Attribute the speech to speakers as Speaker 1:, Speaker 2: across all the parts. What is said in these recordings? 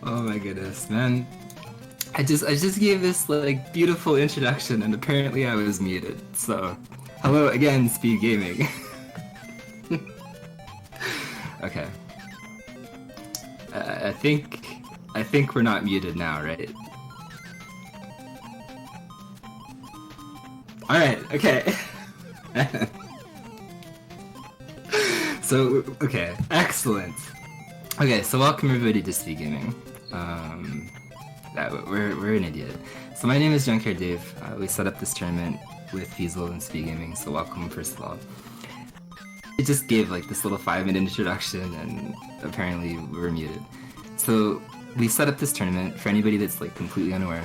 Speaker 1: Oh my goodness, man. I just gave this like beautiful introduction and apparently I was muted. So, hello again, Speed Gaming. Okay. I think we're not muted now, right? All right. Okay. So, okay, excellent. Okay, so welcome everybody to SpeedGaming. We're an idiot. So my name is Junkyard Dave. We set up this tournament with Feasel and SpeedGaming, so welcome first of all. It just gave like this little 5-minute introduction and apparently we were muted. So we set up this tournament for anybody that's like completely unaware.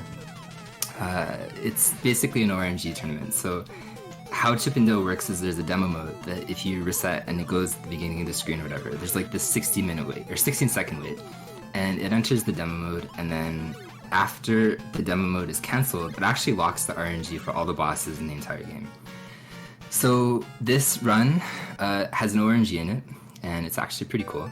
Speaker 1: It's basically an RNG tournament. So how Chip and Dale works is there's a demo mode that if you reset and it goes to the beginning of the screen or whatever, there's like this 60-minute wait or 16-second wait, and it enters the demo mode, and then after the demo mode is cancelled, it actually locks the RNG for all the bosses in the entire game. So this run has no RNG in it, and it's actually pretty cool.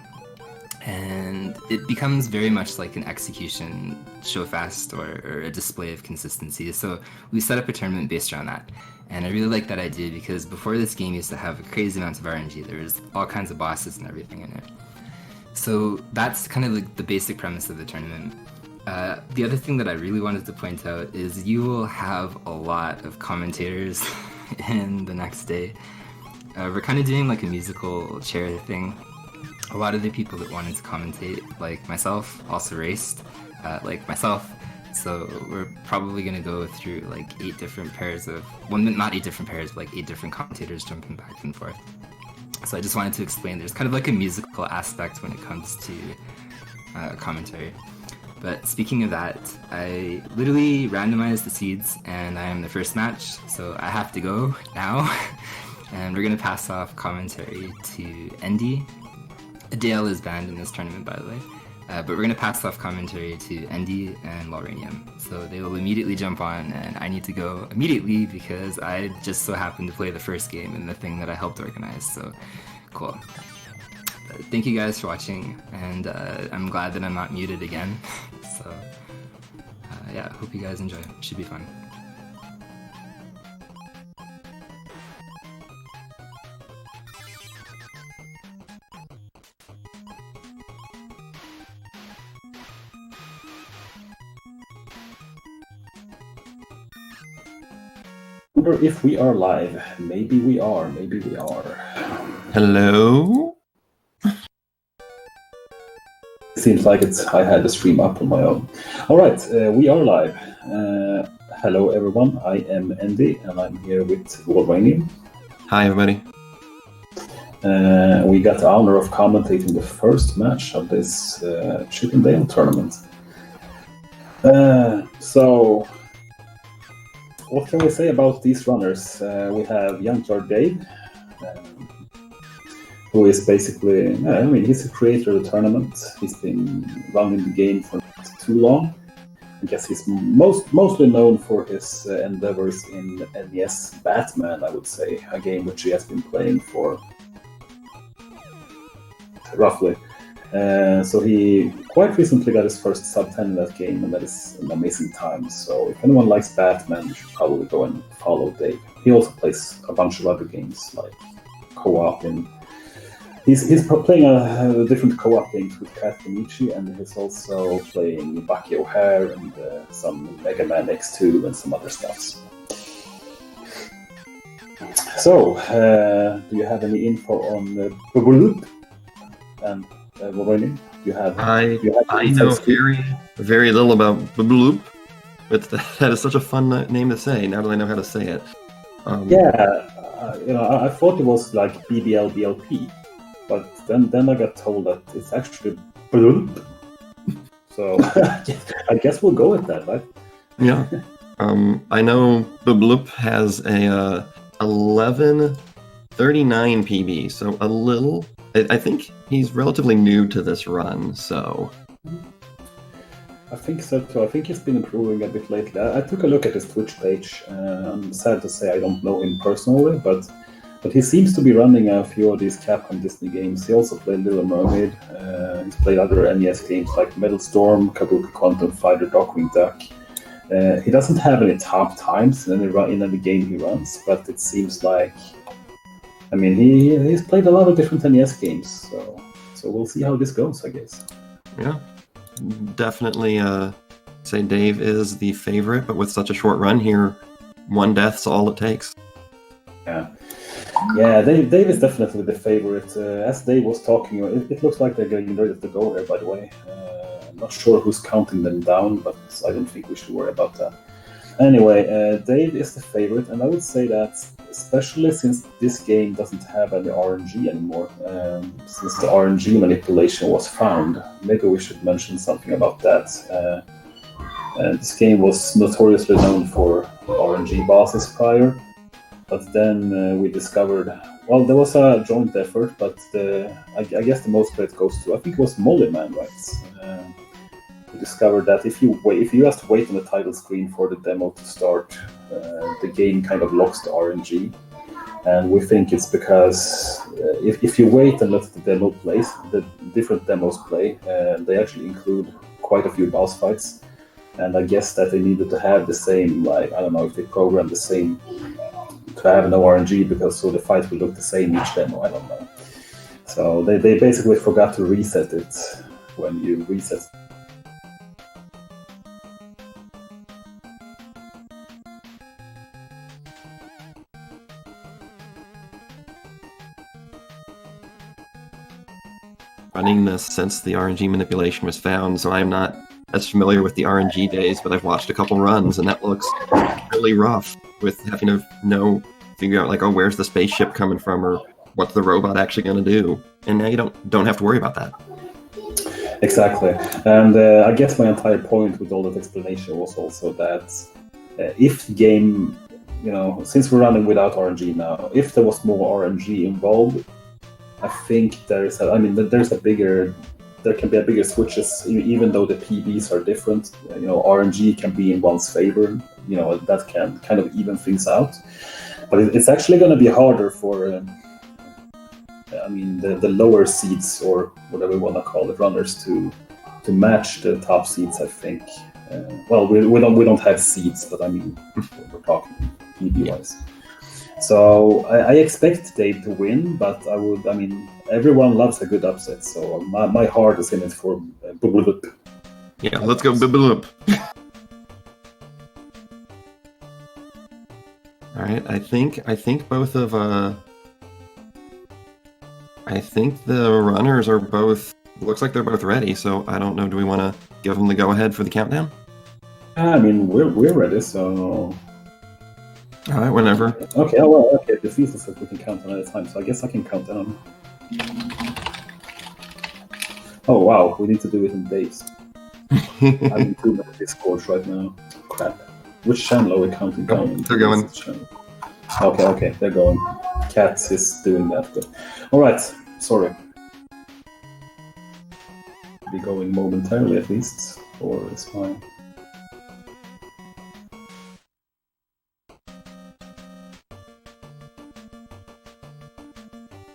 Speaker 1: And it becomes very much like an execution show fast or a display of consistency. So we set up a tournament based around that. And I really like that idea because before this game used to have a crazy amount of RNG. There was all kinds of bosses and everything in it. So that's kind of like the basic premise of the tournament. The other thing that I really wanted to point out is you will have a lot of commentators in the next day. We're kind of doing like a musical chair thing. a lot of the people that wanted to commentate, like myself, also raced, like myself. So we're probably going to go through like 8 different pairs of, well, not 8 different pairs, but like 8 different commentators jumping back and forth. So I just wanted to explain there's kind of like a musical aspect when it comes to commentary. But speaking of that, I literally randomized the seeds and I am the first match, so I have to go now. And we're going to pass off commentary to Endy. Adele is banned in this tournament, by the way. But we're going to pass off commentary to Endy and Lauranium. So they will immediately jump on, and I need to go immediately because I just so happened to play the first game in the thing that I helped organize. So, cool. But thank you guys for watching, and I'm glad that I'm not muted again. So, yeah, hope you guys enjoy. It should be fun.
Speaker 2: Wonder if we are live. Maybe we are. Maybe we are.
Speaker 3: Hello?
Speaker 2: Seems like I had the stream up on my own. All right, we are live. Hello, everyone. I am Andy, and I'm here with Wolverine.
Speaker 3: Hi, everybody.
Speaker 2: We got the honor of commentating the first match of this Chippendale tournament. So, what can we say about these runners? We have Junkyard Dave, who is basically, he's the creator of the tournament. He's been running the game for not too long. I guess he's mostly known for his endeavors in NES Batman, I would say, a game which he has been playing for roughly. So he quite recently got his first sub 10 in that game, and that is an amazing time. So if anyone likes Batman, you should probably go and follow Dave. He also plays a bunch of other games like co-op, and he's playing a different co-op games with Kat Kenichi, and he's also playing Bucky O'Hare and some Mega Man X2 and some other stuff. So, do you have any info on Bubulup and Wolverine?
Speaker 3: I know very little about Bubulup, but that is such a fun name to say. Now that I know how to say it.
Speaker 2: I thought it was like BBLBLP, but then I got told that it's actually Bubulup. So I guess we'll go with that, right?
Speaker 3: Yeah. I know Bubulup has a 1139 PB, so a little. I think he's relatively new to this run, so...
Speaker 2: I think so too. I think he's been improving a bit lately. I took a look at his Twitch page. I'm sad to say I don't know him personally, but he seems to be running a few of these Capcom Disney games. He also played Little Mermaid. He's played other NES games like Metal Storm, Kabuki Quantum Fighter, Darkwing Duck. He doesn't have any top times in any game he runs, but it seems like... I mean, he's played a lot of different NES games, so we'll see how this goes, I guess.
Speaker 3: Yeah, definitely say Dave is the favorite, but with such a short run here, 1 death's all it takes.
Speaker 2: Yeah, Dave is definitely the favorite. As Dave was talking, it looks like they're getting ready to go here, by the way. I'm not sure who's counting them down, but I don't think we should worry about that. Anyway, Dave is the favorite, and I would say that especially since this game doesn't have any RNG anymore, since the RNG manipulation was found, maybe we should mention something about that. This game was notoriously known for RNG bosses prior, but then we discovered, well, there was a joint effort, but I guess the most credit goes to, I think it was Mollyman, right? We discovered that if you just wait on the title screen for the demo to start, the game kind of locks the RNG, and we think it's because if you wait and let the demo play, the different demos play, they actually include quite a few boss fights, and I guess that they needed to have the same, like, I don't know if they programmed the same to have no RNG because so the fight will look the same each demo, I don't know. So they basically forgot to reset it when you reset.
Speaker 3: running this since the RNG manipulation was found, so I'm not as familiar with the RNG days, but I've watched a couple runs, and that looks really rough with having to figure out, like, oh, where's the spaceship coming from, or what's the robot actually going to do? And now you don't have to worry about that.
Speaker 2: Exactly. And I guess my entire point with all that explanation was also that if the game, since we're running without RNG now, if there was more RNG involved, I think there can be a bigger switches, even though the PBs are different. RNG can be in one's favor. That can kind of even things out. But it's actually going to be harder for, the lower seeds, or whatever you want to call it, runners to match the top seeds. I think. We don't have seeds, but we're talking PB wise. So I expect Dave to win, but everyone loves a good upset. So my heart is in it for Bubulup.
Speaker 3: Yeah, let's go Bubulup. All right, I think both of I think the runners are both. Looks like they're both ready. So I don't know. Do we want to give them the go ahead for the countdown?
Speaker 2: We're ready. So.
Speaker 3: All right, whenever.
Speaker 2: Okay. Okay. The feast says we can count one at a time, so I guess I can count down. Oh wow, we need to do it in days. I'm in too many Discords right now. Crap. Which channel are we counting down?
Speaker 3: They're going.
Speaker 2: Okay, they're going. Cat is doing that. But... All right. Sorry. Be going momentarily at least, or it's fine.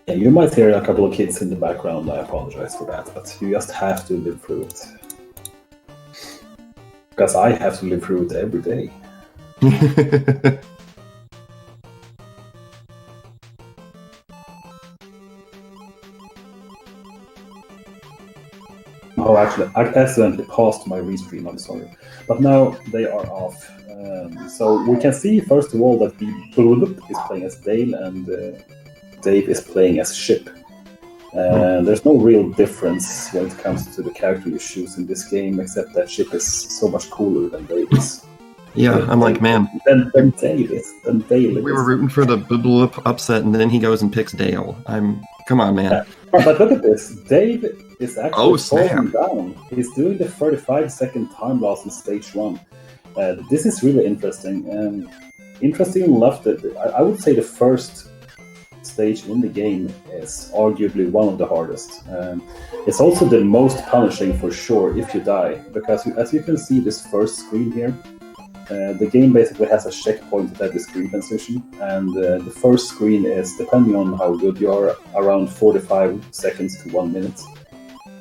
Speaker 2: Yeah, you might hear a couple of kids in the background. I apologize for that, but you just have to live through it. Because I have to live through it every day. Oh, actually, I accidentally paused my restream, I'm sorry. But now they are off. So we can see, first of all, that the Bulup is playing as Dale, and Dave is playing as Ship. There's no real difference when it comes to the character you choose in this game, except that Ship is so much cooler than Dave is.
Speaker 3: Yeah, I'm like, man.
Speaker 2: Then Dale is. We
Speaker 3: were rooting for the Bubulup upset, and then he goes and picks Dale. Come on, man.
Speaker 2: Yeah. But look at this. Dave is actually falling down. He's doing the 35-second time loss in stage 1. This is really interesting. Interesting enough that I would say the first stage in the game is arguably one of the hardest. It's also the most punishing for sure if you die, because as you can see this first screen here, the game basically has a checkpoint at every screen transition, and the first screen is, depending on how good you are, around 45 seconds to 1 minute.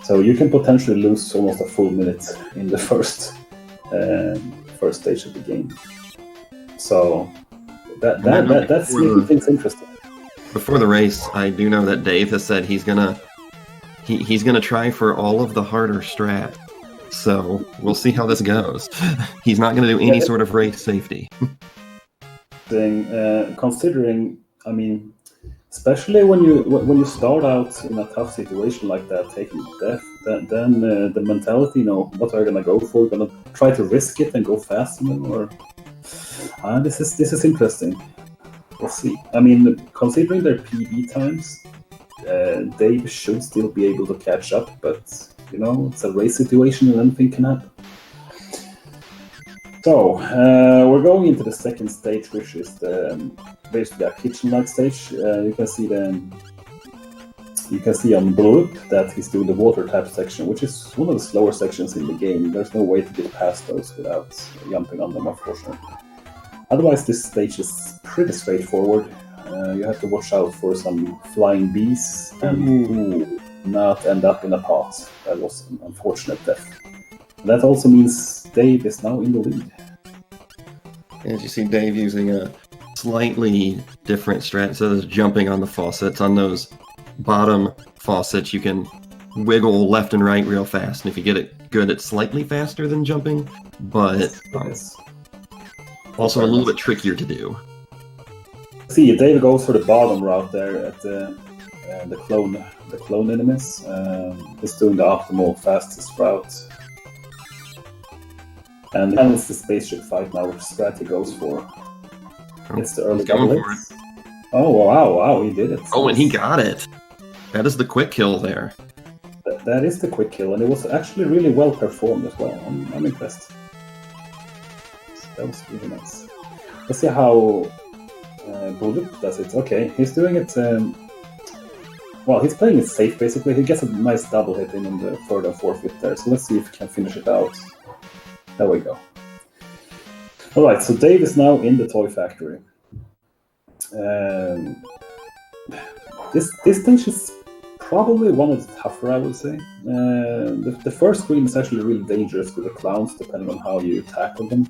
Speaker 2: So you can potentially lose almost a full minute in the first stage of the game. So that's making things interesting.
Speaker 3: Before the race, I do know that Dave has said he's gonna try for all of the harder strat. So we'll see how this goes. He's not going to do any sort of race safety.
Speaker 2: Considering, especially when you start out in a tough situation like that, taking death, then the mentality, what are you going to go for? Going to try to risk it and go fast, or this is interesting. We'll see. Considering their PB times, Dave should still be able to catch up, but it's a race situation and anything can happen. So we're going into the second stage, which is basically a kitchen-like stage. You can see on Bulup that he's doing the water tap section, which is one of the slower sections in the game. There's no way to get past those without jumping on them, unfortunately. Otherwise, this stage is pretty straightforward. You have to watch out for some flying bees and not end up in a pot. That was an unfortunate death. That also means Dave is now in the lead.
Speaker 3: As you see, Dave using a slightly different strat. Instead of jumping on the faucets, on those bottom faucets, you can wiggle left and right real fast. And if you get it good, it's slightly faster than jumping, but also a little bit trickier to do.
Speaker 2: See, Dave goes for the bottom route there at the clone enemies. He's doing the optimal fastest route. And it's the spaceship fight now, which strat he goes for. It's the early double hits. Oh, wow, he did it.
Speaker 3: Oh, and he got it. That is the quick kill there.
Speaker 2: That is the quick kill, and it was actually really well performed as well. I'm impressed. So that was really nice. Let's see how Bullet does it. Okay, he's doing it... well, he's playing it safe, basically. He gets a nice double hit in the third and fourth hit there, so let's see if he can finish it out. There we go. Alright, so Dave is now in the toy factory. This stage is probably one of the tougher, I would say. The first screen is actually really dangerous with the clowns, depending on how you tackle them.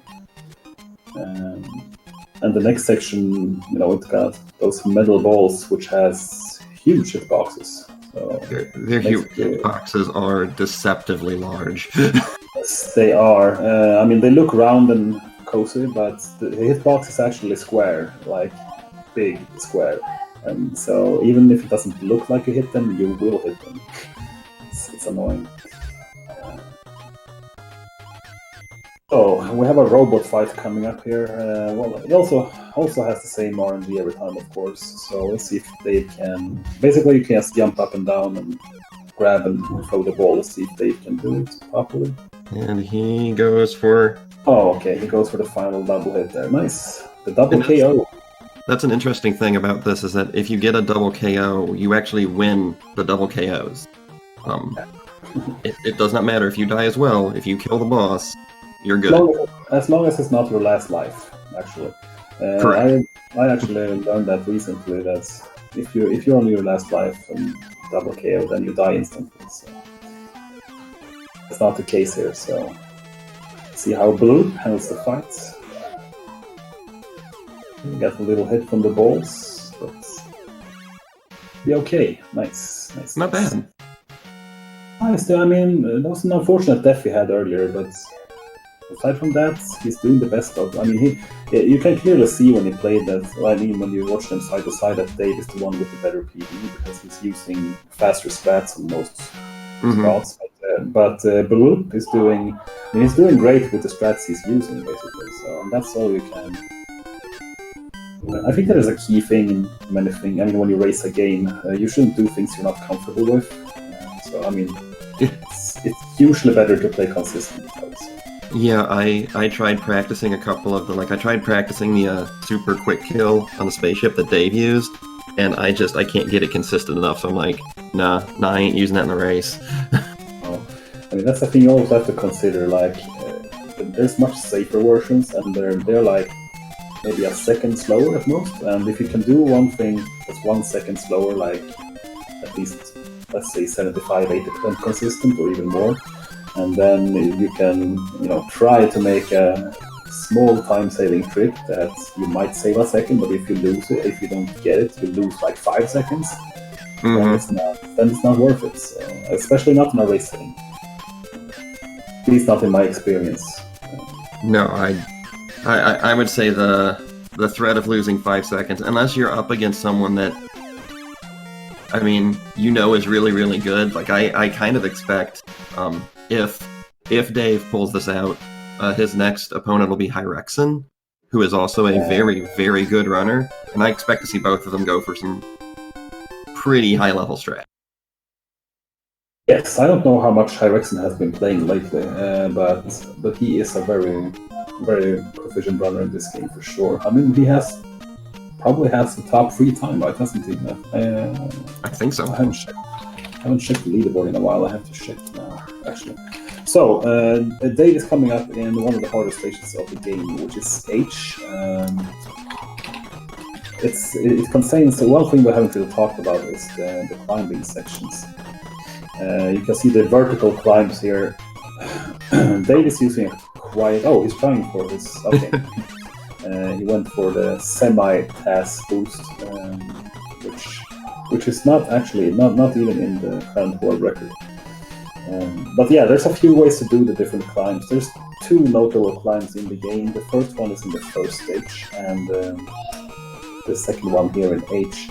Speaker 2: And the next section, it's got those metal balls, which has huge hitboxes. So
Speaker 3: their hitboxes are deceptively large.
Speaker 2: Yes, they are. They look round and cozy, but the hitbox is actually square, like big square. And so even if it doesn't look like you hit them, you will hit them. It's annoying. So we have a robot fight coming up here. Well, it also has the same RNG every time, of course. So let's see if they can. Basically, you can just jump up and down and grab and throw the ball. Let's see if they can do it properly.
Speaker 3: And he goes for...
Speaker 2: Oh, okay. He goes for the final double hit there. Nice. The double KO.
Speaker 3: That's an interesting thing about this, is that if you get a double KO, you actually win the double KOs. It does not matter if you die as well. If you kill the boss, you're good.
Speaker 2: As long as it's not your last life, actually.
Speaker 3: Correct.
Speaker 2: I actually learned that recently, that if you're on your last life and double KO, then you die instantly. So that's not the case here, so see how Blue handles the fight. Got a little hit from the balls, but be okay. Nice.
Speaker 3: Not bad.
Speaker 2: Nice. That was an unfortunate death he had earlier, but aside from that, he's doing the best of. You can clearly see when he played that. When you watch them side to side, that Dave is the one with the better PvE because he's using faster strats on most spots. But Blue is doing. He's doing great with the strats he's using, basically. So that's all you can. I think that is a key thing in many things. When you race a game, you shouldn't do things you're not comfortable with. It's usually better to play consistent.
Speaker 3: Yeah, I tried practicing a couple of I tried practicing the super quick kill on the spaceship that Dave used, and I can't get it consistent enough. So I'm like, nah, I ain't using that in the race.
Speaker 2: That's the thing you always have to consider. There's much safer versions, and they're like maybe a second slower at most. And if you can do one thing that's 1 second slower, like at least, let's say 75-80% consistent or even more, and then you can, try to make a small time-saving trick that you might save a second, but if you lose it, if you don't get it, you lose like 5 seconds. Then it's not worth it. So, especially not in a race setting. At least not in my experience.
Speaker 3: No, I would say the threat of losing 5 seconds, unless you're up against someone that, is really, really good. I kind of expect, if Dave pulls this out, his next opponent will be Hyrexen, who is also a very, very good runner, and I expect to see both of them go for some pretty high-level strat.
Speaker 2: Yes, I don't know how much Hyrexen has been playing lately, but he is a very, very proficient runner in this game for sure. He probably has the top 3 time, right? Hasn't he?
Speaker 3: I think so.
Speaker 2: I haven't checked the leaderboard in a while. I have to check now, actually. So, Dave is coming up in one of the hardest stations of the game, which is H. It contains one thing we haven't really talked about is the climbing sections. You can see the vertical climbs here. Dave is using a quiet. Oh, he's trying for this. Okay. He went for the semi-task boost, which is not even in the current world record. But yeah, there's a few ways to do the different climbs. There's 2 notable climbs in the game. The first one is in the first stage, and the second one here in H.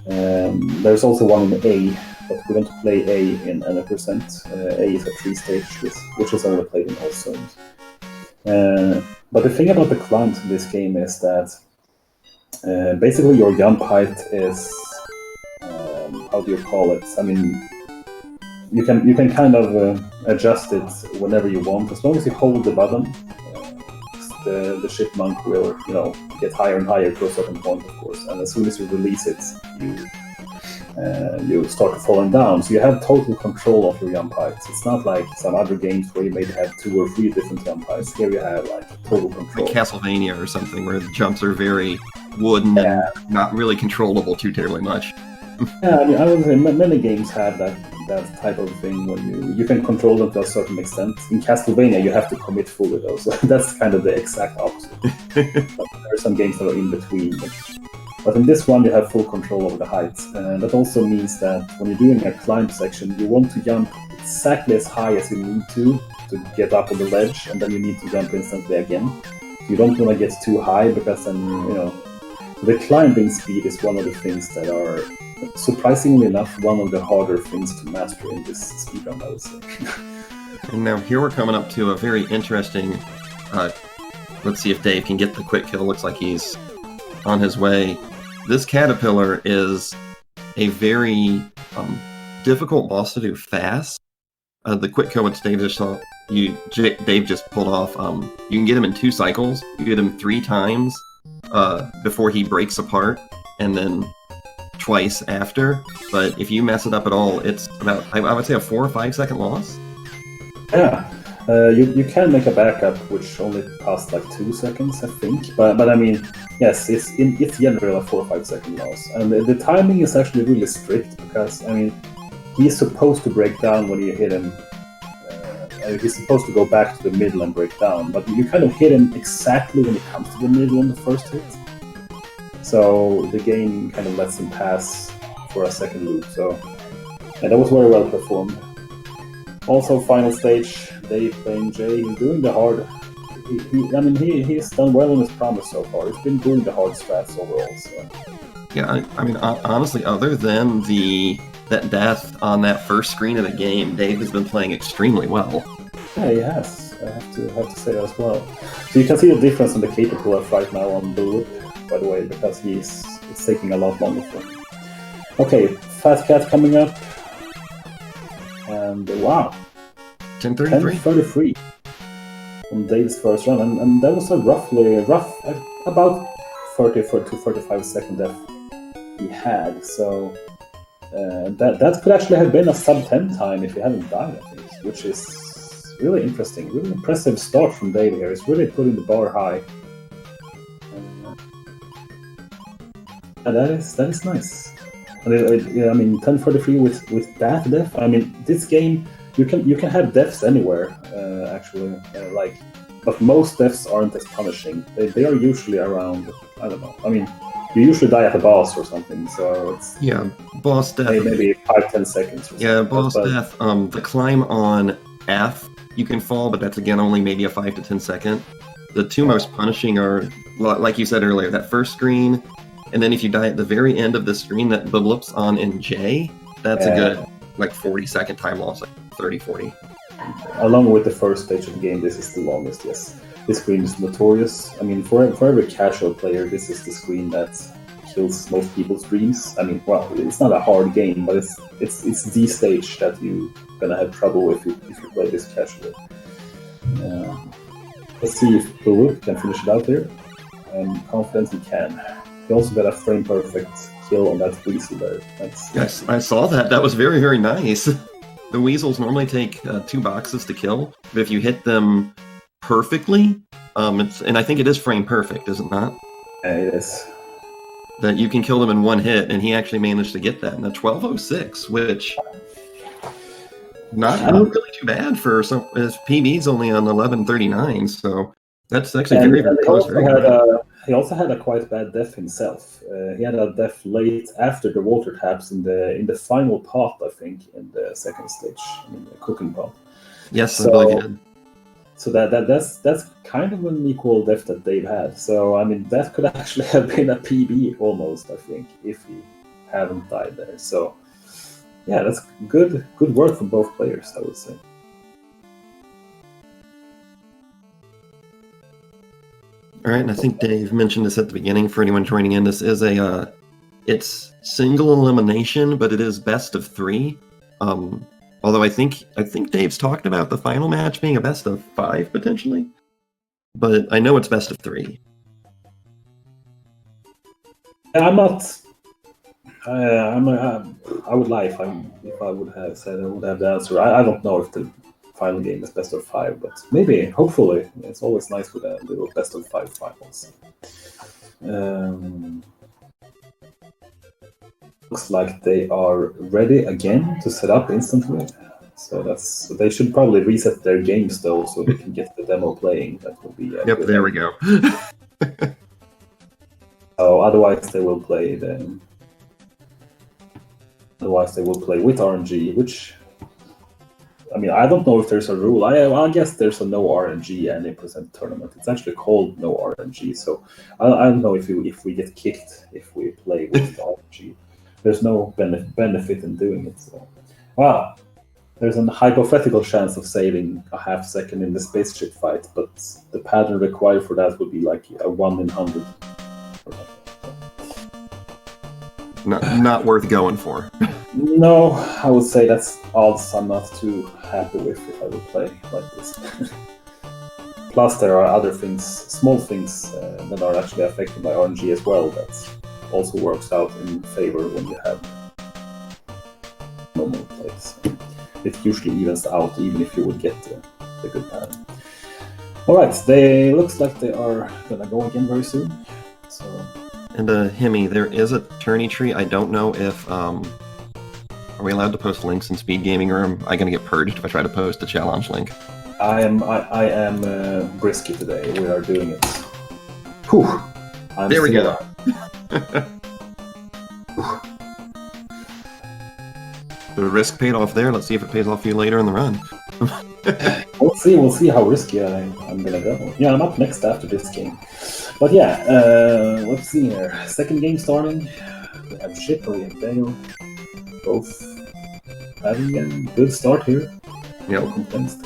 Speaker 2: There's also one in A, but we don't play A in any percent. A is a 3-stage, which is only played in all zones. But the thing about the climbs in this game is that basically your jump height is how do you call it? I mean, you can kind of adjust it whenever you want, as long as you hold the button. The chipmunk will, get higher and higher to a certain point, of course. And as soon as you release it, you start falling down. So you have total control of your jump heights. It's not like some other games where you maybe have 2 or 3 different jump heights. Here you have like total control.
Speaker 3: Like Castlevania or something, where the jumps are very wooden and not really controllable too terribly much.
Speaker 2: Yeah, I mean, I would say many games have that type of thing when you can control them to a certain extent. In Castlevania, you have to commit fully, though, so that's kind of the exact opposite. But there are some games that are in between. But in this one, you have full control over the heights. And that also means that when you're doing a climb section, you want to jump exactly as high as you need to get up on the ledge, and then you need to jump instantly again. You don't want to get too high, because then, the climbing speed is one of the things that are, surprisingly enough, one of the harder things to master in this speedrun, I would say.
Speaker 3: And now here we're coming up to a very interesting, let's see if Dave can get the quick kill. Looks like he's on his way. This caterpillar is a very difficult boss to do fast. The quick kill, which Dave just saw, Dave just pulled off, you can get him in 2 cycles. You get him 3 times before he breaks apart, and then twice after. But if you mess it up at all, it's about, I would say, a 4 or 5 second loss.
Speaker 2: Yeah, you can make a backup which only costs like 2 seconds, I think. But I mean, yes, it's generally a 4 or 5 second loss, and the timing is actually really strict, because I mean, he's supposed to break down when you hit him. He's supposed to go back to the middle and break down, but you kind of hit him exactly when it comes to the middle on the first hit. So the game kind of lets him pass for a second loop. So that was very well performed. Also, final stage, Dave playing Jay. He's doing the hard. He's done well on his promise so far. He's been doing the hard strats overall. So.
Speaker 3: Yeah, I mean, honestly, other than that death on that first screen of the game, Dave has been playing extremely well.
Speaker 2: Yeah, he has. I have to say that as well. So you can see the difference in the caterpillar right now on Blue, by the way, because it's taking a lot longer for him. Okay, Fat Cat coming up. And wow. 10:33 on Dave's first run. And that was a rough, about 30 to 35 second death he had. So that could actually have been a sub-10 time if he hadn't died, I think, which is really interesting. Really impressive start from Dave here. He's really putting the bar high. And that is nice. I mean, 10:43 with that death. I mean, this game you can have deaths anywhere, actually. But most deaths aren't as punishing. They are usually around, I don't know. I mean, you usually die at the boss or something, so it's
Speaker 3: boss death.
Speaker 2: Maybe 5-10 seconds. Or
Speaker 3: yeah, boss death. The climb on F, you can fall, but that's again only maybe a 5 to 10 second. The 2 most punishing are, like you said earlier, that first screen. And then if you die at the very end of the screen that blips on in J, that's a good 40-second time loss, like 30, 40.
Speaker 2: Along with the first stage of the game, this is the longest, yes. This screen is notorious. I mean, for every casual player, this is the screen that kills most people's dreams. I mean, well, it's not a hard game, but it's the stage that you're gonna have trouble if you play this casually. Let's see if Blue can finish it out here. I'm confident he can. He also got a frame perfect kill on that weasel there.
Speaker 3: Yes, I saw that. That was very, very nice. The weasels normally take 2 boxes to kill, but if you hit them perfectly, and I think it is frame perfect, is it not?
Speaker 2: It is.
Speaker 3: That you can kill them in 1 hit, and he actually managed to get that in a 12:06, which not really too bad for some. His PB's only on 11:39, so that's actually very, very close.
Speaker 2: He also had a quite bad death himself. He had a death late after the water taps in the final pot, I think, in the second stage, in the cooking pot.
Speaker 3: Yes, I believe he did.
Speaker 2: So that's kind of an equal death that Dave had. So I mean, that could actually have been a PB almost, I think, if he haven't died there. So yeah, that's good work from both players, I would say.
Speaker 3: All right, and I think Dave mentioned this at the beginning. For anyone joining in, this is it's single elimination, but it is best of 3. Although I think Dave's talked about the final match being a best of 5 potentially, but I know it's best of 3.
Speaker 2: I'm not. I would lie if I would have said I would have the answer. I don't know if the final game is best of 5, but maybe, hopefully, it's always nice with a little best of 5 finals. Looks like they are ready again to set up instantly. So they should probably reset their games though, so they can get the demo playing. That would be.
Speaker 3: Yep, there we go.
Speaker 2: So otherwise they will play with RNG, which, I mean, I don't know if there's a rule. I guess there's a no RNG any present tournament. It's actually called no RNG, so I don't know if we get kicked if we play with RNG. There's no benefit in doing it. So, wow, there's a hypothetical chance of saving a half second in the spaceship fight, but the pattern required for that would be like a 1 in 100.
Speaker 3: Not worth going for.
Speaker 2: No, I would say that's odds I'm not too happy with if I would play like this. Plus, there are other things, small things that are actually affected by RNG as well. That also works out in favor when you have normal plays. It usually evens out, even if you would get the good pattern. All right, looks like they are gonna go again very soon. So.
Speaker 3: And Hemi, there is a tourney tree. I don't know if are we allowed to post links in SpeedGaming, or am I going to get purged if I try to post the challenge link?
Speaker 2: I am brisky today. We are doing it. Whew.
Speaker 3: There we go. The risk paid off there. Let's see if it pays off for you later in the run.
Speaker 2: We'll see how risky I'm gonna go. Yeah, I'm up next after this game. But yeah, let's see here. Second game starting. We have Ship, we have Dale. Both having a good start here.
Speaker 3: No
Speaker 2: complaints.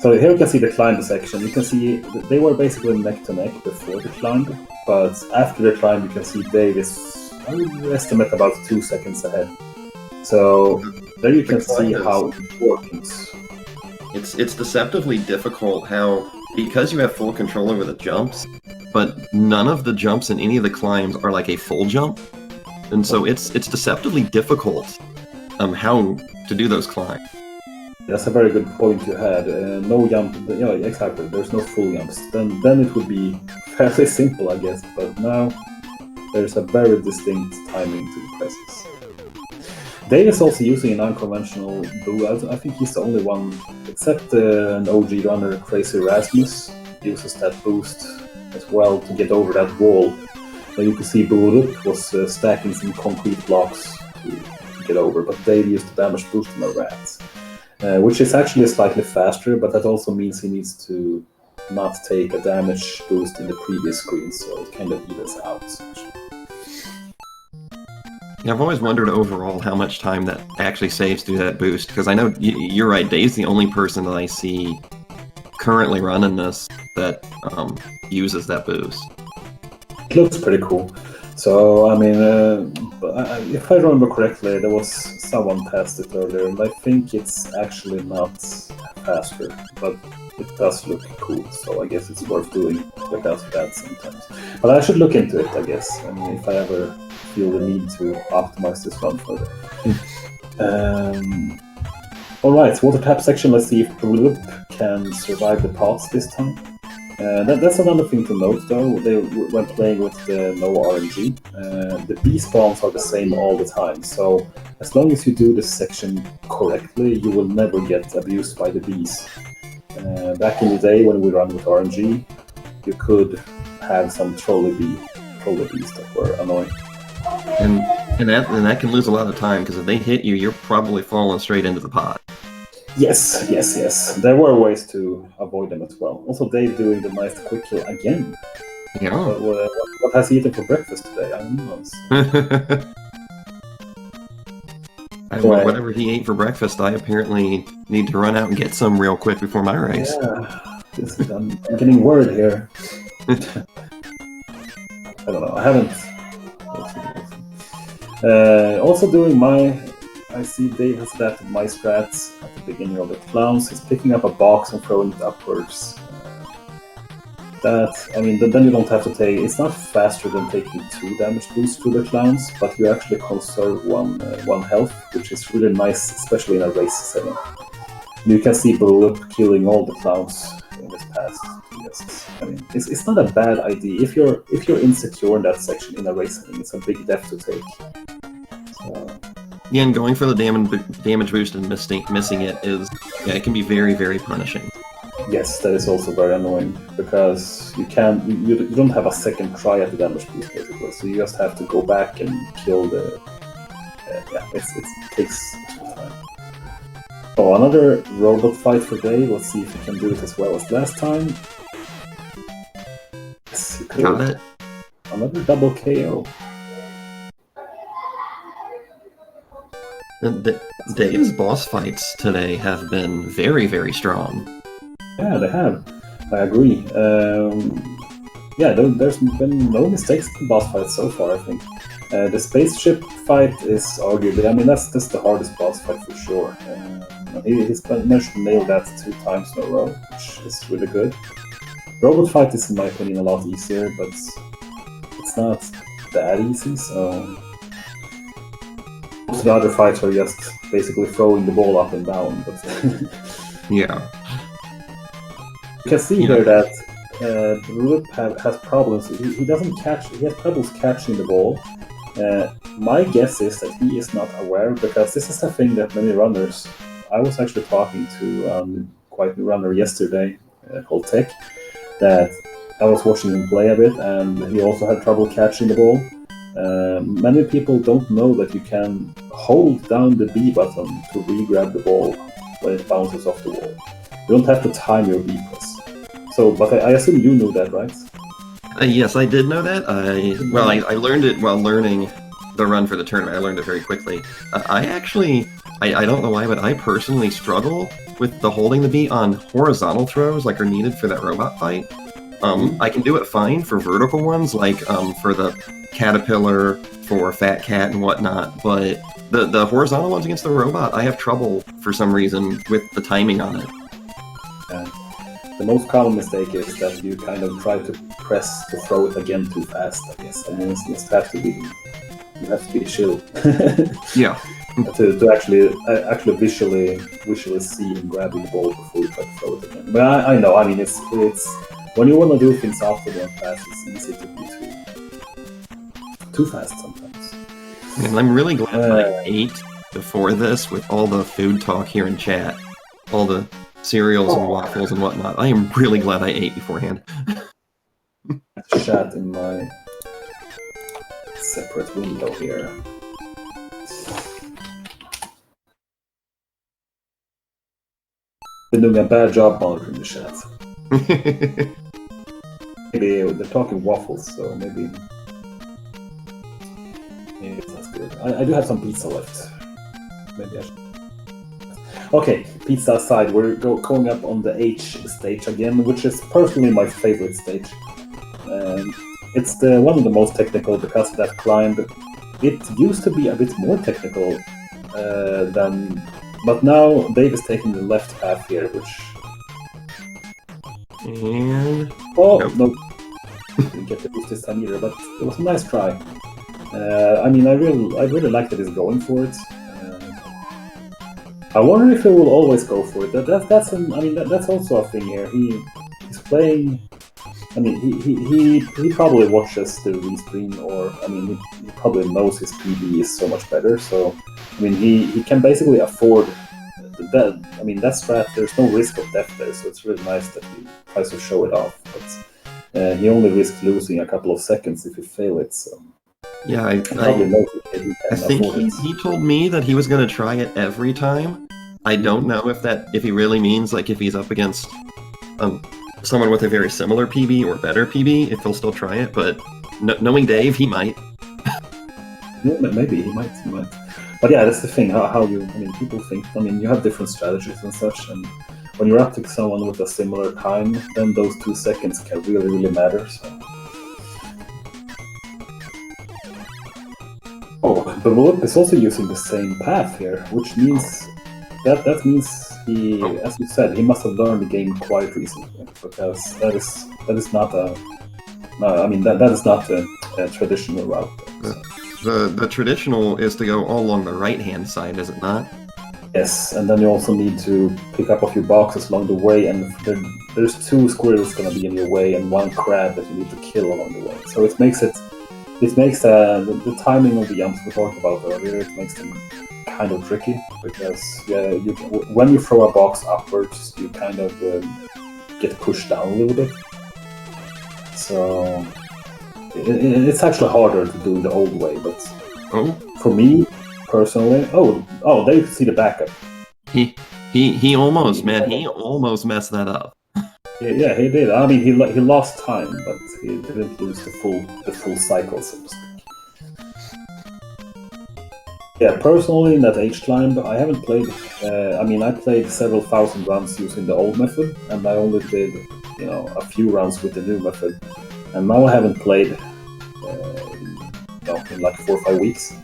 Speaker 2: So here you can see the climb section. You can see they were basically neck to neck before the climb, but after the climb you can see Dave is, I would estimate, about 2 seconds ahead. So there you can see how it works.
Speaker 3: It's deceptively difficult how, because you have full control over the jumps, but none of the jumps in any of the climbs are like a full jump, and so it's deceptively difficult how to do those climbs.
Speaker 2: That's a very good point you had. No jump, yeah, exactly. There's no full jumps. Then it would be fairly simple, I guess. But now there's a very distinct timing to the presses. Dave is also using an unconventional boo. I think he's the only one, except an OG runner, Crazy Rasmus, uses that boost as well to get over that wall. Then you can see Buruk was stacking some concrete blocks to get over, but Dave used the damage boost on the rats, which is actually slightly faster, but that also means he needs to not take a damage boost in the previous screen, so it kind of evens out.
Speaker 3: Yeah, I've always wondered overall how much time that actually saves through that boost, because I know you're right, Dave's the only person that I see currently running this that uses that boost.
Speaker 2: It looks pretty cool. So, I mean, if I remember correctly, there was someone passed it earlier, and I think it's actually not faster, but it does look cool, so I guess it's worth doing because of that sometimes. But I should look into it, I guess, I mean, if I ever feel the need to optimize this one further. Alright, water tap section, let's see if Blip can survive the pots this time. That's another thing to note though, when playing with the no RNG, the bee spawns are the same all the time, so as long as you do this section correctly, you will never get abused by the bees. Back in the day when we run with RNG, you could have some trolley bees that were annoying.
Speaker 3: And that can lose a lot of time, because if they hit you, you're probably falling straight into the pot. Yes.
Speaker 2: There were ways to avoid them as well. Also, Dave doing the nice quick kill again.
Speaker 3: Yeah.
Speaker 2: What has he eaten for breakfast today? I don't know.
Speaker 3: Whatever he ate for breakfast, I apparently need to run out and get some real quick before my race.
Speaker 2: Yeah, I'm getting worried here. I don't know. I haven't. Also doing I see Dave has adapted my strats at the beginning of the clowns. He's picking up a box and throwing it upwards. Then you don't have to take. It's not faster than taking 2 damage boosts to the clowns, but you actually conserve one health, which is really nice, especially in a race setting. You can see Barup killing all the clowns in this past. It's not a bad idea if you're insecure in that section in a race setting. It's a big death to take. So.
Speaker 3: Yeah, and going for the damage boost and missing it it can be very, very punishing.
Speaker 2: Yes, that is also very annoying because you don't have a second try at the damage boost basically, so you just have to go back and kill the. It takes some time. Oh, another robot fight for Dave. Let's see if he can do it as well as last time. Yes, he could.
Speaker 3: Got it.
Speaker 2: Another double KO.
Speaker 3: Dave's boss fights today have been very, very strong.
Speaker 2: Yeah, they have. I agree. There's been no mistakes in the boss fight so far, I think. The spaceship fight is arguably, that's the hardest boss fight for sure. He's managed to nail that 2 times in a row, which is really good. Robot fight is, in my opinion, a lot easier, but it's not that easy, so... Most of the other fights are just basically throwing the ball up and down, but...
Speaker 3: Yeah.
Speaker 2: You can see here that Rup has problems. He doesn't catch. He has troubles catching the ball. My guess is that he is not aware, because this is a thing that many runners. I was actually talking to quite a runner yesterday called Tech. That I was watching him play a bit, and he also had trouble catching the ball. Many people don't know that you can hold down the B button to re-grab the ball when it bounces off the wall. You don't have to time your B press. So, but I assume you knew that, right?
Speaker 3: Yes, I did know that. I learned it while learning the run for the tournament. I learned it very quickly. I don't know why, but I personally struggle with the holding the B on horizontal throws, like are needed for that robot fight. I can do it fine for vertical ones, like for the caterpillar, for Fat Cat and whatnot, but the horizontal ones against the robot, I have trouble for some reason with the timing on it.
Speaker 2: The most common mistake is that you kind of try to press to throw it again too fast, I guess. You have to be chill.
Speaker 3: Yeah.
Speaker 2: to actually visually see him grabbing the ball before you try to throw it again. But I know, it's when you want to do things often and fast, it's easy to be too fast sometimes.
Speaker 3: And I'm really glad I ate before this with all the food talk here in chat. All the cereals and waffles and whatnot. I am really glad I ate beforehand.
Speaker 2: Chat in my separate window here. Been doing a bad job monitoring the chat. Maybe they're talking waffles, so maybe that's good. I do have some pizza left. Maybe I should. Okay, pizza aside, we're going up on the H stage again, which is personally my favorite stage. It's one of the most technical because of that climb. It used to be a bit more technical but now Dave is taking the left path here, which...
Speaker 3: And...
Speaker 2: Oh, nope. Didn't get the boost this time either, but it was a nice try. I really like that he's going for it. I wonder if he will always go for it. That's also a thing here. He's playing. He probably watches the restream, or he probably knows his PB is so much better. So he can basically afford that. That strat. There's no risk of death there, so it's really nice that he tries to show it off. But he only risks losing a couple of seconds if he fails it. So.
Speaker 3: Yeah, I think he told me that he was going to try it every time. I don't know if he really means like if he's up against someone with a very similar PB or better PB if he'll still try it, but knowing Dave, he might.
Speaker 2: Yeah, maybe he might. But yeah, that's the thing. How you? I mean, people think. I mean, you have different strategies and such, and when you're up to someone with a similar time, then those 2 seconds can really matter. So. Oh, but Wallop is also using the same path here, which means that means he, as you said, he must have learned the game quite recently, because that is not a. No, I mean that is not a traditional route. So.
Speaker 3: The traditional is to go all along the right-hand side, is it not?
Speaker 2: Yes, and then you also need to pick up a few boxes along the way, and there's 2 squirrels going to be in your way, and 1 crab that you need to kill along the way. So it makes the timing of the jumps we talked about earlier. It makes them kind of tricky, because when you throw a box upwards, you kind of get pushed down a little bit. So it's actually harder to do the old way, but for me personally, they see the backup.
Speaker 3: He almost messed that up.
Speaker 2: Yeah, he did. I mean, he lost time, but he didn't lose the full cycle, so to speak. Yeah, personally, in that H climb, I haven't played. I played several thousand rounds using the old method, and I only did, a few rounds with the new method. And now I haven't played, in like 4 or 5 weeks.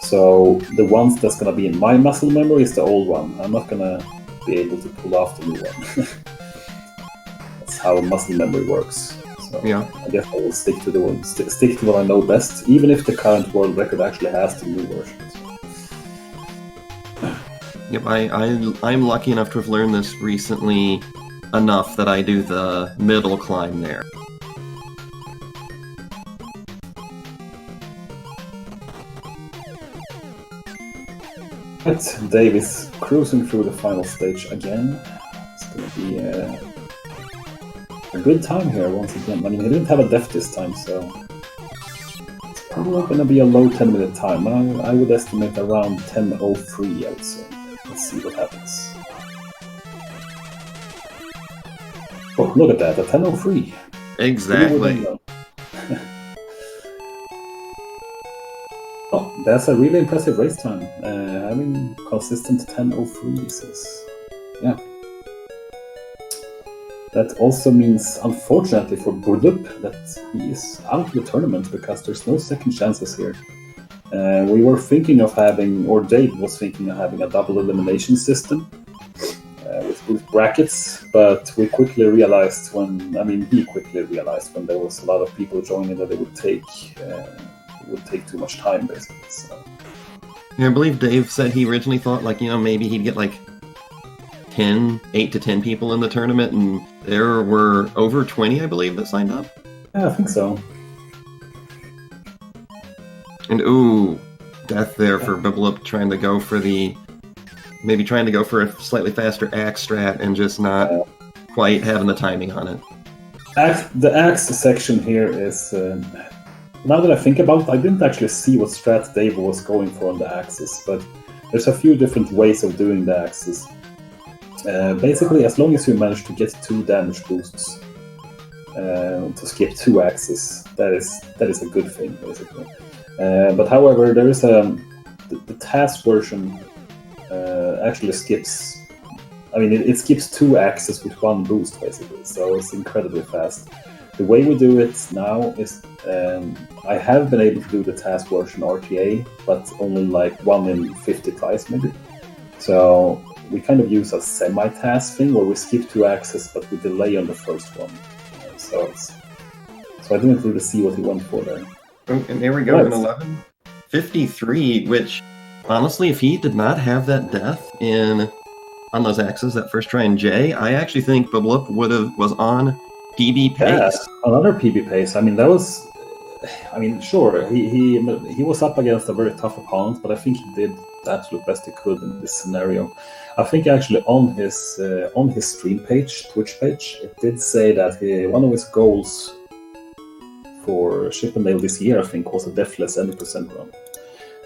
Speaker 2: So the ones that's gonna be in my muscle memory is the old one. I'm not gonna be able to pull off the new one. That's how muscle memory works. So yeah. I guess I will stick to what I know best, even if the current world record actually has the new version.
Speaker 3: Yep, I'm lucky enough to have learned this recently enough that I do the middle climb there.
Speaker 2: But Dave is cruising through the final stage again. It's going to be a good time here once again. I mean, he didn't have a death this time, so it's probably going to be a low 10-minute time. I would estimate around 10:03, I would say. Let's see what happens. Oh, look at that, a 10:03.
Speaker 3: Exactly.
Speaker 2: Oh, that's a really impressive race time. Having consistent 10:03s is, yeah. That also means, unfortunately for Burdup, that he is out of the tournament because there's no second chances here. We were thinking of having, or Dave was thinking of having a double elimination system with brackets, but he quickly realized when there was a lot of people joining that it would take too much time, basically. So.
Speaker 3: Yeah, I believe Dave said he originally thought, maybe he'd get 8 to 10 people in the tournament, and there were over 20, I believe, that signed up.
Speaker 2: Yeah, I think so.
Speaker 3: And death there for Biblup trying to go for a slightly faster axe strat and just not quite having the timing on it.
Speaker 2: The axe section here is... now that I think about it, I didn't actually see what strat Dave was going for on the axes, but there's a few different ways of doing the axes. Basically, as long as you manage to get 2 damage boosts to skip 2 axes, that is a good thing, basically. But however, there is the task version actually skips. I mean, it skips 2 axes with 1 boost, basically, so it's incredibly fast. The way we do it now is I have been able to do the task version RTA, but only 1 in 50 tries, maybe. So we kind of use a semi-task thing where we skip 2 axes, but we delay on the first one. So I didn't really see what he went for there.
Speaker 3: And there we go, in 11:53, which, honestly, if he did not have that death on those axes, that first try in J, I actually think Biblup was on PB pace.
Speaker 2: Yeah, another PB pace. I mean, sure, he was up against a very tough opponent, but I think he did the absolute best he could in this scenario. I think actually on his stream page, Twitch page, it did say that one of his goals for Chippendale this year, I think, was a deathless 100% run.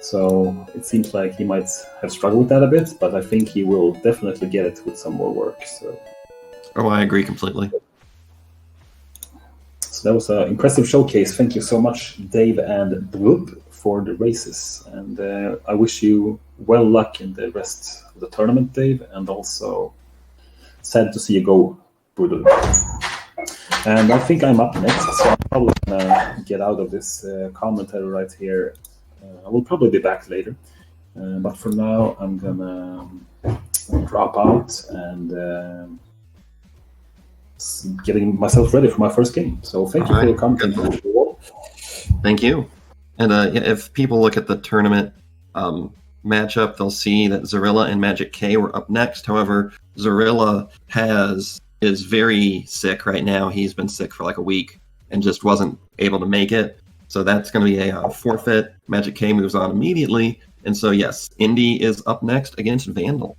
Speaker 2: So it seems like he might have struggled with that a bit, but I think he will definitely get it with some more work. So.
Speaker 3: Oh, I agree completely.
Speaker 2: that was an impressive showcase. Thank you so much, Dave and Bloop, for the races. And I wish you well luck in the rest of the tournament, Dave. And also, sad to see you go, Budul. And I think I'm up next, so I'm probably gonna get out of this commentary right here. I will probably be back later. But for now, I'm gonna drop out and getting myself ready for my first game. So thank you for your comment.
Speaker 3: Thank you. And if people look at the tournament matchup, they'll see that Zarilla and Magic K were up next. However, Zarilla is very sick right now. He's been sick for like a week and just wasn't able to make it. So that's going to be a forfeit. Magic K moves on immediately. And so, yes, Indy is up next against Vandal.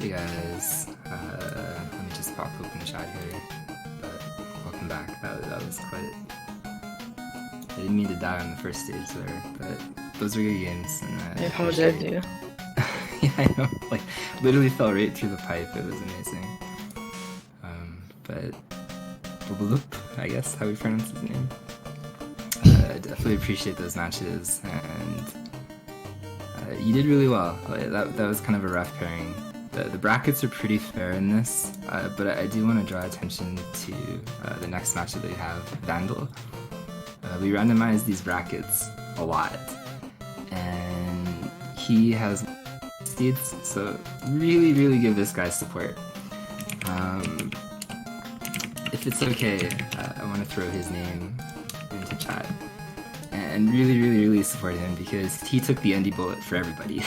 Speaker 1: Hey guys, let me just pop open the chat here. But welcome back. That was quite. I didn't mean to die on the first stage there, but those were good games. And
Speaker 4: Yeah, how dare you?
Speaker 1: Yeah, I know. Like, literally fell right through the pipe. It was amazing. But Bubulup, I guess how we pronounce his name. I definitely appreciate those matches, and you did really well. Like, that was kind of a rough pairing. The brackets are pretty fair in this, but I do want to draw attention to the next match that we have, Vandal. We randomized these brackets a lot, and he has seeds, so really give this guy support. If it's okay, I want to throw his name into chat and really support him because he took the Endy bullet for everybody.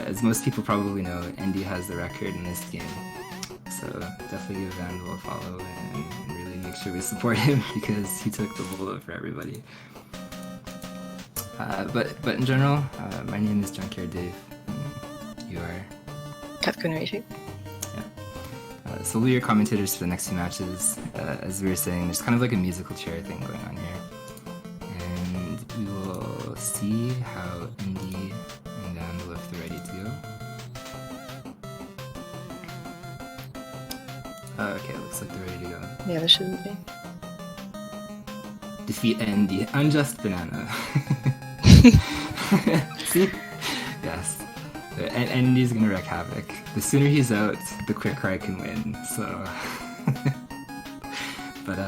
Speaker 1: As most people probably know, Endy has the record in this game, so definitely give Vandal a follow and really make sure we support him because he took the bullet for everybody. But in general, my name is Junkyard Dave. And you are
Speaker 4: Capcom.
Speaker 1: So we'll be your commentators for the next two matches. As we were saying, there's kind of like a musical chair thing going on here. And we will see how Endy and Vandal, if they're ready to go. Okay, looks like they're ready to go.
Speaker 4: Yeah, they should be.
Speaker 1: Defeat Endy. Unjust banana. See? Yes. And Endy's gonna wreak havoc. The sooner he's out, the quicker I can win, so... But,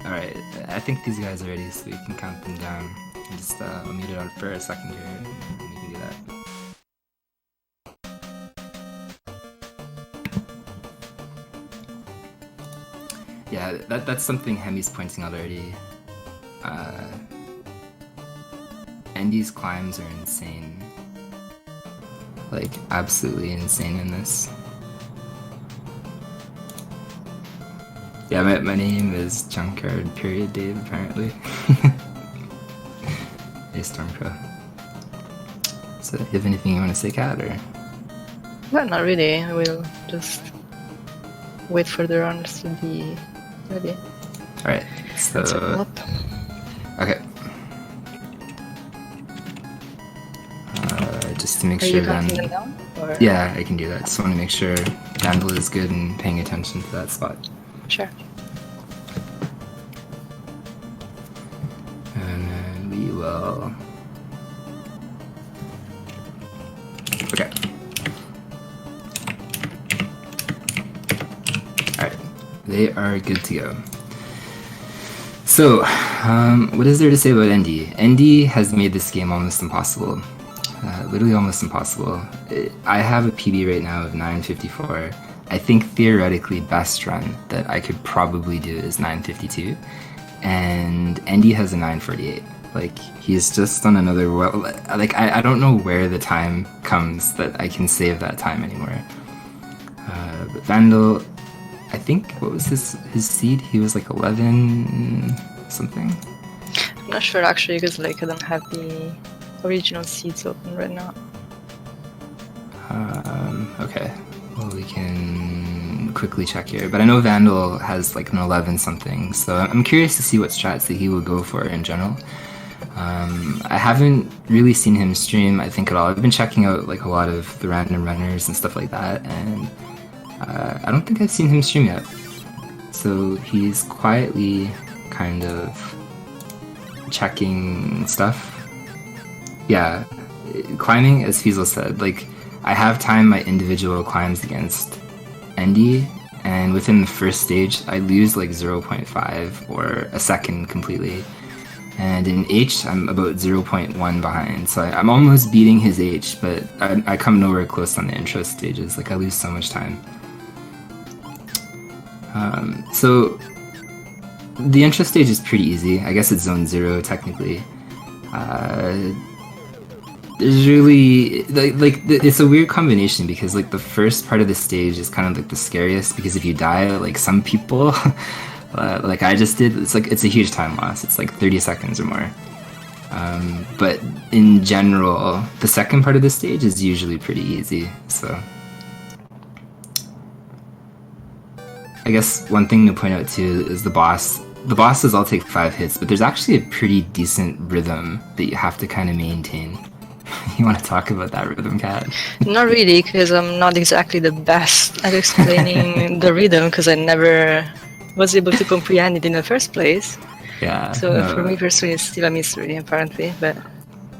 Speaker 1: alright, I think these guys are ready, so we can count them down. And just, I'll mute it out for a second here, and we can do that. Yeah, that's something Hemi's pointing out already. Endy's climbs are insane. Like, absolutely insane in this. Yeah, my name is Junkyard Dave, apparently. Hey, Stormcrow. So, you have anything you want to say, Kat, or?
Speaker 4: Well, not really. I will just wait for the rounds to be ready.
Speaker 1: Alright, so...
Speaker 4: Set them up.
Speaker 1: Okay. Just to make
Speaker 4: Are
Speaker 1: sure
Speaker 4: you counting them down? Or?
Speaker 1: Yeah, I can do that. Just want to make sure Vandal is good and paying attention to that spot.
Speaker 4: Sure.
Speaker 1: And then we will... Okay. Alright. They are good to go. So, what is there to say about Endy? Endy has made this game almost impossible. Literally almost impossible. I have a PB right now of 9:54. I think theoretically best run that I could probably do is 9:52, and Endy has a 9:48. Like, he's just on another like I don't know where the time comes that I can save that time anymore. But Vandal, I think, what was his seed? He was like 11 something.
Speaker 4: I'm not sure actually because like I don't have the original seeds open right now.
Speaker 1: Okay. Well, we can quickly check here. But I know Vandal has like an 11 something, so I'm curious to see what strats that he would go for in general. I haven't really seen him stream, I think, at all. I've been checking out like a lot of the random runners and stuff like that, and I don't think I've seen him stream yet. So he's quietly kind of checking stuff. Yeah, climbing, as Fiesel said, like, I have timed my individual climbs against Endy, and within the first stage, I lose like 0.5 or a second completely. And in H, I'm about 0.1 behind, so I'm almost beating his H, but I come nowhere close on the intro stages. Like, I lose so much time. So, the intro stage is pretty easy. I guess it's zone 0, technically. There's really, it's a weird combination because, like, the first part of the stage is kind of, like, the scariest because if you die, like, some people, like I just did, it's a huge time loss. It's, like, 30 seconds or more. But in general, the second part of the stage is usually pretty easy, so I guess one thing to point out too is the boss. The bosses all take 5 hits, but there's actually a pretty decent rhythm that you have to kind of maintain. You want to talk about that rhythm, Kat?
Speaker 4: Not really, because I'm not exactly the best at explaining the rhythm, because I never was able to comprehend it in the first place.
Speaker 1: Yeah.
Speaker 4: So for me personally, it's still a mystery, apparently. But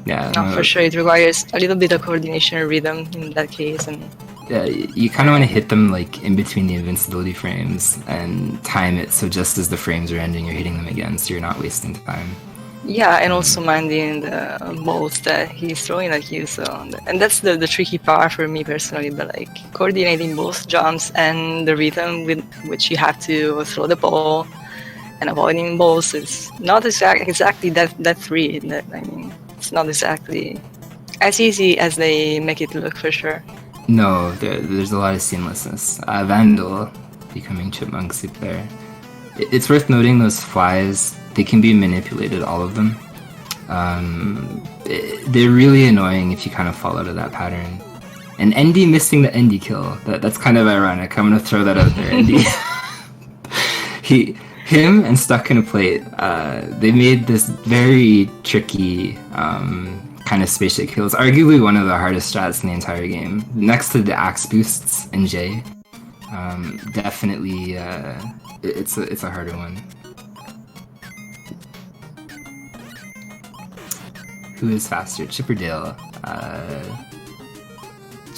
Speaker 1: yeah,
Speaker 4: for sure, it requires a little bit of coordination and rhythm in that case. And
Speaker 1: yeah, you kind of want to hit them like in between the invincibility frames and time it so just as the frames are ending, you're hitting them again, so you're not wasting time.
Speaker 4: yeah, and also minding the balls that he's throwing at you. So, and that's the tricky part for me personally. But like coordinating both jumps and the rhythm with which you have to throw the ball and avoiding balls is not exactly that free. I mean, it's not exactly as easy as they make it look, for sure.
Speaker 1: No, there's a lot of seamlessness. Vandal becoming Chipmunk Soup there. It's worth noting those flies, they can be manipulated, all of them. They're really annoying if you kind of fall out of that pattern. And Endy missing the Endy kill, that's kind of ironic. I'm going to throw that out there, Endy. Him and Stuck in a Plate, they made this very tricky kind of spaceship kills. Arguably one of the hardest strats in the entire game. Next to the axe boosts in J. Definitely, it's a harder one. Who is faster, Chip or Dale?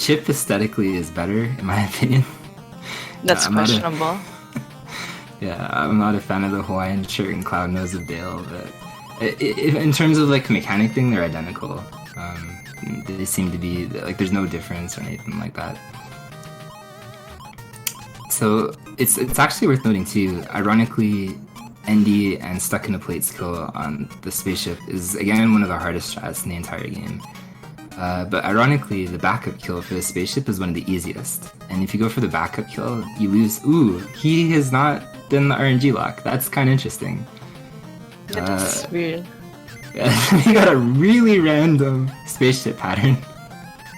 Speaker 1: Chip aesthetically is better, in my opinion.
Speaker 4: That's questionable.
Speaker 1: Yeah, I'm not a fan of the Hawaiian shirt and cloud nose of Dale, but in terms of like mechanic thing, they're identical. They seem to be like there's no difference or anything like that. So it's actually worth noting too. Ironically, Endy and Stuck in a Plate skill on the spaceship is again one of the hardest strats in the entire game. But ironically, the backup kill for the spaceship is one of the easiest. And if you go for the backup kill, you lose. Ooh, he has not done the RNG lock. That's kind of interesting.
Speaker 4: That's weird.
Speaker 1: Yeah, we got a really random spaceship pattern.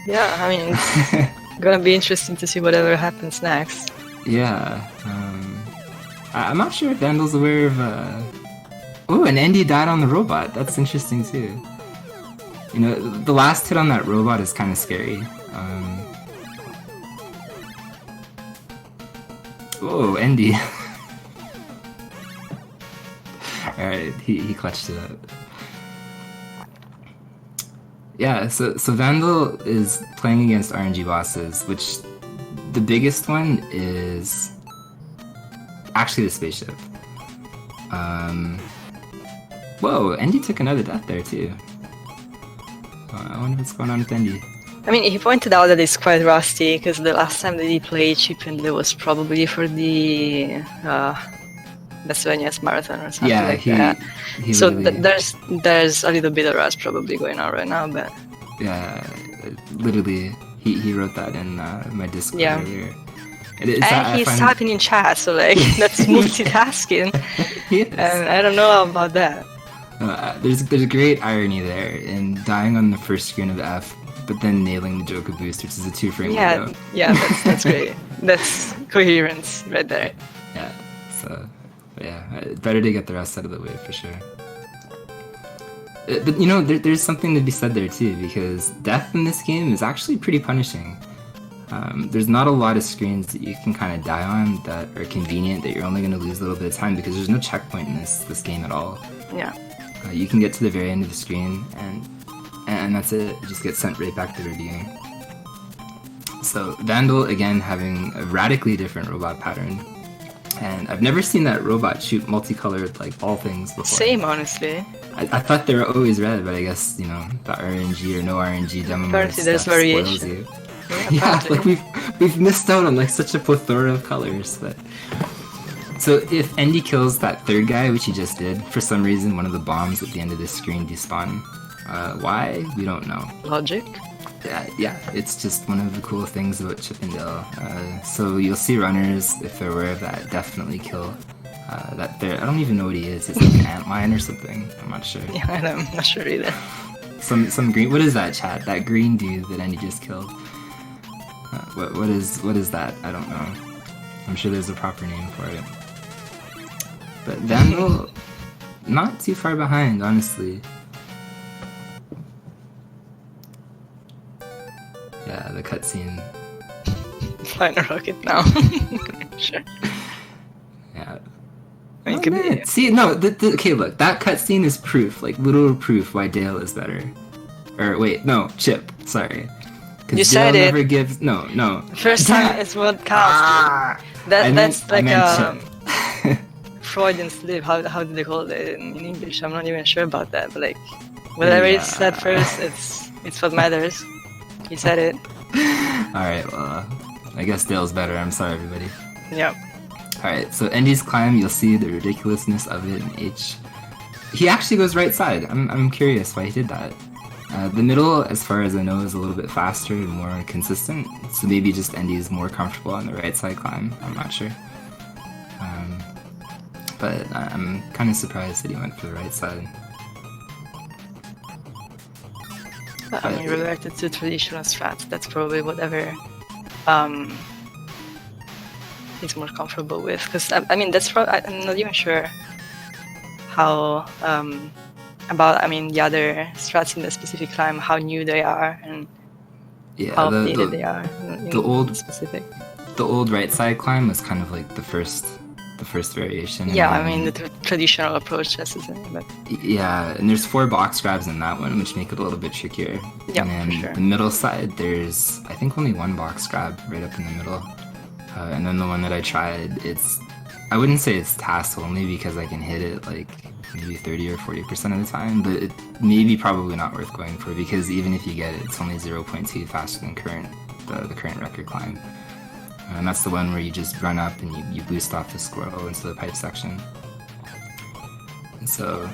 Speaker 4: Yeah, I mean, it's gonna be interesting to see whatever happens next.
Speaker 1: Yeah, I'm not sure if Vandal's aware of. Oh, and Endy died on the robot. That's interesting too. You know, the last hit on that robot is kind of scary. Whoa, Endy. Alright, he clutched it up. Yeah, so Vandal is playing against RNG bosses, which the biggest one is actually the spaceship. Whoa, Endy took another death there too. I wonder what's going on with Endy.
Speaker 4: I mean, he pointed out that it's quite rusty because the last time that he played Chip and Dale was probably for the Pennsylvania's marathon or something like that. So there's a little bit of rust probably going on right now, but
Speaker 1: yeah, literally he wrote that in my Discord earlier.
Speaker 4: And he's typing in chat, so like that's multitasking. And I don't know about that.
Speaker 1: There's a great irony there in dying on the first screen of F, but then nailing the Joker boost, which is a 2-frame window.
Speaker 4: Yeah, that's great. That's coherence right there.
Speaker 1: Yeah, so yeah, better to get the rest out of the way for sure. But you know, there's something to be said there too, because death in this game is actually pretty punishing. There's not a lot of screens that you can kind of die on that are convenient, that you're only going to lose a little bit of time because there's no checkpoint in this game at all.
Speaker 4: Yeah.
Speaker 1: You can get to the very end of the screen and that's it. You just get sent right back to the beginning. So Vandal again having a radically different robot pattern, and I've never seen that robot shoot multicolored like ball things before.
Speaker 4: Same, honestly.
Speaker 1: I thought they were always red, but I guess you know the RNG or no RNG demo mode stuff spoils you. Yeah, like we've missed out on like such a plethora of colors. But so if Endy kills that third guy, which he just did, for some reason one of the bombs at the end of this screen despawn. Why? We don't know.
Speaker 4: Logic?
Speaker 1: Yeah, it's just one of the cool things about Chip and Dale. So you'll see runners, if they're aware of that, definitely kill that there. I don't even know what he is. It's like an antlion or something. I'm not sure.
Speaker 4: Yeah, I'm not sure either.
Speaker 1: Some green. What is that, chat? That green dude that Endy just killed. What is that? I don't know. I'm sure there's a proper name for it. But Vandal, not too far behind, honestly. Yeah, the cutscene.
Speaker 4: Flying a rocket now. Sure.
Speaker 1: Yeah.
Speaker 4: I mean, it could be.
Speaker 1: See, no, okay, look, that cutscene is proof, like literal proof why Dale is better. Or wait, no, Chip, sorry.
Speaker 4: You
Speaker 1: Dale
Speaker 4: said it.
Speaker 1: never gives, no.
Speaker 4: First time is what counts. That's like a
Speaker 1: Chip.
Speaker 4: Freudian slip. How do they call it in English? I'm not even sure about that. But like, whatever he said first, it's what matters. He said it.
Speaker 1: Alright, well, I guess Dale's better. I'm sorry, everybody.
Speaker 4: Yep.
Speaker 1: Alright, so Endy's climb, you'll see the ridiculousness of it in H. He actually goes right side. I'm curious why he did that. The middle, as far as I know, is a little bit faster and more consistent. So maybe just Endy's more comfortable on the right side climb. I'm not sure. But I'm kind of surprised that he went for the right side.
Speaker 4: I mean, related to traditional strats, that's probably whatever he's more comfortable with. Because I mean, that's I'm not even sure how about the other strats in the specific climb, how new they are and how updated they are.
Speaker 1: The old
Speaker 4: specific.
Speaker 1: The old right side climb was kind of like the first variation.
Speaker 4: Yeah, I mean the traditional approach, just isn't it? But
Speaker 1: yeah, and there's 4 box grabs in that one, which make it a little bit trickier.
Speaker 4: Yeah,
Speaker 1: and then
Speaker 4: for sure.
Speaker 1: The middle side, there's I think only 1 box grab right up in the middle. And then the one that I tried, I wouldn't say it's task only because I can hit it like maybe 30 or 40% of the time, but it may be probably not worth going for because even if you get it, it's only 0.2 faster than the current record climb. And that's the one where you just run up and you boost off the squirrel into the pipe section. And so,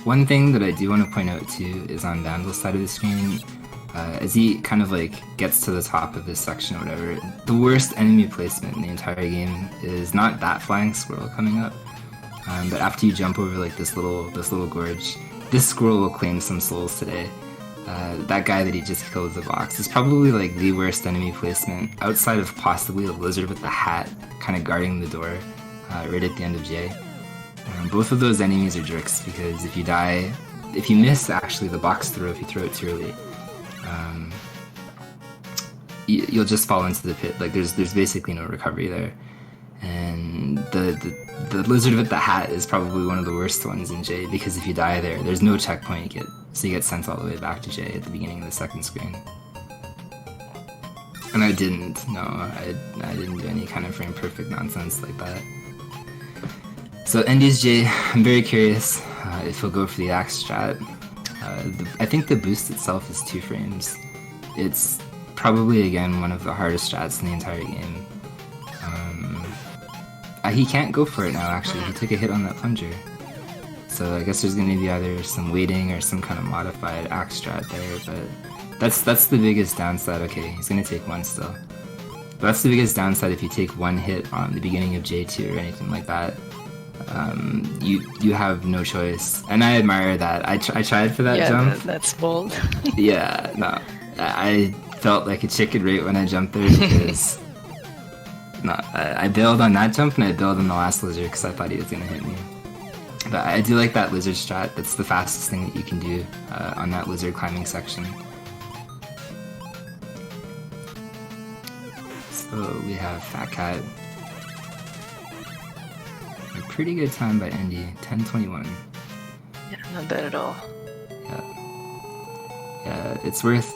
Speaker 1: one thing that I do want to point out too is on Vandal's side of the screen, as he kind of like gets to the top of this section or whatever, the worst enemy placement in the entire game is not that flying squirrel coming up, but after you jump over like this little gorge, this squirrel will claim some souls today. That guy that he just killed with the box is probably like the worst enemy placement outside of possibly a lizard with the hat kind of guarding the door right at the end of J. Both of those enemies are jerks because if you miss actually the box throw, if you throw it too early, you'll just fall into the pit. Like there's basically no recovery there. And the lizard with the hat is probably one of the worst ones in J because if you die there, there's no checkpoint you get, so you get sent all the way back to J at the beginning of the second screen. And I didn't do any kind of frame perfect nonsense like that. So Endy's J, I'm very curious if he'll go for the axe strat. I think the boost itself is 2 frames. It's probably again one of the hardest strats in the entire game. He can't go for it now actually, he took a hit on that plunger. So I guess there's going to be either some waiting or some kind of modified axe strat there, but that's the biggest downside. Okay, he's going to take 1 still. But that's the biggest downside if you take 1 hit on the beginning of J2 or anything like that. You have no choice. And I admire that. I tried for that jump.
Speaker 4: Yeah, that's bold.
Speaker 1: Yeah, no. I felt like a chicken right when I jumped there because... I bailed on that jump and I bailed on the last lizard because I thought he was going to hit me. But I do like that lizard strat. That's the fastest thing that you can do on that lizard climbing section. So we have Fat Cat. A pretty good time by Endy, 10:21.
Speaker 4: Yeah, not bad at all.
Speaker 1: Yeah, it's worth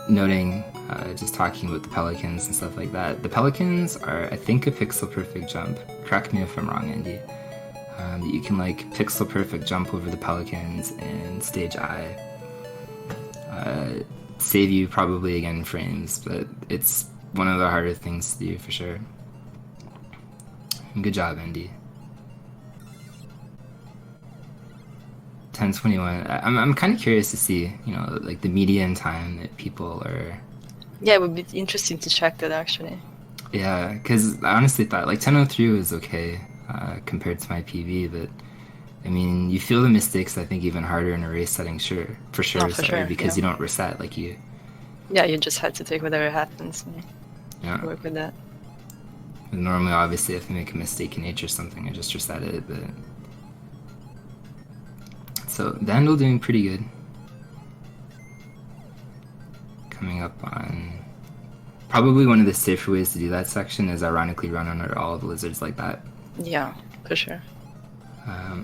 Speaker 1: noting, just talking about the Pelicans and stuff like that. The Pelicans are, I think, a pixel perfect jump. Correct me if I'm wrong, Endy. You can like pixel perfect jump over the Pelicans in stage I. Save you probably again frames, but it's one of the harder things to do for sure. Good job, Endy. 10:21. I'm kind of curious to see, like the median time that people are.
Speaker 4: Yeah, it would be interesting to check that actually.
Speaker 1: Yeah, because I honestly thought like 10:03 was okay compared to my PV, but I mean, you feel the mistakes I think even harder in a race setting, for sure, because you don't reset like you.
Speaker 4: Yeah, you just had to take whatever happens.
Speaker 1: Yeah.
Speaker 4: work with that.
Speaker 1: Normally, obviously, if I make a mistake in H or something, I just reset it, but... So, Vandal doing pretty good. Coming up on... Probably one of the safer ways to do that section is ironically run under all of the lizards like that.
Speaker 4: Yeah, for sure.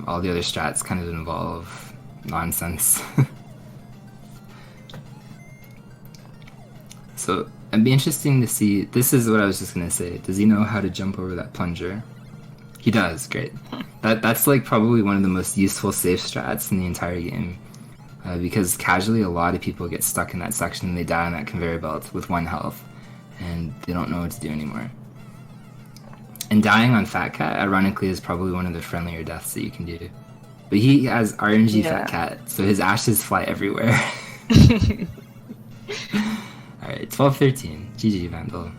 Speaker 1: All the other strats kind of involve nonsense. So, it'd be interesting to see... This is what I was just going to say. Does he know how to jump over that plunger? He does, great. That's like probably one of the most useful safe strats in the entire game. Because casually a lot of people get stuck in that section and they die on that conveyor belt with 1 health. And they don't know what to do anymore. And dying on Fat Cat, ironically, is probably one of the friendlier deaths that you can do. But he has RNG Fat Cat, so his ashes fly everywhere. Alright, 12-13. GG, Vandal.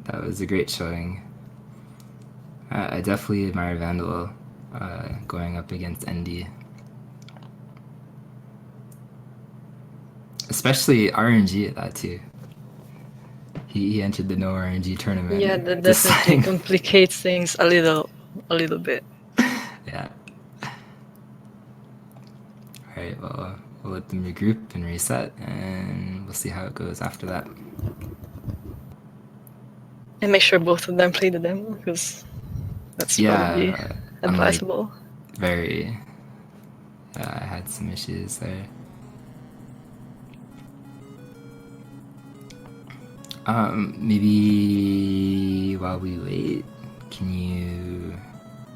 Speaker 1: That was a great showing. I definitely admire Vandal going up against ND. Especially RNG at that too. He entered the no RNG tournament.
Speaker 4: Yeah, that definitely complicates things a little bit.
Speaker 1: Yeah. Alright, well, we'll let them regroup and reset, and we'll see how it goes after that.
Speaker 4: And make sure both of them play the demo, because that's probably advisable.
Speaker 1: Very. Yeah, I had some issues there. Maybe while we wait, can you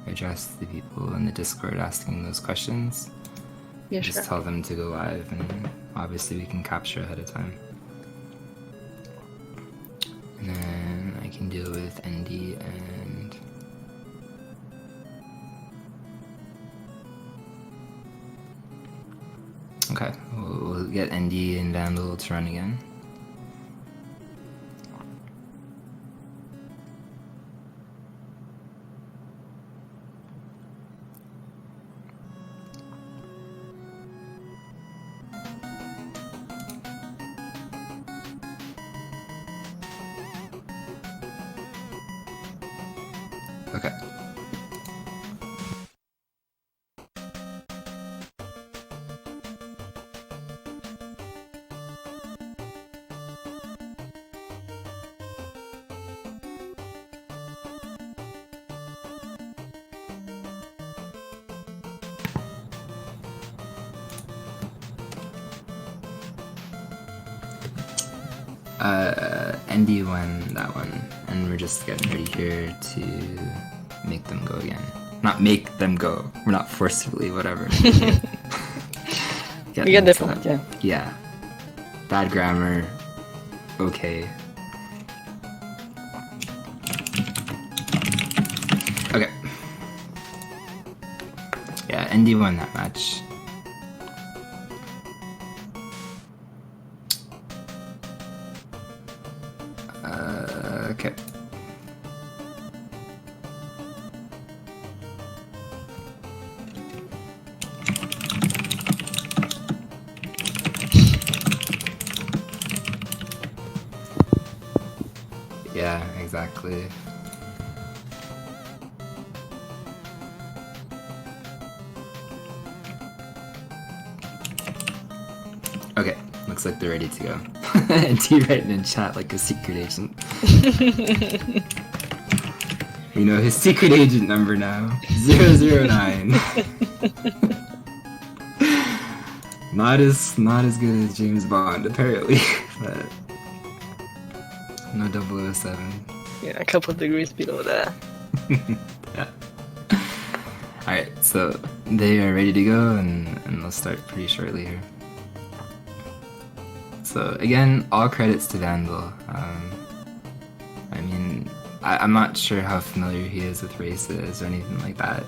Speaker 1: address the people in the Discord asking those questions?
Speaker 4: Yeah,
Speaker 1: Just
Speaker 4: sure.
Speaker 1: tell them to go live, and obviously we can capture ahead of time. And then I can deal with ND and... Okay, we'll get ND and Vandal to run again. Okay. ND won that one, and we're just getting ready here to make them go again. Not make them go. We're not forcibly, whatever.
Speaker 4: You get the point, yeah.
Speaker 1: Yeah. Bad grammar. Okay. Okay. Yeah, ND won that match. Okay. Yeah, exactly. Okay, looks like they're ready to go. And T writing in chat like a secret agent. We know his secret agent number now. 009. Not as good as James Bond, apparently. But no 007.
Speaker 4: Yeah, a couple of degrees below that.
Speaker 1: Yeah. Alright, so they are ready to go, and they'll start pretty shortly here. So again, all credits to Vandal. I mean, I'm not sure how familiar he is with races or anything like that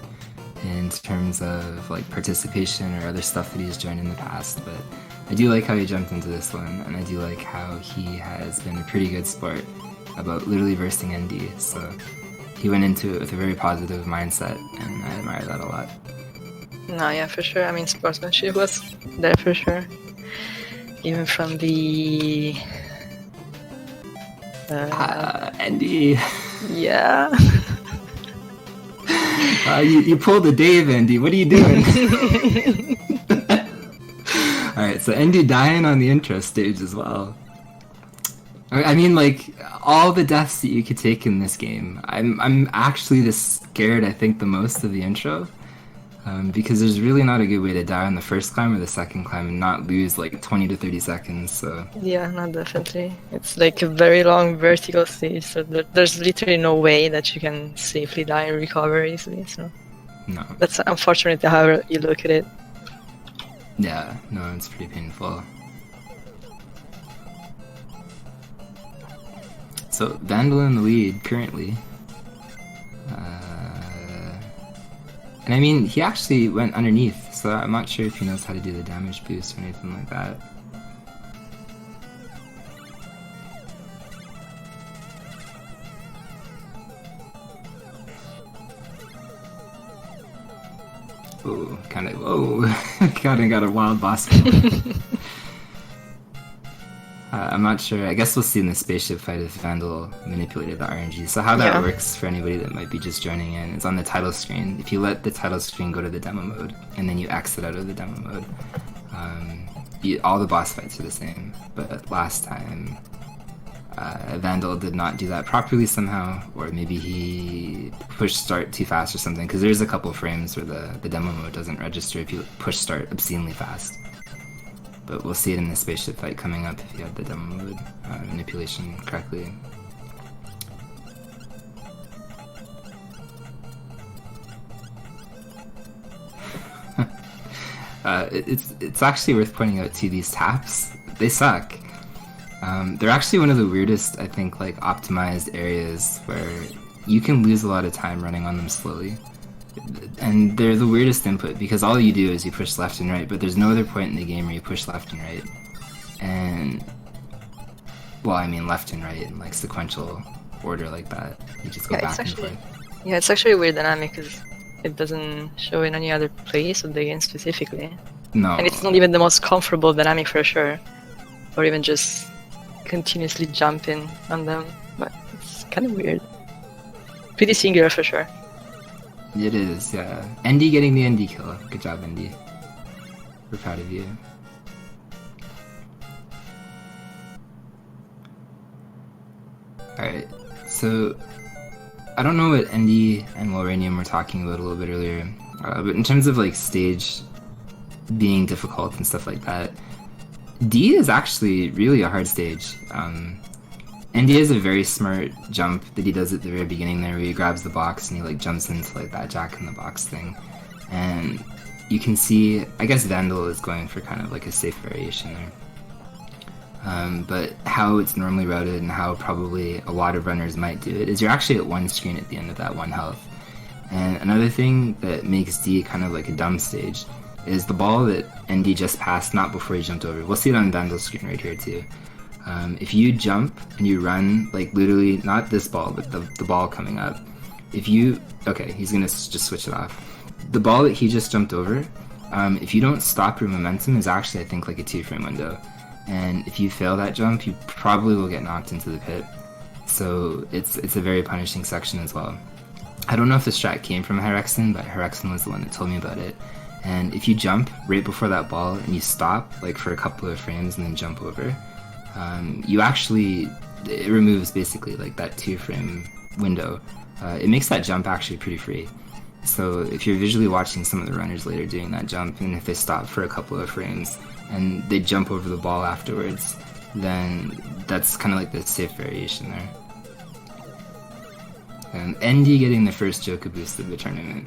Speaker 1: in terms of like participation or other stuff that he's joined in the past, but I do like how he jumped into this one, and I do like how he has been a pretty good sport about literally versing ND, so he went into it with a very positive mindset, and I admire that a lot.
Speaker 4: No, yeah, for sure. I mean, sportsmanship was there for sure. even from the
Speaker 1: Andy.
Speaker 4: yeah.
Speaker 1: You pulled a Dave, Andy. What are you doing? Alright, so Andy dying on the intro stage as well. I mean, like, all the deaths that you could take in this game, I'm actually the scared, I think, the most of the intro. Because there's really not a good way to die on the first climb or the second climb and not lose like 20 to 30 seconds, so...
Speaker 4: Yeah, no, definitely. It's like a very long vertical stage, so there's literally no way that you can safely die and recover easily, so...
Speaker 1: No.
Speaker 4: That's unfortunate how you look at it.
Speaker 1: Yeah, no, it's pretty painful. So, Vandal in the lead, currently. And I mean, he actually went underneath, so I'm not sure if he knows how to do the damage boost or anything like that. Oh, kinda, whoa, kinda got a wild boss fight. I'm not sure. I guess we'll see in the spaceship fight if Vandal manipulated the RNG. So how that works for anybody that might be just joining in is on the title screen. If you let the title screen go to the demo mode and then you exit out of the demo mode, all the boss fights are the same. But last time, Vandal did not do that properly somehow, or maybe he pushed start too fast or something, because there's a couple frames where the demo mode doesn't register if you push start obscenely fast. But we'll see it in the spaceship fight coming up if you have the demo mode manipulation correctly. It's actually worth pointing out too, these taps, they suck. They're actually one of the weirdest, I think, like optimized areas where you can lose a lot of time running on them slowly. And they're the weirdest input because all you do is you push left and right, but there's no other point in the game where you push left and right. And, well, I mean left and right in like sequential order like that. You just go back and forth.
Speaker 4: Yeah, it's actually a weird dynamic because it doesn't show in any other place of the game specifically.
Speaker 1: No.
Speaker 4: And it's not even the most comfortable dynamic for sure. Or even just continuously jumping on them. But it's kind of weird. Pretty singular for sure.
Speaker 1: It is, yeah. Andy getting the Andy kill. Good job, Andy. We're proud of you. Alright, so I don't know what Andy and Loranium were talking about a little bit earlier, but in terms of like stage being difficult and stuff like that, D is actually really a hard stage. Andy has a very smart jump that he does at the very beginning there where he grabs the box and he like jumps into like that Jack in the Box thing. And you can see, I guess Vandal is going for kind of like a safe variation there. But how it's normally routed and how probably a lot of runners might do it is you're actually at one screen at the end of that one health. And another thing that makes D kind of like a dumb stage is the ball that Andy just passed, not before he jumped over. We'll see it on Vandal's screen right here too. If you jump and you run, like literally, not this ball, but the ball coming up, if you, okay, he's gonna just switch it off. The ball that he just jumped over, if you don't stop your momentum, is actually, I think, like a 2-frame window. And if you fail that jump, you probably will get knocked into the pit. So it's a very punishing section as well. I don't know if the strat came from Herexen, but Herexen was the one that told me about it. And if you jump right before that ball and you stop, like for a couple of frames and then jump over, you actually, it removes basically like that 2-frame window. It makes that jump actually pretty free. So if you're visually watching some of the runners later doing that jump, and if they stop for a couple of frames and they jump over the ball afterwards, then that's kind of like the safe variation there. And Andy getting the first Joker boost of the tournament.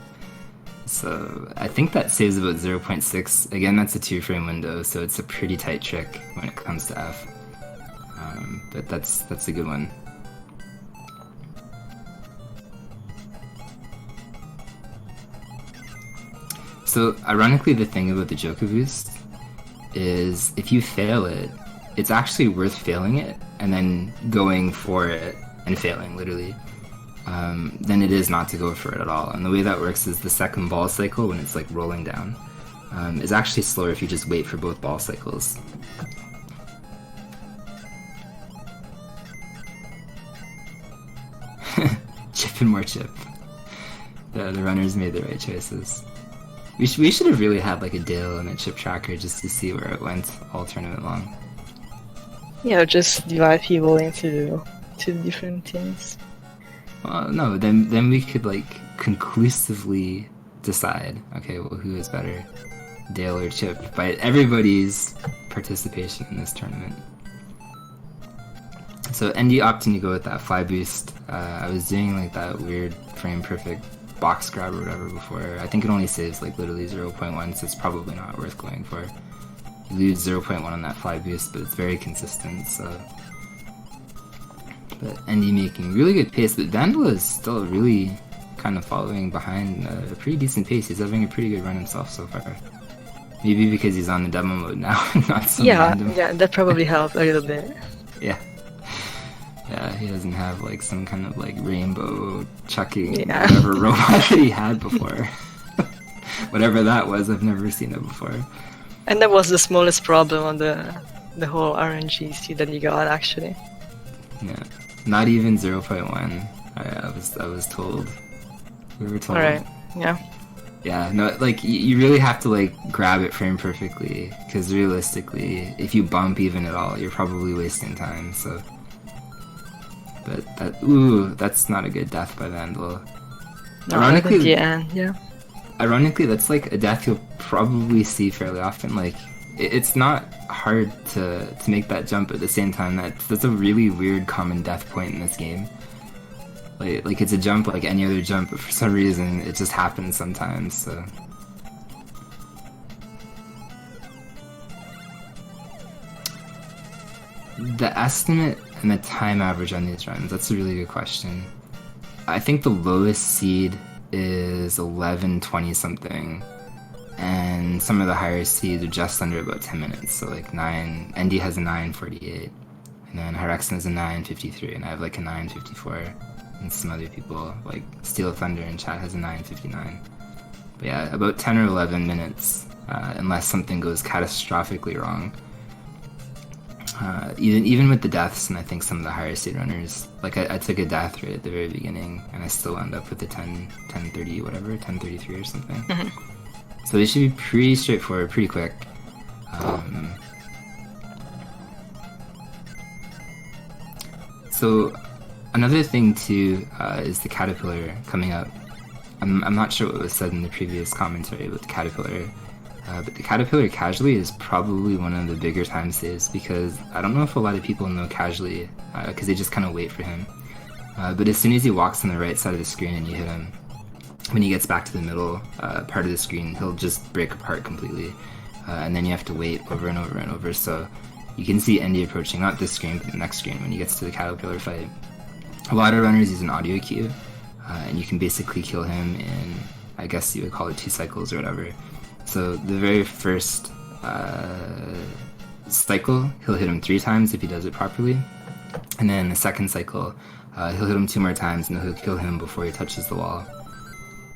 Speaker 1: So I think that saves about 0.6. Again, that's a 2-frame window, so it's a pretty tight trick when it comes to F. But that's a good one. So ironically, the thing about the Joker boost is if you fail it, it's actually worth failing it and then going for it and failing, literally, than it is not to go for it at all. And the way that works is the second ball cycle, when it's like rolling down, is actually slower if you just wait for both ball cycles. even more chip. The runners made the right choices. We should have really had like a Dale and a chip tracker just to see where it went all tournament long.
Speaker 4: Yeah, just divide people into two different teams.
Speaker 1: Well, no, then we could like conclusively decide, okay, well, who is better, Dale or Chip, by everybody's participation in this tournament. So ND opting to go with that fly boost. I was doing like that weird frame perfect box grab or whatever before. I think it only saves like literally 0.1, so it's probably not worth going for. You lose 0.1 on that fly boost, but it's very consistent, so... But ND making really good pace, but Vandal is still really kind of following behind a pretty decent pace. He's having a pretty good run himself so far. Maybe because he's on the demo mode now, not so random.
Speaker 4: Yeah, that probably helped a little bit.
Speaker 1: Yeah. Yeah, he doesn't have like some kind of like rainbow chucking whatever robot that he had before. Whatever that was, I've never seen it before.
Speaker 4: And that was the smallest problem on the whole RNG seed that he got, actually.
Speaker 1: Yeah, not even 0.1. I was told. We were told.
Speaker 4: Alright, yeah.
Speaker 1: Yeah, no, like you really have to like grab it frame perfectly, because realistically, if you bump even at all, you're probably wasting time. So, but that's not a good death by Vandal.
Speaker 4: No, ironically, yeah.
Speaker 1: Ironically, that's like a death you'll probably see fairly often. Like, it's not hard to make that jump at the same time. That's a really weird common death point in this game. Like it's a jump like any other jump, but for some reason it just happens sometimes. So. The estimate and the time average on these runs, that's a really good question. I think the lowest seed is 11:20 something, and some of the higher seeds are just under about 10 minutes, so like 9, ND has a 9:48, and then Hyrexen has a 9:53, and I have like a 9:54, and some other people, like Steel Thunder in chat has a 9:59. But yeah, about 10 or 11 minutes, unless something goes catastrophically wrong. Even with the deaths, and I think some of the higher seed runners, like I took a death right at the very beginning, and I still wound up with a 10:30 whatever, 10:33 or something. Mm-hmm. So it should be pretty straightforward, pretty quick. So another thing too is the Caterpillar coming up. I'm not sure what was said in the previous commentary about the Caterpillar. But the Caterpillar casually is probably one of the bigger time saves, because I don't know if a lot of people know casually, because they just kind of wait for him. But as soon as he walks on the right side of the screen and you hit him, when he gets back to the middle part of the screen, he'll just break apart completely. And then you have to wait over and over and over. So you can see ND approaching, not this screen, but the next screen when he gets to the Caterpillar fight. A lot of runners use an audio cue, and you can basically kill him in, I guess you would call it 2 cycles or whatever. So the very first cycle, he'll hit him 3 times if he does it properly. And then the second cycle, he'll hit him 2 more times, and he'll kill him before he touches the wall.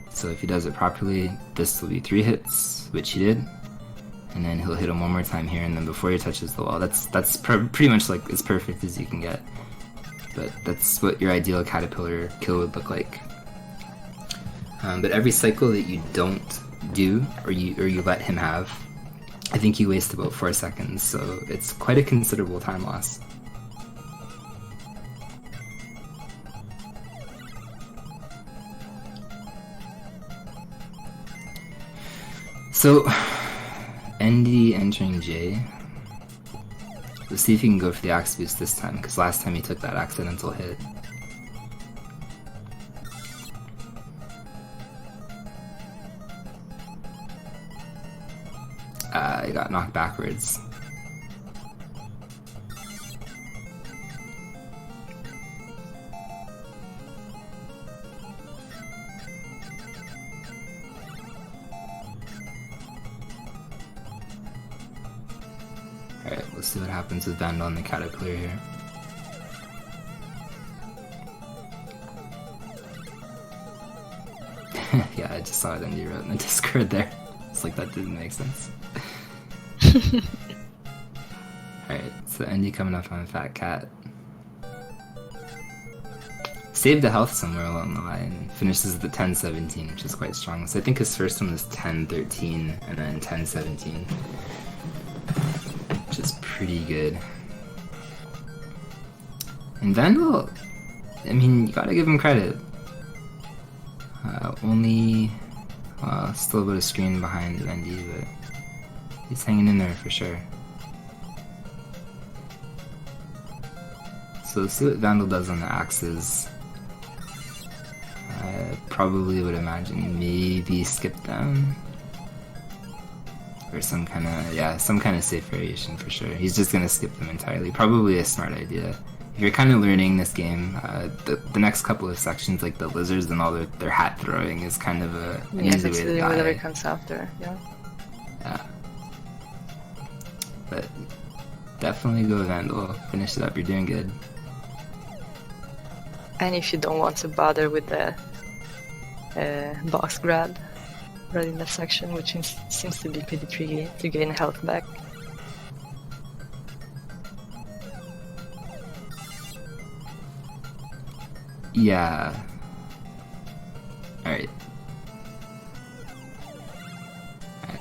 Speaker 1: So if he does it properly, this will be 3 hits, which he did. And then he'll hit him 1 more time here, and then before he touches the wall. That's pretty much like as perfect as you can get. But that's what your ideal Caterpillar kill would look like. But every cycle that you don't do or you let him have, I think you waste about 4 seconds, so it's quite a considerable time loss. So ND entering J. Let's see if he can go for the axe boost this time, because last time he took that accidental hit. He got knocked backwards. Alright, let's see what happens with Vandal and the Caterpillar here. Yeah, I just saw it and you wrote in the Discord there. It's like that didn't make sense. Alright, so ND coming up on Fat Cat. saved a health somewhere along the line and finishes at the 10-17, which is quite strong. So I think his first one was 10-13 and then 10-17, which is pretty good. And Vandal, I mean, you gotta give him credit. Only still about a screen behind Wendy, but he's hanging in there for sure. So let's see what Vandal does on the axes. I probably would imagine maybe skip them. Or some kind of safe variation for sure. He's just gonna skip them entirely. Probably a smart idea. If you're kind of learning this game, the next couple of sections, like the lizards and all their hat throwing, is kind of an easy way to die.
Speaker 4: Whatever comes after, yeah.
Speaker 1: Yeah. But definitely go Vandal. Finish it up, you're doing good.
Speaker 4: And if you don't want to bother with the box grab right in that section, which seems to be pretty tricky to gain health back.
Speaker 1: Yeah. Alright.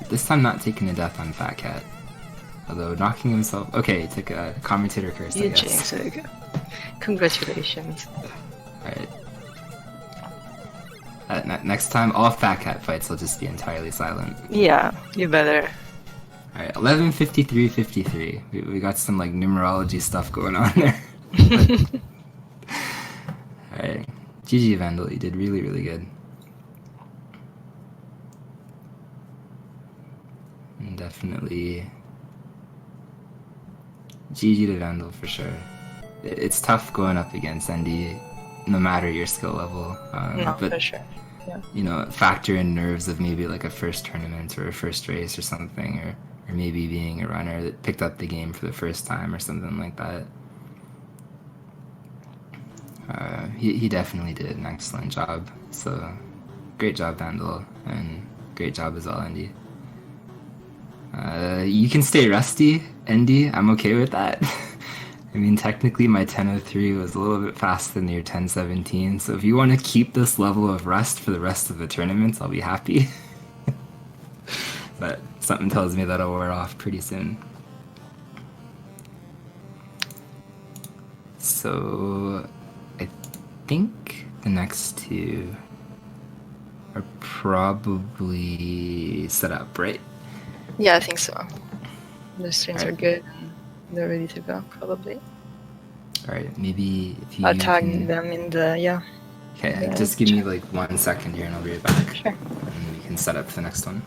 Speaker 1: This time not taking a death on Fat Cat. Although knocking himself... Okay, he took a commentator curse, I guess.
Speaker 4: Jinx, there you go. Congratulations.
Speaker 1: Alright. Next time, all Fat Cat fights will just be entirely silent.
Speaker 4: Yeah, you better.
Speaker 1: Alright, 11:53:53. We got some like numerology stuff going on there. Alright. GG Vandal, you did really, really good. And definitely GG to Vandal for sure. It's tough going up against Andy, no matter your skill level. But,
Speaker 4: for sure. Yeah.
Speaker 1: You know, factor in nerves of maybe like a first tournament or a first race or something, or maybe being a runner that picked up the game for the first time or something like that. He definitely did an excellent job. So, great job, Vandal, and great job as well, Andy. You can stay rusty, Andy. I'm okay with that. I mean, technically my 10:03 was a little bit faster than your 10:17, so if you want to keep this level of rust for the rest of the tournaments, I'll be happy. But something tells me that'll wear off pretty soon. So, I think the next two are probably set up, right?
Speaker 4: Yeah, I think so. The strings are good. They're ready to go, probably.
Speaker 1: Alright, maybe if you
Speaker 4: I'll tag them in the,
Speaker 1: Okay, just give me like 1 second here and I'll be right back.
Speaker 4: Sure.
Speaker 1: And we can set up the next one.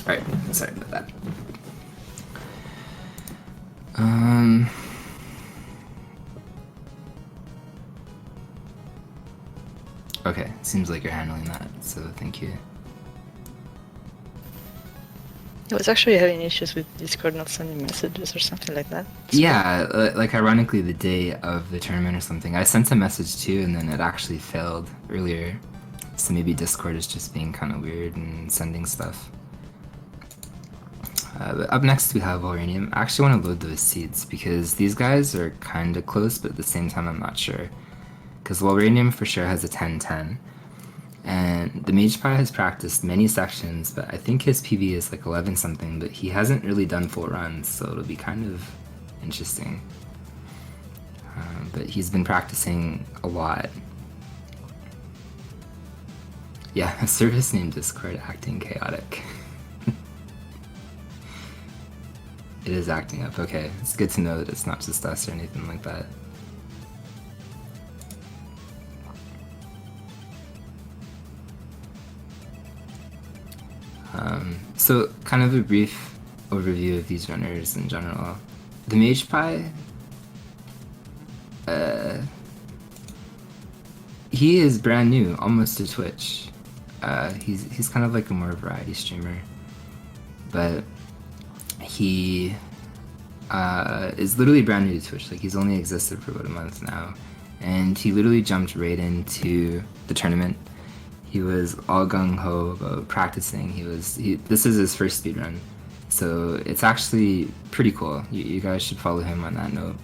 Speaker 1: Alright, sorry about that. Okay, seems like you're handling that, so thank you.
Speaker 4: I was actually having issues with Discord not sending messages or something like that.
Speaker 1: Yeah, like ironically the day of the tournament or something, I sent a message too and then it actually failed earlier. So maybe Discord is just being kind of weird and sending stuff. But up next we have Uranium. I actually want to load those seeds because these guys are kind of close, but at the same time I'm not sure. Because Uranium for sure has a 10-10. And the Mage Pie has practiced many sections, but I think his PV is like 11 something, but he hasn't really done full runs, so it'll be kind of interesting. But he's been practicing a lot. Yeah, a service named Discord acting chaotic. It is acting up. Okay, it's good to know that it's not just us or anything like that. So, kind of a brief overview of these runners in general. The Mage Pie, he is brand new, almost to Twitch. He's kind of like a more variety streamer, but he is literally brand new to Twitch. Like, he's only existed for about a month now, and he literally jumped right into the tournament. He was all gung-ho about practicing. This is his first speedrun, so it's actually pretty cool. You guys should follow him on that note.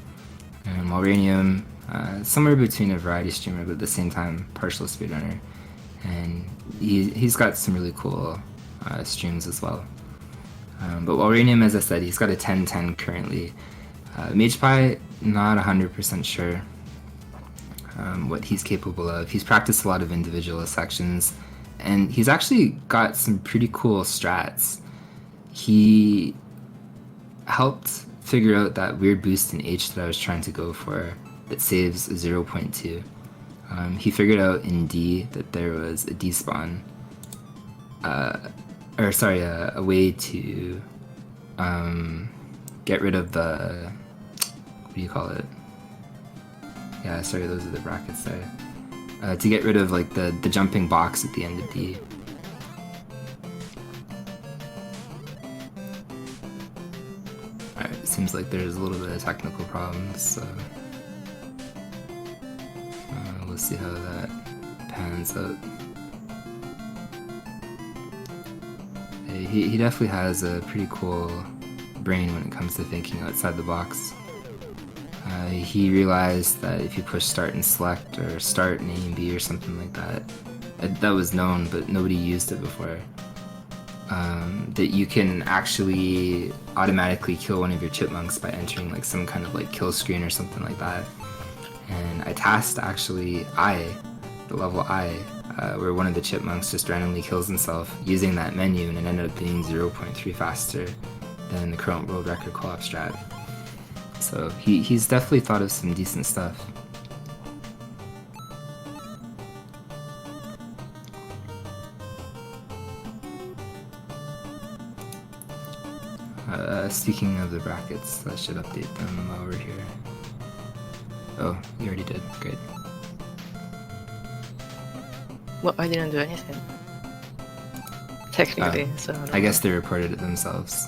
Speaker 1: And Malranium, somewhere between a variety streamer, but at the same time partial speedrunner, and he's got some really cool streams as well. But Malranium, as I said, he's got a 10-10 currently. Mage Pie, not 100% sure what he's capable of. He's practiced a lot of individual sections, and he's actually got some pretty cool strats. He helped figure out that weird boost in H that I was trying to go for that saves 0.2. He figured out in D that there was a despawn, a way to get rid of the, what do you call it? Yeah, sorry, those are the brackets there. To get rid of like the jumping box at the end of D. Alright, seems like there's a little bit of technical problems, so we'll see how that pans out. He definitely has a pretty cool brain when it comes to thinking outside the box. He realized that if you push start and select, or start and A and B or something like that, that was known but nobody used it before, that you can actually automatically kill one of your chipmunks by entering like some kind of like kill screen or something like that. And I tasked actually the level I, where one of the chipmunks just randomly kills himself using that menu, and it ended up being 0.3 faster than the current world record co-op strat. So he's definitely thought of some decent stuff. Speaking of the brackets, I should update them while we're here. Oh, you already did. Great.
Speaker 4: Well, I didn't do anything. Technically, so
Speaker 1: I guess they reported it themselves.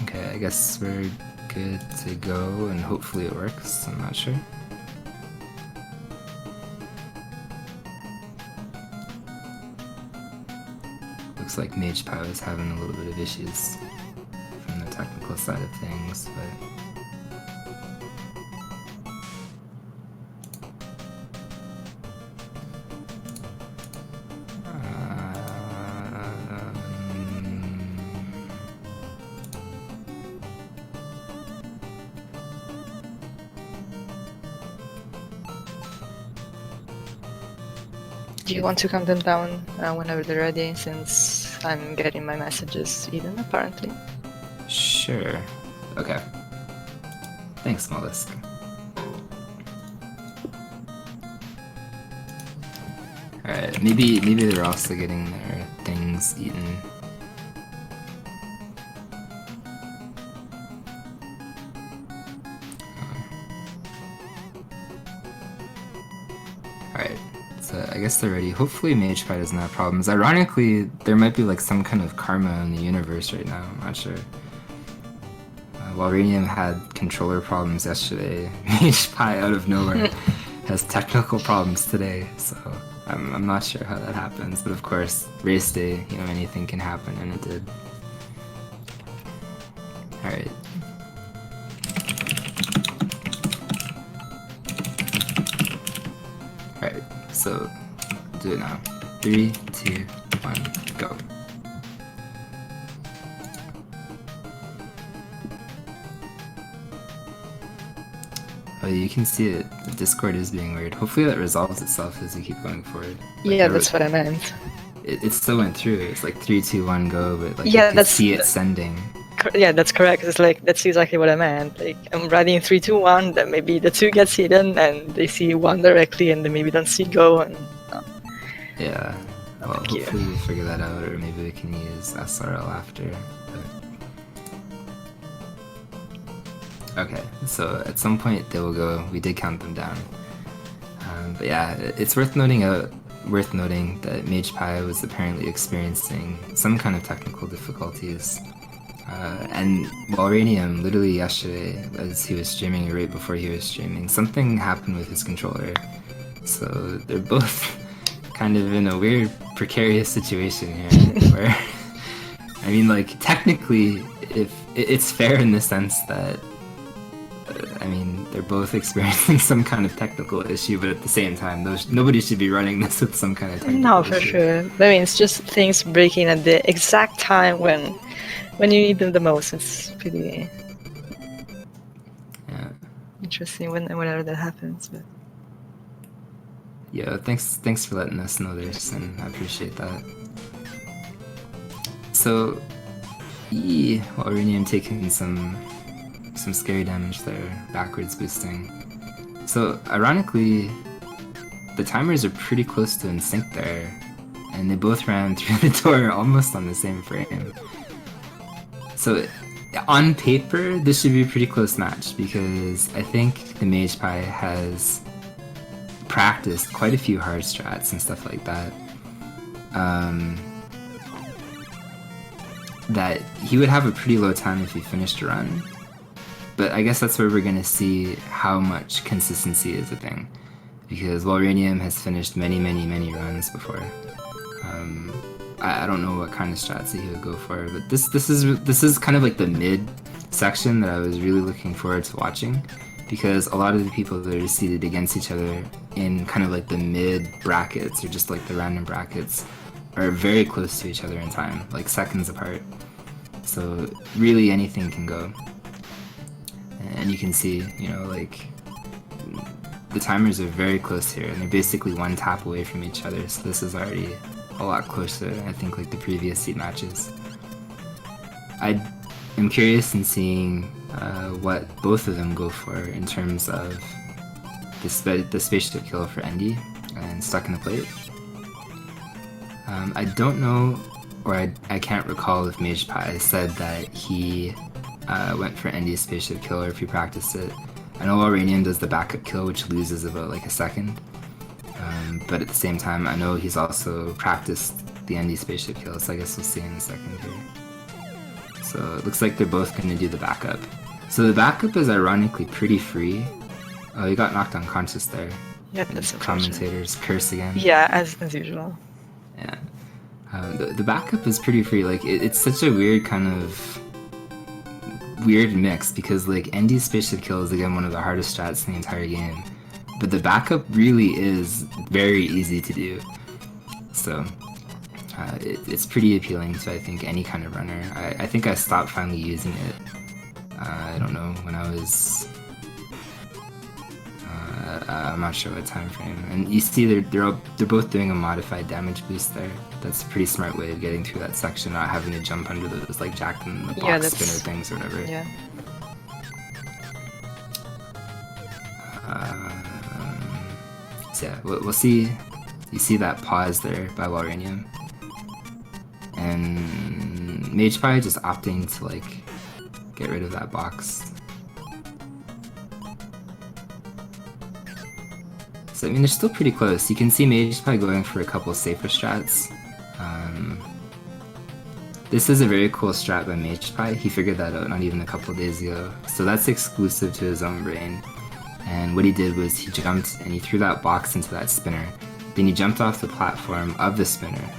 Speaker 1: Okay, I guess we're good to go, and hopefully it works. I'm not sure. Looks like Mage Pie is having a little bit of issues from the technical side of things, but
Speaker 4: do you want to count them down whenever they're ready, since I'm getting my messages even, apparently?
Speaker 1: sure. Okay. Thanks, Mollusk. Alright, maybe they're also getting their things eaten. Alright, so I guess they're ready. Hopefully Mage Pie doesn't have problems. Ironically, there might be like some kind of karma in the universe right now, I'm not sure. While Radium had controller problems yesterday, Mage Pie out of nowhere has technical problems today, so I'm not sure how that happens, but of course, race day, you know, anything can happen, and it did. Alright. Alright, so, do it now. 3, 2, 1, go. Oh, you can see it. The Discord is being weird. Hopefully that resolves itself as we keep going forward.
Speaker 4: Yeah, that's what I meant.
Speaker 1: It still went through. It's like 3, 2, 1, go, but like
Speaker 4: Yeah,
Speaker 1: you can see it sending.
Speaker 4: Yeah, that's correct. It's like that's exactly what I meant. Like I'm writing 3, 2, 1. Then maybe the 2 gets hidden, and they see 1 directly, and they maybe don't see go. And
Speaker 1: Yeah. Well,
Speaker 4: Thank you.
Speaker 1: hopefully we'll figure that out, or maybe we can use SRL after. But... Okay, so at some point they will go. We did count them down. But yeah, it's worth noting that MagePie was apparently experiencing some kind of technical difficulties. And Walranium, literally yesterday, as he was streaming, or right before he was streaming, something happened with his controller. So they're both kind of in a weird, precarious situation here, where, I mean, like, technically, if it's fair in the sense that, I mean, they're both experiencing some kind of technical issue, but at the same time, nobody should be running this with some kind of technical
Speaker 4: no,
Speaker 1: issue.
Speaker 4: for sure. I mean, it's just things breaking at the exact time when you need them the most. It's pretty interesting whenever that happens. But
Speaker 1: yeah, thanks for letting us know this, and I appreciate that. So, Walranium taking some scary damage there, backwards boosting. So, ironically, the timers are pretty close to in sync there, and they both ran through the door almost on the same frame. So, on paper, this should be a pretty close match, because I think the MagePie has practiced quite a few hard strats and stuff like that. That he would have a pretty low time if he finished a run. But I guess that's where we're gonna see how much consistency is a thing, because Walranium has finished many runs before. I don't know what kind of strats that he would go for, but this is kind of like the mid section that I was really looking forward to watching, because a lot of the people that are seated against each other in kind of like the mid brackets, or just like the random brackets, are very close to each other in time, like seconds apart. So really anything can go. And you can see, you know, like, the timers are very close here, and they're basically one tap away from each other, so this is already a lot closer, I think, like the previous seed matches. I am curious in seeing what both of them go for in terms of the spaceship kill for Endy and Stuck in the Plate. I don't know, or I can't recall if MagePie said that he went for Endy's spaceship kill, or if he practiced it. I know Walranium does the backup kill, which loses about like a second. But at the same time, I know he's also practiced the Endy spaceship kill, so I guess we'll see in a second here. So it looks like they're both going to do the backup. So the backup is ironically pretty free. Oh, he got knocked unconscious there.
Speaker 4: yeah, that's
Speaker 1: Commentators curse again.
Speaker 4: Yeah, as usual.
Speaker 1: Yeah. The backup is pretty free. Like, it's such a weird kind of weird mix, because like Endy's spaceship kill is again one of the hardest strats in the entire game, but the backup really is very easy to do. So it's pretty appealing to, I think, any kind of runner. I think I stopped finally using it. I don't know, when I was I'm not sure what time frame. And you see they're both doing a modified damage boost there. That's a pretty smart way of getting through that section, not having to jump under those like Jack in the Box spinner things or whatever.
Speaker 4: Yeah.
Speaker 1: So yeah, we'll see. You see that pause there by Walranium, and MagePie just opting to like get rid of that box. So I mean, they're still pretty close. You can see MagePie going for a couple safer strats. This is a very cool strat by MagePie. He figured that out not even a couple days ago. So that's exclusive to his own brain. And what he did was he jumped and he threw that box into that spinner. Then he jumped off the platform of the spinner,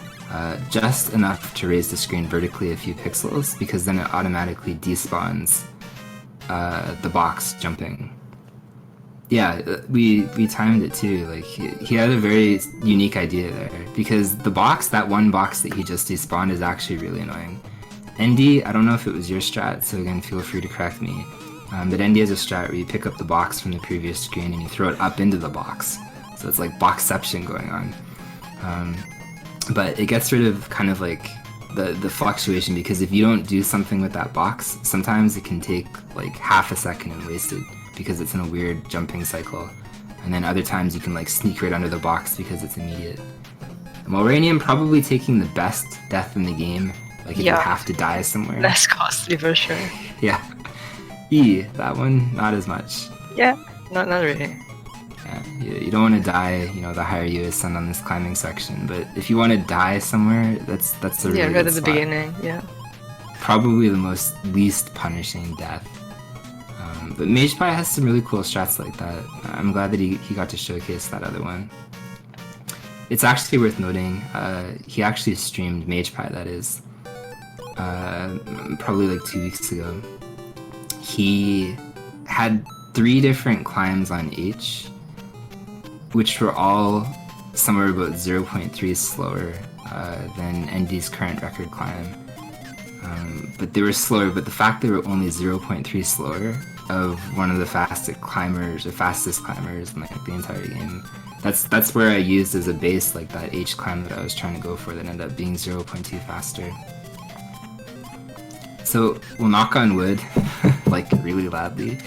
Speaker 1: just enough to raise the screen vertically a few pixels, because then it automatically despawns the box jumping. Yeah, we timed it too. Like, he had a very unique idea there, because the box, that one box that he just despawned, is actually really annoying. Endy, I don't know if it was your strat, so again, feel free to correct me. But ND has a strat where you pick up the box from the previous screen and you throw it up into the box. So it's like boxception going on. But it gets rid of kind of like the fluctuation, because if you don't do something with that box, sometimes it can take like half a second and waste it because it's in a weird jumping cycle. And then other times you can like sneak right under the box because it's immediate. Moranium probably taking the best death in the game, like if you have to die somewhere.
Speaker 4: Less costly for sure.
Speaker 1: Yeah. That one, not as much.
Speaker 4: Yeah, not really.
Speaker 1: Yeah, you don't want to die, the higher you ascend on this climbing section, but if you want to die somewhere, that's a really
Speaker 4: right
Speaker 1: good
Speaker 4: at the
Speaker 1: spot.
Speaker 4: beginning, yeah.
Speaker 1: Probably the least punishing death. But MagePie has some really cool strats like that. I'm glad that he got to showcase that other one. It's actually worth noting, he actually streamed MagePie, that is, probably like 2 weeks ago. He had 3 different climbs on H, which were all somewhere about 0.3 slower than ND's current record climb. But they were slower, but the fact they were only 0.3 slower of one of the fastest climbers in like the entire game, that's where I used as a base like that H climb that I was trying to go for that ended up being 0.2 faster. So we'll knock on wood, like really loudly.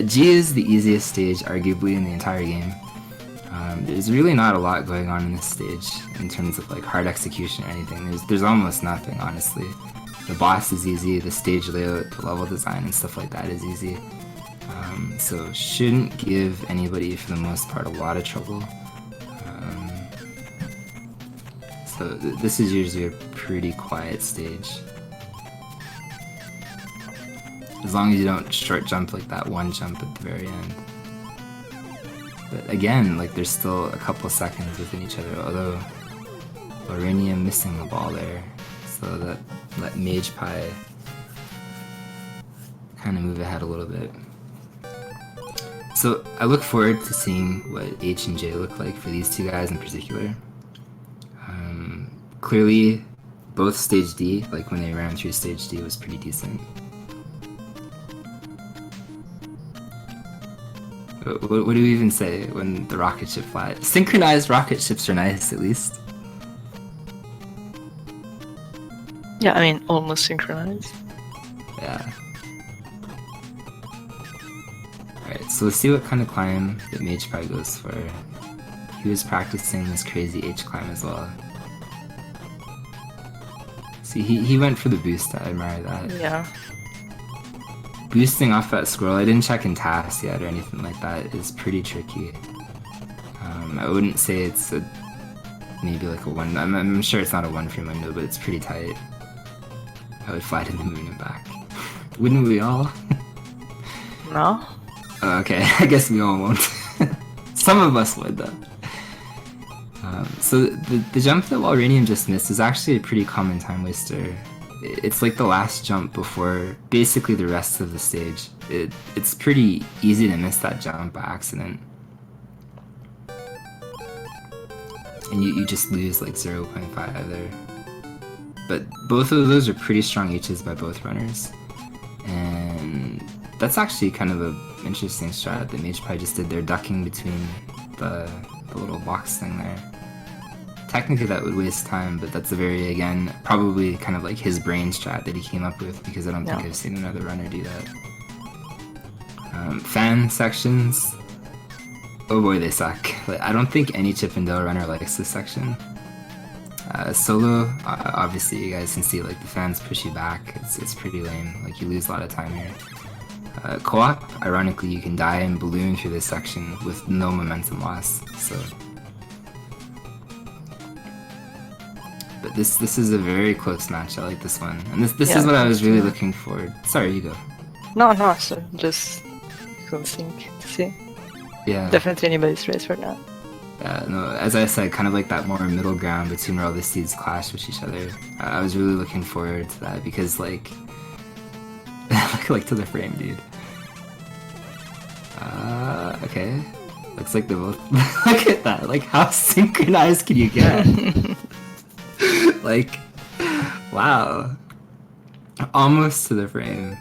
Speaker 1: G is the easiest stage arguably in the entire game. There's really not a lot going on in this stage in terms of like hard execution or anything. There's almost nothing, honestly. The boss is easy, the stage layout, the level design and stuff like that is easy. So shouldn't give anybody, for the most part, a lot of trouble. So this is usually a pretty quiet stage. As long as you don't short jump like that one jump at the very end. But again, like there's still a couple seconds within each other, although Loranium missing the ball there. So that let MagePie kind of move ahead a little bit. So I look forward to seeing what H and J look like for these two guys in particular. Clearly, both stage D, like when they ran through stage D, was pretty decent. What do we even say when the rocket ship flies? Synchronized rocket ships are nice, at least.
Speaker 4: Yeah, I mean, almost synchronized.
Speaker 1: Yeah. Alright, so let's see what kind of climb that MagePie goes for. He was practicing this crazy H climb as well. See, he went for the boost, I admire that.
Speaker 4: Yeah.
Speaker 1: Boosting off that scroll, I didn't check in tasks yet or anything like that, is pretty tricky. I wouldn't say it's maybe like a 1, I'm sure it's not a 1 frame window, but it's pretty tight. I would fly to the moon and back. Wouldn't we all?
Speaker 4: No?
Speaker 1: Oh, okay, I guess we all won't. Some of us would, though. So the jump that Walranium just missed is actually a pretty common time waster. It's like the last jump before basically the rest of the stage. It's pretty easy to miss that jump by accident. And you just lose like 0.5 there. But both of those are pretty strong H's by both runners. And that's actually kind of an interesting strat that MagePie just did there, ducking between the little box thing there. Technically that would waste time, but that's a very, again, probably kind of like his brain strat that he came up with, because I don't think I've seen another runner do that. Fan sections, oh boy, they suck. Like, I don't think any Chip and Dale runner likes this section. Solo, obviously you guys can see like the fans push you back, it's pretty lame, like you lose a lot of time here. Co-op, ironically you can die and balloon through this section with no momentum loss, so... But this is a very close match. I like this one, and this is what I was really looking forward. Sorry, you go.
Speaker 4: No, so just cool thing to see.
Speaker 1: Yeah.
Speaker 4: Definitely anybody's race for that.
Speaker 1: No, as I said, kind of like that more middle ground between where all the seeds clash with each other. I was really looking forward to that because like, like to the frame, dude. Okay. Looks like they both. Look at that. Like, how synchronized can you get? Like, wow. Almost to the frame.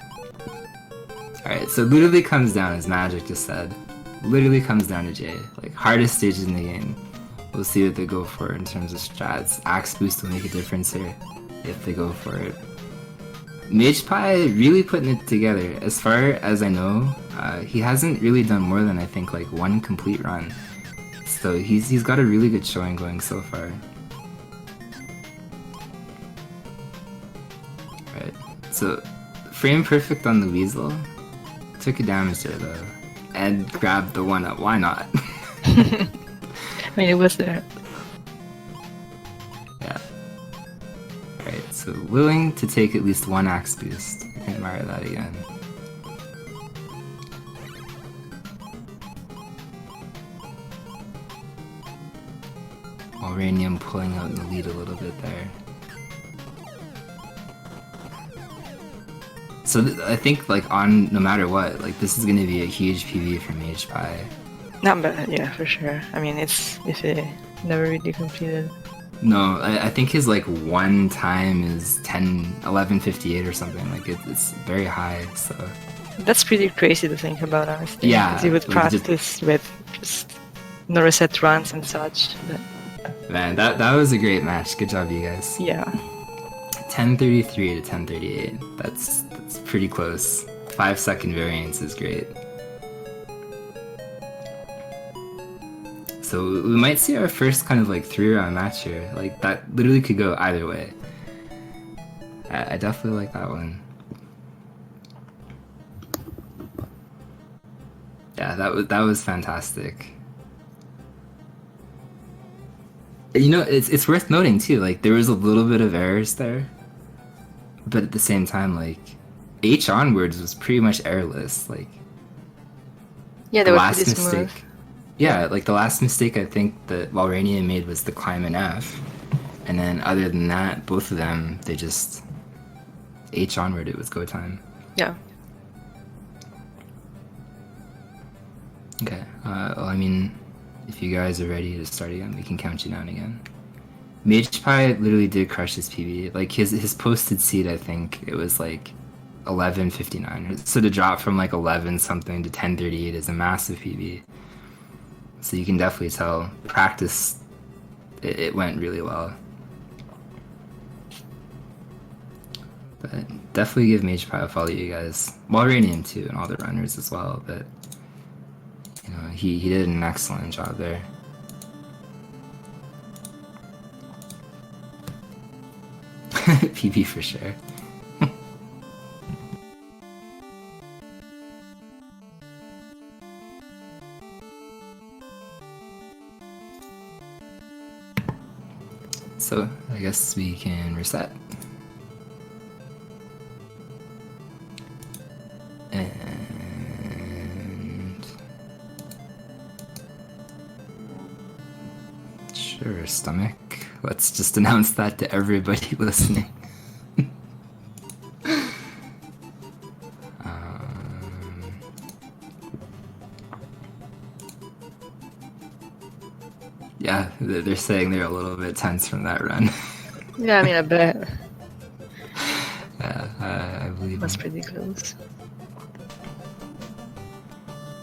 Speaker 1: Alright, so literally comes down, as Magic just said. Literally comes down to J. Like, hardest stages in the game. We'll see what they go for in terms of strats. Axe Boost will make a difference here, if they go for it. Mage Pie really putting it together. As far as I know, he hasn't really done more than I think like one complete run. So he's got a really good showing going so far. Right, so frame perfect on the Weasel. Took a damage there though, and grabbed the 1-up. Why not?
Speaker 4: I mean, it was there.
Speaker 1: Yeah. Alright, so willing to take at least one axe boost. I can admire that again. Uranium pulling out in the lead a little bit there. So I think like on no matter what, like this is gonna be a huge PV for Mage Pie.
Speaker 4: Not bad, yeah, for sure. I mean, it's if it never really completed.
Speaker 1: No, I think his like one time is 1158 or something. Like it's very high. So
Speaker 4: That's pretty crazy to think about, honestly.
Speaker 1: Yeah,
Speaker 4: 'Cause you would
Speaker 1: like,
Speaker 4: practice with just no reset runs and such. But
Speaker 1: man, that was a great match. Good job, you guys.
Speaker 4: yeah,
Speaker 1: 1033 to 1038. That's pretty close. 5-second variance is great. So we might see our first kind of like 3-round match here. Like that literally could go either way. I definitely like that one. Yeah, that was fantastic. You know, it's worth noting too. Like there was a little bit of errors there, but at the same time, like H onwards was pretty much errorless. Like
Speaker 4: yeah,
Speaker 1: the
Speaker 4: they were
Speaker 1: last
Speaker 4: pretty smooth.
Speaker 1: mistake. Yeah, like the last mistake I think that Walrania made was the climb in F, and then other than that, both of them they just H onward. It was go time.
Speaker 4: Yeah.
Speaker 1: Okay. Well, I mean, if you guys are ready to start again, we can count you down again. Mage Pie literally did crush his PB. Like his posted seed, I think it was like 1159. So to drop from like 11 something to 1038 is a massive PB. So you can definitely tell practice. It went really well. But definitely give Mage Pie a follow, you guys. Walranium too, and all the runners as well. But you know, he did an excellent job there. PB for sure. So I guess we can reset. And sure, stomach. Let's just announce that to everybody listening. Yeah, they're saying they're a little bit tense from that run.
Speaker 4: Yeah, I mean, I bet.
Speaker 1: Yeah, I believe
Speaker 4: That's
Speaker 1: them.
Speaker 4: pretty close.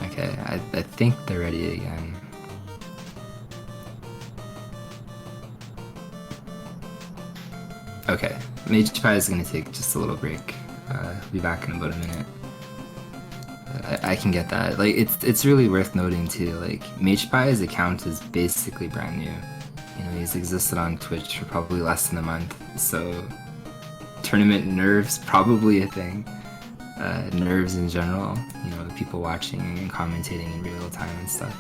Speaker 1: Okay, I think they're ready again. Okay, Mage Pie is gonna take just a little break. Be back in about a minute. I can get that. Like it's really worth noting too. Like Mage Pie's account is basically brand new. You know, he's existed on Twitch for probably less than a month. So tournament nerves probably a thing. Nerves in general. You know, people watching and commentating in real time and stuff.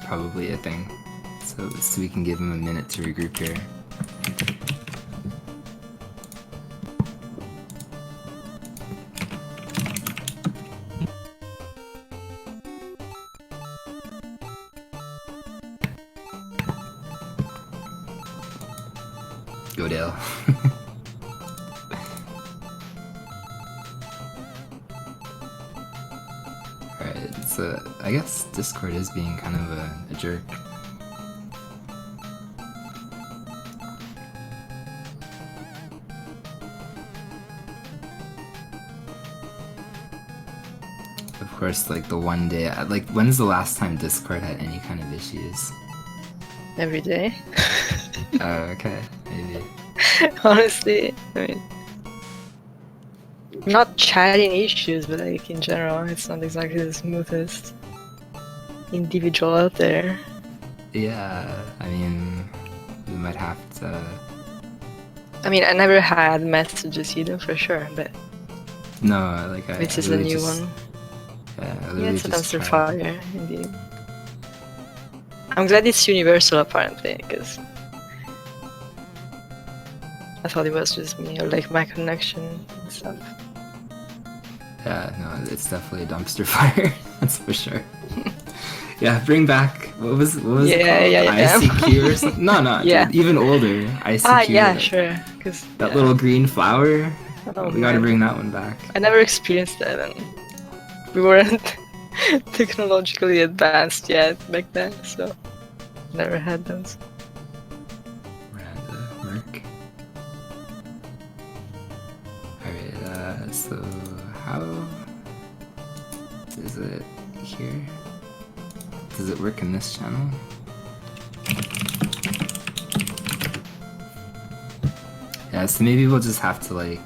Speaker 1: Probably a thing. So we can give him a minute to regroup here. Go Dale. Alright, so I guess Discord is being kind of a jerk. course, like the one day, like when's the last time Discord had any kind of issues?
Speaker 4: Every day.
Speaker 1: Okay, maybe.
Speaker 4: Honestly, I mean, not chatting issues, but like in general, it's not exactly the smoothest individual out there.
Speaker 1: Yeah, I mean, we might have to.
Speaker 4: I mean, I never had messages either, for sure, but
Speaker 1: No, like I.
Speaker 4: this is a
Speaker 1: literally
Speaker 4: new
Speaker 1: just,
Speaker 4: one.
Speaker 1: Yeah, I
Speaker 4: Yeah,
Speaker 1: literally
Speaker 4: it's a
Speaker 1: just
Speaker 4: dumpster
Speaker 1: tried.
Speaker 4: fire, indeed. I'm glad it's universal, apparently, because I thought it was just me, or like my connection and stuff.
Speaker 1: Yeah, no, it's definitely a dumpster fire. That's for sure. Yeah, bring back what was it called?
Speaker 4: Yeah.
Speaker 1: ICQ or something? No,
Speaker 4: Yeah.
Speaker 1: dude, even older ICQ.
Speaker 4: Ah, yeah,
Speaker 1: like,
Speaker 4: sure. Cause
Speaker 1: that little green flower.
Speaker 4: Oh,
Speaker 1: We gotta
Speaker 4: man.
Speaker 1: bring that one back.
Speaker 4: I never experienced that, and we weren't technologically advanced yet back then, so never had those.
Speaker 1: Miranda, Merc. Alright, so how is it here? Does it work in this channel? Yeah, so maybe we'll just have to like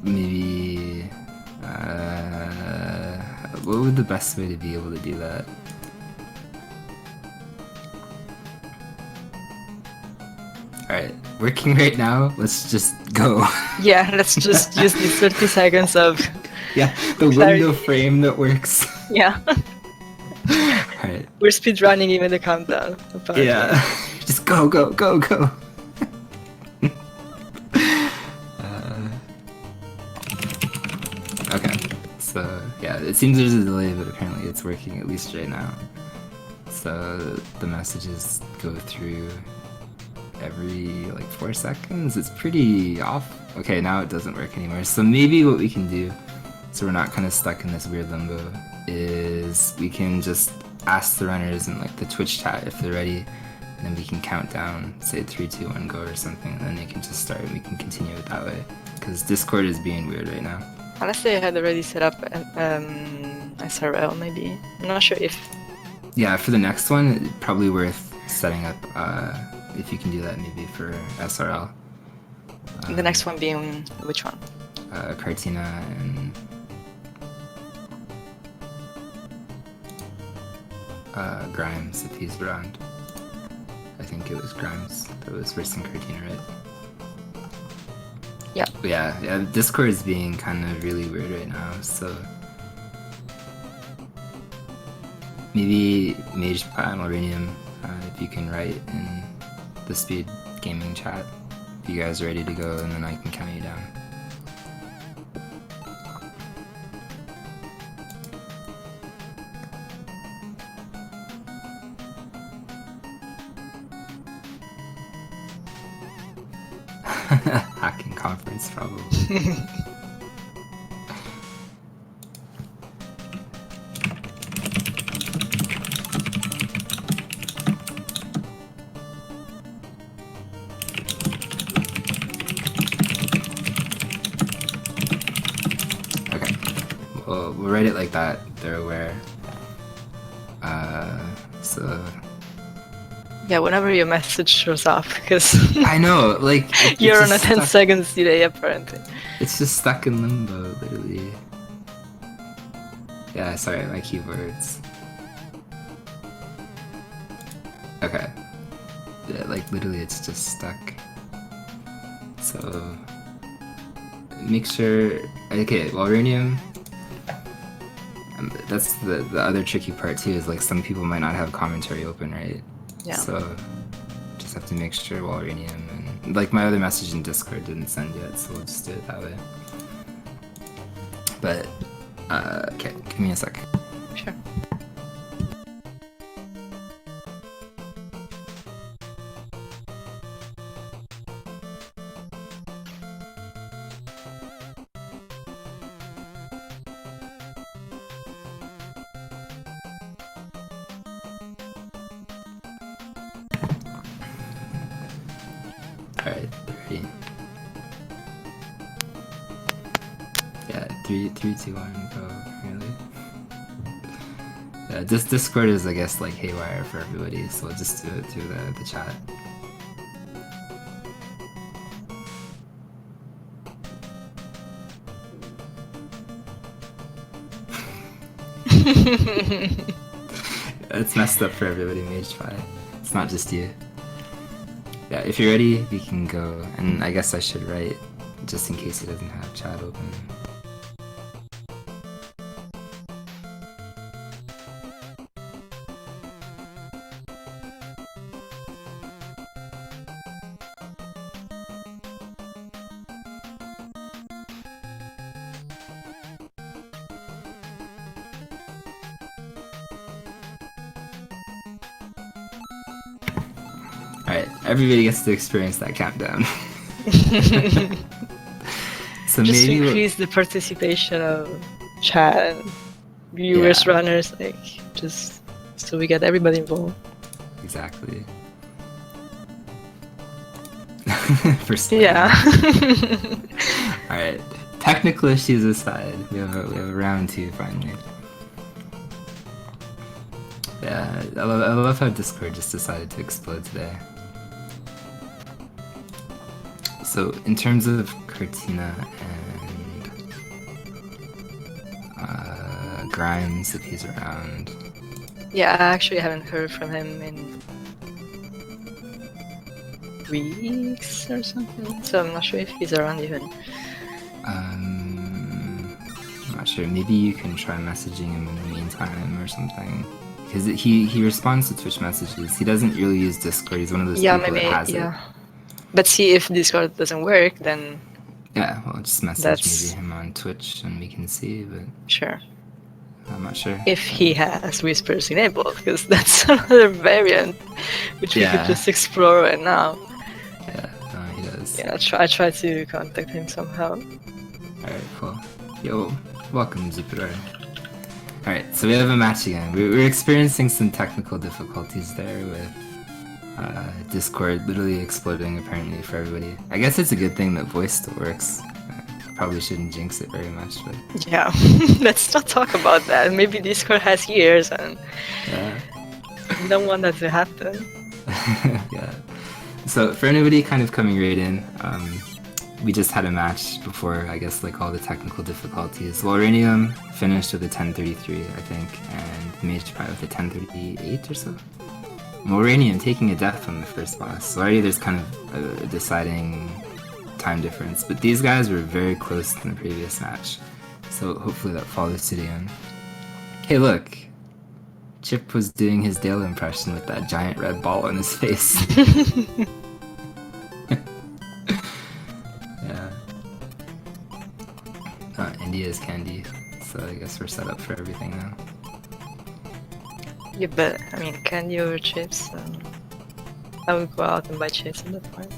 Speaker 1: maybe what would the best way to be able to do that? Alright, working right now, let's just go.
Speaker 4: Yeah, let's just use these 30 seconds of
Speaker 1: Yeah, the
Speaker 4: Clarity.
Speaker 1: window frame that works.
Speaker 4: yeah.
Speaker 1: Alright,
Speaker 4: We're speedrunning even the countdown. Apparently.
Speaker 1: yeah. Just go. Okay, so yeah, it seems there's a delay, but apparently it's working at least right now. So the messages go through every like 4 seconds. It's pretty off. Okay, now it doesn't work anymore. So maybe what we can do, so we're not kind of stuck in this weird limbo, is we can just ask the runners in like the Twitch chat if they're ready, and then we can count down, say 3, 2, 1, go or something, and then they can just start and we can continue it that way. Because Discord is being weird right now.
Speaker 4: Honestly, I had already set up SRL, maybe. I'm not sure if.
Speaker 1: Yeah, for the next one, it's probably worth setting up, if you can do that maybe for SRL.
Speaker 4: The next one being which one?
Speaker 1: Cartina and Grimes, if he's around. I think it was Grimes that was versing Cartina, right?
Speaker 4: Yeah.
Speaker 1: But yeah, Discord is being kind of really weird right now, so maybe Mage Millennium, if you can write in the Speed Gaming chat if you guys are ready to go, and then I can count you down. Hacking conference, probably. Okay, we'll write it like that. They're aware. So
Speaker 4: Yeah, whenever your message shows up, because
Speaker 1: I know, like
Speaker 4: you're on a
Speaker 1: just
Speaker 4: 10
Speaker 1: stuck-
Speaker 4: seconds delay, apparently.
Speaker 1: It's just stuck in limbo, literally. Yeah, sorry, my keyboards. Okay. Yeah, like literally it's just stuck. So make sure, okay, Walranium, that's the other tricky part too, is like some people might not have commentary open, right?
Speaker 4: Yeah.
Speaker 1: So just have to make sure Walranium, and like my other message in Discord didn't send yet, so we'll just do it that way. But okay, give me a sec.
Speaker 4: Sure.
Speaker 1: Alright, ready. 3, 2, 1, go. Really? Yeah, this Discord is, I guess, like haywire for everybody, so we'll just do it through the chat. It's messed up for everybody, MagePie. It's not just you. Yeah, if you're ready, we can go. And I guess I should write, just in case he doesn't have chat open. Alright, everybody gets to experience that countdown. So
Speaker 4: Just
Speaker 1: maybe
Speaker 4: increase the participation of chat and viewers,
Speaker 1: Yeah.
Speaker 4: runners, like just so we get everybody involved.
Speaker 1: Exactly. First one.
Speaker 4: Yeah.
Speaker 1: Alright, technical issues aside, we have a round 2 finally. Yeah, I love how Discord just decided to explode today. So, in terms of Cortina and Grimes, if he's around.
Speaker 4: Yeah, I actually haven't heard from him in weeks or something, so I'm not sure if he's around even.
Speaker 1: I'm not sure. Maybe you can try messaging him in the meantime or something. Because he responds to Twitch messages. He doesn't really use Discord. He's one of those
Speaker 4: Yeah,
Speaker 1: people
Speaker 4: maybe,
Speaker 1: that has
Speaker 4: yeah. But see, if Discord doesn't work, then
Speaker 1: it. Yeah, well, just message
Speaker 4: That's-
Speaker 1: maybe him on Twitch and we can see, but
Speaker 4: sure.
Speaker 1: I'm not sure.
Speaker 4: If he has whispers enabled, because that's another variant which we
Speaker 1: Yeah.
Speaker 4: could just explore right now.
Speaker 1: Yeah, no, he does.
Speaker 4: Yeah, I try to contact him somehow.
Speaker 1: Alright, cool. Yo, welcome, Jupiter. Alright, so we have a match again. We're experiencing some technical difficulties there with Discord literally exploding apparently for everybody. I guess it's a good thing that voice still works. Probably shouldn't jinx it very much, but
Speaker 4: Yeah, let's not talk about that. Maybe Discord has ears and
Speaker 1: yeah.
Speaker 4: we don't want that to happen.
Speaker 1: Yeah. So for anybody kind of coming right in, we just had a match before, I guess, like all the technical difficulties. Walranium finished with a 10:33, I think, and MagePie with a 10:38 or so. Walranium taking a death from the first boss. So already there's kind of a deciding time difference, but these guys were very close in the previous match. So hopefully that follows today on. Hey, look. Chip was doing his Dale impression with that giant red ball on his face. Yeah. India's candy, so I guess we're set up for everything now.
Speaker 4: Yeah, but I mean, candy over chips. I would go out and buy chips at that point.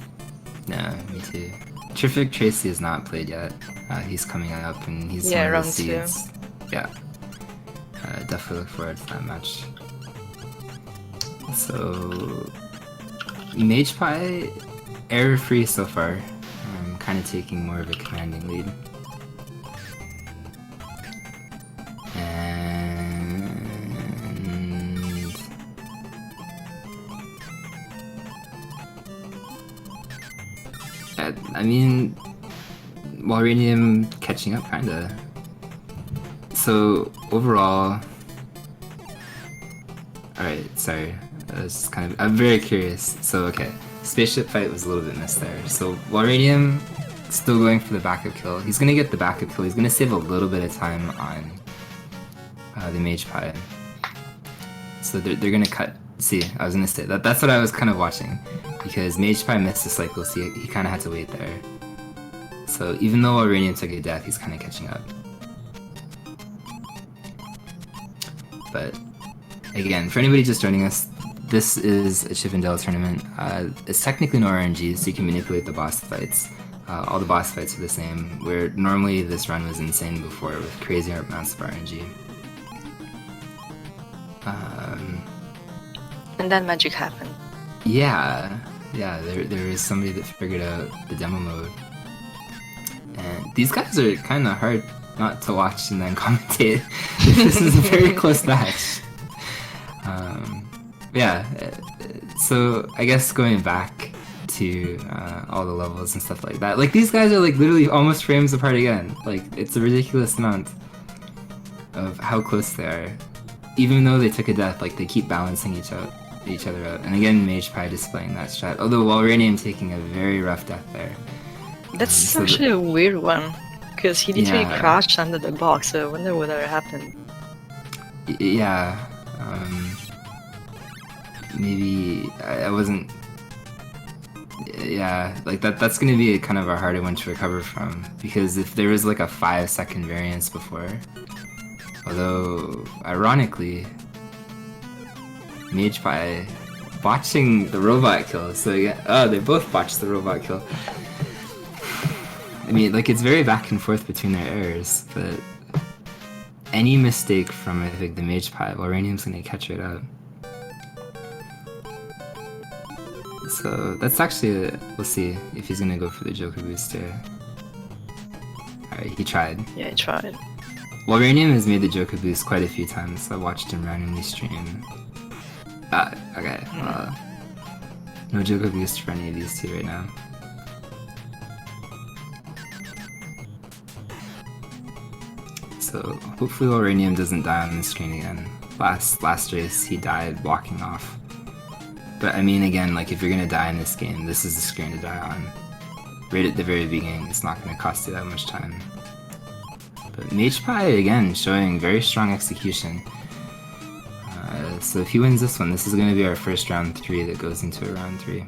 Speaker 1: Yeah, me too. Terrific Tracy has not played yet. He's coming up and he's
Speaker 4: Yeah,
Speaker 1: one of
Speaker 4: round
Speaker 1: the
Speaker 4: 2.
Speaker 1: seeds. Yeah. Definitely look forward to that match. So, MagePie, error-free so far. I'm kind of taking more of a commanding lead. And I mean, Walranium catching up, kinda. So overall, alright, sorry. I'm very curious. So okay, spaceship fight was a little bit missed there. So Walranium still going for the backup kill. He's gonna get the backup kill. He's gonna save a little bit of time on the MagePie. So they're gonna cut. See, I was gonna say that's what I was kind of watching, because MagePie missed the cycle, so he kind of had to wait there. So even though Walranium took a death, he's kind of catching up. But again, for anybody just joining us, this is a Chip and Dale tournament. It's technically no RNG, so you can manipulate the boss fights. All the boss fights are the same, where normally this run was insane before with crazy amounts of RNG.
Speaker 4: And then magic happened.
Speaker 1: Yeah, there is somebody that figured out the demo mode. And these guys are kind of hard not to watch and then commentate. This is a very close match. Yeah, so I guess going back to all the levels and stuff like that, like these guys are like literally almost frames apart again. Like it's a ridiculous amount of how close they are. Even though they took a death, like they keep balancing each other out. And again, Mage Pie displaying that strat. Although Walranium taking a very rough death there.
Speaker 4: That's actually a weird one, because he literally
Speaker 1: Yeah.
Speaker 4: crashed under the box, so I wonder what happened.
Speaker 1: Yeah, maybe I wasn't. Yeah, like that's gonna be kind of a harder one to recover from, because if there was like a 5-second variance before, although ironically, Mage Pie botching the robot kill. So yeah, they both botched the robot kill. I mean, like it's very back and forth between their errors, but any mistake from I think the Mage Pie, Uranium's gonna catch it up. So that's actually we'll see if he's gonna go for the Joker booster. Alright, he tried.
Speaker 4: Yeah, I tried.
Speaker 1: Uranium has made the Joker boost quite a few times. I watched him randomly stream. Okay. No Joker boost for any of these two right now. So hopefully Uranium doesn't die on the screen again. Last race he died walking off. But I mean, again, like if you're gonna die in this game, this is the screen to die on. Right at the very beginning, it's not gonna cost you that much time. But Mage Pie again showing very strong execution. So if he wins this one, this is gonna be our first round 3 that goes into a round 3.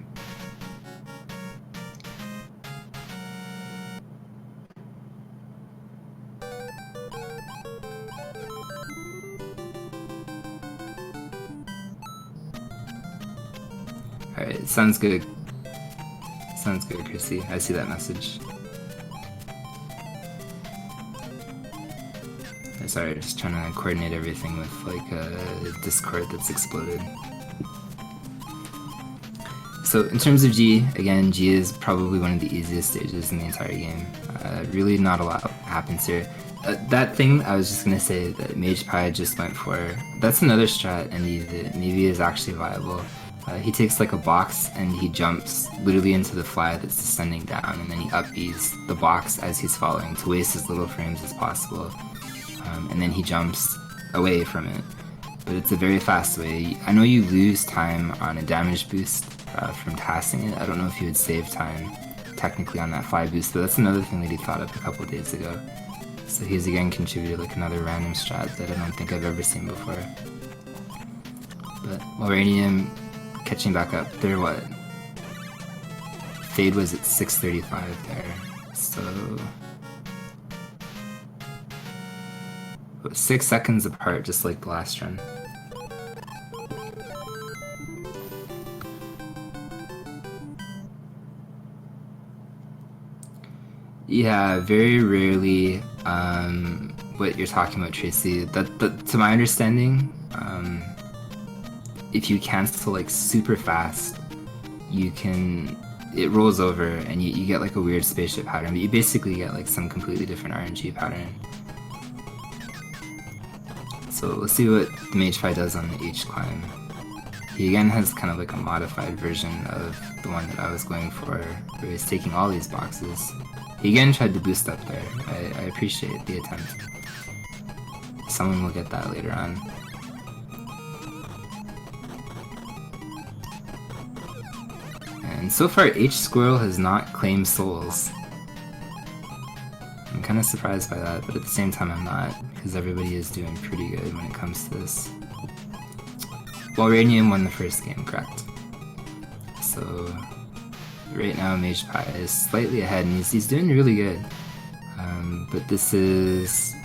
Speaker 1: Alright, sounds good. Sounds good, Chrissy. I see that message. Sorry, just trying to coordinate everything with like a Discord that's exploded. So in terms of G, again, G is probably one of the easiest stages in the entire game. Really not a lot happens here. That thing I was just gonna say that Mage Pie just went for, that's another strat and maybe is actually viable. He takes like a box and he jumps literally into the fly that's descending down, and then he up-Bs the box as he's falling to waste as little frames as possible. And then he jumps away from it. But it's a very fast way. I know you lose time on a damage boost from passing it. I don't know if you would save time technically on that fly boost, but that's another thing that he thought of a couple of days ago. So he's again contributed like another random strat that I don't think I've ever seen before. But Uranium catching back up. They're what? Fade was at 635 there. So 6 seconds apart, just like the last run. Yeah, very rarely. What you're talking about, Tracy. That to my understanding, if you cancel like super fast, you can. It rolls over and you get like a weird spaceship pattern, but you basically get like some completely different RNG pattern. So let's see what the Mage Pie does on the H climb. He again has kind of like a modified version of the one that I was going for, where he's taking all these boxes. He again tried to boost up there. I appreciate the attempt. Someone will get that later on. And so far H Squirrel has not claimed souls. I'm kind of surprised by that, but at the same time I'm not, because everybody is doing pretty good when it comes to this. Well, Radium won the first game, correct? So right now Mage Pie is slightly ahead, and he's doing really good. But this is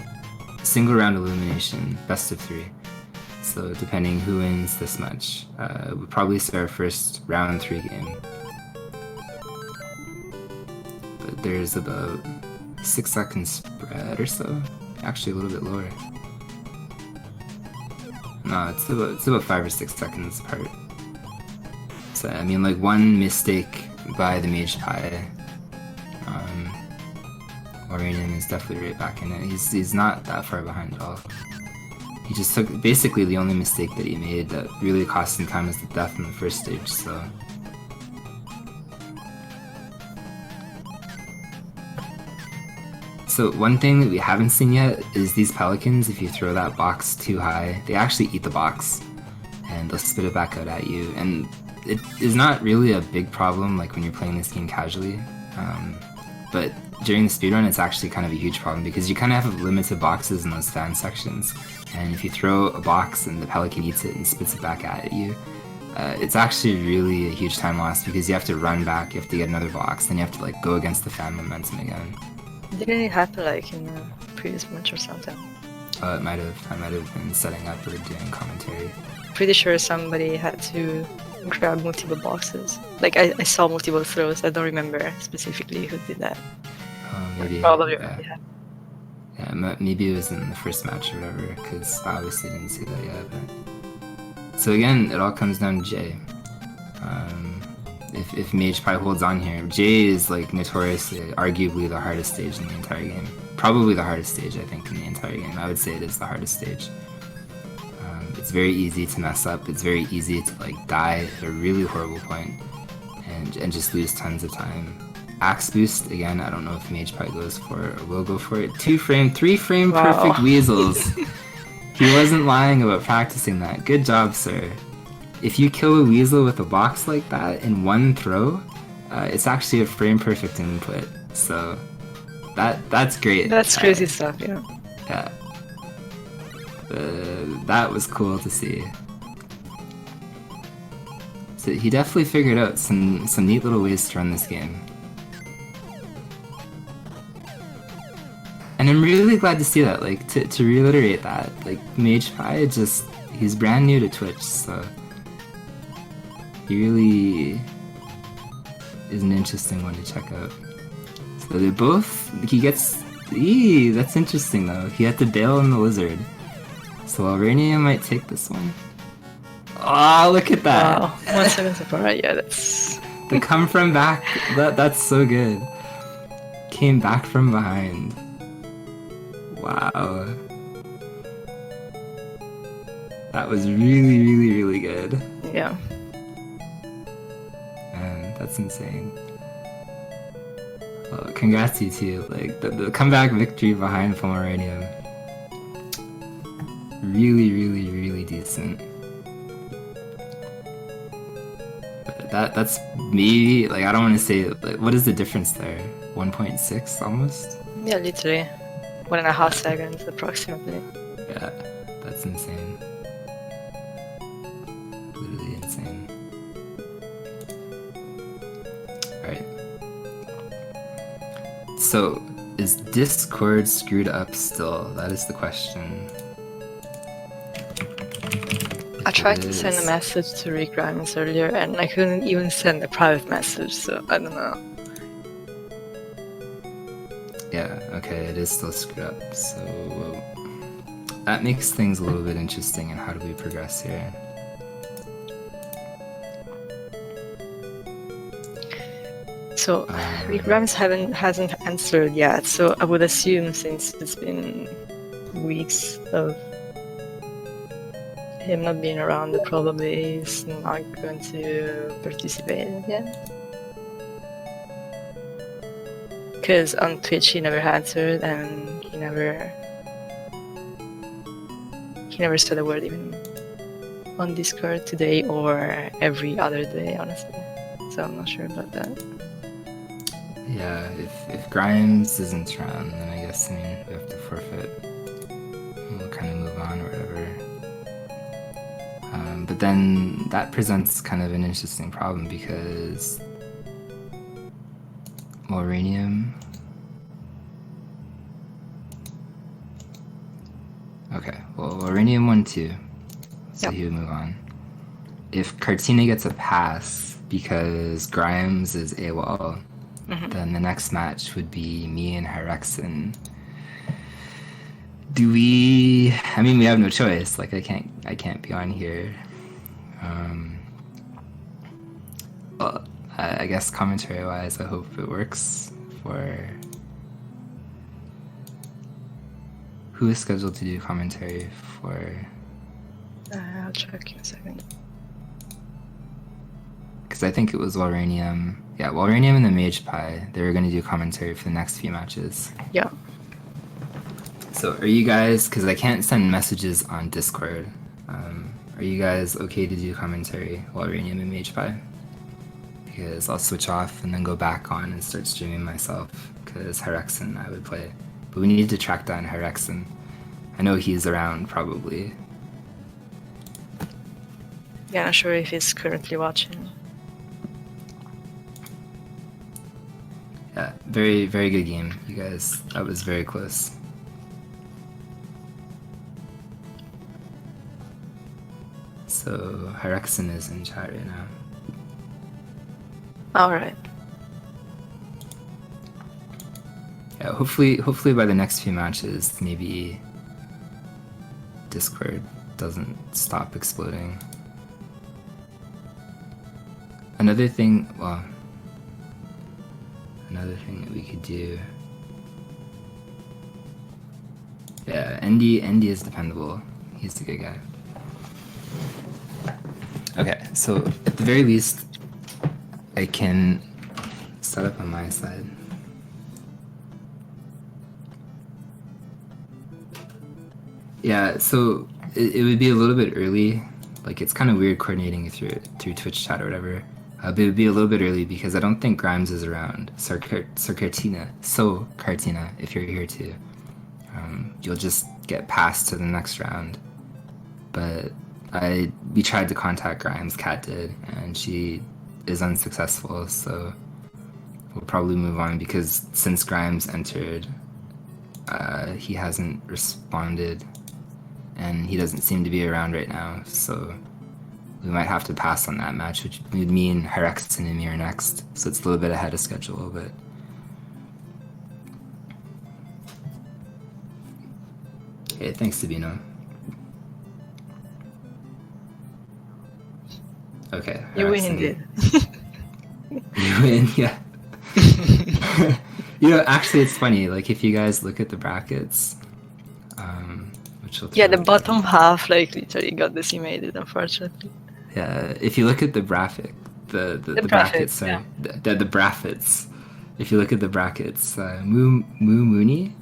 Speaker 1: single round elimination, best of 3. So depending who wins this much, we'll probably see our first round 3 game. But there's about 6 seconds spread or so. Actually a little bit lower. No, it's about 5 or 6 seconds apart. So I mean, like one mistake by the Mage Pie, Moranium is definitely right back in it. He's not that far behind at all. He just took basically the only mistake that he made that really cost him time was the death in the first stage, so... So one thing that we haven't seen yet is these pelicans, if you throw that box too high, they actually eat the box and they'll spit it back out at you. And it is not really a big problem like when you're playing this game casually, but during the speedrun it's actually kind of a huge problem because you kind of have limited boxes in those fan sections, and if you throw a box and the pelican eats it and spits it back at you, it's actually really a huge time loss because you have to run back, you have to get another box, then you have to like go against the fan momentum again.
Speaker 4: Didn't it happen like in a previous match or something?
Speaker 1: I might have been setting up or doing commentary.
Speaker 4: Pretty sure somebody had to grab multiple boxes. Like I saw multiple throws. I don't remember specifically who did that.
Speaker 1: Maybe.
Speaker 4: Probably.
Speaker 1: Yeah. Yeah, maybe it was in the first match or whatever, because I obviously didn't see that yet. But... So again, it all comes down to Jay. If Mage Pie holds on here, Jay is like notoriously, arguably the hardest stage in the entire game. Probably the hardest stage, I think, in the entire game. I would say it is the hardest stage. It's very easy to mess up. It's very easy to like die at a really horrible point and just lose tons of time. Axe boost, again, I don't know if Mage Pie goes for it or will go for it. 2 frame, 3 frame perfect weasels. He wasn't lying about practicing that. Good job, sir. If you kill a weasel with a box like that in one throw, it's actually a frame perfect input. So that's great.
Speaker 4: That's crazy stuff, yeah.
Speaker 1: Yeah. That was cool to see. So he definitely figured out some neat little ways to run this game. And I'm really glad to see that, like, to reiterate that, like, Mage Pie he's brand new to Twitch, so he really is an interesting one to check out. So they both, that's interesting though, he had to bail on the lizard. So Alrania might take this one. Oh, look at that!
Speaker 4: Wow, 1 second apart, yeah, that's...
Speaker 1: The come from back, that's so good. Came back from behind. Wow. That was really, really, really good.
Speaker 4: Yeah.
Speaker 1: Man, that's insane. Well, congrats to you too. Like, the comeback victory behind Pomeranian. Really, really, really decent. But that's maybe, like, I don't want to say, like, what is the difference there? 1.6 almost?
Speaker 4: Yeah, literally. 1.5 seconds approximately.
Speaker 1: Yeah, that's insane. Literally insane. Alright. So, is Discord screwed up still? That is the question.
Speaker 4: I tried to send a message to Rick Grimes earlier and I couldn't even send a private message, so I don't know.
Speaker 1: Yeah, okay, it is still screwed up, so that makes things a little bit interesting. And how do we progress here?
Speaker 4: So Rick Grimes hasn't answered yet, so I would assume since it's been weeks of him not being around, that probably he's not going to participate again. Because on Twitch he never answered and he never said a word even on Discord today or every other day, honestly. So I'm not sure about that.
Speaker 1: Yeah, if Grimes isn't around, then I guess, I mean, we have to forfeit. And we'll kind of move on or whatever. But then that presents kind of an interesting problem because Uranium. Okay, well, Uranium won too, so he would move on. If Cartina gets a pass because Grimes is AWOL, then the next match would be me and Hyrexen. Do we? I mean, we have no choice. Like, I can't be on here. Well, I guess commentary-wise, I hope it works for who is scheduled to do commentary for?
Speaker 4: I'll check in a second.
Speaker 1: Because I think it was Walranium. Yeah, Walranium and the Mage Pie. They were going to do commentary for the next few matches.
Speaker 4: Yeah.
Speaker 1: So are you guys? Because I can't send messages on Discord. Are you guys okay to do commentary, Walranium and Mage Pie? Because I'll switch off and then go back on and start streaming myself. Because Hyrexen I would play, but we need to track down Hyrexen. I know he's around probably.
Speaker 4: Yeah, not sure if he's currently watching.
Speaker 1: Yeah, very, very good game, you guys. That was very close. So Hyrexen is in chat right now.
Speaker 4: Alright.
Speaker 1: Yeah, hopefully by the next few matches, maybe Discord doesn't stop exploding. Another thing that we could do. Yeah, Andy is dependable. He's a good guy. Okay, so at the very least, I can set up on my side. Yeah, so it would be a little bit early. Like, it's kind of weird coordinating through Twitch chat or whatever. But it would be a little bit early because I don't think Grimes is around. So Cartina, if you're here too. You'll just get passed to the next round. But we tried to contact Grimes, Kat did, and she is unsuccessful, so we'll probably move on because since Grimes entered, he hasn't responded and he doesn't seem to be around right now, so we might have to pass on that match, which would mean Hyrexen and me are next, so it's a little bit ahead of schedule, but hey, thanks Sabino. Okay.
Speaker 4: You win indeed.
Speaker 1: You win, yeah. You know, actually, it's funny. Like, if you guys look at the brackets, which will
Speaker 4: the bottom half, like, literally got decimated, unfortunately.
Speaker 1: Yeah, if you look at the graphic, the brackets, sorry, the brackets. If you look at the brackets, Mooney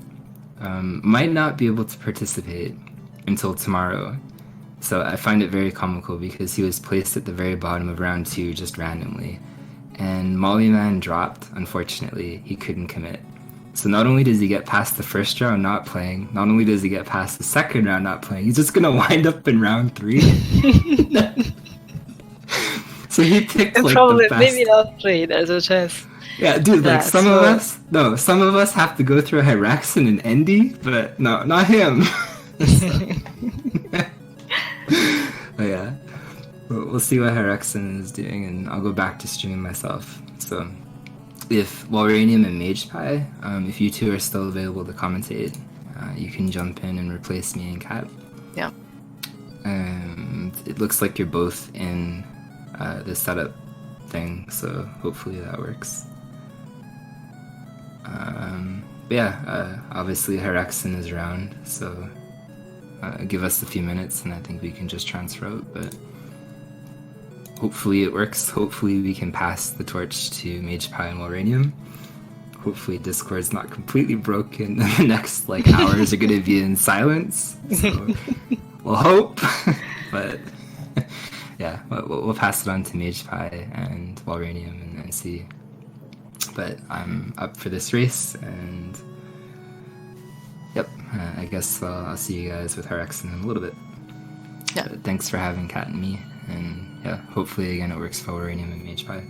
Speaker 1: might not be able to participate until tomorrow. So I find it very comical because he was placed at the very bottom of round 2 just randomly. And Mollyman dropped, unfortunately, he couldn't commit. So not only does he get past the first round not playing, not only does he get past the second round not playing, he's just gonna wind up in round 3. So he picked like
Speaker 4: probably,
Speaker 1: the best.
Speaker 4: maybe not play, there's a chance.
Speaker 1: Yeah, dude, like some of us have to go through Hyrexen and Endy, but no, not him. But yeah, we'll see what Hyrexen is doing, and I'll go back to streaming myself. So, if Walranium and Mage Pie, if you two are still available to commentate, you can jump in and replace me and Kat.
Speaker 4: Yeah.
Speaker 1: It looks like you're both in the setup thing, so hopefully that works. But yeah, obviously Hyrexen is around, so. Give us a few minutes and I think we can just transfer out, but hopefully it works. Hopefully we can pass the torch to Mage Pie and Walranium. Hopefully Discord's not completely broken and the next hours are going to be in silence. So we'll hope. But yeah, we'll pass it on to Mage Pie and Walranium and see. But I'm up for this race and yep, I guess I'll see you guys with Hyrexen in a little bit.
Speaker 4: Yeah.
Speaker 1: But thanks for having Kat and me, and yeah, hopefully again it works for Walranium and Mage Pie.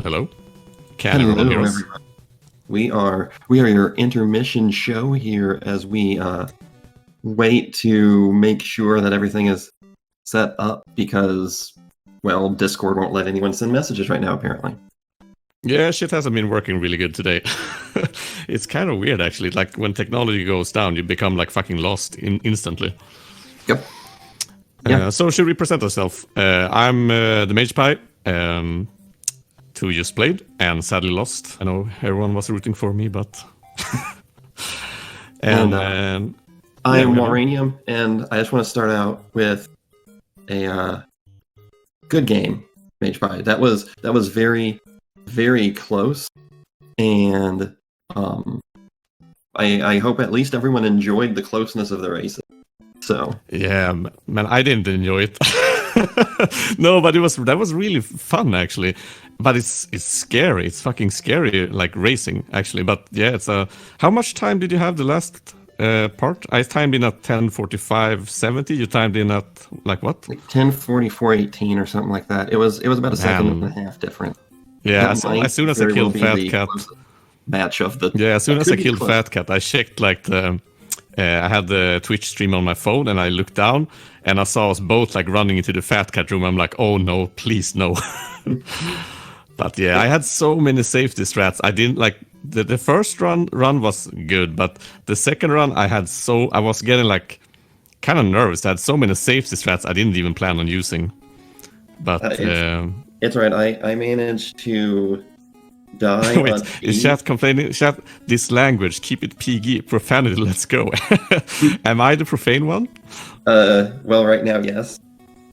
Speaker 5: hello. Hello,
Speaker 3: everyone. We are your intermission show here as we wait to make sure that everything is set up because, well, Discord won't let anyone send messages right now, apparently.
Speaker 5: Yeah, shit hasn't been working really good today. It's kind of weird, actually. Like, when technology goes down, you become, like, fucking lost instantly.
Speaker 3: Yep. Yeah.
Speaker 5: So, should we present ourselves? I'm the Mage Pie, who just played, and sadly lost. I know everyone was rooting for me, but...
Speaker 3: I am Waranium, and I just want to start out with a good game, Mage Pie. That was very, very close, and I hope at least everyone enjoyed the closeness of the races. So
Speaker 5: yeah, man, I didn't enjoy it. No, but that was really fun actually. But it's scary. It's fucking scary, like racing actually. But yeah, it's how much time did you have the last part? I timed in at 10:45:70. You timed in at like what?
Speaker 3: Like 10:44:18 or something like that. It was about a second and a half different.
Speaker 5: Yeah, so as soon as I killed Fat Cat,
Speaker 3: match of the
Speaker 5: as soon as I killed Fat Cat, I checked like the. I had the Twitch stream on my phone, and I looked down, and I saw us both like running into the Fat Cat room. I'm like, oh no, please no. But yeah, I had so many safety strats. I didn't like the first run was good, but the second run I was getting like kind of nervous. I had so many safety strats I didn't even plan on using. But
Speaker 3: it's right. I managed to die.
Speaker 5: Wait, is chat complaining? Chat, this language, keep it PG, profanity, let's go. Am I the profane one?
Speaker 3: Well, right now, yes.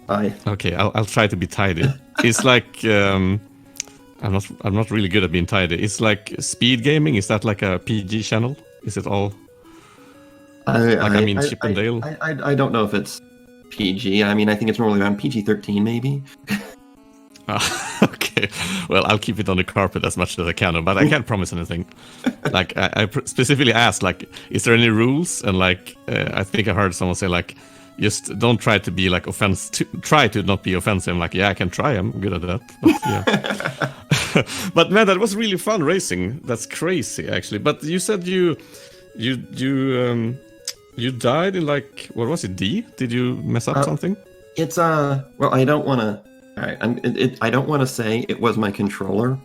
Speaker 5: Okay, I'll try to be tidy. It's like I'm not really good at being tidy. It's like SpeedGaming. Is that like a PG channel? Is it all? Chip and Dale.
Speaker 3: I don't know if it's PG. I mean, I think it's normally around PG-13, maybe.
Speaker 5: Okay, well, I'll keep it on the carpet as much as I can, but I can't promise anything. Like, I specifically asked, like, is there any rules? And like, I think I heard someone say, like, just don't try to be like try to not be offensive. I'm like, yeah, I can try. I'm good at that. But, yeah. But man, that was really fun racing. That's crazy, actually. But you said you died in like, what was it? D? Did you mess up something?
Speaker 3: It's well, I don't want to. All right, I don't want to say it was my controller.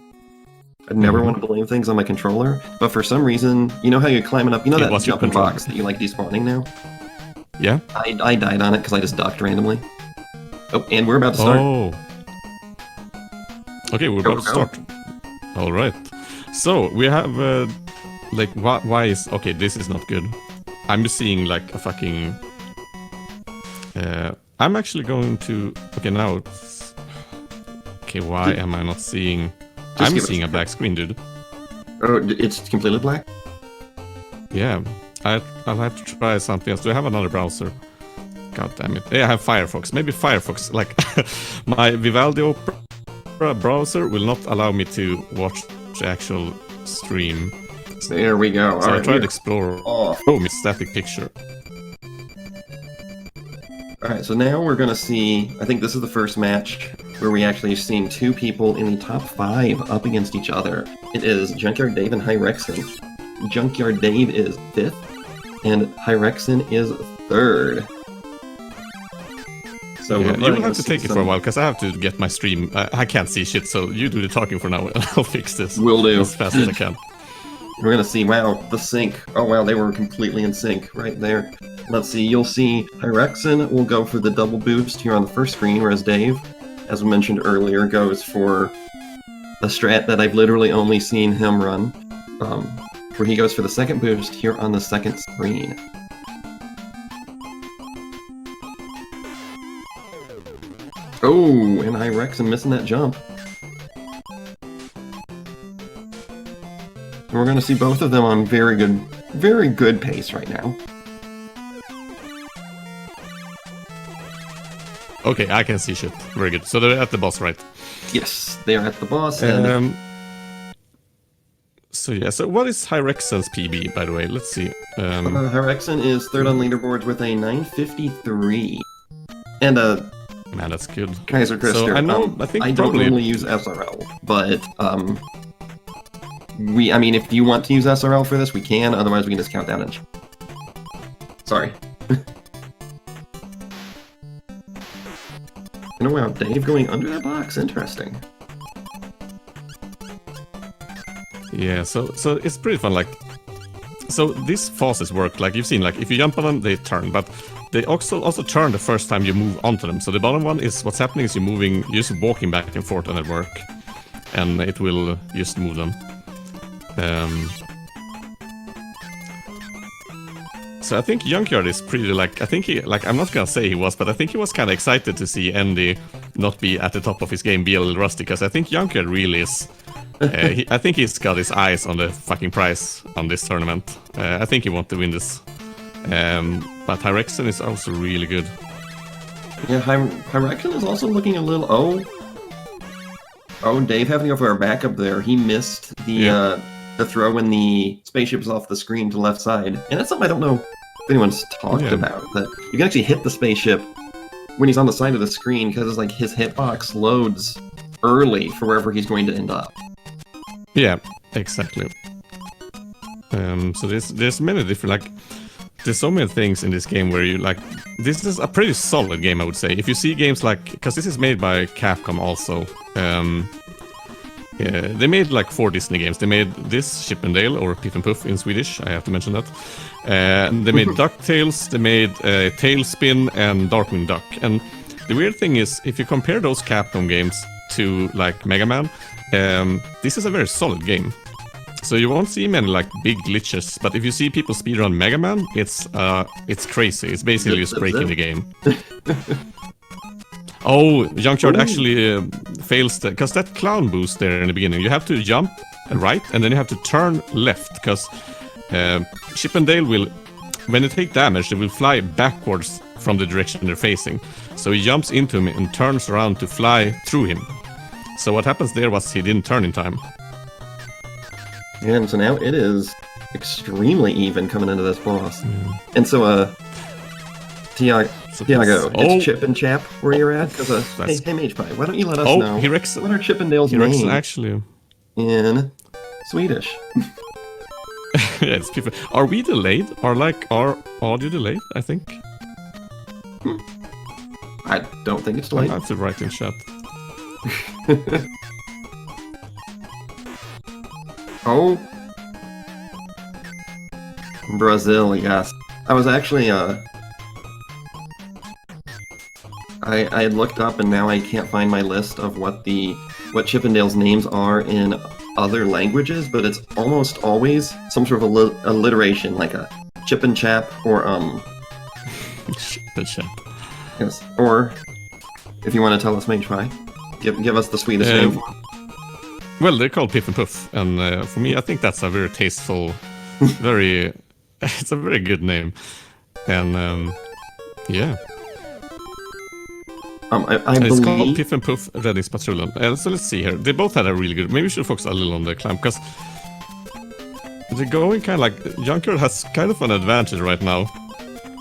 Speaker 3: I never want to blame things on my controller, but for some reason, you know how you're climbing up, you know that jumping box that you like despawning now?
Speaker 5: Yeah.
Speaker 3: I died on it because I just ducked randomly. Oh, and we're about to start.
Speaker 5: Oh. Okay, we're about to start. All right. So we have like why is okay? This is not good. I'm just seeing like a fucking. I'm actually going to. Okay, now it's. Okay, why am I not seeing? I'm seeing a black screen, dude.
Speaker 3: Oh, it's completely black?
Speaker 5: Yeah, I'll have to try something else. Do I have another browser? God damn it. Yeah, I have Firefox. Maybe Firefox, like my Vivaldi Opera browser will not allow me to watch the actual stream.
Speaker 3: There we go.
Speaker 5: So I tried Explorer. Oh, it's static picture.
Speaker 3: Alright, so now we're gonna see, I think this is the first match where we actually are seeing two people in the top 5 up against each other. It is Junkyard Dave and Hyrexen. Junkyard Dave is 5th, and Hyrexen is 3rd. So
Speaker 5: yeah, you will have to take it for a while, because I have to get my stream. I can't see shit, so you do the talking for now, and I'll fix this.
Speaker 3: Will do.
Speaker 5: As fast as I can.
Speaker 3: We're gonna see, wow, the sync. Oh wow, they were completely in sync right there. Let's see, you'll see Hyrexen will go for the double boost here on the first screen, whereas Dave, as we mentioned earlier, goes for a strat that I've literally only seen him run, where he goes for the second boost here on the second screen. Oh, and Hyrexen missing that jump. And we're going to see both of them on very good pace right now.
Speaker 5: Okay, I can see shit. Very good. So they're at the boss, right?
Speaker 3: Yes, they are at the boss. And
Speaker 5: so yeah, so what is Hyrexen's PB, by the way? Let's see.
Speaker 3: Hyrexen is 3rd on leaderboards with a 953. And
Speaker 5: Man, that's good.
Speaker 3: Kaiser Krister.
Speaker 5: So I think
Speaker 3: I don't
Speaker 5: probably
Speaker 3: normally use SRL, but I mean, if you want to use SRL for this, we can. Otherwise, we can just count down and. Sorry. Oh wow, Dave going under that box. Interesting.
Speaker 5: Yeah, so it's pretty fun. Like, so these faucets work. Like you've seen, like if you jump on them, they turn, but they also turn the first time you move onto them. So the bottom one is what's happening is you're just walking back and forth on it work, and it will just move them. So I think Junkyard is pretty like, I think I'm not gonna say he was, but I think he was kind of excited to see Andy not be at the top of his game, be a little rusty, because I think Junkyard really is. I think he's got his eyes on the fucking prize on this tournament. I think he wants to win this. But Hyrexen is also really good.
Speaker 3: Yeah, Hyrexen is also looking a little. Oh, Dave having to go for our backup there. He missed the throw when the spaceship is off the screen to the left side, and that's something I don't know if anyone's talked about. That you can actually hit the spaceship when he's on the side of the screen because it's like his hitbox loads early for wherever he's going to end up.
Speaker 5: Yeah, exactly. So there's many different there's so many things in this game where you like. This is a pretty solid game, I would say. If you see games like, because this is made by Capcom also. Yeah, they made like 4 Disney games. They made this, Chip and Dale, or Piff and Puff in Swedish, I have to mention that. They made DuckTales, they made Tailspin and Darkwing Duck. And the weird thing is, if you compare those Capcom games to like Mega Man, this is a very solid game. So you won't see many like big glitches, but if you see people speedrun Mega Man, it's crazy. It's basically just breaking the game. Oh, Junkyard actually fails because that clown boost there in the beginning, you have to jump right and then you have to turn left because Chip and Dale will, when they take damage, they will fly backwards from the direction they're facing. So he jumps into him and turns around to fly through him. So what happens there was he didn't turn in time.
Speaker 3: Yeah, and so now it is extremely even coming into this boss. And so, Tiago, it's Chip and Chap where you're at? Because, hey, Mage Pie, why don't you let us know what are Chip and Dale's names
Speaker 5: actually
Speaker 3: in Swedish?
Speaker 5: Yeah, it's people. Are we delayed? Are audio delayed, I think?
Speaker 3: I don't think it's delayed.
Speaker 5: I have to write in chat.
Speaker 3: Oh. Brazil, yes. I was actually, I had looked up and now I can't find my list of what Chip and Dale's names are in other languages, but it's almost always some sort of alliteration, like a Chip and Chap or
Speaker 5: Chip and Chap.
Speaker 3: Yes, or if you want to tell us, Mage Pie, give us the Swedish name.
Speaker 5: Well, they're called Piff and Puff, and for me, I think that's a very tasteful, it's a very good name, and yeah.
Speaker 3: I
Speaker 5: it's
Speaker 3: believe...
Speaker 5: called Piff and Puff Räddningspatrullen. So let's see here. They both had a really good. Maybe we should focus a little on the climb because they're going kind of like Junkyard has kind of an advantage right now.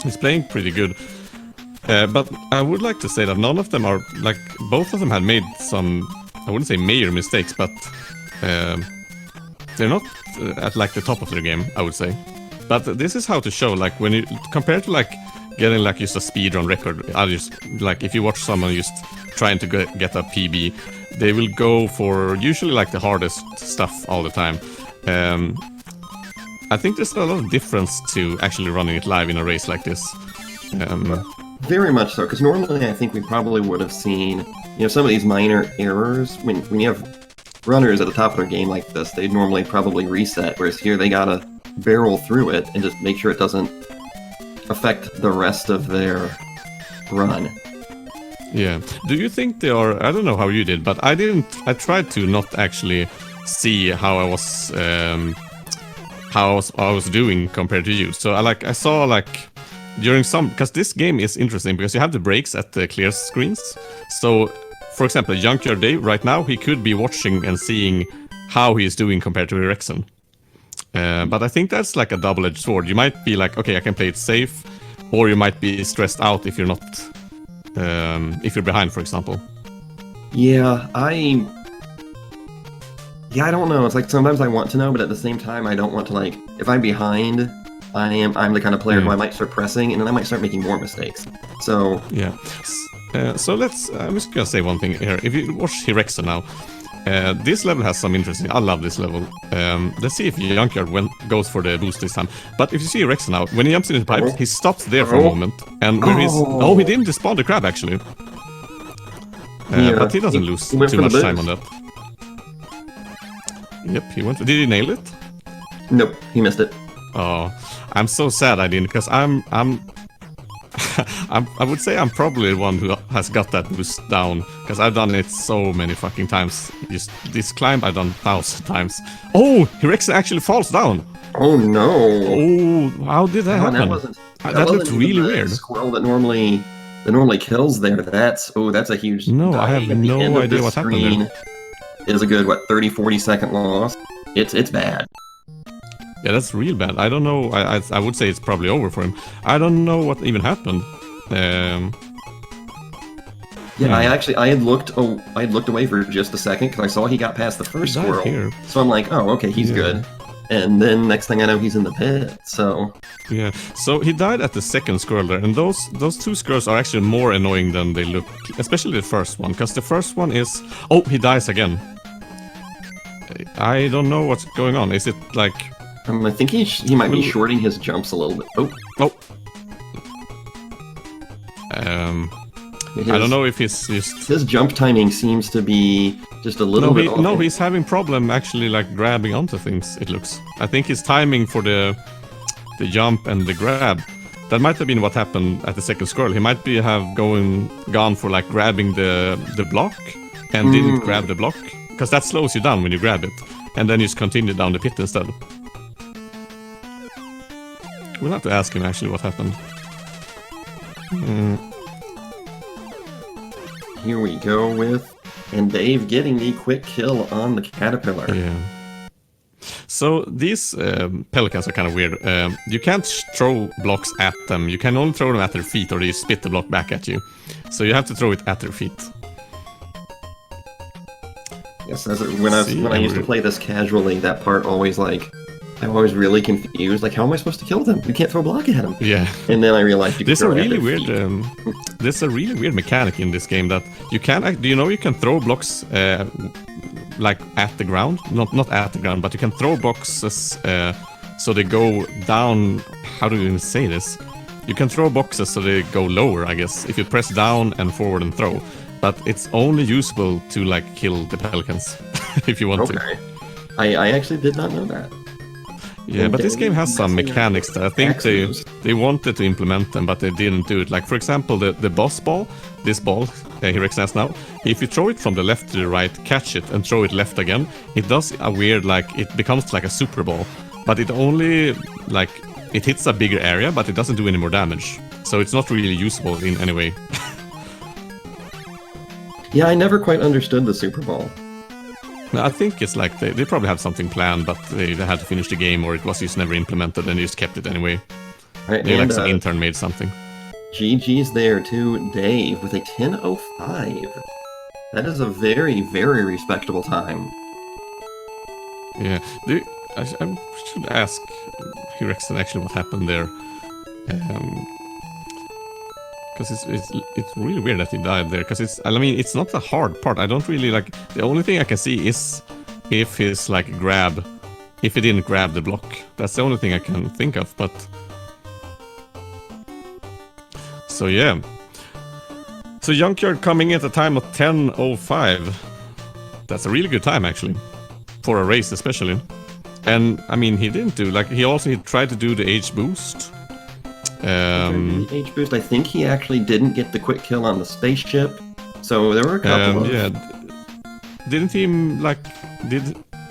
Speaker 5: He's playing pretty good, but I would like to say that none of them are like. Both of them had made some. I wouldn't say major mistakes, but they're not at like the top of their game, I would say. But this is how to show, like when you compare to like getting like just a speedrun record. I just like if you watch someone just trying to get a PB, they will go for usually like the hardest stuff all the time. I think there's a lot of difference to actually running it live in a race like this.
Speaker 3: Very much so, because normally I think we probably would have seen, some of these minor errors. When you have runners at the top of their game like this, they'd normally probably reset, whereas here they gotta barrel through it and just make sure it doesn't affect the rest of their run. Yeah.
Speaker 5: Do you think they are... I don't know how you did, but I didn't... I tried to not actually see how I was... how I was doing compared to you. So I saw like... During some... Because this game is interesting because you have the breaks at the clear screens. So, for example, Junkyard Dave, right now, he could be watching and seeing how he is doing compared to Hyrexen. But I think that's like a double-edged sword. You might be like, okay, I can play it safe, or you might be stressed out if you're not if you're behind, for example.
Speaker 3: Yeah, I don't know. It's like sometimes I want to know, but at the same time, I don't want to, like, if I'm behind, I'm the kind of player who I might start pressing, and then I might start making more mistakes. So
Speaker 5: yeah. So I'm just gonna say one thing here. If you watch Hirexa now, this level has some interesting. I love this level. Let's see if Junkyard goes for the boost this time. But if you see Hirexa now, when he jumps in the pipes, he stops there for a moment, and where he didn't despawn the crab actually. But he doesn't lose too much time on that. Yep, he went. Did he nail it?
Speaker 3: Nope, he missed it.
Speaker 5: Oh, I'm so sad I didn't, because I would say I'm probably the one who has got that boost down, because I've done it so many fucking times. Just this climb I've done 1,000 times. Oh, Hirexa actually falls down.
Speaker 3: Oh no!
Speaker 5: Oh, how did that happen? That looked really weird.
Speaker 3: Squirrel that normally kills there. That's a huge.
Speaker 5: No, I have no idea what happened there.
Speaker 3: Is a good 30-40 second loss. It's bad.
Speaker 5: Yeah, that's real bad. I don't know. I would say it's probably over for him. I don't know what even happened.
Speaker 3: Yeah, I had looked away for just a second because I saw he got past the first squirrel.
Speaker 5: Here.
Speaker 3: So I'm like, oh, okay, he's good. And then next thing I know, he's in the pit. So
Speaker 5: yeah, so he died at the second squirrel there, and those two squirrels are actually more annoying than they look, especially the first one, because the first one is he dies again. I don't know what's going on. Is it like?
Speaker 3: I think he might be shorting his jumps a little bit.
Speaker 5: I don't know if his
Speaker 3: jump timing seems to be just a little bit off.
Speaker 5: No, he's having problem actually like grabbing onto things, it looks. I think his timing for the jump and the grab, that might have been what happened at the second squirrel. He might be gone for like grabbing the block and didn't grab the block, because that slows you down when you grab it, and then you just continue down the pit instead. We'll have to ask him actually what happened.
Speaker 3: Here we go and Dave getting the quick kill on the caterpillar.
Speaker 5: Yeah. So these pelicans are kind of weird. You can't throw blocks at them. You can only throw them at their feet, or they spit the block back at you. So you have to throw it at their feet.
Speaker 3: Yes, when I used to play this casually, that part always I'm always really confused. Like, how am I supposed to kill them? You can't throw a block at them.
Speaker 5: Yeah.
Speaker 3: And then I realized you can throw
Speaker 5: really weird. There's a really weird mechanic in this game that you can. Do you know you can throw blocks like at the ground? Not at the ground, but you can throw boxes so they go down. How do you even say this? You can throw boxes so they go lower, I guess, if you press down and forward and throw. But it's only usable to like kill the pelicans if you want to.
Speaker 3: I actually did not know that.
Speaker 5: Yeah, but this game has some mechanics that I think they wanted to implement them, but they didn't do it. Like, for example, the boss ball, this ball Hirexa has now, if you throw it from the left to the right, catch it, and throw it left again, it does a weird, like, it becomes like a super ball. But it only, like, it hits a bigger area, but it doesn't do any more damage. So it's not really usable in any way.
Speaker 3: Yeah, I never quite understood the super ball.
Speaker 5: I think it's like they probably had something planned, but they had to finish the game, or it was just never implemented, and they just kept it anyway.
Speaker 3: Right,
Speaker 5: like some intern made something.
Speaker 3: GG's there to Dave with a 10:05. That is a very, very respectable time.
Speaker 5: Yeah, I should ask Hirexa actually what happened there. Because it's really weird that he died there. Because it's not the hard part. I don't really like. The only thing I can see is if his like grab, if he didn't grab the block. That's the only thing I can think of. But so yeah. So Junkyard coming in at a time of 10:05. That's a really good time actually, for a race especially. And I mean, he didn't do like he tried to do the age boost.
Speaker 3: The age boost. I think he actually didn't get the quick kill on the spaceship. So there were a couple of...
Speaker 5: Yeah. Didn't he, like...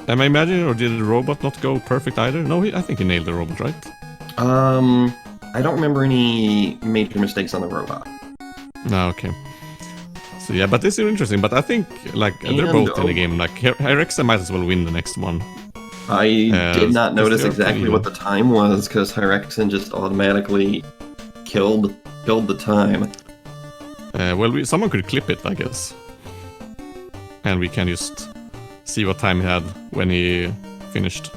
Speaker 5: Am I imagining, or did the robot not go perfect either? No, I think he nailed the robot, right?
Speaker 3: I don't remember any major mistakes on the robot.
Speaker 5: No, okay. So yeah, but this is interesting. But I think, like, they're both in the game. Like, Hirexa might as well win the next one.
Speaker 3: I did not notice exactly what the time was, because Hirexa just automatically killed the time.
Speaker 5: someone could clip it, I guess, and we can just see what time he had when he finished.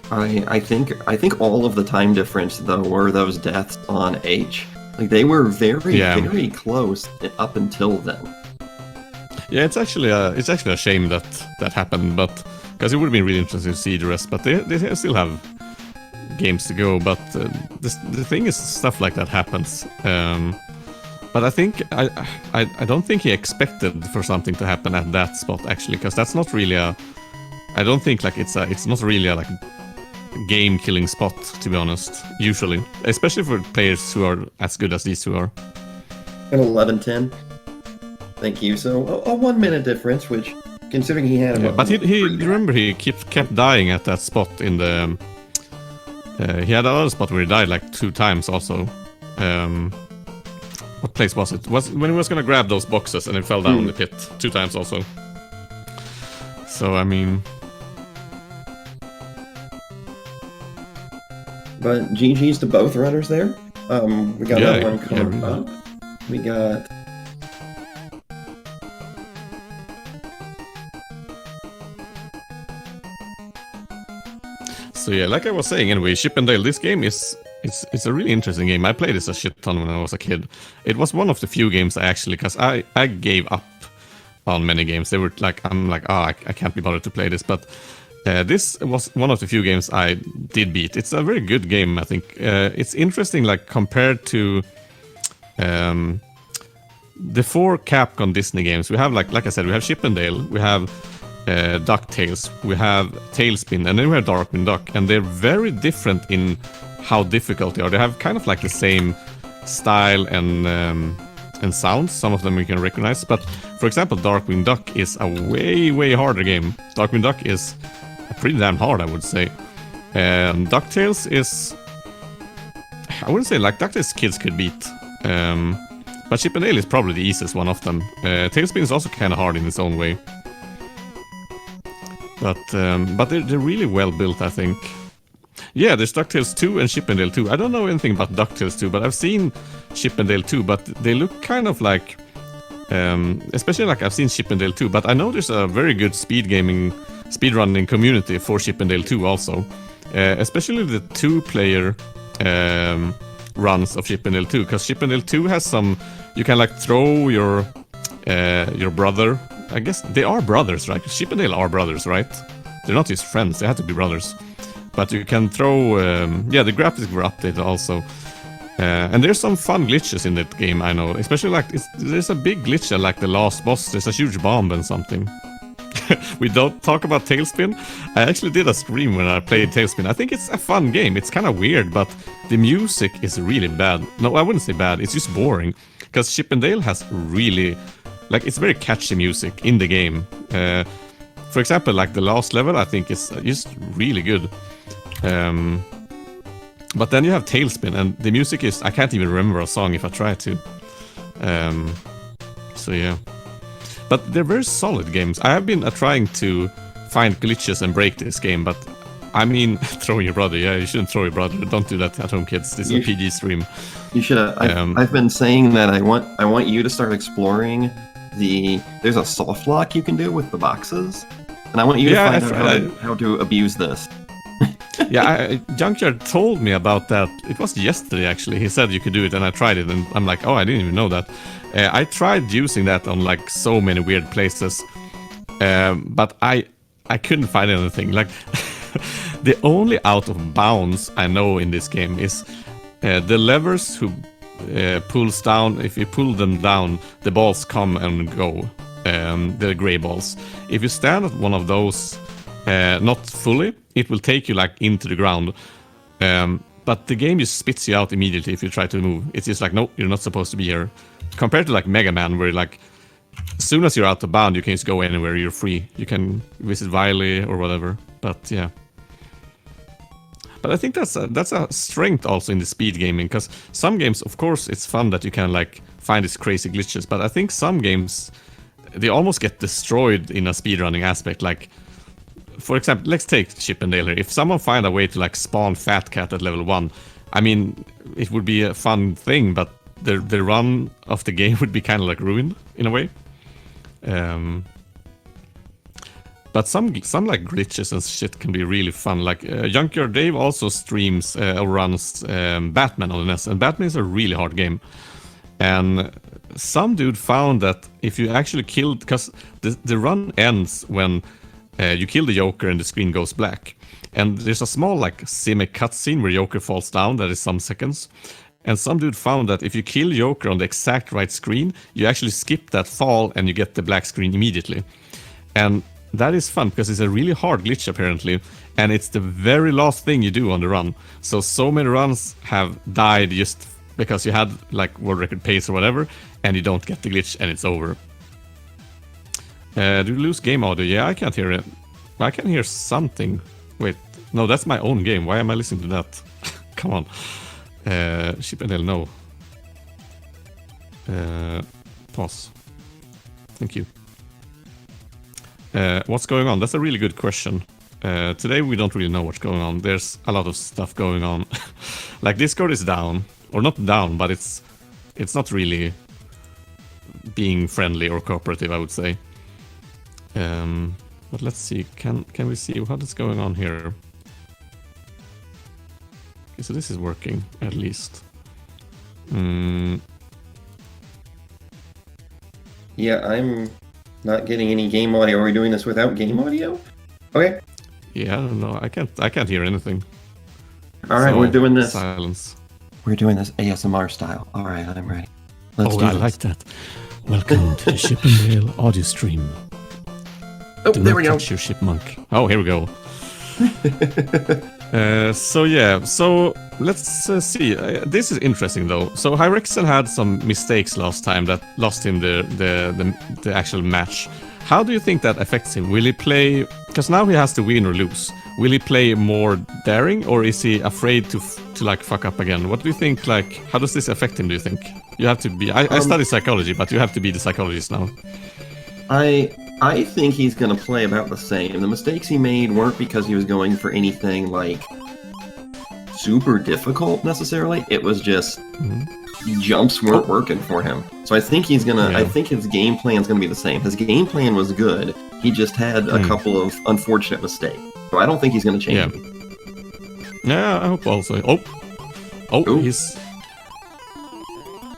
Speaker 3: I think all of the time difference though were those deaths on H. Like they were very close up until then.
Speaker 5: Yeah, it's actually a shame that happened, but because it would have been really interesting to see the rest. But they still have games to go. But the thing is, stuff like that happens. But I think I don't think he expected for something to happen at that spot actually, because that's not really I don't think like it's not really a like game-killing spot, to be honest, usually. Especially for players who are as good as these two are.
Speaker 3: An 11-10. Thank you. So a 1 minute difference, which, considering he had...
Speaker 5: Yeah, but he remember he kept dying at that spot in the... he had another spot where he died like 2 times also. What place was it? Was when he was gonna grab those boxes and he fell down in the pit 2 times also. So, I mean...
Speaker 3: But GG's to both runners there. We got another one coming up. We got...
Speaker 5: So yeah, like I was saying anyway, Chip and Dale, this game it's a really interesting game. I played this a shit ton when I was a kid. It was one of the few games I actually, because I gave up on many games. They were like, I'm like, I can't be bothered to play this, but this was one of the few games I did beat. It's a very good game, I think. It's interesting, like, compared to the 4 Capcom Disney games. We have, like I said, we have Chip and Dale, we have DuckTales, we have Tailspin, and then we have Darkwing Duck, and they're very different in how difficult they are. They have kind of like the same style and sounds. Some of them you can recognize, but for example, Darkwing Duck is a way harder game. Darkwing Duck is pretty damn hard, I would say. DuckTales is... I wouldn't say like DuckTales kids could beat. But Chip and Dale is probably the easiest one of them. Tailspin is also kind of hard in its own way. But they're really well built, I think. Yeah, there's DuckTales 2 and Chip and Dale 2. I don't know anything about DuckTales 2, but I've seen Chip and Dale 2, but they look kind of like... especially like I've seen Chip and Dale 2, but I know there's a very good speedrunning community for Chip and Dale 2 also. Especially the 2-player runs of Chip and Dale 2, because Chip and Dale 2 has some... You can like throw your brother... I guess they are brothers, right? Chip and Dale are brothers, right? They're not just friends, they have to be brothers. But you can throw... yeah, the graphics were updated also. And there's some fun glitches in that game, I know. Especially like, there's a big glitch at like the last boss. There's a huge bomb and something. We don't talk about Tailspin. I actually did a stream when I played Tailspin. I think it's a fun game. It's kind of weird, but the music is really bad. No, I wouldn't say bad. It's just boring. Because Chip and Dale has really... Like, it's very catchy music in the game. For example, like the last level, I think it's just really good. But then you have Tailspin, and the music is... I can't even remember a song if I try to. So yeah. But they're very solid games. I have been trying to find glitches and break this game, but... I mean, throw your brother. Yeah, you shouldn't throw your brother. Don't do that at home, kids. This is a PG stream.
Speaker 3: You should have... I've been saying that I want you to start exploring the... There's a soft lock you can do with the boxes. And I want you to find out how to abuse this.
Speaker 5: Yeah, Junkyard told me about that. It was yesterday, actually. He said you could do it, and I tried it, and I'm like, oh, I didn't even know that. I tried using that on, like, so many weird places. But I couldn't find anything. Like, the only out of bounds I know in this game is the levers who pulls down. If you pull them down, the balls come and go. The gray balls. If you stand at one of those, not fully, it will take you like into the ground. But the game just spits you out immediately if you try to move. It's just like, no, you're not supposed to be here. Compared to like Mega Man, where like, as soon as you're out of bound, you can just go anywhere, you're free. You can visit Wily or whatever. But yeah. But I think that's a strength also in the speed gaming, because some games, of course, it's fun that you can like find these crazy glitches, but I think some games, they almost get destroyed in a speedrunning aspect. Like, for example, let's take Chip and Dale here. If someone find a way to like spawn Fat Cat at level 1, I mean, it would be a fun thing, but the run of the game would be kind of like ruined in a way. But some like glitches and shit can be really fun. Like Junkyard Dave also streams or runs Batman on the NES, and Batman is a really hard game. And some dude found that if you actually killed, because the run ends when you kill the Joker and the screen goes black. And there's a small like semi cutscene where Joker falls down, that is some seconds. And some dude found that if you kill Joker on the exact right screen, you actually skip that fall and you get the black screen immediately. And that is fun because it's a really hard glitch apparently. And it's the very last thing you do on the run. So many runs have died just because you had like world record pace or whatever, and you don't get the glitch and it's over. Do you lose game audio? Yeah, I can't hear it. I can hear something. Wait, no, that's my own game. Why am I listening to that? Come on. Chip and Dale, no. Pause. Thank you. What's going on? That's a really good question. Today we don't really know what's going on. There's a lot of stuff going on. Like Discord is down. Or not down, but it's not really being friendly or cooperative, I would say. But let's see, can we see what is going on here? Okay, so this is working, at least.
Speaker 3: Yeah, I'm not getting any game audio. Are we doing this without game audio? Okay.
Speaker 5: Yeah, I don't know. I can't hear anything.
Speaker 3: All right,
Speaker 5: So,
Speaker 3: we're doing this.
Speaker 5: Silence.
Speaker 3: We're doing this ASMR style. All right, I'm ready. Let's do
Speaker 5: I
Speaker 3: this.
Speaker 5: like that. Welcome to the Chip and Dale audio stream.
Speaker 3: Oh,
Speaker 5: Do
Speaker 3: there
Speaker 5: not
Speaker 3: we go.
Speaker 5: touch your chipmunk. Oh, here we go. So let's see. This is interesting though. So Hyrexen had some mistakes last time that lost him the actual match. How do you think that affects him? Will he play? Because now he has to win or lose. Will he play more daring, or is he afraid to like fuck up again? What do you think? Like, how does this affect him? Do you think? You have to be. I study psychology, but you have to be the psychologist now.
Speaker 3: I think he's going to play about the same. The mistakes he made weren't because he was going for anything like super difficult necessarily. It was just jumps weren't working for him. So I think he's gonna.
Speaker 5: Yeah.
Speaker 3: I think his game plan is going to be the same. His game plan was good. He just had a couple of unfortunate mistakes. So I don't think he's going to change.
Speaker 5: Yeah. Yeah, I hope also. Oh,
Speaker 3: Ooh.
Speaker 5: he's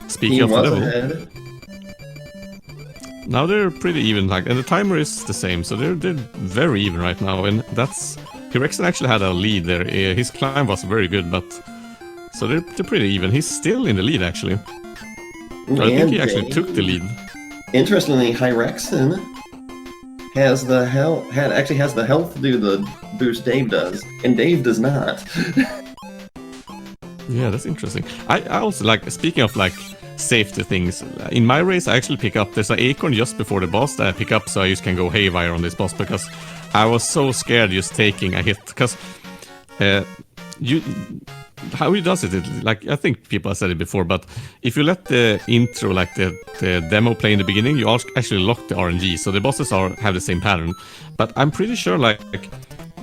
Speaker 5: speaking
Speaker 3: He
Speaker 5: of the
Speaker 3: was
Speaker 5: level.
Speaker 3: ahead.
Speaker 5: Now they're pretty even, like, and the timer is the same, so they're very even right now, and that's Hyrexen actually had a lead there. His climb was very good, but so they're pretty even. He's still in the lead actually. I think he actually took the lead.
Speaker 3: Interestingly, Hyrexen has the health to do the boost Dave does, and Dave does not.
Speaker 5: Yeah, that's interesting. I also like, speaking of like safety things, in my race I actually pick up, there's an acorn just before the boss that I pick up so I just can go haywire on this boss, because I was so scared just taking a hit, because how he does it, like, I think people have said it before, but if you let the intro, like the demo play in the beginning, you actually lock the RNG, so the bosses have the same pattern. But I'm pretty sure, like,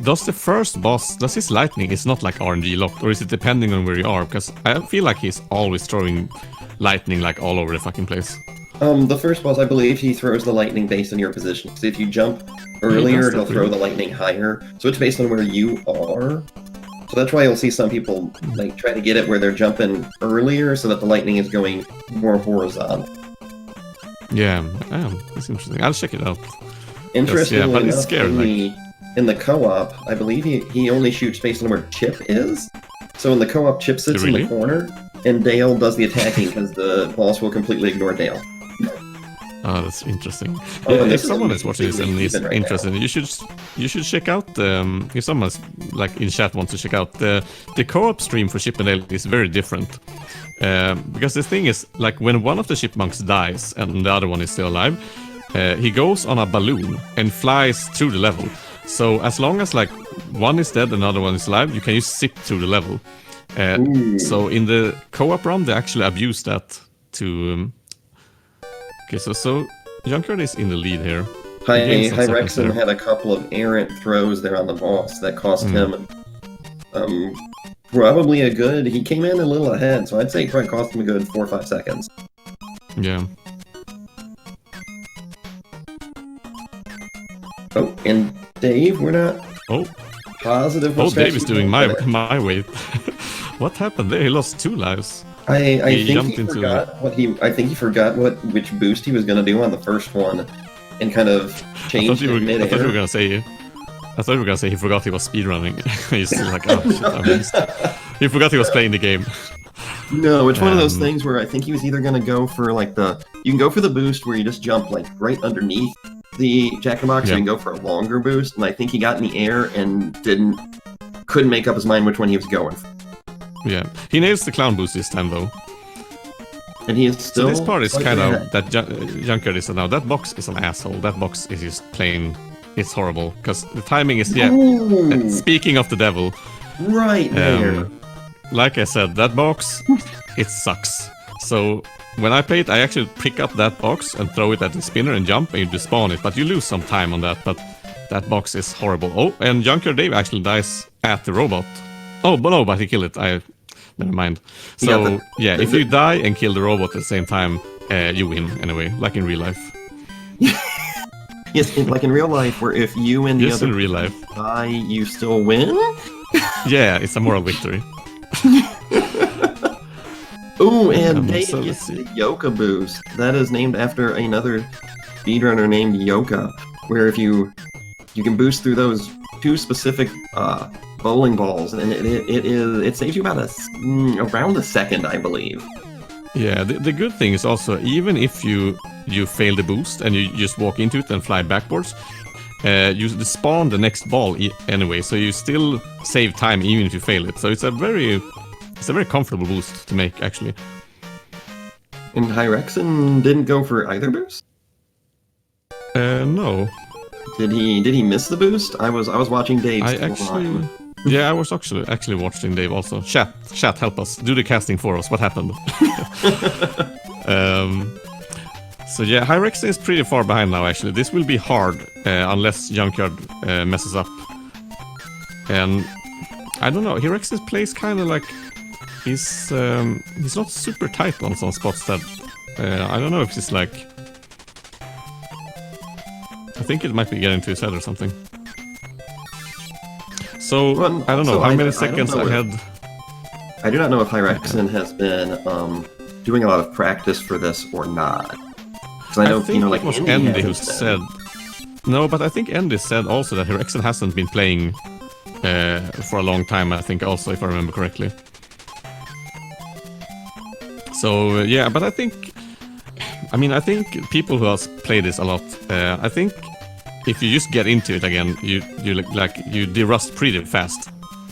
Speaker 5: does the first boss, does his lightning is not like RNG locked, or is it depending on where you are? Because I feel like he's always throwing lightning like all over the fucking place.
Speaker 3: The first boss, I believe he throws the lightning based on your position. So if you jump earlier, he'll throw the lightning higher. So it's based on where you are. So that's why you'll see some people like try to get it where they're jumping earlier so that the lightning is going more horizontal.
Speaker 5: Yeah, that's interesting. I'll check it out.
Speaker 3: Interestingly
Speaker 5: but it's
Speaker 3: enough,
Speaker 5: scary,
Speaker 3: in the co-op, I believe he only shoots based on where Chip is. So in the co-op, Chip sits in the corner, and Dale does the attacking because the boss will completely ignore Dale.
Speaker 5: Oh, that's interesting.
Speaker 3: Oh,
Speaker 5: If someone is watching this and is interested, you should check out if someone's like in chat wants to check out the co-op stream for Chip and Dale is very different. Because the thing is, like, when one of the chipmunks dies and the other one is still alive, he goes on a balloon and flies through the level. So as long as like one is dead and another one is alive, you can just zip through the level. So in the co-op run, they actually abuse that to. Okay, so Junkyard is in the lead here.
Speaker 3: Hyrexen had a couple of errant throws there on the boss that cost him probably a good. He came in a little ahead, so I'd say it probably cost him a good 4 or 5 seconds.
Speaker 5: Yeah.
Speaker 3: Oh, and Dave, we're not positive.
Speaker 5: Oh, Dave is doing my way. What happened there? He lost 2 lives.
Speaker 3: I think he forgot which boost he was going to do on the first one, and kind of changed it mid-air.
Speaker 5: I thought you were going to say he forgot he was speedrunning. He's still like, oh shit, I missed. He forgot he was playing the game.
Speaker 3: No, it's one of those things where I think he was either going to go for like you can go for the boost where you just jump like right underneath the jack-in-the-box, or you can go for a longer boost, and I think he got in the air and couldn't make up his mind which one he was going for.
Speaker 5: Yeah, he nails the clown boost this time though.
Speaker 3: And he is still.
Speaker 5: So this part is kind of that Junkyard is now. That box is an asshole. That box is just plain. It's horrible because the timing is speaking of the devil,
Speaker 3: right there.
Speaker 5: Like I said, that box it sucks. So when I play it, I actually pick up that box and throw it at the spinner and jump and you despawn it. But you lose some time on that. But that box is horrible. Oh, and Junkyard Dave actually dies at the robot. Oh, but no, but he killed it. Never mind. So, yeah, if you die and kill the robot at the same time, you win anyway, like in real life.
Speaker 3: Yes, like in real life, where if you and the other
Speaker 5: in real life
Speaker 3: die, you still win?
Speaker 5: Yeah, it's a moral victory.
Speaker 3: Ooh, and Dave gets the Yoka boost. That is named after another speedrunner named Yoka, where if you can boost through those 2 specific bowling balls, and it saves you about around a second, I believe.
Speaker 5: Yeah, the good thing is also, even if you fail the boost and you just walk into it and fly backwards, you spawn the next ball anyway, so you still save time even if you fail it. So it's a very comfortable boost to make, actually.
Speaker 3: And Hyrexen didn't go for either boost?
Speaker 5: No.
Speaker 3: Did he miss the boost? I was watching Dave.
Speaker 5: Yeah, I was actually watching Dave also. Chat, help us. Do the casting for us. What happened? So yeah, Hyrexen is pretty far behind now, actually. This will be hard unless Junkyard messes up. And I don't know, Hyrexen plays kind of like he's not super tight on some spots that I don't know if it's like, I think it might be getting to his head or something. So, well, I don't know, how many seconds ahead?
Speaker 3: I do not know if Hyrexen has been doing a lot of practice for this or not. Because I know,
Speaker 5: it was Andy who said... No, but I think Andy said also that Hyrexen hasn't been playing for a long time, I think also, if I remember correctly. So, yeah, but I think people who have played this a lot, I think if you just get into it again, you de-rust pretty fast.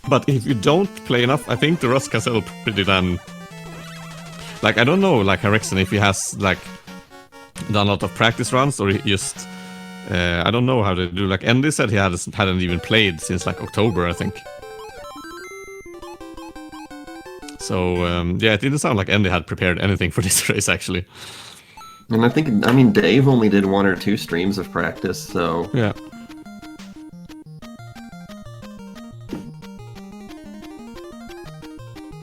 Speaker 5: But if you don't play enough, I think the rust can settle pretty then. Like, I don't know, like Hyrexen, if he has like done a lot of practice runs or he just I don't know how to do. Like Andy said, he hadn't even played since like October, I think. So yeah, it didn't sound like Andy had prepared anything for this race actually.
Speaker 3: And I mean, Dave only did 1 or 2 streams of practice, so...
Speaker 5: Yeah.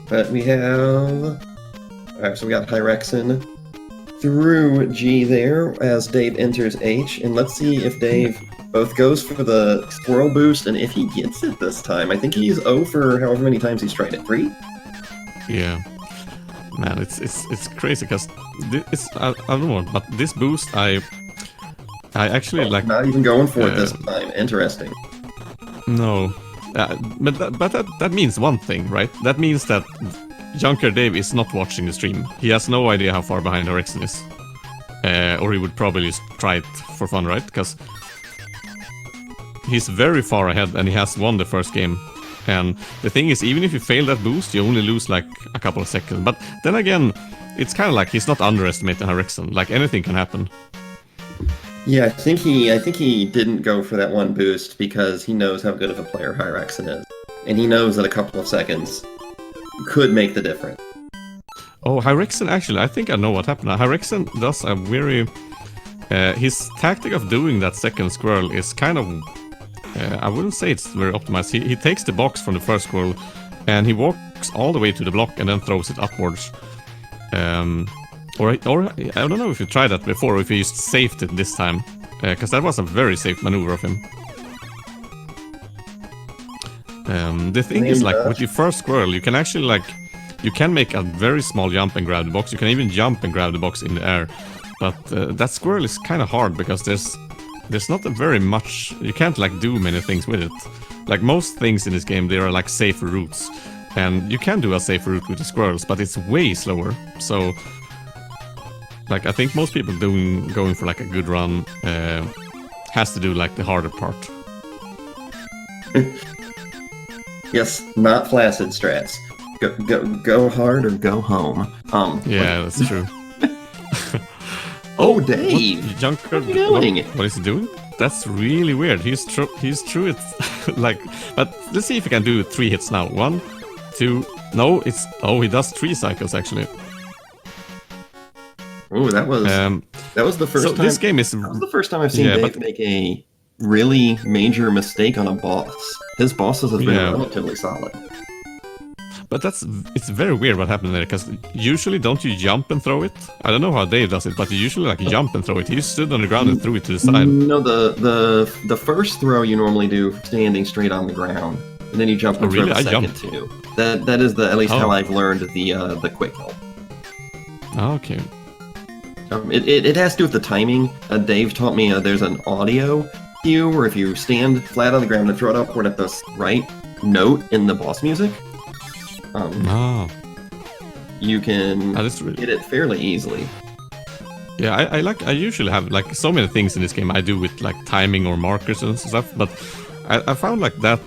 Speaker 3: But we have... Alright, so we got Hyrexen through G there as Dave enters H, and let's see if Dave both goes for the squirrel boost and if he gets it this time. I think he's 0 for however many times he's tried it. 3?
Speaker 5: Yeah. Man, it's crazy because I don't know, but this boost I actually like.
Speaker 3: Not even going for it this time. Interesting.
Speaker 5: No, but that means one thing, right? That means that Junkyard Dave is not watching the stream. He has no idea how far behind Hyrexen is, or he would probably just try it for fun, right? Because he's very far ahead and he has won the first game. And the thing is, even if you fail that boost, you only lose like a couple of seconds. But then again, it's kind of like he's not underestimating Hyrexen. Like anything can happen.
Speaker 3: Yeah, I think he didn't go for that one boost because he knows how good of a player Hyrexen is, and he knows that a couple of seconds could make the difference.
Speaker 5: Oh, Hyrexen, actually, I think I know what happened. Hyrexen does a very... his tactic of doing that second squirrel is kind of... I wouldn't say it's very optimized. He takes the box from the first squirrel and he walks walks all the way to the block and then throws it upwards. Or I don't know if you tried that before, or if you just saved it this time, because that was a very safe maneuver of him. The thing is, like, with your first squirrel, you can actually, like, you can make a very small jump and grab the box. You can even jump and grab the box in the air. But that squirrel is kind of hard, because there's not a very much... You can't, like, do many things with it. Like, most things in this game, there are, like, safer routes. And you can do a safer route with the squirrels, but it's way slower. So, like, I think most people going for, like, a good run has to do, like, the harder part.
Speaker 3: Yes, not flaccid strats. Go hard or go home.
Speaker 5: Yeah, that's true.
Speaker 3: Oh, Dave!
Speaker 5: Junker,
Speaker 3: what are you doing?
Speaker 5: What is he doing? That's really weird. He's through it. Like, but let's see if he can do 3 hits now. 1, 2. No, it's... Oh, he does 3 cycles, actually.
Speaker 3: Oh, that was the first time.
Speaker 5: This game is...
Speaker 3: That was the first time I've seen Dave make a really major mistake on a boss. His bosses have been relatively solid.
Speaker 5: But it's very weird what happened there, because usually don't you jump and throw it? I don't know how Dave does it, but you usually like jump and throw it. He stood on the ground and threw it to the side.
Speaker 3: No, the first throw you normally do standing straight on the ground, and then you jump and throw the second too. That is at least how I've learned the quick help.
Speaker 5: Okay.
Speaker 3: It has to do with the timing. Dave taught me there's an audio cue where if you stand flat on the ground and throw it upward at the right note in the boss music, you can hit it fairly easily.
Speaker 5: Yeah, I usually have like so many things in this game I do with like timing or markers and stuff, but I found like that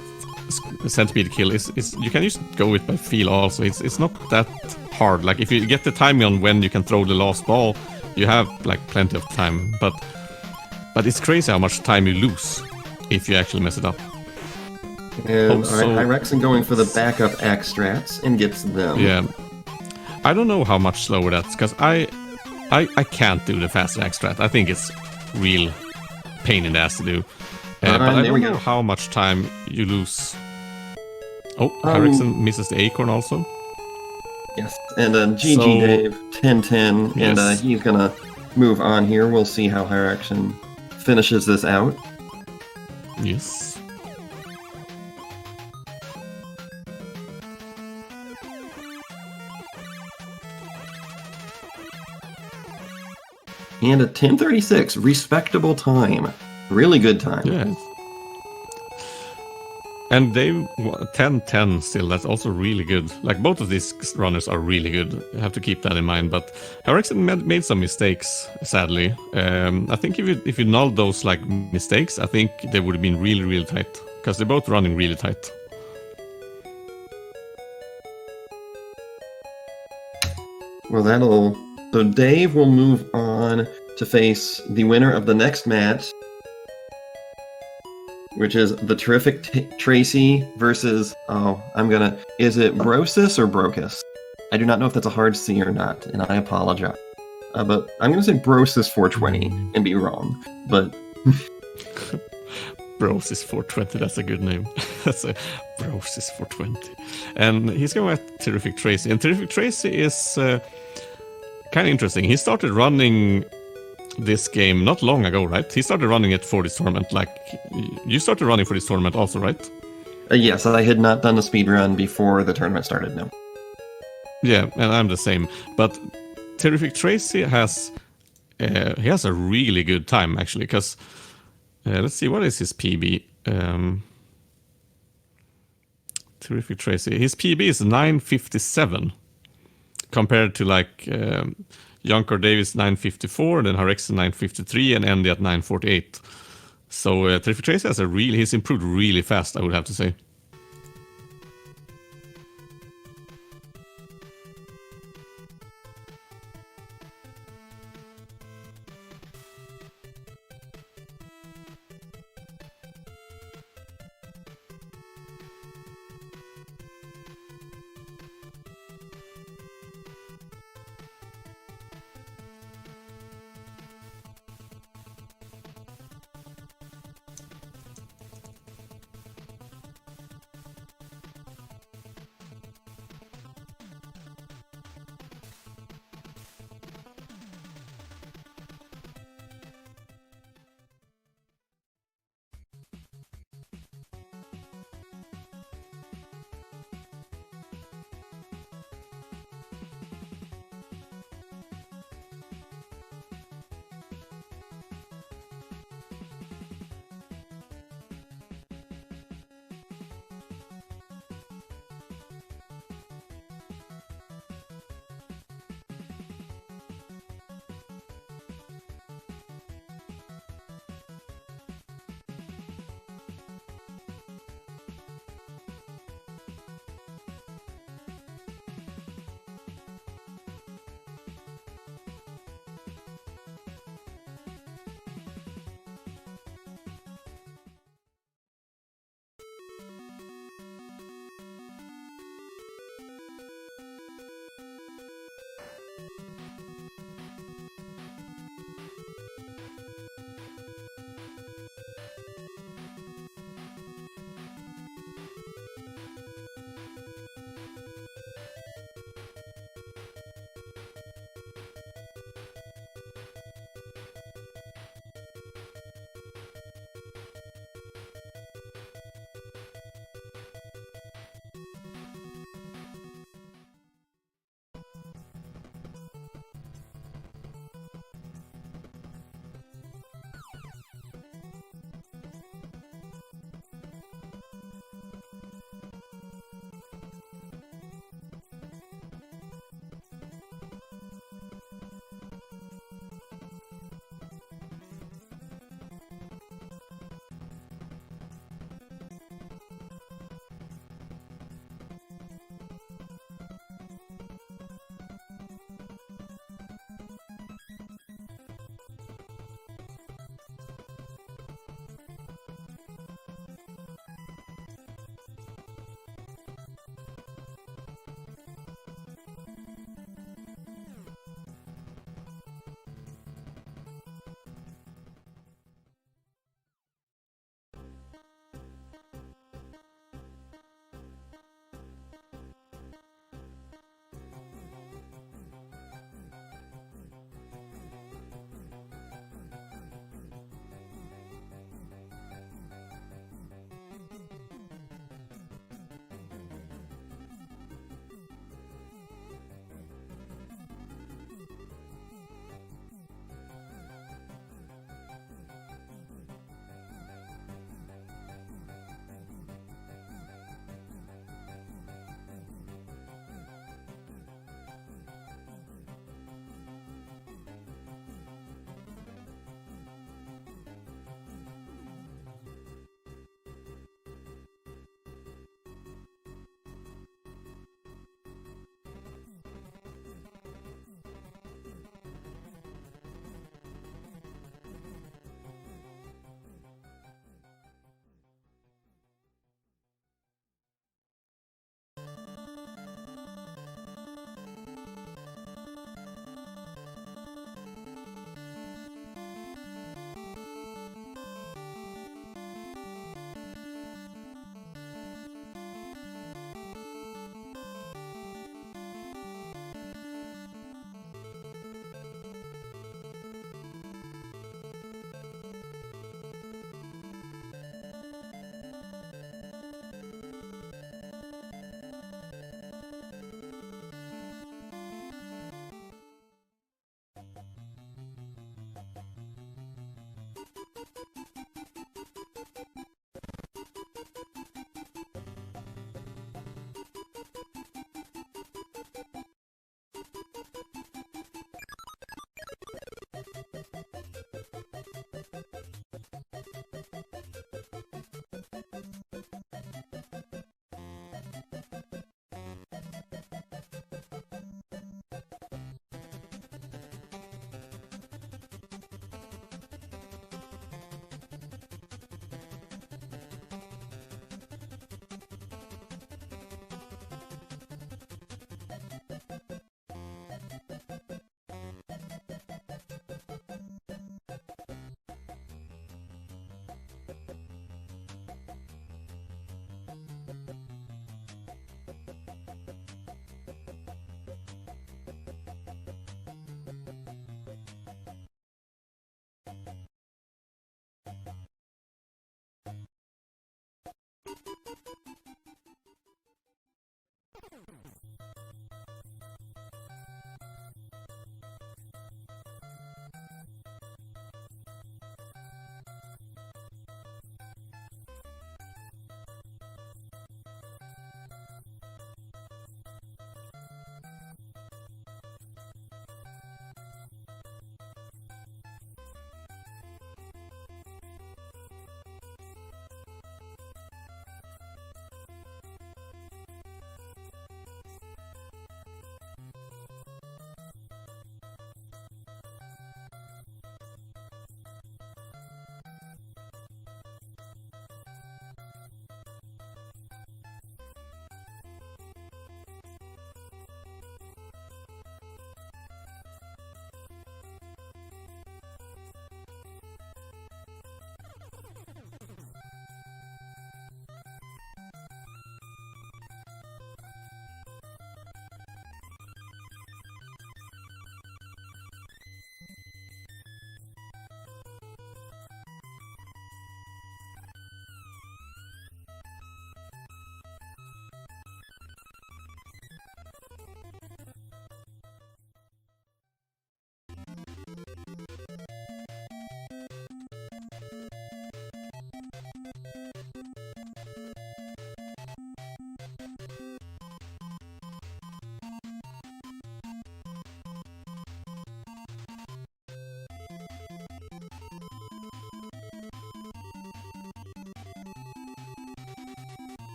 Speaker 5: centipede kill is you can just go with by feel also. It's not that hard. Like if you get the timing on when you can throw the last ball, you have like plenty of time, but it's crazy how much time you lose if you actually mess it up.
Speaker 3: And Irexen going for the backup axe strats and gets them.
Speaker 5: Yeah, I don't know how much slower that's, because I can't do the faster axe strat. I think it's real pain in the ass to do. But I don't know how much time you lose. Oh, Irexen misses the acorn also.
Speaker 3: Yes, and GG Dave, 10-10, and he's gonna move on here. We'll see how Irexen finishes this out.
Speaker 5: Yes.
Speaker 3: And a 10:36, respectable time. Really good time.
Speaker 5: Yeah. And they 10-10 still, that's also really good. Like both of these runners are really good. You have to keep that in mind. But Irexen made some mistakes, sadly. I think if you nulled those like mistakes, I think they would have been really, really tight. Because they're both running really tight.
Speaker 3: Well, so Dave will move on to face the winner of the next match, which is the terrific Tracy versus, is it Brosis or Brocus? I do not know if that's a hard C or not, and I apologize. But I'm going to say Brosis 420 and be wrong, but...
Speaker 5: Brosis 420, that's a good name. That's a Brosis 420. And he's going with Terrific Tracy, and Terrific Tracy is kind of interesting. He started running this game not long ago, right? He started running it for this tournament. Like, you started running for this tournament also, right?
Speaker 3: Yes, I had not done a speed run before the tournament started, no.
Speaker 5: Yeah, and I'm the same. But Terrific Tracy has he has a really good time, actually, because let's see, what is his PB? Terrific Tracy. His PB is 957 compared to like Junker Davis 954, then Irexen 953, and Andy at 948. So Terrific Tracy has he's improved really fast, I would have to say.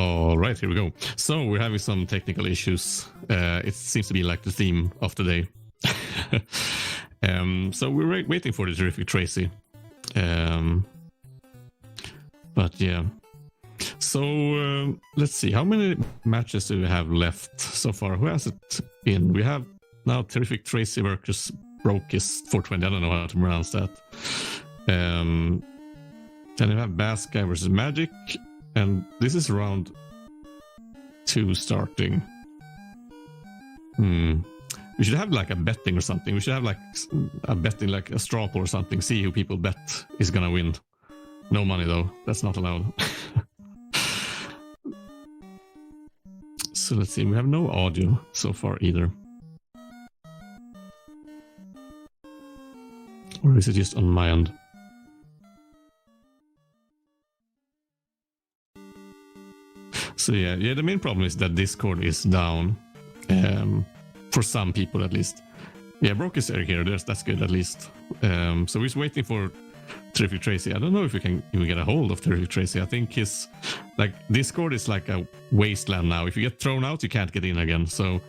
Speaker 5: All right, here we go. So we're having some technical issues. It seems to be like the theme of the day. So we're waiting for the terrific Tracy. But yeah. So let's see. How many matches do we have left so far? Who has it been? We have now terrific Tracy versus Brokis 420. I don't know how to pronounce that. Then we have Bass Guy versus Magic. And this is round 2 starting. We should have like a betting or something. We should have like a betting, like a straw poll or something. See who people bet is gonna win. No money though. That's not allowed. So let's see. We have no audio so far either. Or is it just on my end? So yeah, the main problem is that Discord is down, for some people at least. Yeah, Broke is here. That's good at least. So we're waiting for Terrific Tracy. I don't know if we can even get a hold of Terrific Tracy. I think his Discord is like a wasteland now. If you get thrown out, you can't get in again. So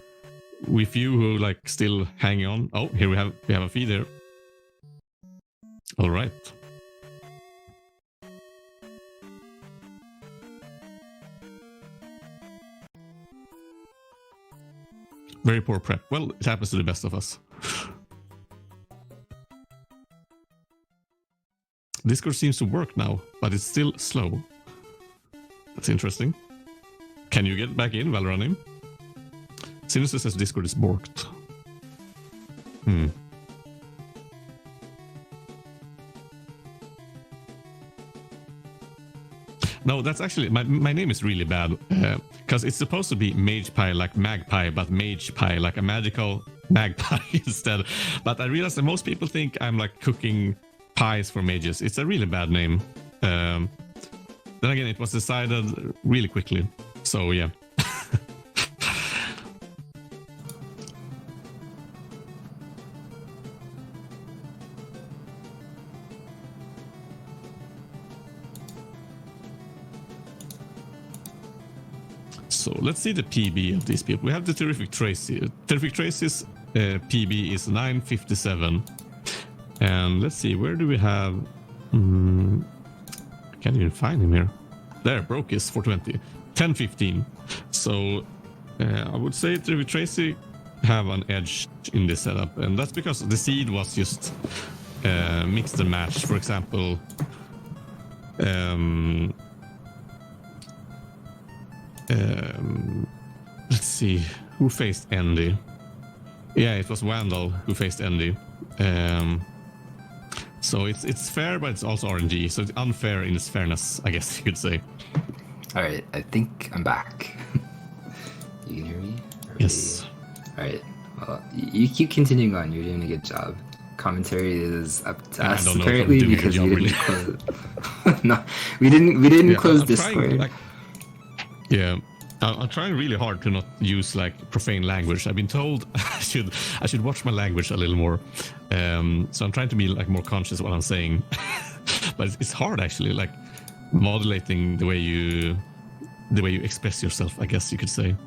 Speaker 5: with you who like still hanging on, oh, here we have a feed there. All right. Very poor prep. Well, it happens to the best of us. Discord seems to work now, but it's still slow. That's interesting. Can you get back in while running? Sinus says Discord is borked. No, that's actually my name is really bad because it's supposed to be Magepie like magpie, but Magepie like a magical magpie instead. But I realized that most people think I'm like cooking pies for mages. It's a really bad name. Then again, it was decided really quickly. So yeah. So let's see the PB of these people. We have the Terrific Tracy. Terrific Tracy's PB is 957. And let's see, where do we have... I can't even find him here. There, Broke is 420. 1015. So I would say Terrific Tracy have an edge in this setup. And that's because the seed was just mixed and matched. For example... let's see, who faced Andy? Yeah, it was Vandal who faced Andy. So it's fair, but it's also RNG. So it's unfair in its fairness, I guess you could say.
Speaker 1: All right, I think I'm back. You can hear me?
Speaker 5: Yes.
Speaker 1: All right. Well, you keep continuing on. You're doing a good job. Commentary is up to us apparently because we didn't close. No, we didn't close Discord.
Speaker 5: Yeah, I'm trying really hard to not use like profane language. I've been told I should watch my language a little more. So I'm trying to be like more conscious of what I'm saying. But it's hard actually, like modulating the way you express yourself, I guess you could say.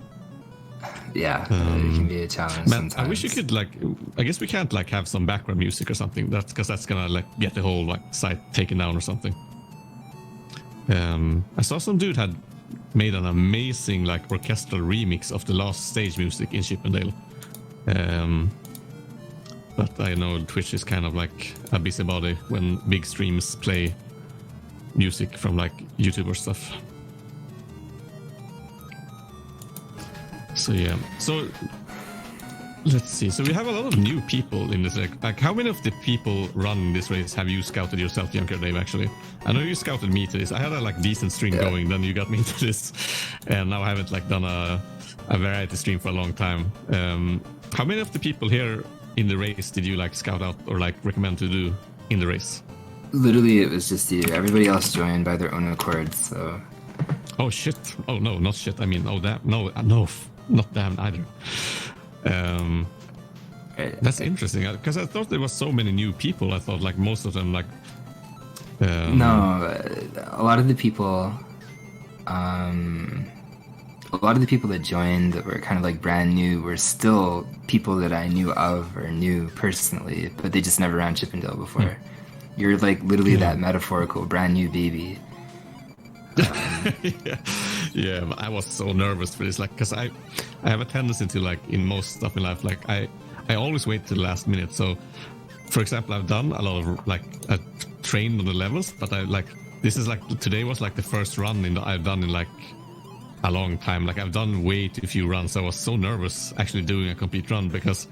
Speaker 1: Yeah, it can be a challenge sometimes.
Speaker 5: I wish you could like. I guess we can't like have some background music or something. That's because that's gonna like get the whole like site taken down or something. I saw some dude had made an amazing like orchestral remix of the last stage music in Chippendale. But I know Twitch is kind of like a busybody when big streams play music from like YouTube or stuff. So yeah, so let's see. So we have a lot of new people in this. Like how many of the people running this race have you scouted yourself, Junker Dave? Actually, I know you scouted me to this. I had a like decent stream going, then you got me into this, and now I haven't like done a variety stream for a long time. How many of the people here in the race did you like scout out or like recommend to do in the race?
Speaker 1: Literally, it was just you. Everybody else joined by their own accord. So.
Speaker 5: Oh shit! Oh no, not shit. I mean, oh damn! No, not damn either. That's interesting because I thought there was so many new people. I thought like most of them like.
Speaker 1: No, a lot of the people a lot of the people that joined that were kind of like brand new were still people that I knew of or knew personally, but they just never ran Chippendale before. You're like literally that metaphorical brand new baby.
Speaker 5: Yeah, but I was so nervous for this, like, because I have a tendency to, like, in most stuff in life, like, I always wait to the last minute. So, for example, I've done a lot of, like, I trained on the levels, but I, like, this is, like, today was, like, the first run I've done in, like, a long time. Like, I've done way too few runs. I was so nervous actually doing a complete run, because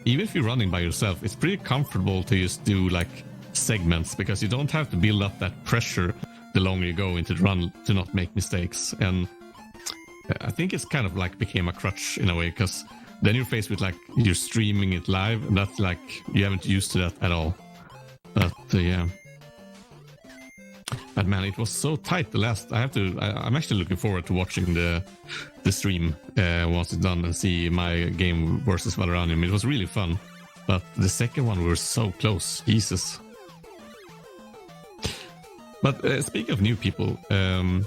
Speaker 5: even if you're running by yourself, it's pretty comfortable to just do, like, segments, because you don't have to build up that pressure the longer you go into the run to not make mistakes. And I think it's kind of like became a crutch in a way, because then you're faced with, like, you're streaming it live, and that's like you haven't used to that at all. But yeah, but man, it was so tight the last. I'm actually looking forward to watching the stream once it's done and see my game versus Valoranium. It was really fun, but the second one we were so close. Jesus. But speaking of new people, I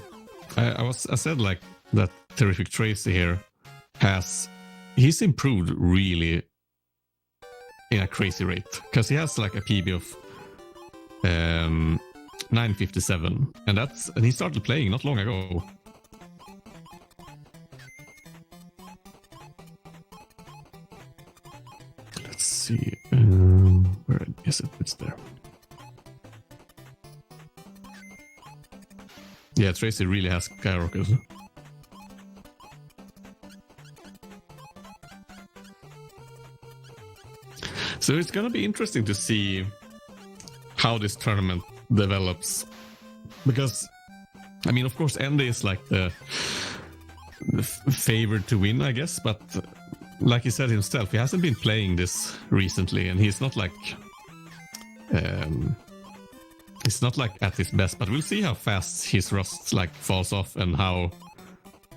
Speaker 5: said, like, that Terrific Tracy here he's improved really in a crazy rate, because he has like a PB of 957, and he started playing not long ago. Let's see, where is it? It's there. Yeah, Tracy really has skyrocketed. So it's gonna be interesting to see how this tournament develops, because, I mean, of course, Andy is like the favored to win, I guess, but like he said himself, he hasn't been playing this recently, and he's not like at his best. But we'll see how fast his rust, like, falls off, and how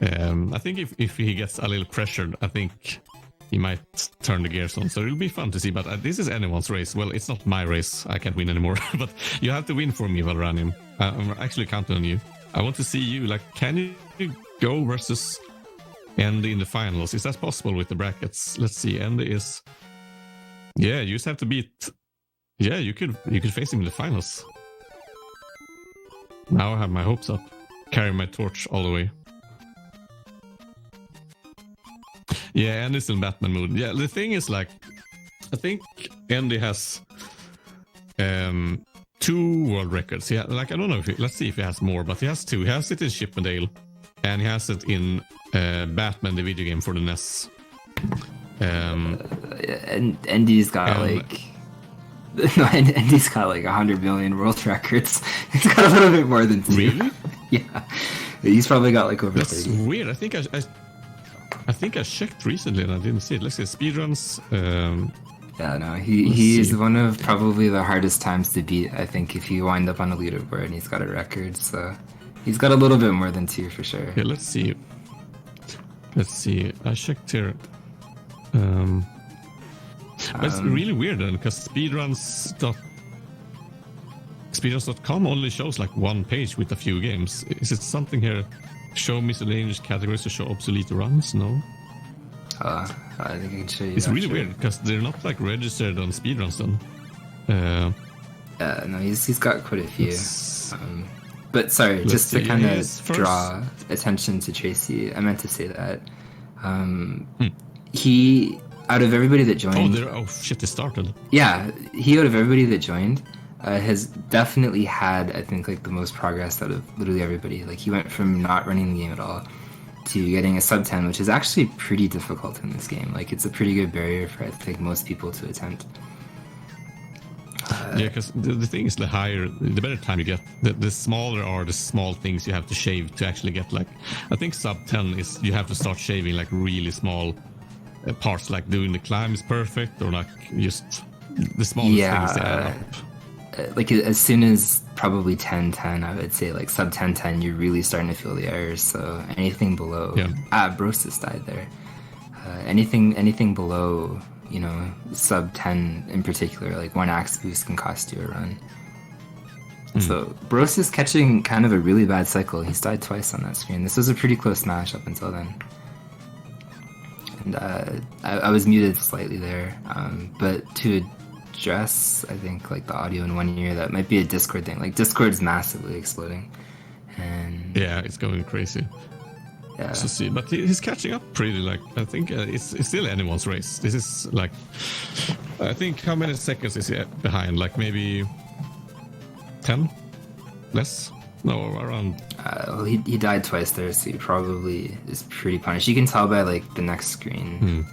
Speaker 5: I think if he gets a little pressured, I think he might turn the gears on. So it'll be fun to see. But this is anyone's race. Well, it's not my race. I can't win anymore. But you have to win for me, Valoranium. I'm actually counting on you. I want to see you. Like, can you go versus Andy in the finals? Is that possible with the brackets? Let's see. Andy is... Yeah, you just have to beat... Yeah, you could face him in the finals. Now I have my hopes up. Carry my torch all the way. Yeah, Andy's in Batman mood. Yeah, the thing is, like, I think Andy has 2 world records. Yeah, like, I don't know if let's see if he has more, but he has 2. He has it in Chippendale, and he has it in Batman, the video game for the NES.
Speaker 1: And Andy's got like... No, Andy's got like 100 million world records. He's got a little bit more than 2.
Speaker 5: Really?
Speaker 1: Yeah. He's probably got like over
Speaker 5: That's
Speaker 1: 30.
Speaker 5: Weird. I think I checked recently and I didn't see it. Let's see, speedruns.
Speaker 1: Yeah, no, he's one of probably the hardest times to beat, I think, if you wind up on a leaderboard and he's got a record. So he's got a little bit more than 2 for sure.
Speaker 5: Yeah, let's see. I checked here. But it's really weird then, because speedruns.com only shows like 1 page with a few games. Is it something here? Show miscellaneous categories to show obsolete runs? No.
Speaker 1: I think I can show you.
Speaker 5: It's really weird because they're not like registered on speedruns then.
Speaker 1: No, he's got quite a few. But sorry, just to kind of draw attention to Tracy, I meant to say that he, out of everybody that joined...
Speaker 5: Oh shit, it started.
Speaker 1: Yeah, he, out of everybody that joined, has definitely had, I think, like the most progress out of literally everybody. Like, he went from not running the game at all to getting a sub 10, which is actually pretty difficult in this game. Like, it's a pretty good barrier for, I think, most people to attempt.
Speaker 5: Yeah, because the thing is, the better time you get, the smaller are the small things you have to shave to actually get, like, I think sub 10 is, you have to start shaving like really small parts, like doing the climb is perfect, or like just the smallest things that add up.
Speaker 1: Like, as soon as probably 10-10, I would say, like, sub 10-10, you're really starting to feel the errors. So anything below...
Speaker 5: Yeah.
Speaker 1: Brosis died there. Anything below, you know, sub 10 in particular, like 1 axe boost can cost you a run. So Bros is catching kind of a really bad cycle. He's died twice on that screen. This was a pretty close match up until then. And I was muted slightly there, but to address, I think, like the audio in one ear, that might be a Discord thing. Like Discord's massively exploding, and
Speaker 5: Yeah, it's going crazy.
Speaker 1: yeah,
Speaker 5: So see, but he's catching up pretty. Like I think it's still anyone's race. This is like, I think how many seconds is he behind? Like maybe 10, less? No, around.
Speaker 1: well, he died twice there, so he probably is pretty punished. You can tell by like the next screen.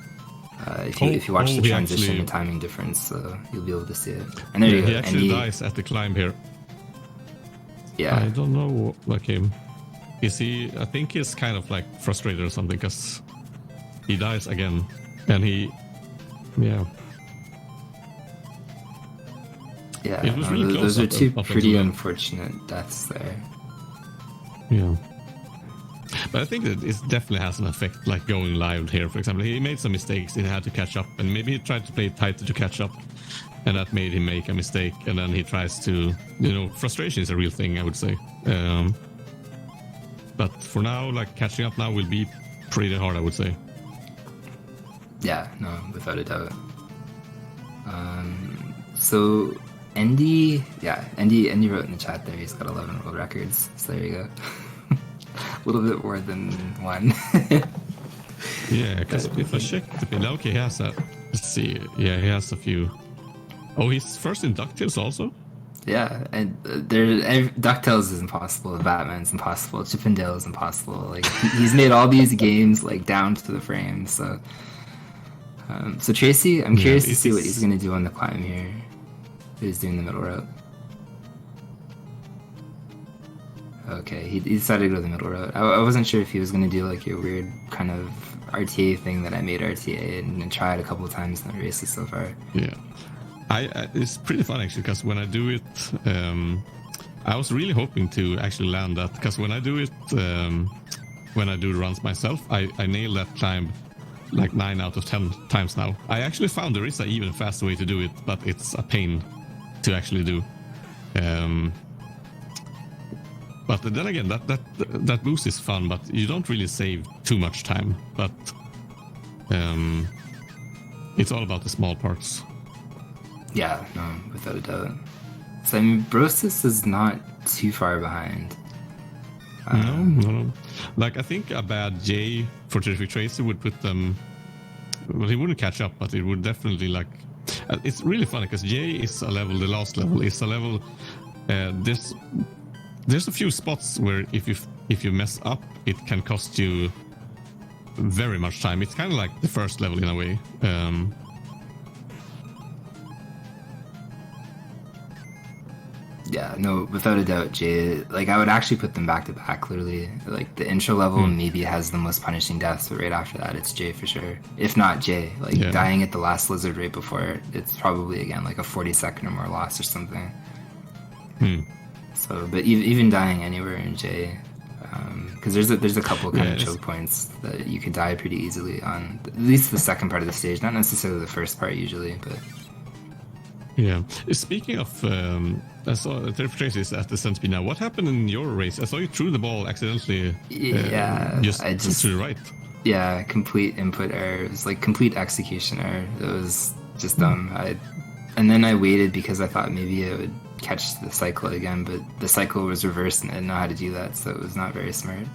Speaker 1: If you watch the
Speaker 5: he
Speaker 1: transition
Speaker 5: actually-
Speaker 1: and timing difference, so you'll be able to see it. And there you go.
Speaker 5: He
Speaker 1: And
Speaker 5: actually dies at the climb here.
Speaker 1: yeah,
Speaker 5: I don't know, like him. Is he? I think he's kind of like frustrated or something because he dies again, and yeah.
Speaker 1: yeah.
Speaker 5: It was
Speaker 1: no,
Speaker 5: really close
Speaker 1: those are
Speaker 5: up-
Speaker 1: two
Speaker 5: up until
Speaker 1: pretty
Speaker 5: then.
Speaker 1: unfortunate deaths there.
Speaker 5: Yeah. But I think that it definitely has an effect, like going live here, for example. He made some mistakes, he had to catch up, and maybe he tried to play tighter to catch up, and that made him make a mistake, and then he tries to, frustration is a real thing, I would say. But for now, like catching up now will be pretty hard, I would say.
Speaker 1: Yeah, no, without a doubt. So Andy wrote in the chat there he's got 11 world records. So there you go. A little bit more than one.
Speaker 5: Yeah, because if I check the pin, okay, he has that. Let's see. Yeah, he has a few. Oh, he's first in DuckTales also?
Speaker 1: Yeah, and DuckTales is impossible. Batman's impossible. Chippendale is impossible. Like he's made all these games like down to the frame. So, so Tracy, I'm curious to see what he's gonna do on the climb here. He's doing the middle route. Okay, he decided to go to the middle route. I wasn't sure if he was gonna do like a weird kind of RTA thing that I made RTA and tried a couple of times in the races so far.
Speaker 5: Yeah. It's pretty fun actually because when I do it, I was really hoping to actually land that because when I do it, when I do runs myself, I nail that climb like 9 out of 10 times now. I actually found there is an even faster way to do it, but it's a pain to actually do. But then again, that boost is fun, but you don't really save too much time. But it's all about the small parts.
Speaker 1: Yeah, no, without a doubt. So I mean, Brosis is not too far behind.
Speaker 5: No. Like I think a bad J for Terrific Tracer would put them. Well, he wouldn't catch up, but it would definitely like. It's really funny because J is a level. The last level is a level. There's a few spots where if you mess up, it can cost you very much time. It's kind of like the first level in a way.
Speaker 1: Yeah, no, without a doubt, Jay. Like, I would actually put them back to back. Clearly, like the intro level maybe has the most punishing deaths, but right after that, it's Jay for sure. If not Jay, like dying at the last lizard right before, it's probably again like a 40-second or more loss or something. So, but even dying anywhere in Jay, because there's a couple kind of choke points that you could die pretty easily on. At least the second part of the stage, not necessarily the first part usually, but.
Speaker 5: Yeah. Speaking of, I saw Terrific Traces at the Centipede now. What happened in your race? I saw you threw the ball accidentally. Just to the right.
Speaker 1: Yeah, complete input error. It was like complete execution error. It was just dumb. And then I waited because I thought maybe it would catch the cycle again, but the cycle was reversed and I didn't know how to do that, so it was not very smart.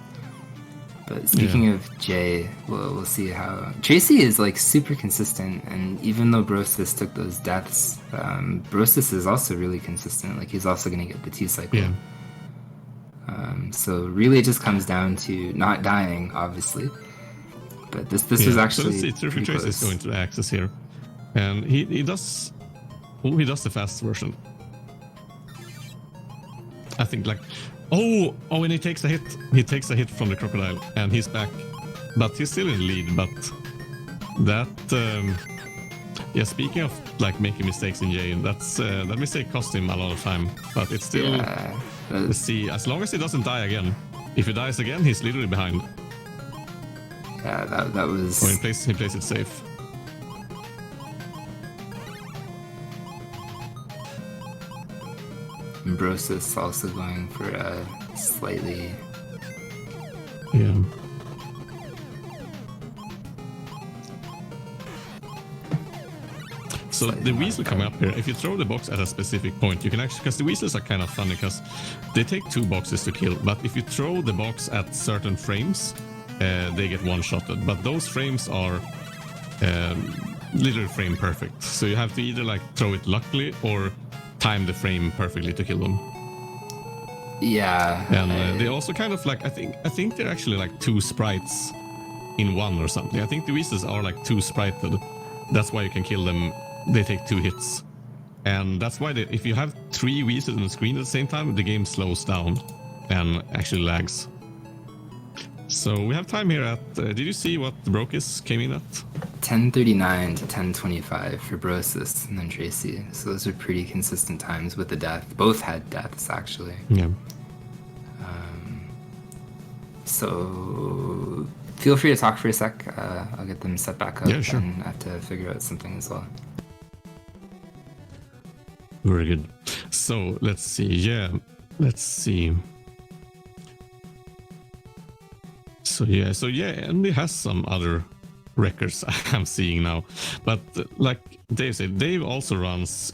Speaker 1: But speaking of Jay, we'll see how... Tracy is like super consistent, and even though Brosis took those deaths, Brosis is also really consistent. Like he's also going to get the 2 cycle.
Speaker 5: Yeah.
Speaker 1: So really it just comes down to not dying, obviously. But this was actually...
Speaker 5: So let's see, Terrific Tracy is going to the axis here. And he does... Oh, he does the fast version. I think like... Oh, and he takes a hit. He takes a hit from the crocodile, and he's back. But he's still in the lead, but that... speaking of like making mistakes in Jay, that mistake cost him a lot of time. But it's still... Let's see, as long as he doesn't die again. If he dies again, he's literally behind.
Speaker 1: Yeah, that was...
Speaker 5: Oh, he plays it safe.
Speaker 1: Ambrosis also going for a slightly...
Speaker 5: Yeah. So the weasel coming up here, if you throw the box at a specific point, you can actually, because the weasels are kind of funny because they take 2 boxes to kill, but if you throw the box at certain frames, they get one-shotted. But those frames are literally frame perfect. So you have to either like throw it luckily or time the frame perfectly to kill them.
Speaker 1: Yeah.
Speaker 5: And they also kind of like, I think they're actually like 2 sprites in one or something. I think the weasels are like 2 sprited. That's why you can kill them. They take 2 hits. And that's why if you have 3 weasels on the screen at the same time, the game slows down and actually lags. So we have time here at, did you see what the Brokis came in at?
Speaker 1: 10:39 to 10:25 for Brosis and then Tracy. So those are pretty consistent times with the death. Both had deaths, actually.
Speaker 5: Yeah.
Speaker 1: So feel free to talk for a sec. I'll get them set back up.
Speaker 5: Yeah, sure.
Speaker 1: And I have to figure out something as well.
Speaker 5: Very good. So let's see. Yeah, let's see. So yeah, Andy has some other records I'm seeing now, but like Dave said, Dave also runs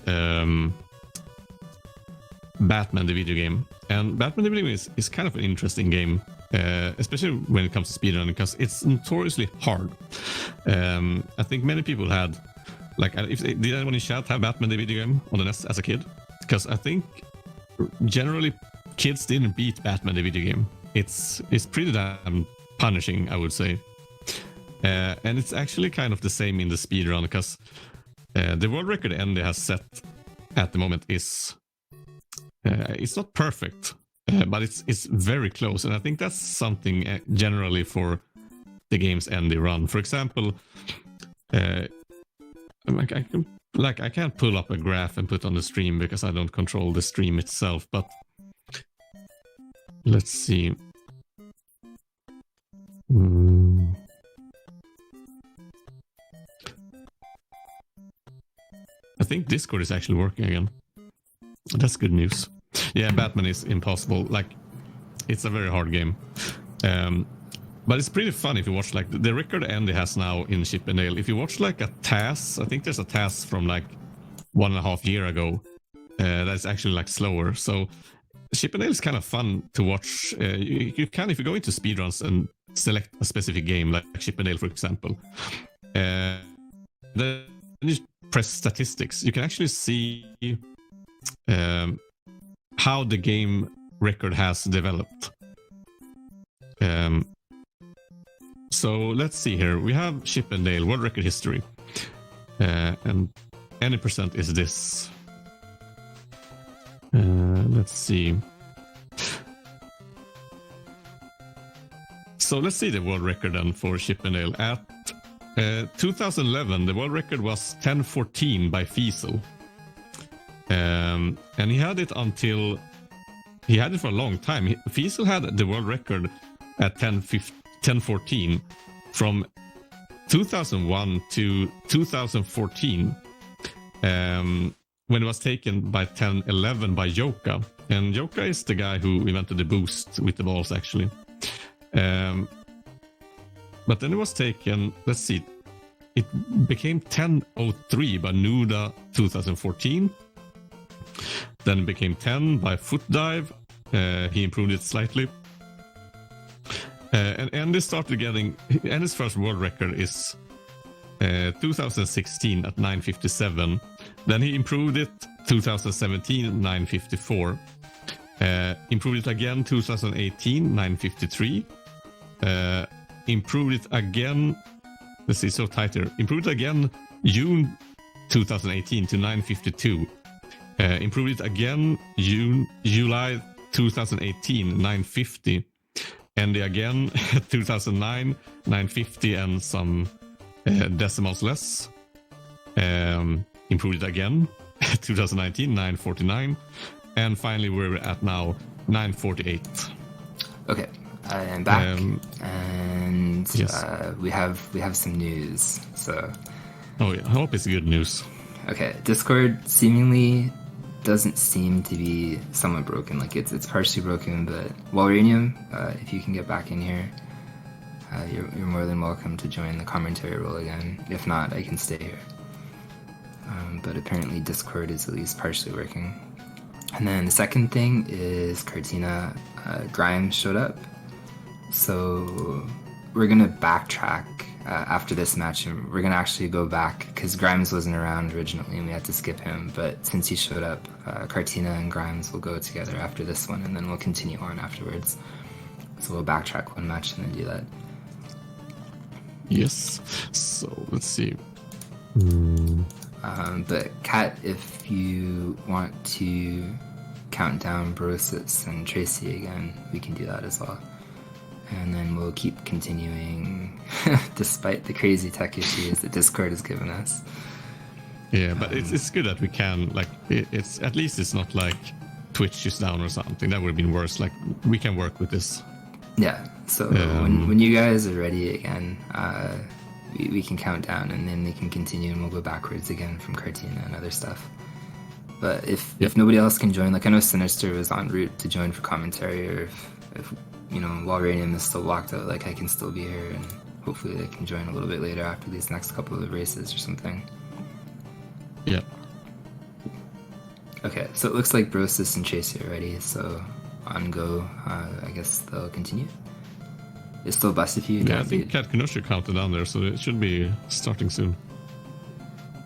Speaker 5: Batman the video game, and Batman the video game is kind of an interesting game, especially when it comes to speedrunning, because it's notoriously hard. I think many people had, like, did anyone in chat have Batman the video game on the NES as a kid? Because I think generally kids didn't beat Batman the video game. It's pretty damn punishing, I would say. And it's actually kind of the same in the speedrun, because the world record Andy has set at the moment is it's not perfect, but it's very close, and I think that's something generally for the games Andy run. For example, I can't pull up a graph and put on the stream because I don't control the stream itself, but let's see. I think Discord is actually working again. That's good news. Yeah, Batman is impossible. Like, it's a very hard game. But it's pretty fun if you watch, like, the record Andy has now in Chip and Dale. If you watch, like, a TAS, I think there's a TAS from, like, 1.5 years ago that's actually, like, slower. So Chip and Dale is kind of fun to watch. You can, if you go into speedruns and select a specific game, like Chip and Dale, for example, then you press statistics. You can actually see how the game record has developed. So let's see here. We have Chip and Dale world record history, and any percent is this. Let's see. So let's see the world record then for Chip and Dale. At 2011, the world record was 10:14 by Fiesel. And he had it for a long time. Fiesel had the world record at 10:14 from 2001 to 2014, when it was taken by 10:11 by Yoka. And Yoka is the guy who invented the boost with the balls, actually. But then it was taken, let's see, it became 10:03 by Nuda 2014. Then it became 10 by Foot Dive. He improved it slightly. And Andy started getting, Andy's first world record is 2016 at 9:57. Then he improved it 2017 at 9:54. Improved it again 2018, 9:53. Improved it again, let's see, so tight here. Improved it again June 2018 to 9:52. Improved it again July 2018, 9:50. And again 2009, 9:50 and some decimals less. Improved it again 2019, 9:49. And finally we're at now 9:48.
Speaker 1: Okay, I am back, and
Speaker 5: yes.
Speaker 1: we have some news. So,
Speaker 5: oh yeah, I hope it's good news.
Speaker 1: okay, Discord seemingly doesn't seem to be somewhat broken. Like it's partially broken, but Walranium, if you can get back in here, you're more than welcome to join the commentary role again. If not, I can stay here. But apparently Discord is at least partially working. And then the second thing is Cartina. Grimes showed up, so we're gonna backtrack after this match, and we're gonna actually go back because Grimes wasn't around originally and we had to skip him, but since he showed up, Cartina and Grimes will go together after this one, and then we'll continue on afterwards. So we'll backtrack one match and then do that.
Speaker 5: Yes. So let's see.
Speaker 1: But Kat, if you want to count down Brosis and Tracy again, we can do that as well. And then we'll keep continuing despite the crazy tech issues that Discord has given us.
Speaker 5: Yeah, but it's good that we can, like, it's at least it's not like Twitch is down or something. That would have been worse. Like, we can work with this.
Speaker 1: Yeah, so when you guys are ready again, we can count down and then we can continue and we'll go backwards again from Cartina and other stuff. But if nobody else can join, like I know Sinister was en route to join for commentary, or if you know, Walranium is still locked out, like I can still be here and hopefully they can join a little bit later after these next couple of races or something.
Speaker 5: Yeah.
Speaker 1: Okay, so it looks like Brosis and Tracy are ready, so on go, I guess they'll continue. It's still best if you...
Speaker 5: Yeah, I think Kat Knosher counted down there, so it should be starting soon.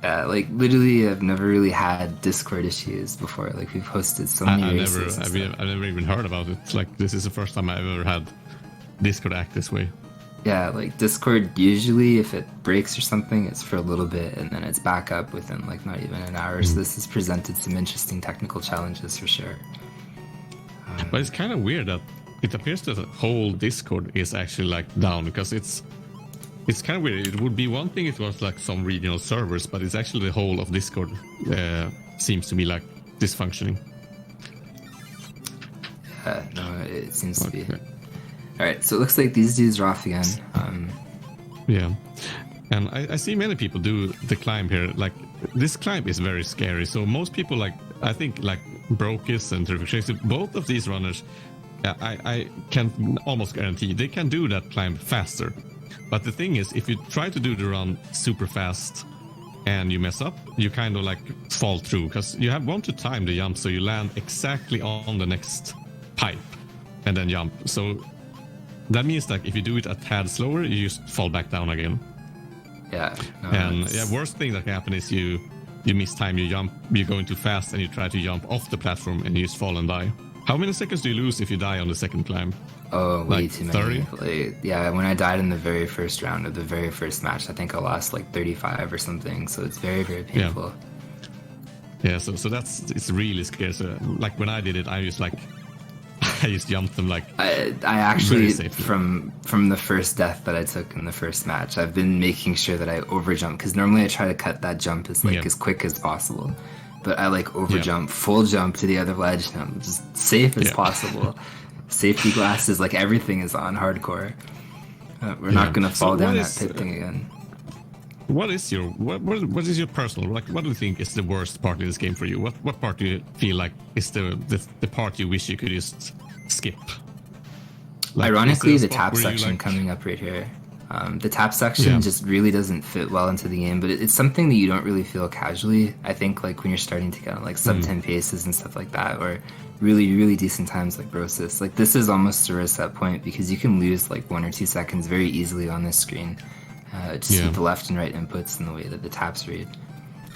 Speaker 1: Like, literally, I've never really had Discord issues before. Like, we've hosted so many races.
Speaker 5: I've never even heard about it. Like, this is the first time I've ever had Discord act this way.
Speaker 1: Yeah, like, Discord, usually, if it breaks or something, it's for a little bit, and then it's back up within, like, not even an hour. So this has presented some interesting technical challenges, for sure.
Speaker 5: But it's kind of weird that it appears that the whole Discord is actually, like, down, because it's kind of weird. It would be one thing if it was like some regional servers, but it's actually the whole of Discord seems to be like dysfunctioning.
Speaker 1: No, it seems to be. Alright, so it looks like these dudes are off again.
Speaker 5: Yeah. And I see many people do the climb here. Like, this climb is very scary. So most people, like, I think, like, Brokis and Terrific Tracy, both of these runners, I can almost guarantee they can do that climb faster. But the thing is, if you try to do the run super fast and you mess up, you kind of like fall through, because you want to time the jump so you land exactly on the next pipe and then jump. So that means that if you do it a tad slower, you just fall back down again.
Speaker 1: Yeah. No,
Speaker 5: and worst thing that can happen is you mistime your jump, you're going too fast and you try to jump off the platform and you just fall and die. How many seconds do you lose if you die on the second climb?
Speaker 1: Oh, way
Speaker 5: like
Speaker 1: too many.
Speaker 5: 30?
Speaker 1: Like, yeah, when I died in the very first round of the very first match, I think I lost like 35 or something. So it's very, very painful.
Speaker 5: Yeah, so it's really scary. So like when I did it, I just jumped them like.
Speaker 1: I actually from the first death that I took in the first match, I've been making sure that I overjump, because normally I try to cut that jump as as quick as possible. But I like overjump, full jump to the other ledge, and I'm just safe as possible. Safety glasses, like everything is on hardcore. We're not gonna fall down that pit thing again.
Speaker 5: What is your personal, like, what do you think is the worst part of this game for you? What part do you feel like is the part you wish you could just skip? Like,
Speaker 1: ironically, the tap section coming up right here. The tap section just really doesn't fit well into the game, but it's something that you don't really feel casually. I think like when you're starting to get on like sub 10 paces and stuff like that, or really, really decent times like Brosis. Like, this is almost a reset point, because you can lose like 1 or 2 seconds very easily on this screen. Just with the left and right inputs and the way that the taps read.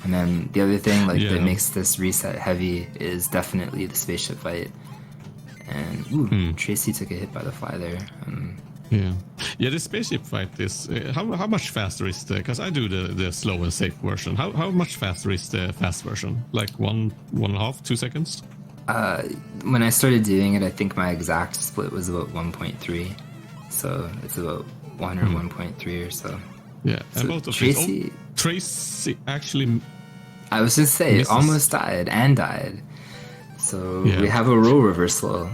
Speaker 1: And then the other thing that makes this reset heavy is definitely the spaceship fight. And Tracy took a hit by the fly there.
Speaker 5: The spaceship fight is how much faster is the? Because I do the slow and safe version. How much faster is the fast version? Like 1.5, 2 seconds?
Speaker 1: When I started doing it, I think my exact split was about 1.3. So it's about 1 or 1.3 or so.
Speaker 5: Yeah,
Speaker 1: so
Speaker 5: and both of
Speaker 1: Tracy.
Speaker 5: Tracy actually.
Speaker 1: I was just saying, almost died and died. So we have a role reversal.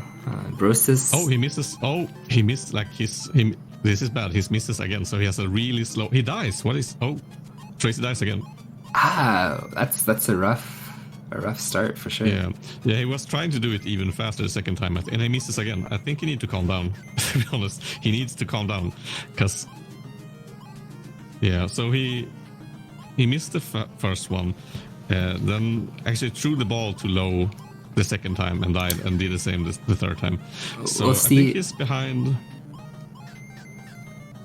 Speaker 1: Brosis.
Speaker 5: Oh, he misses. Oh, he missed. Like this is bad. He misses again. So he has a really slow. He dies. What is? Oh, Tracy dies again.
Speaker 1: That's a rough a rough start for sure.
Speaker 5: Yeah, he was trying to do it even faster the second time, and he misses again. I think he needs to calm down. To be honest, he needs to calm down, because so he missed the first one, then actually threw the ball too low the second time and died, and did the same the third time. So I think he's behind.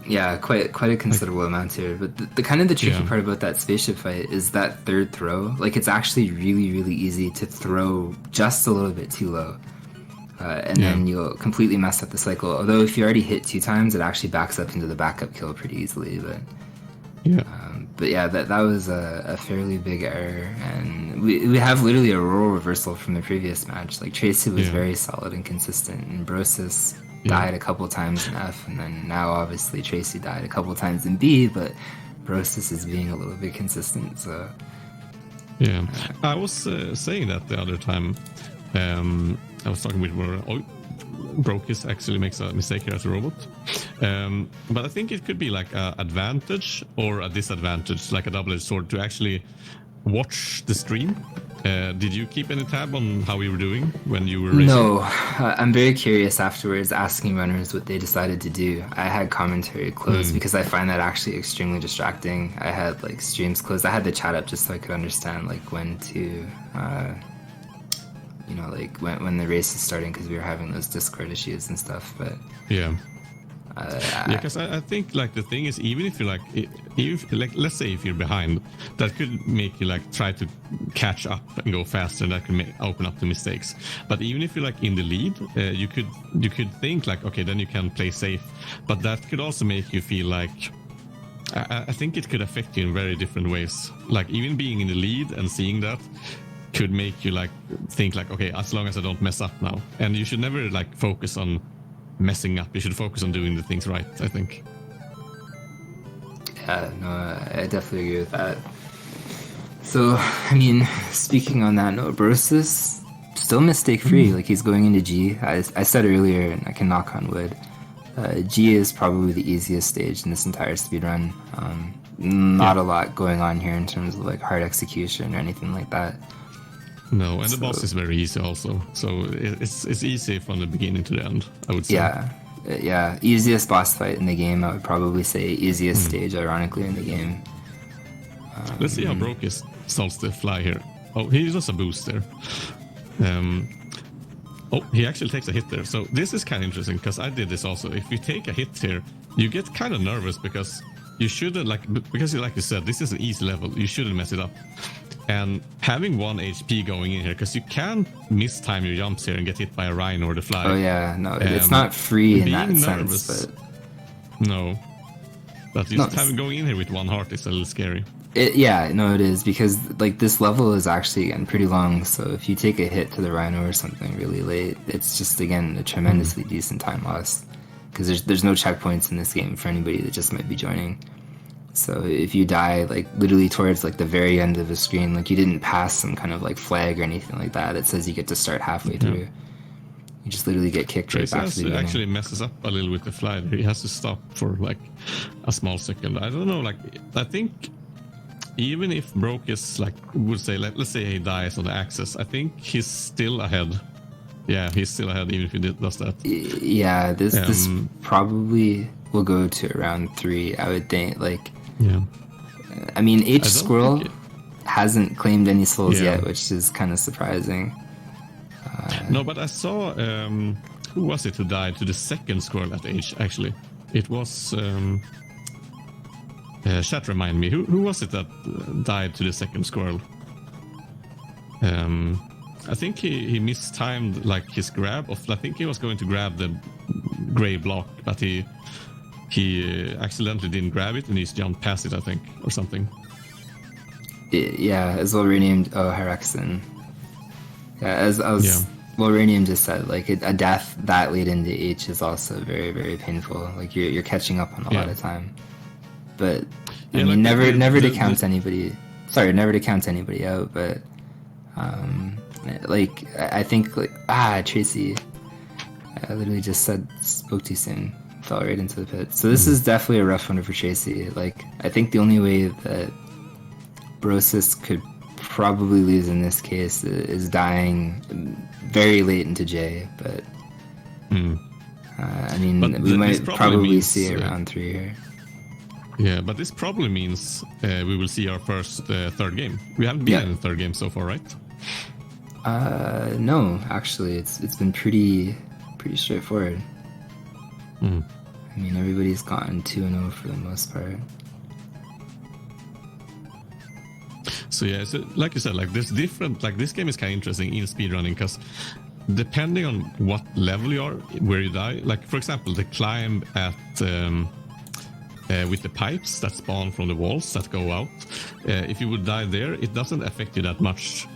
Speaker 1: Yeah, quite a considerable amount here. But the kind of the tricky part about that spaceship fight is that third throw. Like, it's actually really, really easy to throw just a little bit too low. And then you'll completely mess up the cycle. Although if you already hit 2 times, it actually backs up into the backup kill pretty easily. But yeah, that was a fairly big error. And we have literally a role reversal from the previous match. Like, Tracy was very solid and consistent, and Brosis died a couple times in F, and then now obviously Tracy died a couple times in B, but Brosis is being a little bit consistent. So
Speaker 5: I was saying that the other time. I was talking with where Brokis actually makes a mistake here as a robot, but I think it could be like an advantage or a disadvantage, like a double-edged sword, to actually watch the stream. Did you keep any tab on how you were doing when you were racing?
Speaker 1: No, I'm very curious afterwards, asking runners what they decided to do. I had commentary closed because I find that actually extremely distracting. I had like streams closed. I had the chat up just so I could understand like when to, like when the race is starting, because we were having those Discord issues and stuff. But
Speaker 5: because I think like the thing is, even if you're like, let's say if you're behind, that could make you like try to catch up and go faster, and that could open up the mistakes. But even if you're like in the lead, you could think like, okay, then you can play safe, but that could also make you feel like, I think it could affect you in very different ways. Like even being in the lead and seeing that could make you like think like, okay, as long as I don't mess up now. And you should never like focus on messing up. You should focus on doing the things right, I think.
Speaker 1: Yeah, no, I definitely agree with that. So, I mean, speaking on that note, Brosis still mistake-free. Like, he's going into G. I said earlier, and I can knock on wood, G is probably the easiest stage in this entire speedrun. Not a lot going on here in terms of like hard execution or anything like that.
Speaker 5: No, and the boss is very easy also. So it's easy from the beginning to the end, I would say.
Speaker 1: Yeah. Easiest boss fight in the game, I would probably say. Easiest stage, ironically, in the game.
Speaker 5: Let's see how Brokis solves the fly here. Oh, he does a boost there. He actually takes a hit there. So this is kind of interesting, because I did this also. If you take a hit here, you get kind of nervous, because you shouldn't, because like you said, this is an easy level. You shouldn't mess it up. And having 1 HP going in here, because you can mistime your jumps here and get hit by a Rhino or the fly.
Speaker 1: Oh yeah, no, it's not free in that sense. But...
Speaker 5: No. But just having going in here with 1 heart is a little scary.
Speaker 1: It is, because like this level is actually again pretty long, so if you take a hit to the Rhino or something really late, it's just again a tremendously decent time loss, because there's no checkpoints in this game for anybody that just might be joining. So if you die like literally towards like the very end of the screen, like you didn't pass some kind of like flag or anything like that, it says you get to start halfway through. You just literally get kicked right back to the beginning.
Speaker 5: Actually messes up a little with the fly. He has to stop for like a small second. I don't know, like I think even if Brokis like would say, let's say he dies on the axis, I think he's still ahead. Yeah, he's still ahead even if he does that.
Speaker 1: Yeah, this probably will go to around 3, I would think. Like, I mean, H Squirrel hasn't claimed any souls yet, which is kind of surprising.
Speaker 5: No, but I saw who was it who died to the second squirrel at H? Actually, it was. Chat, remind me, who was it that died to the second squirrel? I think he mistimed like his grab of. I think he was going to grab the gray block, but he accidentally didn't grab it and he jumped past it, I think, or something.
Speaker 1: Yeah, as well renamed Herexen. Yeah, as well renamed just said, like a death that late into H is also very, very painful. Like you're catching up on a lot of time. But I mean, never to count anybody. Sorry, never to count anybody out. But like I think like Tracy, I literally just spoke too soon. Fell right into the pit. So this is definitely a rough one for Tracy. Like I think the only way that Brosis could probably lose in this case is dying very late into J, but I mean,
Speaker 5: But
Speaker 1: we might probably
Speaker 5: means,
Speaker 1: see it round 3 here.
Speaker 5: Yeah, but this probably means we will see our first third game. We haven't been in the third game so far, right?
Speaker 1: No, actually, it's been pretty straightforward. I mean, everybody's gotten 2-0 for the most part.
Speaker 5: So yeah, so like you said, like there's different, like this game is kind of interesting in speedrunning because depending on what level you are, where you die, like for example, the climb at with the pipes that spawn from the walls that go out, if you would die there, it doesn't affect you that much.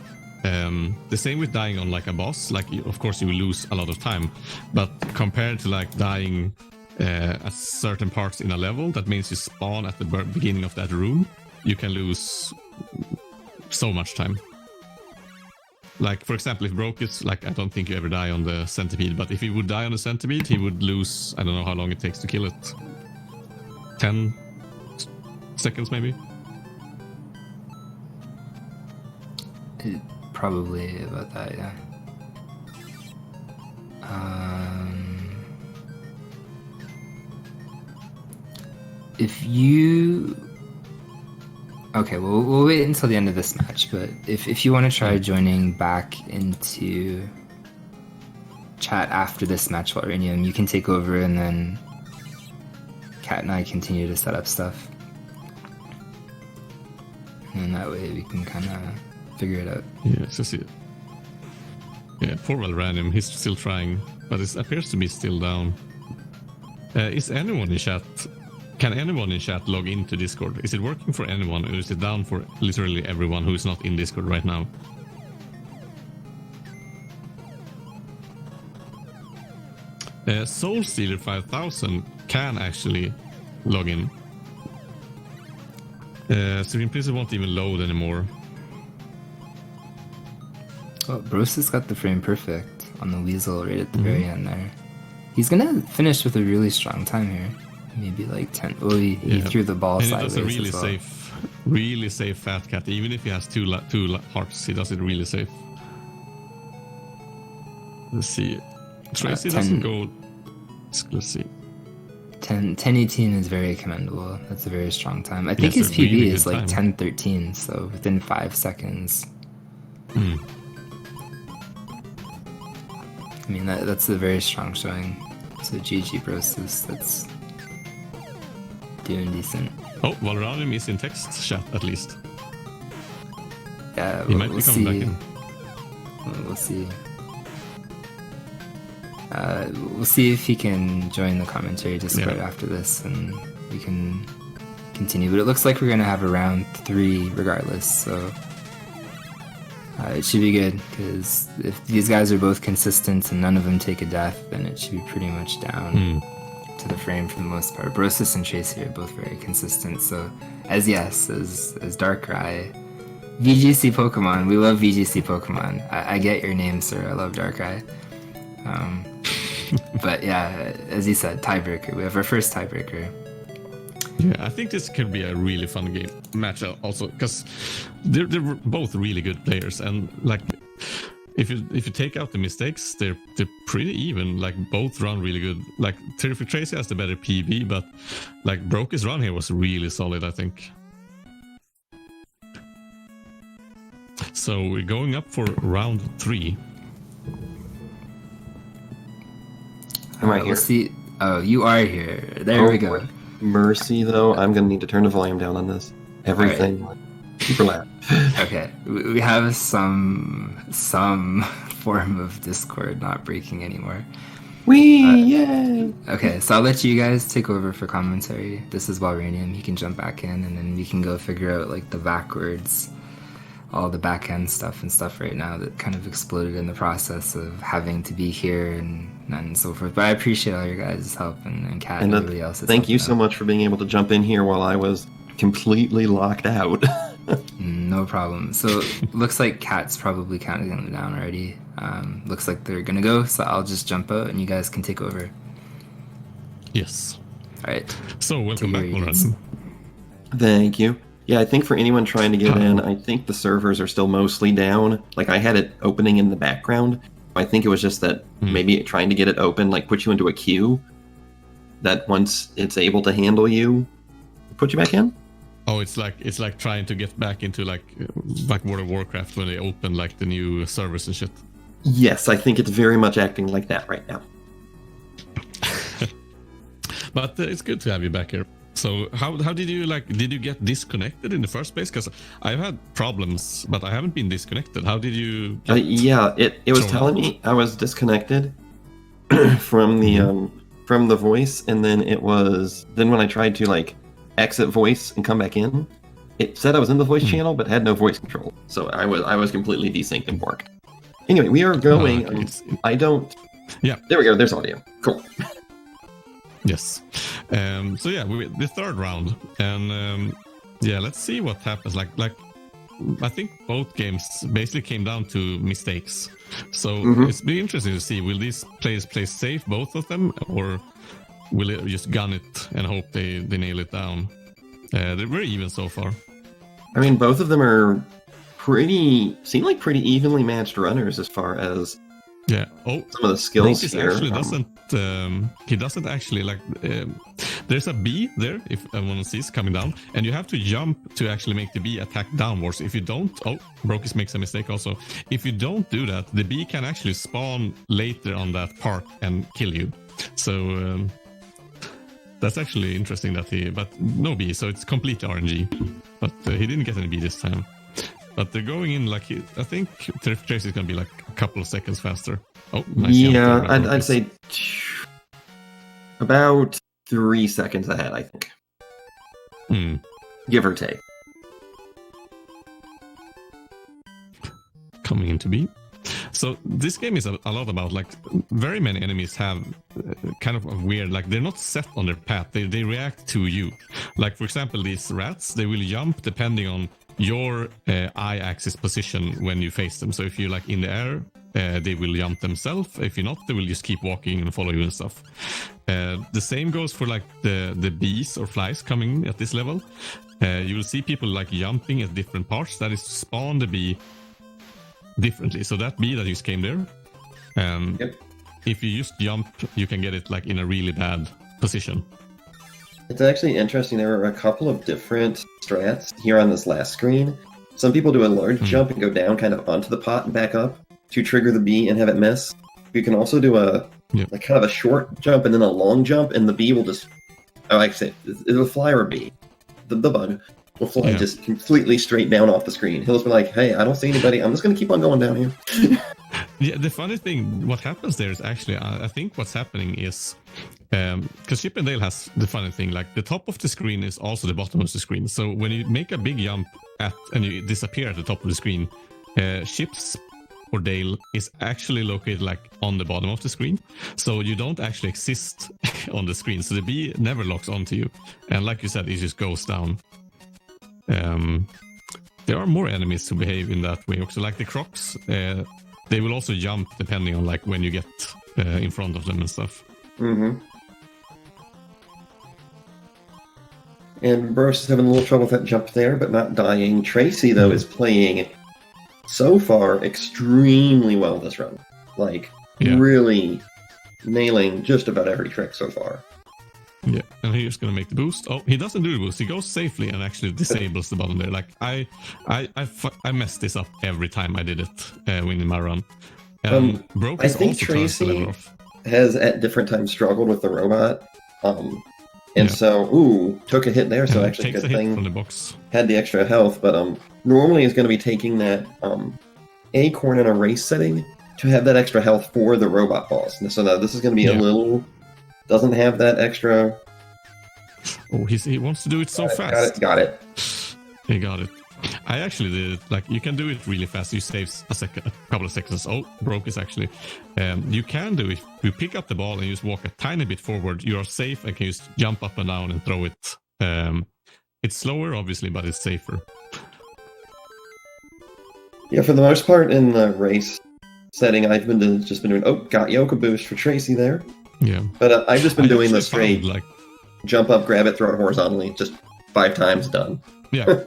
Speaker 5: The same with dying on like a boss, like of course you will lose a lot of time, but compared to like dying at certain parts in a level, that means you spawn at the beginning of that room, you can lose so much time. Like for example, if Broke is like, I don't think you ever die on the centipede, but if he would die on the centipede, he would lose, I don't know how long it takes to kill it, 10 seconds maybe.
Speaker 1: Probably about that, yeah. If you... Okay, well, we'll wait until the end of this match, but if you want to try joining back into chat after this match, Valranium, you can take over and then Kat and I continue to set up stuff. And that way we can kind of figure it out.
Speaker 5: Yeah, just see it. Yeah, poor Valranium, he's still trying, but it appears to be still down. Is anyone in chat... Can anyone in chat log into Discord? Is it working for anyone, or is it down for literally everyone who is not in Discord right now? Soul Stealer 5000 can actually log in. Stream Princess won't even load anymore.
Speaker 1: Well, Brosis got the frame perfect on the Weasel right at the very end there. He's gonna finish with a really strong time here. Maybe like 10. Oh, he threw the ball
Speaker 5: and
Speaker 1: sideways.
Speaker 5: He does a really
Speaker 1: as well.
Speaker 5: really safe Fat Cat. Even if he has two hearts, he does it really safe. Let's see. Tracy doesn't go. Let's see.
Speaker 1: 10:18 is very commendable. That's a very strong time. I think
Speaker 5: Yes,
Speaker 1: his
Speaker 5: a
Speaker 1: PB
Speaker 5: really
Speaker 1: is
Speaker 5: good
Speaker 1: like
Speaker 5: time.
Speaker 1: 10:13, so within 5 seconds. I mean, that's a very strong showing. So GG Brosis, that's doing decent.
Speaker 5: Oh, Valranium is in text chat at least.
Speaker 1: Yeah,
Speaker 5: He might
Speaker 1: we'll
Speaker 5: be coming
Speaker 1: see.
Speaker 5: back in.
Speaker 1: We'll see. We'll see if he can join the commentary Discord after this, and we can continue. But it looks like we're gonna have a round 3 regardless, so it should be good. Because if these guys are both consistent and none of them take a death, then it should be pretty much down to the frame for the most part. Brosis and Tracy are both very consistent. So as Darkrai, VGC Pokemon, we love VGC Pokemon. I get your name, sir. I love Darkrai. But yeah, as you said, tiebreaker. We have our first tiebreaker.
Speaker 5: Yeah, I think this could be a really fun game match also because they're both really good players, and like if you take out the mistakes, they're pretty even. Like both run really good. Like Terrific Tracy has the better PB, but like Broke's run here was really solid, I think. So we're going up for round 3.
Speaker 3: Am I here?
Speaker 1: We'll see. Oh, you are here. There we go.
Speaker 3: Mercy, though, I'm going to need to turn the volume down on this. Everything super loud.
Speaker 1: Okay, we have some form of Discord not breaking anymore.
Speaker 3: Yay!
Speaker 1: Okay, so I'll let you guys take over for commentary. This is Valranium. He can jump back in, and then we can go figure out like the backwards, all the back end stuff and stuff right now that kind of exploded in the process of having to be here and so forth. But I appreciate all your guys' help and Kat and everybody else's
Speaker 3: Thank
Speaker 1: help
Speaker 3: you
Speaker 1: now.
Speaker 3: so much for being able to jump in here while I was completely locked out.
Speaker 1: No problem. So looks like Kat's probably counting them down already. Looks like they're gonna go, so I'll just jump out and you guys can take over.
Speaker 5: Yes.
Speaker 1: All right.
Speaker 5: So welcome back,
Speaker 1: Take your eats.
Speaker 5: Valranium.
Speaker 3: Thank you. Yeah, I think for anyone trying to get in, I think the servers are still mostly down. Like, I had it opening in the background. I think it was just that maybe trying to get it open, like, put you into a queue. That once it's able to handle you, put you back in.
Speaker 5: Oh, it's like trying to get back into like World of Warcraft when they open like the new servers and shit.
Speaker 3: Yes, I think it's very much acting like that right now.
Speaker 5: But it's good to have you back here. So how did you get disconnected in the first place? Because I've had problems, but I haven't been disconnected. How did you?
Speaker 3: It was telling me I was disconnected from the voice, and then when I tried to like exit voice and come back in, it said I was in the voice channel but had no voice control. So I was completely desynced and borked. Anyway, we are going. I don't.
Speaker 5: Yeah.
Speaker 3: There we go. There's audio. Cool.
Speaker 5: Yes. So yeah, the third round, and let's see what happens. Like I think both games basically came down to mistakes. So it's be interesting to see, will these players play safe, both of them, or will it just gun it and hope they nail it down? They're very even so far.
Speaker 3: I mean, both of them are seem like pretty evenly matched runners as far as some of the skills here.
Speaker 5: He doesn't actually like. There's a bee there if everyone sees coming down, and you have to jump to actually make the bee attack downwards. If you don't, Brokis makes a mistake also. If you don't do that, the bee can actually spawn later on that part and kill you. So that's actually interesting but no bee, so it's completely RNG. But he didn't get any bee this time. But they're going in like, I think Trace is going to be like a couple of seconds faster. Oh, nice.
Speaker 3: Yeah, I'd say about 3 seconds ahead, I think. Give or take.
Speaker 5: Coming into B. So this game is a lot about like very many enemies have kind of a weird, like they're not set on their path. They react to you. Like for example, these rats, they will jump depending on your eye-axis position when you face them. So if you're like in the air, they will jump themselves. If you're not, they will just keep walking and follow you and stuff. The same goes for like the bees or flies coming at this level. You will see people like jumping at different parts. That is to spawn the bee differently. So that bee that just came there, if you just jump, you can get it like in a really bad position.
Speaker 3: It's actually interesting. There are a couple of different strats here on this last screen. Some people do a large jump and go down kind of onto the pot and back up to trigger the bee and have it miss. You can also do a kind of a short jump and then a long jump, and the bee will just, it'll fly or a bee. The bug will fly just completely straight down off the screen. He'll just be like, hey, I don't see anybody. I'm just going to keep on going down here.
Speaker 5: Yeah, the funny thing, what happens there is actually, I think what's happening is, because Chip and Dale has the funny thing, like the top of the screen is also the bottom of the screen. So when you make a big jump and you disappear at the top of the screen, Chip's or Dale is actually located like on the bottom of the screen. So you don't actually exist on the screen. So the bee never locks onto you. And like you said, it just goes down. There are more enemies who behave in that way. So like the crocs, they will also jump depending on like when you get in front of them and stuff.
Speaker 3: And Burst is having a little trouble with that jump there, but not dying. Tracy, though, is playing so far extremely well this run. Like, really nailing just about every trick so far.
Speaker 5: Yeah, and he's going to make the boost. Oh, he doesn't do the boost. He goes safely and actually disables the button there. Like, I messed this up every time I did it winning my run. Broke
Speaker 3: I think
Speaker 5: also
Speaker 3: Tracy has at different times struggled with the robot. So, took a hit there, so actually good thing.
Speaker 5: From the box.
Speaker 3: Had the extra health, but normally is going to be taking that acorn in a race setting to have that extra health for the robot boss. And so now this is going to be a little, doesn't have that extra.
Speaker 5: Oh, he wants to do it so fast.
Speaker 3: Got it.
Speaker 5: He got it. I actually did it, like, you can do it really fast. You save a couple of seconds. Oh, broke is actually. You can do it. You pick up the ball and you just walk a tiny bit forward. You are safe and can just jump up and down and throw it. It's slower, obviously, but it's safer.
Speaker 3: Yeah, for the most part in the race setting, I've just been doing, got Yoka boost for Tracy there.
Speaker 5: Yeah.
Speaker 3: But I've just been doing the straight jump up, grab it, throw it horizontally, just 5 times, done.
Speaker 5: Yeah.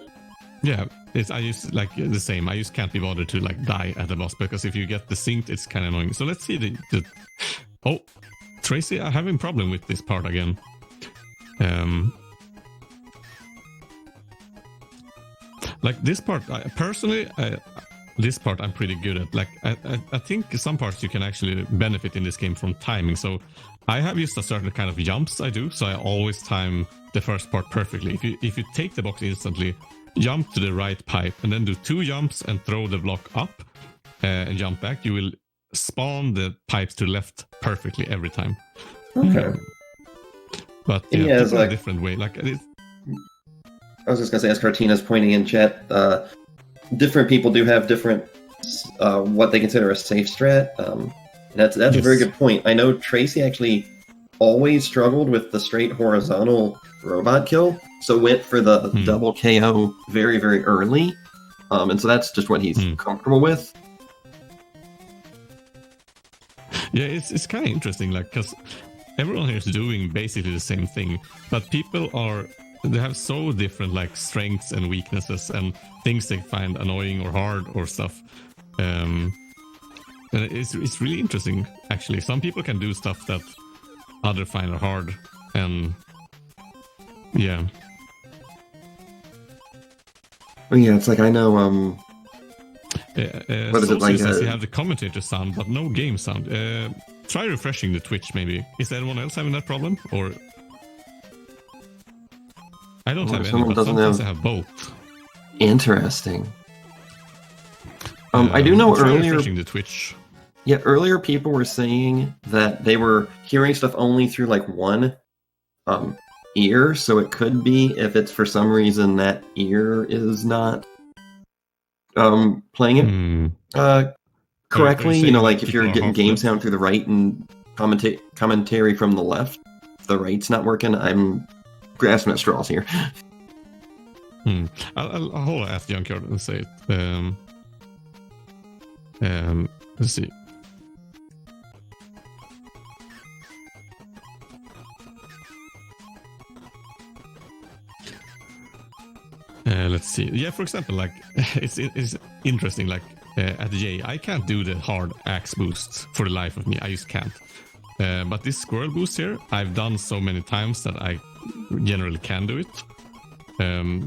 Speaker 5: Yeah, I use like the same. I just can't be bothered to like die at the boss because if you get the synced, it's kind of annoying. So let's see the oh, Tracy, I'm having a problem with this part again. Like this part, this part I'm pretty good at. Like I think some parts you can actually benefit in this game from timing. So I have used a certain kind of jumps I do, so I always time the first part perfectly. If you take the box instantly, jump to the right pipe and then do 2 jumps and throw the block up and jump back, you will spawn the pipes to the left perfectly every time.
Speaker 3: Okay.
Speaker 5: But
Speaker 3: yeah, it's like
Speaker 5: a different way. Like
Speaker 3: I was just gonna say, as Cartina's pointing in chat, different people do have different what they consider a safe strat. That's yes. A very good point. I know Tracy actually always struggled with the straight horizontal robot kill, so went for the double KO very, very early. And so that's just what he's comfortable with.
Speaker 5: Yeah, it's kind of interesting, like, because everyone here is doing basically the same thing, but people they have so different like strengths and weaknesses and things they find annoying or hard or stuff. And it's really interesting, actually. Some people can do stuff that others find are hard, and yeah.
Speaker 3: Well, yeah, it's like I know. What is it like?
Speaker 5: You have the commentator sound, but no game sound. Try refreshing the Twitch, maybe. Is anyone else having that problem, or? I don't have any, but sometimes I have both.
Speaker 3: Interesting. I do know earlier.
Speaker 5: Refreshing the Twitch.
Speaker 3: Yeah, earlier people were saying that they were hearing stuff only through like one ear, so it could be if it's for some reason that ear is not playing it correctly. You know, like if you're getting game sound through the right and commentary from the left, if the right's not working, I'm grasping at straws here.
Speaker 5: I'll ask Junkyard and say it. Let's see. Let's see. Yeah, for example, like it's interesting. Like at J, I can't do the hard axe boost for the life of me. I just can't. But this squirrel boost here, I've done so many times that I generally can do it.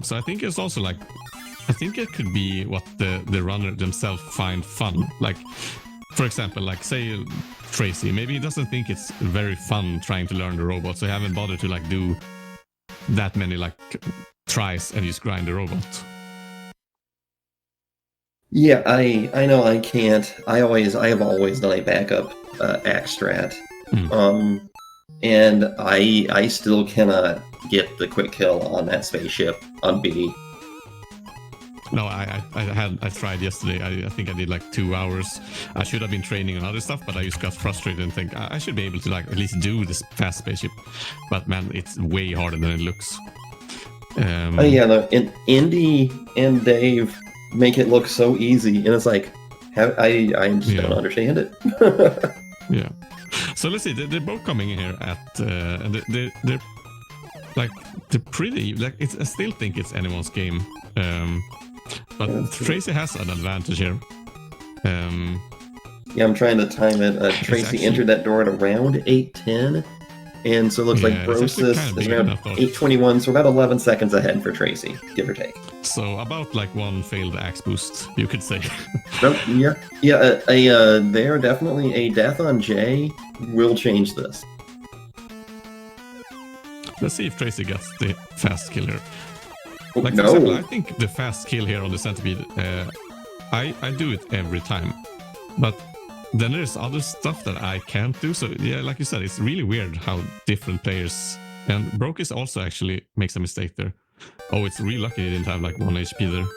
Speaker 5: So I think it's also like, I think it could be what the runner themselves find fun. Like, for example, like say Tracy, maybe he doesn't think it's very fun trying to learn the robot, so he haven't bothered to like do that many like tries and just grind the robot.
Speaker 3: Yeah, I know I can't. I have always done a backup axe strat. And I still cannot get the quick kill on that spaceship on B.
Speaker 5: No, I tried yesterday. I think I did like 2 hours. I should have been training on other stuff, but I just got frustrated and think I should be able to like at least do this fast spaceship. But man, it's way harder than it looks.
Speaker 3: Yeah, no, and Indy and Dave make it look so easy, and it's like I just don't understand it.
Speaker 5: Yeah. So let's see. They're both coming in here at and they're like they're pretty like it's. I still think it's anyone's game. But Tracy has an advantage here.
Speaker 3: Yeah, I'm trying to time it. Tracy actually entered that door at around 8:10, and so it looks like Brosis is around 8:21, so about 11 seconds ahead for Tracy, give or take.
Speaker 5: So about like one failed axe boost, you could say.
Speaker 3: There definitely a death on J will change this.
Speaker 5: Let's see if Tracy gets the fast kill here. Like,
Speaker 3: no.
Speaker 5: For example, I think the fast kill here on the centipede, I do it every time. But then there's other stuff that I can't do. So yeah, like you said, it's really weird how different players... And Brokis also actually makes a mistake there. Oh, it's really lucky he didn't have like 1 HP there.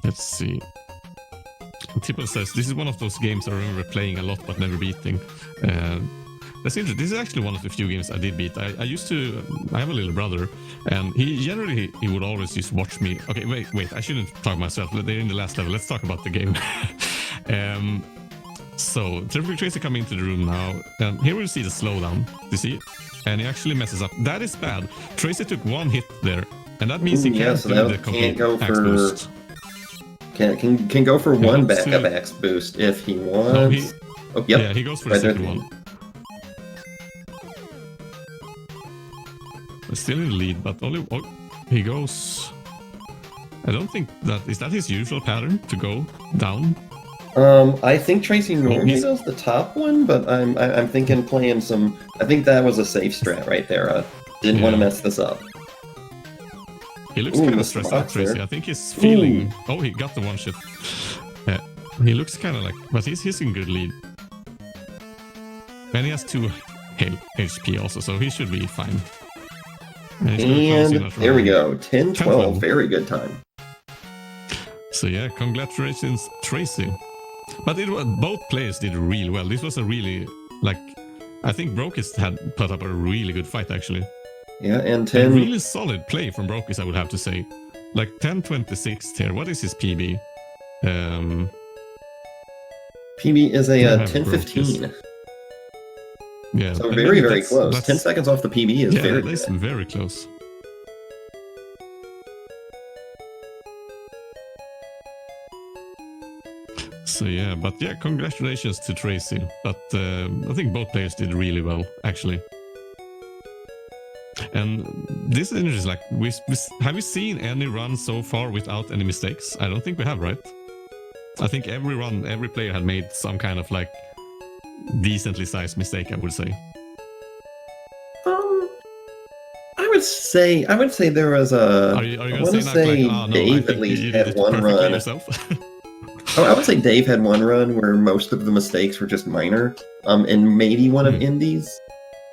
Speaker 5: Let's see. Tipple says, this is one of those games I remember playing a lot but never beating. That's interesting. This is actually one of the few games I did beat. I have a little brother, and he would always just watch me. Okay, wait, I shouldn't talk myself. They're in the last level. Let's talk about the game. So Terrific Tracer coming into the room now. Here we see the slowdown. You see? And he actually messes up. That is bad. Tracer took one hit there. And that means he can't
Speaker 3: so
Speaker 5: do
Speaker 3: that
Speaker 5: the complete
Speaker 3: can't go
Speaker 5: axe
Speaker 3: for
Speaker 5: boost.
Speaker 3: Can go for
Speaker 5: He
Speaker 3: one
Speaker 5: wants
Speaker 3: backup
Speaker 5: to-
Speaker 3: axe boost if he
Speaker 5: No,
Speaker 3: wants. Oh, yep.
Speaker 5: Yeah, he goes for the
Speaker 3: Right there.
Speaker 5: second one. We're still in the lead, but only he goes. I don't think that is that his usual pattern to go down.
Speaker 3: I think Tracy normally
Speaker 5: he's-
Speaker 3: does the top one, but I'm thinking playing some. I think that was a safe strat right there. Didn't want to
Speaker 5: Yeah.
Speaker 3: mess this up.
Speaker 5: He looks
Speaker 3: Ooh,
Speaker 5: kind of
Speaker 3: the
Speaker 5: stressed out,
Speaker 3: spots
Speaker 5: Tracy.
Speaker 3: there.
Speaker 5: I think he's feeling. Oh, he got the one shot. He looks kind of like, but he's in good lead. And he has 2 HP also, so he should be fine. he's gonna close in
Speaker 3: And
Speaker 5: at
Speaker 3: there we
Speaker 5: round.
Speaker 3: go. 10-12. Very good time.
Speaker 5: So yeah, congratulations, Tracy. But both players did really well. This was a really, like, I think Brokis had put up a really good fight actually.
Speaker 3: Yeah, and
Speaker 5: A
Speaker 3: 10.
Speaker 5: really solid play from Brokis, I would have to say. Like 10-26 here. What is his PB?
Speaker 3: PB is a
Speaker 5: I have
Speaker 3: 10-15.
Speaker 5: Yeah.
Speaker 3: So
Speaker 5: and
Speaker 3: very, very
Speaker 5: that's-
Speaker 3: close.
Speaker 5: that's-
Speaker 3: 10 seconds off the PB is
Speaker 5: Yeah,
Speaker 3: very
Speaker 5: that's
Speaker 3: good.
Speaker 5: very close. So yeah, but yeah, congratulations to Tracy. But I think both players did really well, actually. And this is interesting. Like, have we seen any run so far without any mistakes? I don't think we have, right? I think every run, every player had made some kind of like decently sized mistake, I would say.
Speaker 3: I would say there was a.
Speaker 5: Are you
Speaker 3: I
Speaker 5: going
Speaker 3: want
Speaker 5: to
Speaker 3: to
Speaker 5: say
Speaker 3: say
Speaker 5: like, oh, no, I
Speaker 3: Dave
Speaker 5: think
Speaker 3: at least
Speaker 5: you did
Speaker 3: had
Speaker 5: it
Speaker 3: one
Speaker 5: perfectly
Speaker 3: run.
Speaker 5: yourself?
Speaker 3: I would say Dave had one run where most of the mistakes were just minor, and maybe one of Indy's.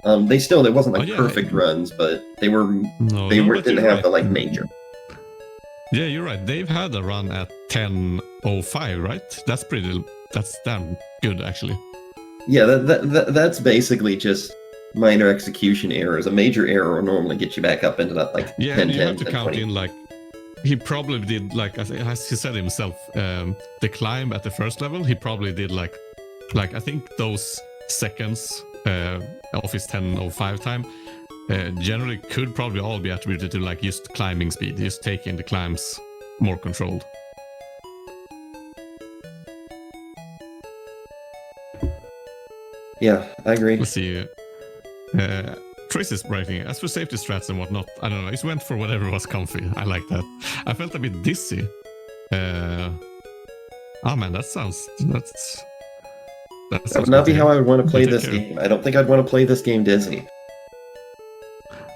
Speaker 3: They still, it wasn't like
Speaker 5: Oh, yeah.
Speaker 3: perfect runs, but they were
Speaker 5: No,
Speaker 3: they
Speaker 5: no,
Speaker 3: were
Speaker 5: but
Speaker 3: didn't
Speaker 5: you're
Speaker 3: have the
Speaker 5: right.
Speaker 3: like major.
Speaker 5: Yeah, you're right. Dave had a run at 10:05, right? That's damn good, actually.
Speaker 3: Yeah, that's basically just minor execution errors. A major error will normally get you back up into that like
Speaker 5: Yeah,
Speaker 3: 10,
Speaker 5: and you
Speaker 3: 10,
Speaker 5: have to
Speaker 3: 10,
Speaker 5: count
Speaker 3: 20.
Speaker 5: in like he probably did like as he said himself, the climb at the first level. He probably did like I think those seconds of his 10:05 time generally could probably all be attributed to like just climbing speed, just taking the climbs more controlled.
Speaker 3: Yeah, I agree.
Speaker 5: Let's see. Tracy's writing, as for safety strats and whatnot, I don't know, he went for whatever was comfy. I like that. I felt a bit dizzy. Oh man, that's
Speaker 3: That would not be how I would want to play
Speaker 5: You take
Speaker 3: this
Speaker 5: care.
Speaker 3: game. I don't think I'd want to play this game dizzy.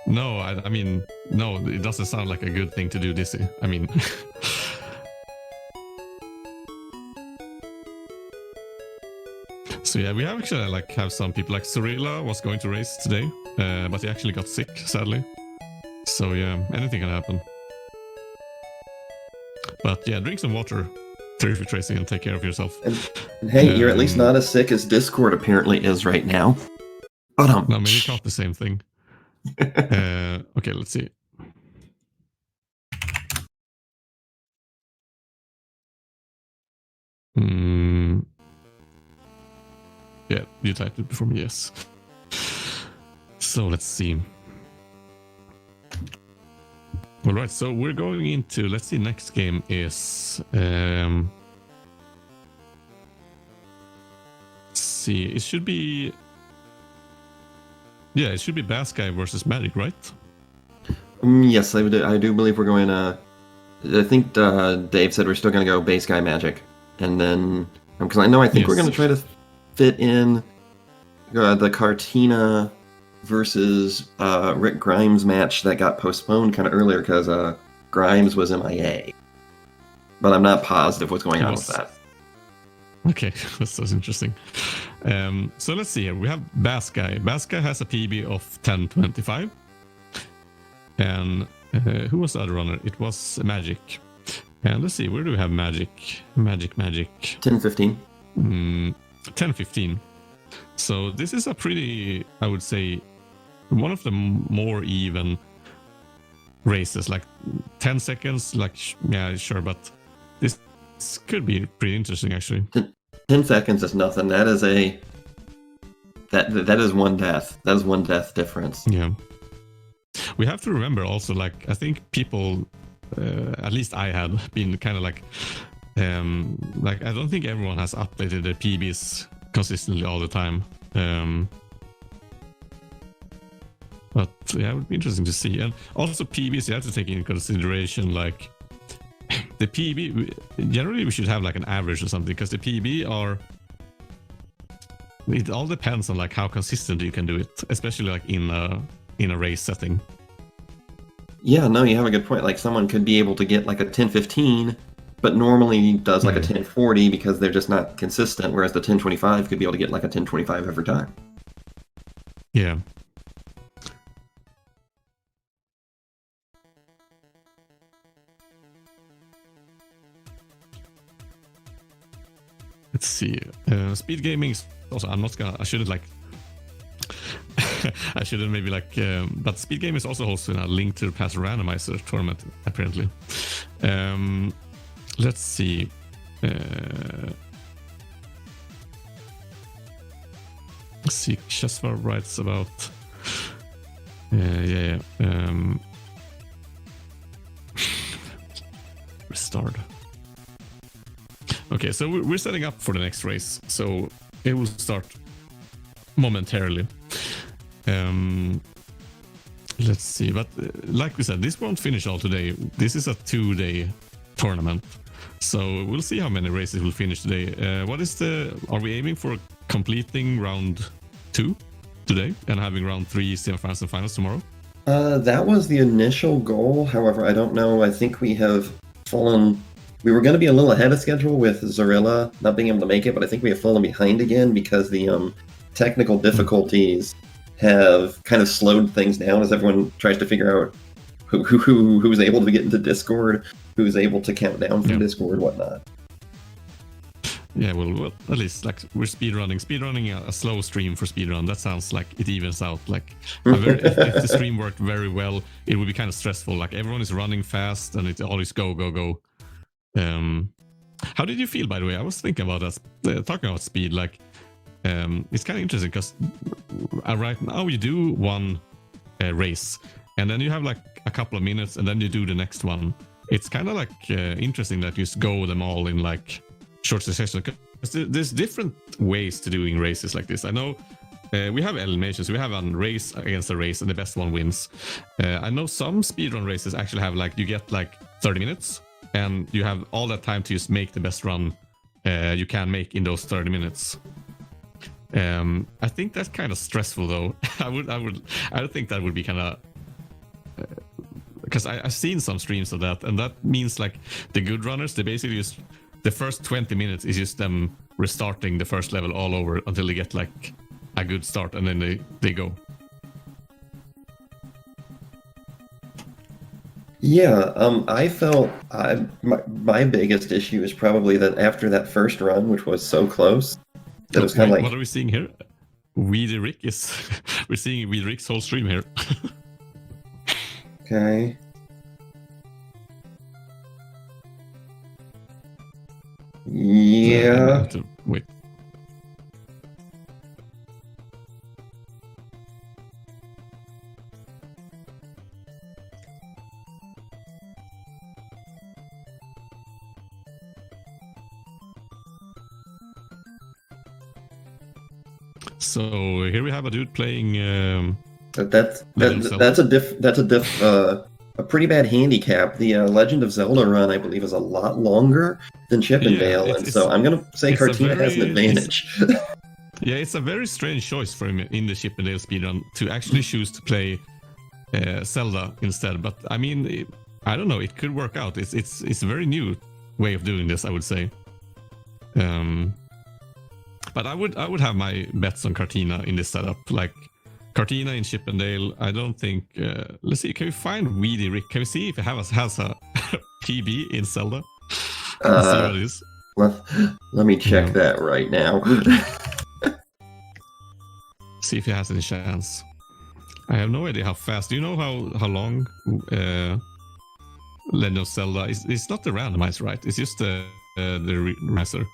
Speaker 5: No, I mean, no, it doesn't sound like a good thing to do, dizzy. I mean, so yeah, we have actually have some people like Cyrilla was going to race today, but he actually got sick, sadly. So yeah, anything can happen. But yeah, drink some water, Terrific Tracy, and take care of yourself.
Speaker 3: And hey, you're at least not as sick as Discord apparently is right now. But
Speaker 5: No, I mean, you caught the same thing. Okay, let's see. Yeah, you typed it before me, yes. So let's see. All right, so we're going into, let's see, next game is, let's see, it should be, yeah, it should be Bass Guy versus Magic, right?
Speaker 3: yes, I do believe we're going to. I think Dave said we're still going to go base guy magic, and then because I think we're
Speaker 5: Yes.
Speaker 3: going to try to fit in the Cartina versus Rick Grimes match that got postponed kind of earlier because Grimes was MIA, but I'm not positive what's going on with that.
Speaker 5: Okay, that's interesting. So let's see here. We have Bass Guy. Bass Guy has a PB of 10:25. And who was the other runner? It was Magic. And let's see, where do we have Magic? Magic.
Speaker 3: 10-15.
Speaker 5: 10:15. So this is a pretty, I would say, one of the more even races. Like 10 seconds, like, yeah, sure, but this could be pretty interesting, actually.
Speaker 3: 10 seconds is nothing. That is that is one death. That is one death difference.
Speaker 5: Yeah. We have to remember also, like, I think people, at least I had been kind of like I don't think everyone has updated their PBs consistently all the time. But yeah, it would be interesting to see. And also PBs, you have to take into consideration, like, the PB, generally we should have like an average or something, because the PB are, it all depends on like how consistent you can do it, especially like in a race setting.
Speaker 3: Yeah, no, you have a good point. Like, someone could be able to get like a 10:15, but normally does like a 10:40 because they're just not consistent, whereas the 10:25 could be able to get like a 10:25 every time.
Speaker 5: Yeah. Let's see. SpeedGaming is also, I shouldn't like, I shouldn't maybe like, but SpeedGaming is also hosting a Link to the Past randomizer tournament, apparently. Let's see. Let's see. Chesvar writes about. Restart. Okay, so we're setting up for the next race, so it will start momentarily. Let's see, but like we said, this won't finish all today. This is a 2-day tournament, so we'll see how many races will finish today. Are we aiming for completing round 2 today and having round 3 semifinals and finals tomorrow?
Speaker 3: That was the initial goal. However, I don't know. I think we have fallen. We were going to be a little ahead of schedule with Zarilla not being able to make it, but I think we have fallen behind again because the technical difficulties have kind of slowed things down as everyone tries to figure out who's able to get into Discord, who's able to count down from Discord, whatnot.
Speaker 5: Yeah, well, at least like we're speedrunning a slow stream for speedrun. That sounds like it evens out. Like if the stream worked very well, it would be kind of stressful. Like everyone is running fast and it's always go. How did you feel, by the way? I was thinking about that, talking about speed. Like, it's kind of interesting because right now you do one race and then you have like a couple of minutes and then you do the next one. It's kind of like interesting that you just go them all in like short succession. There's different ways to doing races like this. I know we have eliminations. We have a race against a race and the best one wins. I know some speedrun races actually have like, you get like 30 minutes and you have all that time to just make the best run you can make in those 30 minutes. I think that's kind of stressful though. I think that would be kind of, because I've seen some streams of that, and that means like the good runners, they basically just, the first 20 minutes is just them restarting the first level all over until they get like a good start, and then they go.
Speaker 3: Yeah, I felt my biggest issue is probably that after that first run, which was so close, that it was kind of like...
Speaker 5: What are we seeing here? Weedy Rick is... We're seeing Weedy Rick's whole stream here.
Speaker 3: Okay. Yeah.
Speaker 5: Wait. So here we have a dude playing.
Speaker 3: That's a pretty bad handicap. The Legend of Zelda run, I believe, is a lot longer than Chippendale, and so I'm gonna say Cartina has an advantage.
Speaker 5: Yeah, it's a very strange choice for him in the Chippendale speedrun to actually choose to play Zelda instead. But I mean, I don't know. It could work out. It's a very new way of doing this, I would say. But I would have my bets on Cartina in this setup. Like Cartina in Chippendale, I don't think. Let's see. Can we find Weedy Rick? Can we see if it has a PB in Zelda? Let's see what it is.
Speaker 3: Let me check that right now.
Speaker 5: See if he has any chance. I have no idea how fast. Do you know how long Legend of Zelda is? It's not the randomizer, right? It's just the randomizer.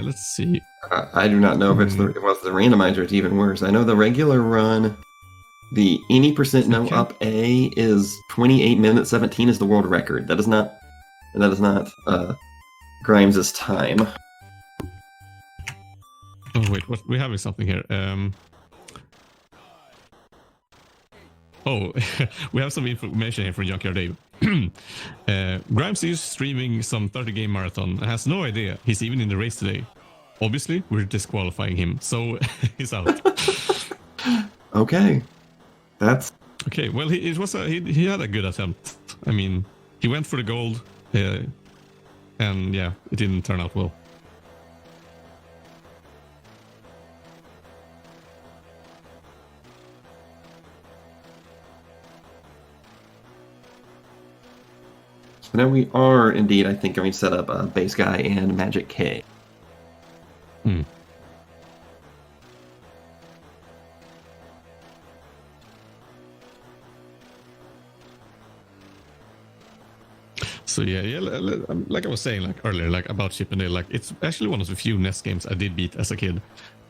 Speaker 5: Let's see.
Speaker 3: I do not know if it's the randomizer. It's even worse. I know the regular run, the any percent no up A is 28 minutes 17 is the world record. That is not Grimes' time.
Speaker 5: Oh wait, what? We're having something here. Oh, we have some information here from Junkyard Dave. Grimes is streaming some 30-game marathon and has no idea he's even in the race today. Obviously, we're disqualifying him, so he's out.
Speaker 3: Okay, that's
Speaker 5: okay. Well, he had a good attempt. I mean, he went for the gold, and yeah, it didn't turn out well.
Speaker 3: So now we are indeed, I think, going to set up Base Guy and Magic K.
Speaker 5: So yeah, like I was saying earlier, about Chip and Dale, it's actually one of the few NES games I did beat as a kid,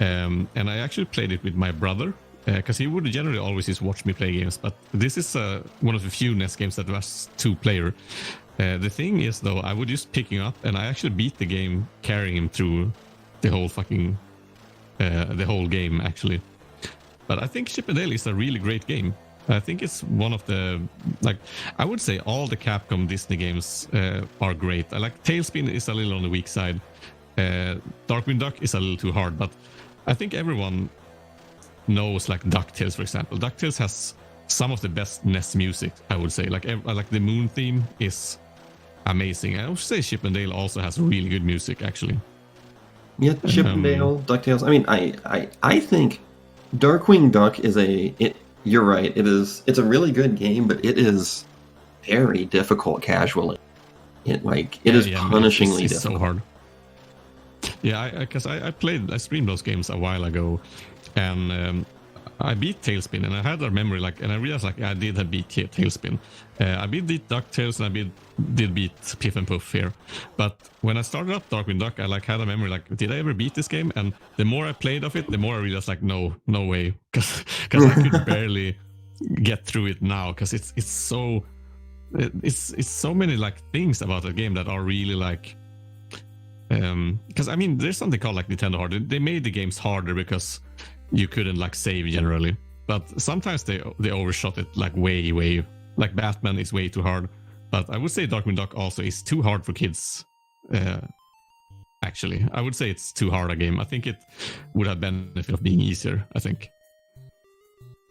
Speaker 5: and I actually played it with my brother because he would generally always just watch me play games. But this is one of the few NES games that was 2-player. The thing is, though, I would just pick him up, and I actually beat the game carrying him through the whole game actually. But I think Chip and Dale is a really great game. I think it's one of the, I would say all the Capcom Disney games are great. I like Tailspin is a little on the weak side. Darkwing Duck is a little too hard, but I think everyone knows DuckTales, for example. DuckTales has some of the best NES music, I would say. Like the Moon theme is amazing. I would say Chip and Dale also has really good music, actually.
Speaker 3: Yeah, Chip and Dale, DuckTales. I mean, I think Darkwing Duck is you're right. It's a really good game, but it is very difficult casually. It is punishingly
Speaker 5: it's
Speaker 3: difficult.
Speaker 5: So hard. Yeah, because I streamed those games a while ago, and I beat Tailspin, and I had a memory and I realized I did beat Tailspin. I beat DuckTales, and I did beat Piff and Puff here. But when I started up Darkwing Duck, I had a memory did I ever beat this game? And the more I played of it, the more I realized no way, because I could barely get through it now, because it's so many things about the game that are really because I mean there's something called Nintendo hard. They made the games harder because you couldn't save generally, but sometimes they overshot it way. Like Batman is way too hard, but I would say Darkwing Duck also is too hard for kids. Actually, I would say it's too hard a game. I think it would have benefit of being easier, I think.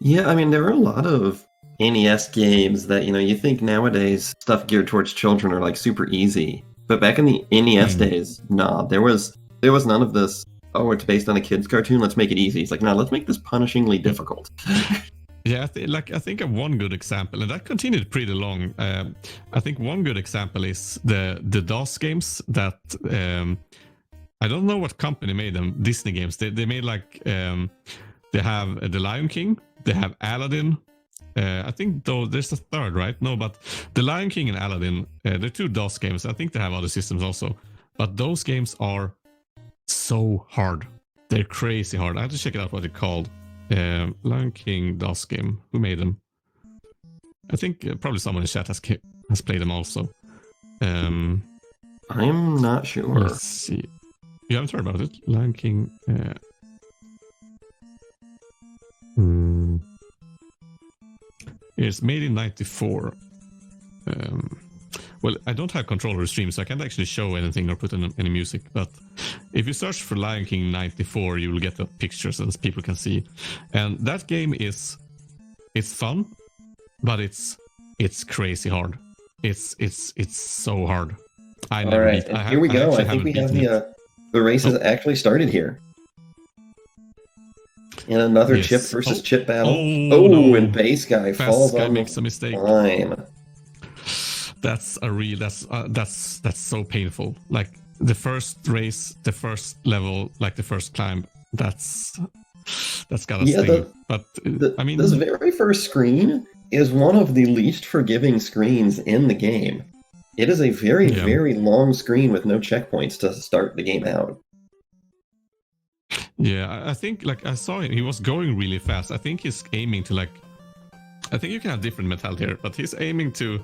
Speaker 3: Yeah, I mean there are a lot of NES games that you think nowadays stuff geared towards children are super easy, but back in the NES days, nah, there was none of this. Oh, it's based on a kid's cartoon. Let's make it easy. It's no, let's make this punishingly difficult.
Speaker 5: Yeah, I think of one good example, and that continued pretty long. I think one good example is the DOS games that I don't know what company made them. Disney games. They made they have The Lion King. They have Aladdin. I think though there's a third, right? No, but The Lion King and Aladdin, they're two DOS games. I think they have other systems also, but those games are so hard. They're crazy hard. I have to check it out what they're called. Lion King DOS game. Who made them? I think probably someone in chat has played them also.
Speaker 3: I'm not sure.
Speaker 5: Let's see. You haven't heard about it? Lion King. It's made in '94. Well, I don't have control of the stream, so I can't actually show anything or put in any music. But if you search for Lion King '94, you will get the pictures and people can see. And that game it's fun, but it's crazy hard. It's so hard.
Speaker 3: All right, here we go. I think we have the race has actually started here. And another Chip versus Chip battle.
Speaker 5: No.
Speaker 3: And Base Guy falls on
Speaker 5: makes a mistake.
Speaker 3: Time.
Speaker 5: That's so painful. The first race, the first level, the first climb. That's gotta sting. I mean,
Speaker 3: this very first screen is one of the least forgiving screens in the game. It is a very long screen with no checkpoints to start the game out.
Speaker 5: Yeah, I think like I saw him. He was going really fast. I think he's aiming to like. I think you can have different mentality here, but he's aiming to.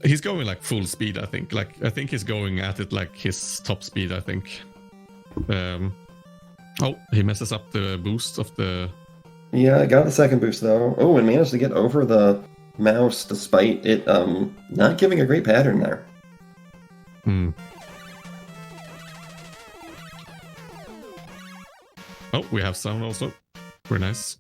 Speaker 5: He's going like full speed. I think. Like I think he's going at it like his top speed. I think. Oh, he messes up the boost of the.
Speaker 3: Yeah, I got the second boost though. Oh, and managed to get over the mouse despite it not giving a great pattern there.
Speaker 5: Oh, we have sound also. Very nice.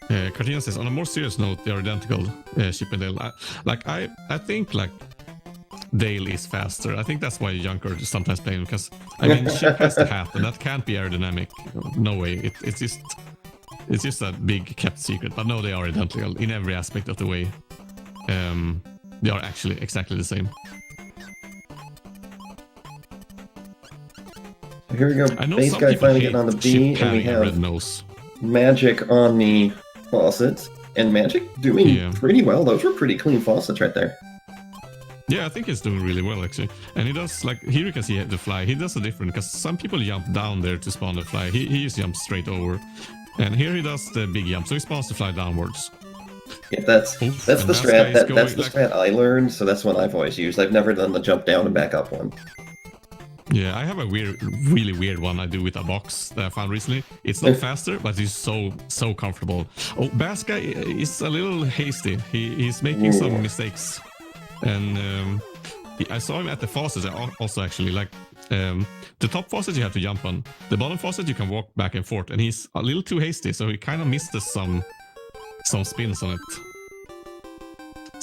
Speaker 5: Cartina says, on a more serious note, they are identical, Chip and Dale. I think like Dale is faster. I think that's why Junker sometimes play him, because I mean Chip has the hat and that can't be aerodynamic. No way. It's just a big kept secret. But no, they are identical in every aspect of the way. They are actually exactly the same.
Speaker 3: Here we go.
Speaker 5: I know
Speaker 3: Base
Speaker 5: some
Speaker 3: guy
Speaker 5: people
Speaker 3: finally
Speaker 5: hate
Speaker 3: getting on the B,
Speaker 5: Chip
Speaker 3: and we
Speaker 5: having a red
Speaker 3: have
Speaker 5: nose.
Speaker 3: Magic on the faucets, and Magic doing pretty well. Those were pretty clean faucets right there.
Speaker 5: Yeah, I think he's doing really well actually. And he does, like, here you can see the fly. He does a different, because some people jump down there to spawn the fly. He just jumps straight over. And here he does the big jump, so he spawns the fly downwards.
Speaker 3: Yeah, that's the strat. That's the strat I learned, so that's one I've always used. I've never done the jump down and back up one.
Speaker 5: Yeah, I have a really weird one I do with a box that I found recently. It's not faster, but it's so comfortable. Oh, Bass guy is a little hasty. He's making some mistakes. And I saw him at the faucets also actually. Like the top faucet you have to jump on. The bottom faucet you can walk back and forth. And he's a little too hasty, so he kind of misses some spins on it.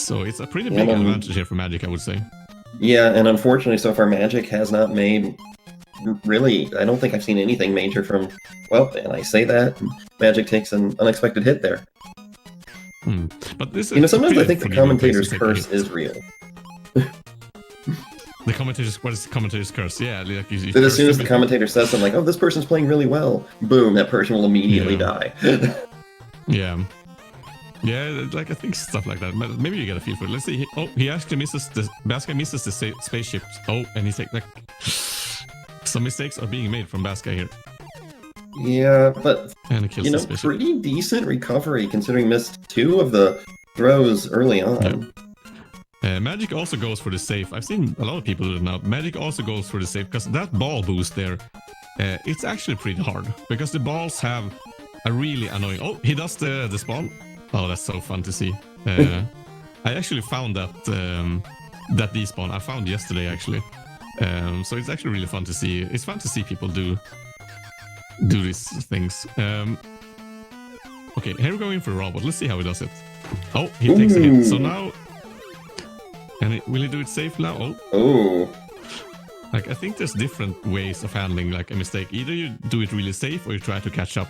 Speaker 5: So it's a pretty big advantage here for Magic, I would say.
Speaker 3: Yeah, and unfortunately so far Magic has not made, really, I don't think I've seen anything major from, well, and I say that, Magic takes an unexpected hit there.
Speaker 5: But this
Speaker 3: is sometimes I think the commentator's curse is real.
Speaker 5: The commentator's, what is the commentator's curse? Yeah, like you
Speaker 3: as soon as the commentator says something like, oh, this person's playing really well, boom, that person will immediately die.
Speaker 5: Yeah, like I think stuff like that. Maybe you get a feel for it. Let's see. Oh, he actually misses the Baska misses the spaceship. Oh, and he's like some mistakes are being made from Baska here.
Speaker 3: Yeah, but
Speaker 5: and it kills the spaceship.
Speaker 3: Pretty decent recovery considering missed 2 of the throws early on.
Speaker 5: Yeah. Magic also goes for the safe. I've seen a lot of people do it now. Magic also goes for the safe because that ball boost there, it's actually pretty hard because the balls have a really annoying. Oh, he does the spawn. Oh, that's so fun to see. I actually found that that despawn. I found yesterday actually. So it's actually really fun to see. It's fun to see people do these things. Okay, here we're going for a robot. Let's see how he does it. Oh, he takes a hit. So now, and will he do it safe now?
Speaker 3: Oh.
Speaker 5: Like I think there's different ways of handling like a mistake. Either you do it really safe or you try to catch up.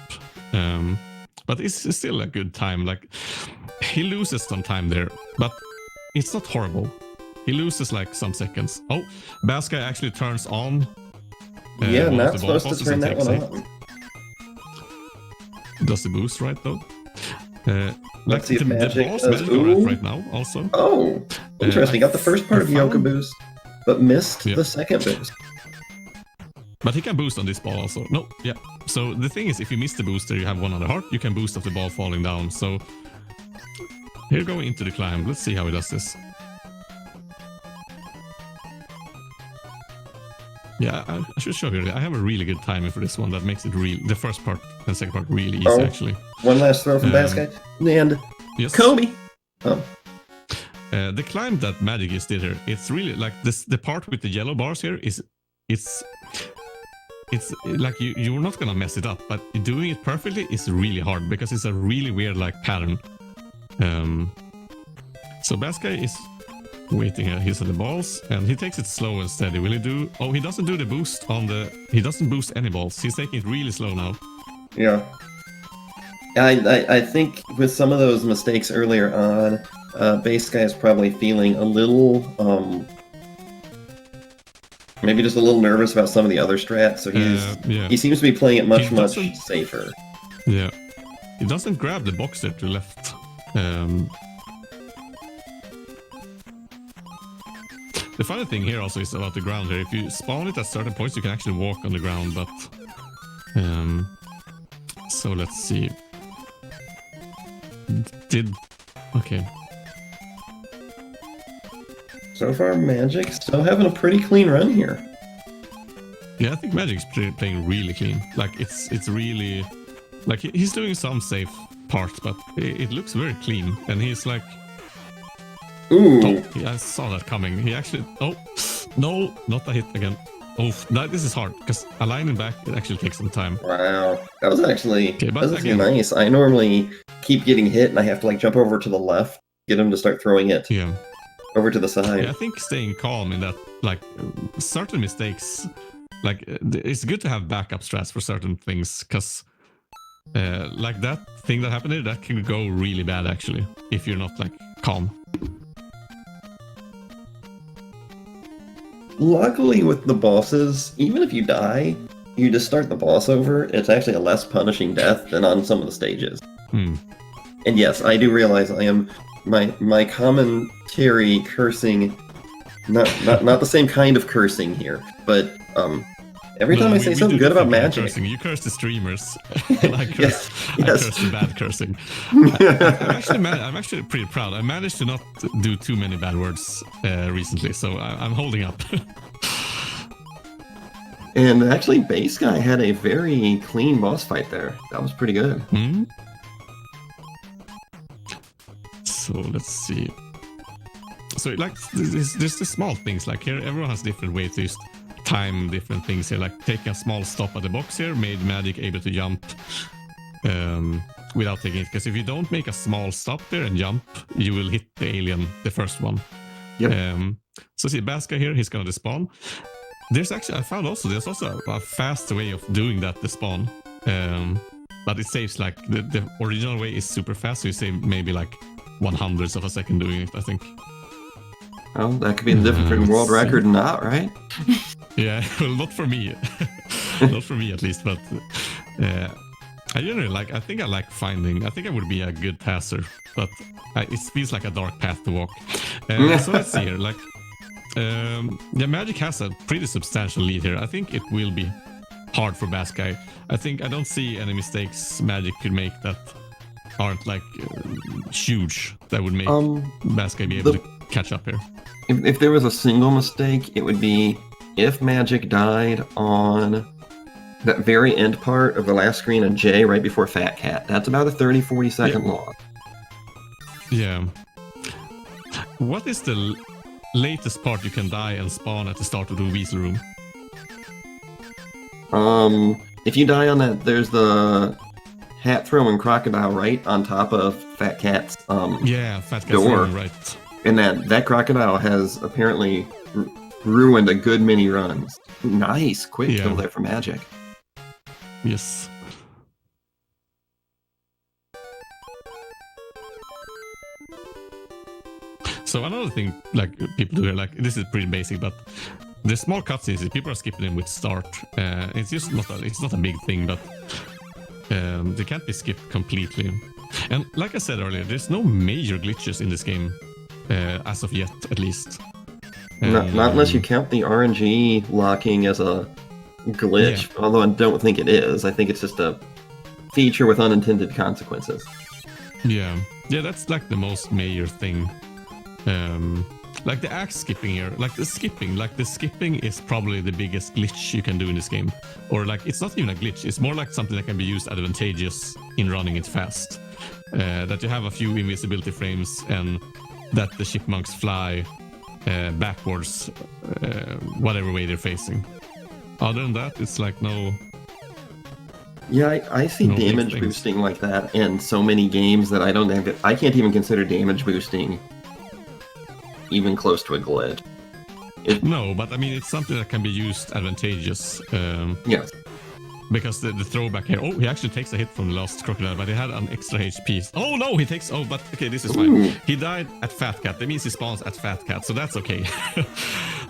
Speaker 5: But it's still a good time. Like he loses some time there, but it's not horrible. He loses like some seconds. Oh, Baska actually turns on.
Speaker 3: Yeah, not supposed to turn that one on.
Speaker 5: Does the boost right though?
Speaker 3: Let's see if Magic
Speaker 5: does right now also.
Speaker 3: Oh, interesting. Got the first part of the Yoka boost, but missed the second boost.
Speaker 5: But he can boost on this ball also. No, yeah. So the thing is, if you miss the booster, you have one on the heart. You can boost off the ball falling down. So here going into the climb. Let's see how he does this. Yeah, I should show you. I have a really good timing for this one. That makes it the first part and second part really easy actually.
Speaker 3: One last throw from Basket and Kobe.
Speaker 5: The climb that Magicus did here, it's really like this. The part with the yellow bars here it's like you're not gonna mess it up, but doing it perfectly is really hard because it's a really weird like pattern. So Baska is waiting here. He's at the balls and he takes it slow and steady. Will he do? Oh, he doesn't do the boost on the. He doesn't boost any balls. He's taking it really slow now.
Speaker 3: Yeah. I think with some of those mistakes earlier on, Base Guy is probably feeling a little maybe just a little nervous about some of the other strats, so he seems to be playing it much safer.
Speaker 5: Yeah, he doesn't grab the box there to the left. The funny thing here also is about the ground here. If you spawn it at certain points, you can actually walk on the ground, but... so let's see. Okay.
Speaker 3: So far, Magic still having a pretty clean run here.
Speaker 5: Yeah, I think Magic's playing really clean. Like, it's really... Like, he's doing some safe parts, but it looks very clean. And he's like...
Speaker 3: Ooh.
Speaker 5: Oh, yeah, I saw that coming. He actually... Oh, no, not a hit again. Oh, this is hard, because aligning back, it actually takes some time.
Speaker 3: Wow. That was actually...
Speaker 5: Okay, but
Speaker 3: that was
Speaker 5: again,
Speaker 3: nice. I normally keep getting hit, and I have to, like, jump over to the left, get him to start throwing it
Speaker 5: yeah.
Speaker 3: over to the side.
Speaker 5: Yeah, I think staying calm in that, like, certain mistakes... Like, it's good to have backup strats for certain things, because... like that thing that happened here, that can go really bad, actually, if you're not, like, calm.
Speaker 3: Luckily with the bosses, even if you die, you just start the boss over, it's actually a less punishing death than on some of the stages.
Speaker 5: Hmm.
Speaker 3: And yes, I do realize I am my commentary cursing, not the same kind of cursing here, but every time I say something good about Magic,
Speaker 5: cursing. You curse the streamers, and I curse,
Speaker 3: yes.
Speaker 5: I curse the bad cursing. I'm actually pretty proud. I managed to not do too many bad words recently, so I'm holding up.
Speaker 3: And actually, Base Guy had a very clean boss fight there. That was pretty good.
Speaker 5: Hmm? So let's see. So like, there's the small things. Like here, everyone has different ways to just time different things here. Like taking a small stop at the box here made Magic able to jump without taking it. Because if you don't make a small stop there and jump, you will hit the alien, the first one.
Speaker 3: Yep.
Speaker 5: So see, Baska here, he's gonna despawn. There's actually, I found also, there's also a fast way of doing that despawn. But it saves like, the original way is super fast, so you save maybe like 1/100th of a second doing it, I think.
Speaker 3: Well, that could be the different world record not, right?
Speaker 5: Yeah, well, not for me. Not for me at least, but I generally like, I think I would be a good passer, but it feels like a dark path to walk. So let's see here, like, yeah, Magic has a pretty substantial lead here. I think it will be hard for Baskai. I don't see any mistakes Magic could make that aren't like huge that would make Baskai be able to catch up here.
Speaker 3: If there was a single mistake, it would be if Magic died on that very end part of the last screen of J right before Fat Cat. That's about a 30-40 second loss.
Speaker 5: Yeah. What is the latest part you can die and spawn at the start of the Weasel Room?
Speaker 3: If you die on that, there's the hat throwing crocodile right on top of Fat Cat's
Speaker 5: yeah, Fat Cat's
Speaker 3: door.
Speaker 5: room, right.
Speaker 3: And that crocodile has apparently ruined a good many runs. Nice, quick kill there for Magic.
Speaker 5: Yes. So another thing, like people do here, like this is pretty basic, but the small cutscenes, people are skipping them with start. It's just not a big thing, but they can't be skipped completely. And like I said earlier, there's no major glitches in this game, as of yet, at least.
Speaker 3: Not unless you count the RNG locking as a glitch, although I don't think it is. I think it's just a feature with unintended consequences.
Speaker 5: Yeah, that's like the most major thing. Like the axe skipping here, like the skipping is probably the biggest glitch you can do in this game. Or like, it's not even a glitch, it's more like something that can be used advantageous in running it fast. That you have a few invisibility frames and that the chipmunks fly backwards, whatever way they're facing. Other than that, it's like no...
Speaker 3: Yeah, I see
Speaker 5: no
Speaker 3: damage boosting like that in so many games that I can't even consider damage boosting even close to a glitch.
Speaker 5: No, but I mean, it's something that can be used advantageous.
Speaker 3: Yes.
Speaker 5: Because the throwback here, he actually takes a hit from the last crocodile, but he had an extra HP. Oh no, he takes, but okay, this is fine. He died at Fat Cat, that means he spawns at Fat Cat, so that's okay.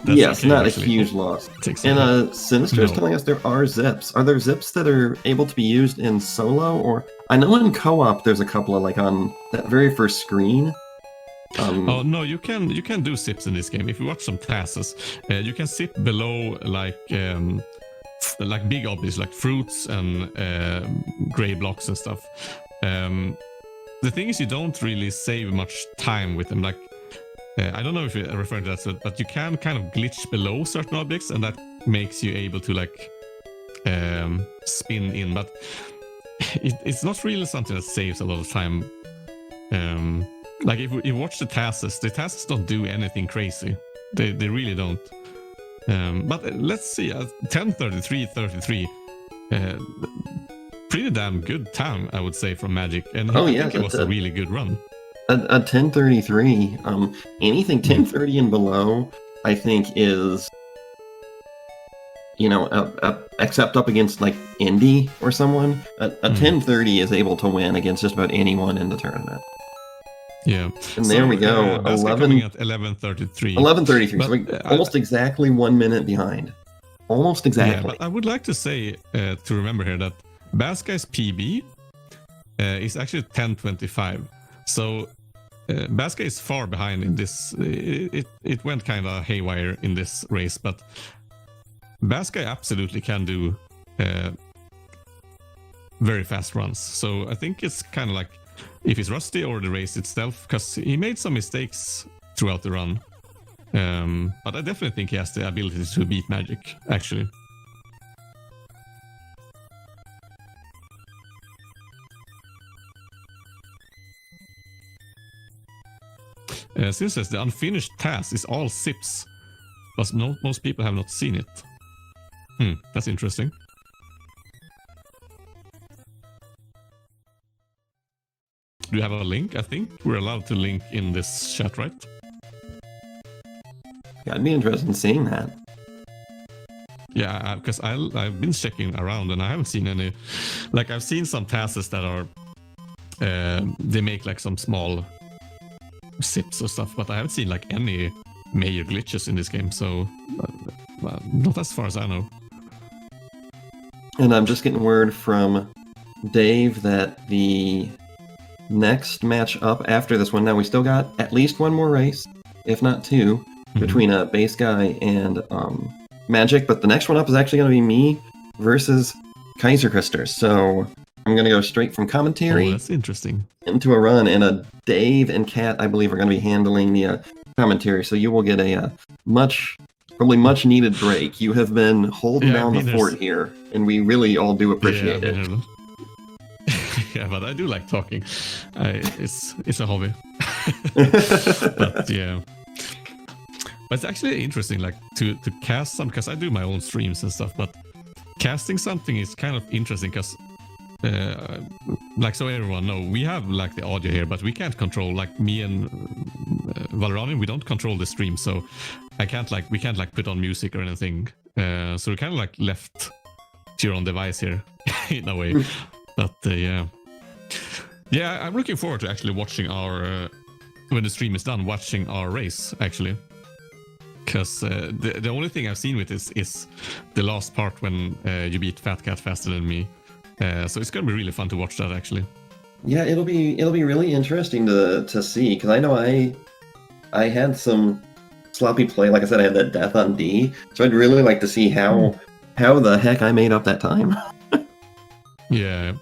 Speaker 3: Yes,
Speaker 5: okay,
Speaker 3: not
Speaker 5: actually.
Speaker 3: a huge loss. And Sinister is telling us there are zips. Are there zips that are able to be used in solo? Or I know in co-op there's a couple of, like on that very first screen,
Speaker 5: Oh no, you can do sips in this game. If you watch some tasks, you can sip below like big objects like fruits and gray blocks and stuff. The thing is, you don't really save much time with them. Like I don't know if you're referring to that, but you can kind of glitch below certain objects, and that makes you able to like spin in. But it's not really something that saves a lot of time. Like if you watch the tasks don't do anything crazy. They really don't. But let's see, 10:33:33. Pretty damn good time, I would say, from Magic, and I think it was a really good run.
Speaker 3: A 10:33. Anything 10:30 and below, I think is, except up against like Indy or someone. A 10:30 is able to win against just about anyone in the tournament.
Speaker 5: Yeah,
Speaker 3: and there we go.
Speaker 5: 11 at 11:33.
Speaker 3: 11:33. So almost exactly 1 minute behind. Almost exactly.
Speaker 5: Yeah, but I would like to say to remember here that Baskai's PB is actually 10:25. So Baskai is far behind in this. It went kind of haywire in this race, but Baskai absolutely can do very fast runs. So I think it's kind of like if it's rusty or the race itself, because he made some mistakes throughout the run. But I definitely think he has the ability to beat Magic, actually. Since the unfinished task is all sips, but most people have not seen it. That's interesting. Do you have a link? I think we're allowed to link in this chat, right?
Speaker 3: Yeah, I'd be interested in seeing that.
Speaker 5: Yeah, because I've been checking around and I haven't seen any. Like I've seen some tasks that are they make like some small sips or stuff, but I haven't seen like any major glitches in this game. So not as far as I know.
Speaker 3: And I'm just getting word from Dave that the next match up after this one, now we still got at least one more race, if not two, between Base Guy and Magic, but the next one up is actually going to be me versus Kaiser Krister. So I'm going to go straight from commentary.
Speaker 5: That's interesting.
Speaker 3: Into a run, and Dave and Kat, I believe, are going to be handling the commentary. So you will get a probably much needed break. You have been holding down the fort here, and we really all do appreciate it.
Speaker 5: Yeah, but I do like talking. It's a hobby. But yeah. But it's actually interesting, like to cast some, because I do my own streams and stuff. But casting something is kind of interesting because, like so everyone know, we have like the audio here, but we can't control. Like me and Valeranin, we don't control the stream, so we can't put on music or anything. So we're kind of like left to your own device here, in a way. But yeah, I'm looking forward to actually watching our when the stream is done, watching our race actually. Because the only thing I've seen with this is the last part when you beat Fat Cat faster than me. So it's gonna be really fun to watch that actually.
Speaker 3: Yeah, it'll be really interesting to see, because I know I had some sloppy play. Like I said, I had that death on D, so I'd really like to see how the heck I made up that time.
Speaker 5: Yeah.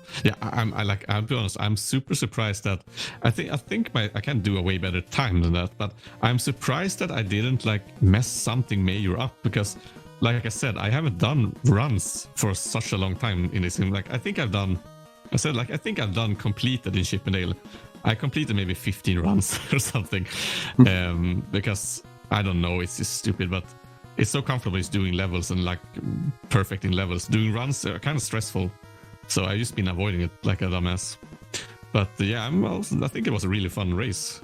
Speaker 5: I'll be honest, I'm super surprised that I think I can do a way better time than that, but I'm surprised that I didn't like mess something major up, because like I said, I haven't done runs for such a long time in this game. Like I think I've done completed in Chippendale. I completed maybe 15 runs or something. Because I don't know, it's just stupid, but it's so comfortable it's doing levels and like perfect in levels. Doing runs are kind of stressful. So I've just been avoiding it like a dumbass. But yeah, I think it was a really fun race.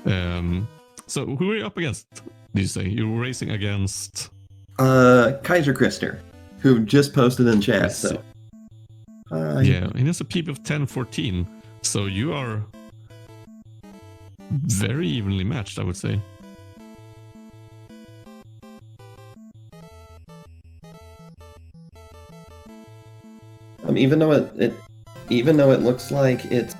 Speaker 5: So who were you up against, did you say? You were racing against...
Speaker 3: Kaiser Krister, who just posted in chat. So.
Speaker 5: Yeah, he has a PB of 10-14. So you are very evenly matched, I would say.
Speaker 3: Even though it looks like it's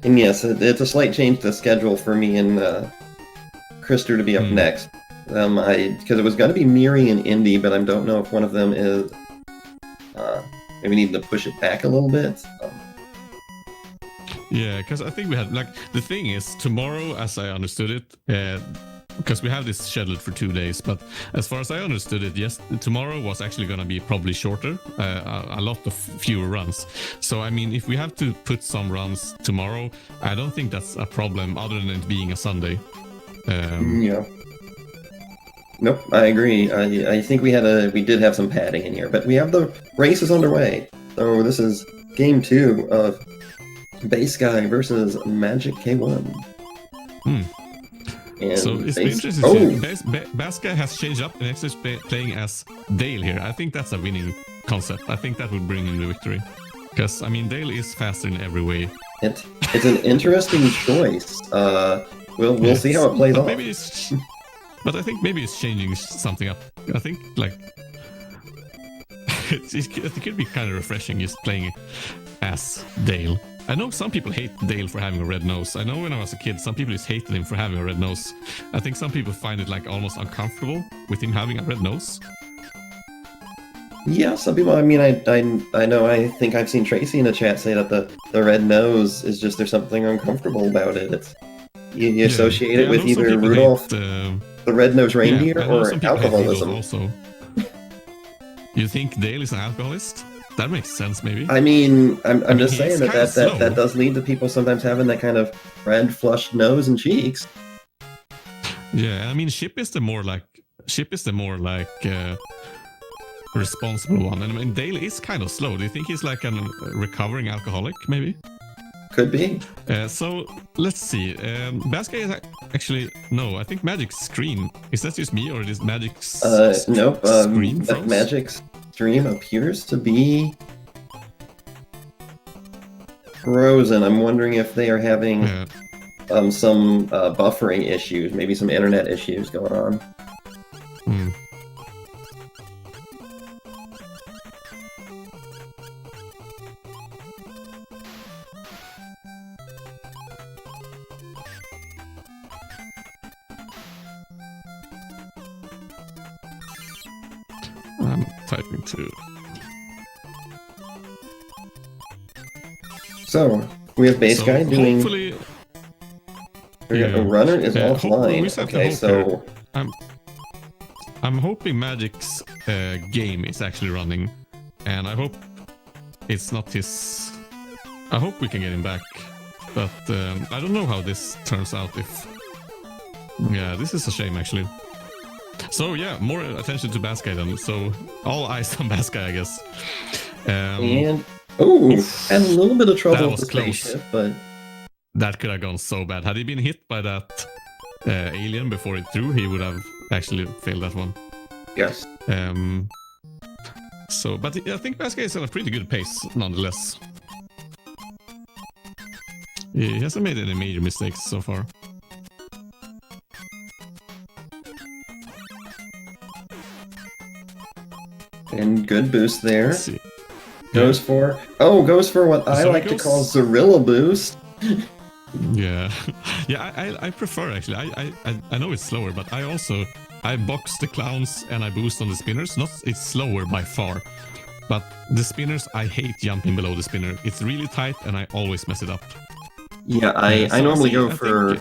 Speaker 3: And yes, it's a slight change to the schedule for me and Krister to be up next. Because it was going to be Miri and Indy, but I don't know if one of them is. Maybe need to push it back a little bit.
Speaker 5: Yeah, because I think we had like the thing is tomorrow, as I understood it, because we have this scheduled for 2 days. But as far as I understood it, yes, tomorrow was actually going to be probably shorter, a lot of fewer runs. So I mean, if we have to put some runs tomorrow, I don't think that's a problem, other than it being a Sunday.
Speaker 3: Yeah. Nope, I agree. I think we did have some padding in here, but we have the races underway. So this is game 2 of Base Guy versus Magic K1. And
Speaker 5: so it's
Speaker 3: Base...
Speaker 5: interesting to see. Base Guy has changed up and actually playing as Dale here. I think that's a winning concept. I think that would bring him the victory. Because, I mean, Dale is faster in every way.
Speaker 3: It's an interesting choice. We'll see how it plays off.
Speaker 5: Maybe but I think maybe it's changing something up. I think, like, it could be kind of refreshing just playing as Dale. I know some people hate Dale for having a red nose. I know when I was a kid, some people just hated him for having a red nose. I think some people find it like almost uncomfortable with him having a red nose.
Speaker 3: Yeah, some people. I mean, I know. I think I've seen Tracy in the chat say that the red nose is just there's something uncomfortable about it. You associate it with either Rudolph, the red-nosed reindeer, or alcoholism.
Speaker 5: Also, you think Dale is an alcoholist? That makes sense, maybe.
Speaker 3: I mean, I'm just saying that does lead to people sometimes having that kind of red, flushed nose and cheeks.
Speaker 5: Yeah, I mean, Ship is the more like responsible one, and I mean, Dale is kind of slow. Do you think he's like a recovering alcoholic, maybe?
Speaker 3: Could be.
Speaker 5: So let's see. Basket is actually no. I think Magic's screen. Is that just me, or is Magic's
Speaker 3: nope.
Speaker 5: Screen froze?
Speaker 3: Magic's stream appears to be frozen. I'm wondering if they are having some buffering issues, maybe some internet issues going on.
Speaker 5: I'm typing too.
Speaker 3: So we have Base Guy doing.
Speaker 5: Hopefully,
Speaker 3: the runner is offline. Okay, so
Speaker 5: I'm hoping Magic's game is actually running, and I hope it's not his. I hope we can get him back, but I don't know how this turns out. Yeah, this is a shame actually. So yeah, more attention to Baskai then. So all eyes on Baskai, I guess.
Speaker 3: And had a little bit of trouble with the
Speaker 5: close.
Speaker 3: spaceship, but
Speaker 5: that could have gone so bad. Had he been hit by that alien before it threw, he would have actually failed that one.
Speaker 3: Yes.
Speaker 5: So, but I think Baskai is at a pretty good pace, nonetheless. He hasn't made any major mistakes so far.
Speaker 3: And good boost there.
Speaker 5: Let's see.
Speaker 3: Goes for what I like to call Zorilla boost.
Speaker 5: Yeah, yeah. I prefer actually. I know it's slower, but I box the clowns and I boost on the spinners. It's slower by far, but the spinners I hate jumping below the spinner. It's really tight and I always mess it up.
Speaker 3: Yeah, I normally go for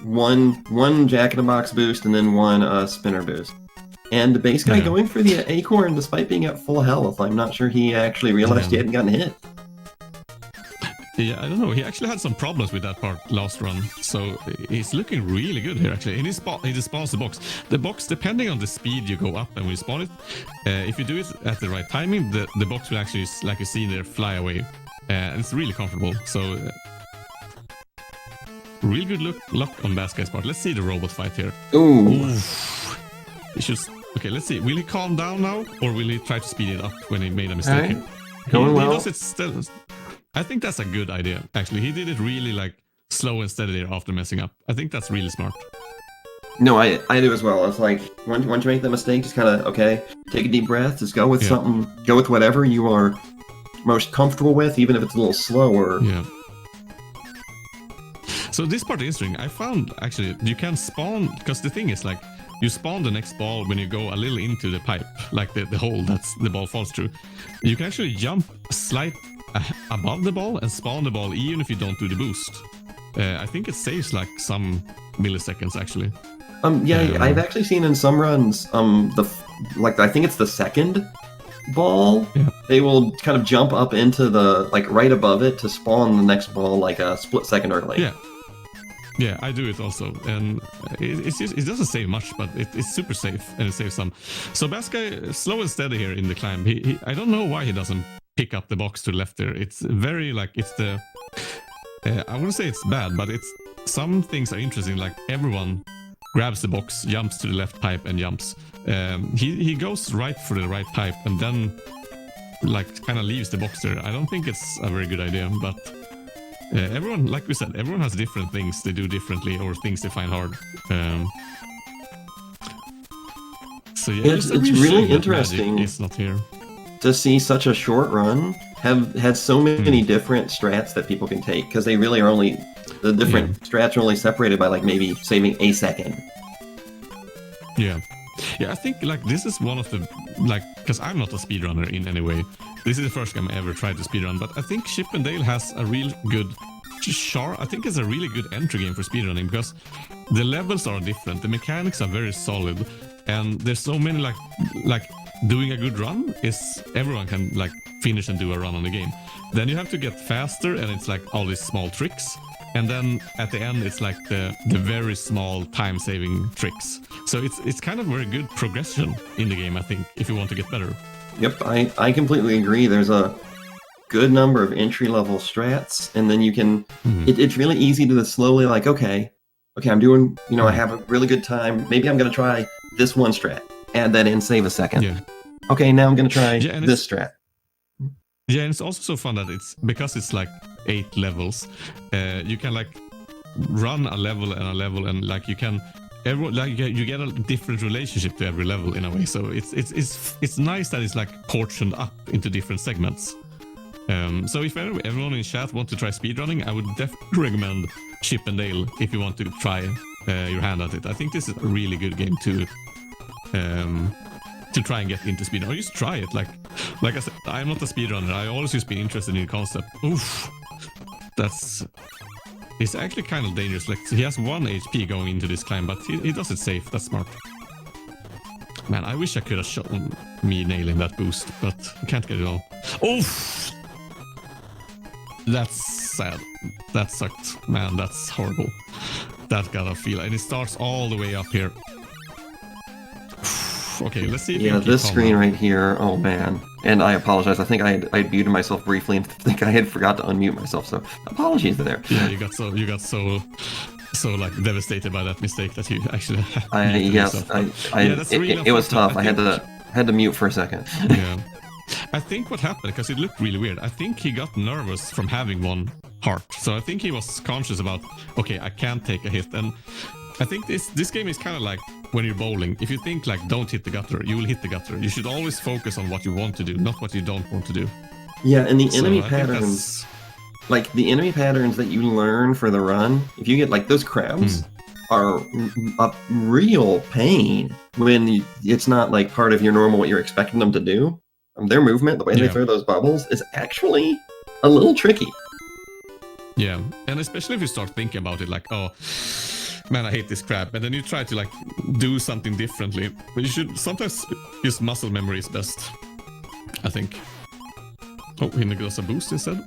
Speaker 3: one Jack in the Box boost and then one spinner boost. And the Base Guy going for the acorn despite being at full health. I'm not sure he actually realized he hadn't gotten hit.
Speaker 5: Yeah, I don't know. He actually had some problems with that part last run. So he's looking really good here actually. He spawns the box. The box, depending on the speed you go up and when you spawn it, if you do it at the right timing, the box will actually, like you see there, fly away. And it's really comfortable. So real good luck on Base Guy's part. Let's see the robot fight here.
Speaker 3: Ooh.
Speaker 5: He should. Okay, let's see. Will he calm down now, or will he try to speed it up when he made a mistake? Here?
Speaker 3: Going well.
Speaker 5: He does it still. I think that's a good idea. Actually, he did it really like slow and steady there after messing up. I think that's really smart.
Speaker 3: No, I do as well. It's like once you make that mistake, just kind of take a deep breath. Just go with something. Go with whatever you are most comfortable with, even if it's a little slower.
Speaker 5: Yeah. So this part is interesting. I found actually you can spawn, because the thing is like you spawn the next ball when you go a little into the pipe, like the hole that's the ball falls through. You can actually jump slight above the ball and spawn the ball even if you don't do the boost. I think it saves like some milliseconds actually.
Speaker 3: I've actually seen in some runs, I think it's the second ball, they will kind of jump up into the, like, right above it to spawn the next ball like a split second early.
Speaker 5: Yeah, I do it also, and it doesn't save much, but it's super safe and it saves some. So Baska, slow and steady here in the climb. He I don't know why he doesn't pick up the box to the left there. It's very like it's the I wouldn't say it's bad, but it's some things are interesting. Like everyone grabs the box, jumps to the left pipe, and jumps. He goes right for the right pipe and then like kind of leaves the box there. I don't think it's a very good idea, but. Everyone, like we said, everyone has different things they do differently or things they find hard. So yeah,
Speaker 3: it's really interesting.
Speaker 5: It's not here
Speaker 3: to see such a short run have had so many different strats that people can take, because they really are only the different strats are only separated by like maybe saving a second.
Speaker 5: Yeah, I think like this is one of the like, because I'm not a speedrunner in any way. This is the first game I ever tried to speedrun, but I think Chip and Dale has a real good I think it's a really good entry game for speedrunning, because the levels are different, the mechanics are very solid, and there's so many like doing a good run is everyone can like finish and do a run on the game. Then you have to get faster, and it's like all these small tricks, and then at the end it's like the very small time-saving tricks. So it's kind of very good progression in the game, I think, if you want to get better.
Speaker 3: Yep, I completely agree. There's a good number of entry-level strats, and then you can... It's really easy to slowly like, okay, I'm doing... I have a really good time. Maybe I'm going to try this one strat. Add that in, save a second.
Speaker 5: Yeah.
Speaker 3: Okay, now I'm going to try this strat.
Speaker 5: Yeah, and it's also so fun that because it's like 8 levels, you can like run a level and like you can... you get a different relationship to every level in a way, so it's nice that it's like portioned up into different segments. So if everyone in chat wants to try speedrunning, I would definitely recommend Chip and Dale if you want to try your hand at it. I think this is a really good game to try and get into speedrunning. Or just try it. Like I said, I'm not a speedrunner. I always just been interested in the concept. Oof, it's actually kind of dangerous. Like he has 1 HP going into this climb, but he does it safe. That's smart. Man, I wish I could have shown me nailing that boost, but I can't get it all. Oof! That's sad. That sucked. Man, that's horrible. That gotta feel. And it starts all the way up here. Okay, let's see if
Speaker 3: this screen right here. Oh man. And I apologize. I think I muted myself briefly and think I had forgot to unmute myself. So apologies there.
Speaker 5: Yeah, you got so like devastated by that mistake that you actually.
Speaker 3: It was tough. I had to mute for a second.
Speaker 5: Yeah. I think what happened, because it looked really weird, I think he got nervous from having 1 heart. So I think he was conscious about, okay, I can't take a hit. And I think this game is kind of like when you're bowling. If you think like don't hit the gutter, you will hit the gutter. You should always focus on what you want to do, not what you don't want to do.
Speaker 3: Yeah, and the enemy patterns, like the enemy patterns that you learn for the run, if you get like those crabs are a real pain when it's not like part of your normal what you're expecting them to do. Their movement, the way they throw those bubbles, is actually a little tricky.
Speaker 5: Yeah, and especially if you start thinking about it like, oh, man, I hate this crab. And then you try to like do something differently. But you should sometimes use muscle memory is best, I think. Oh, he goes a boost instead.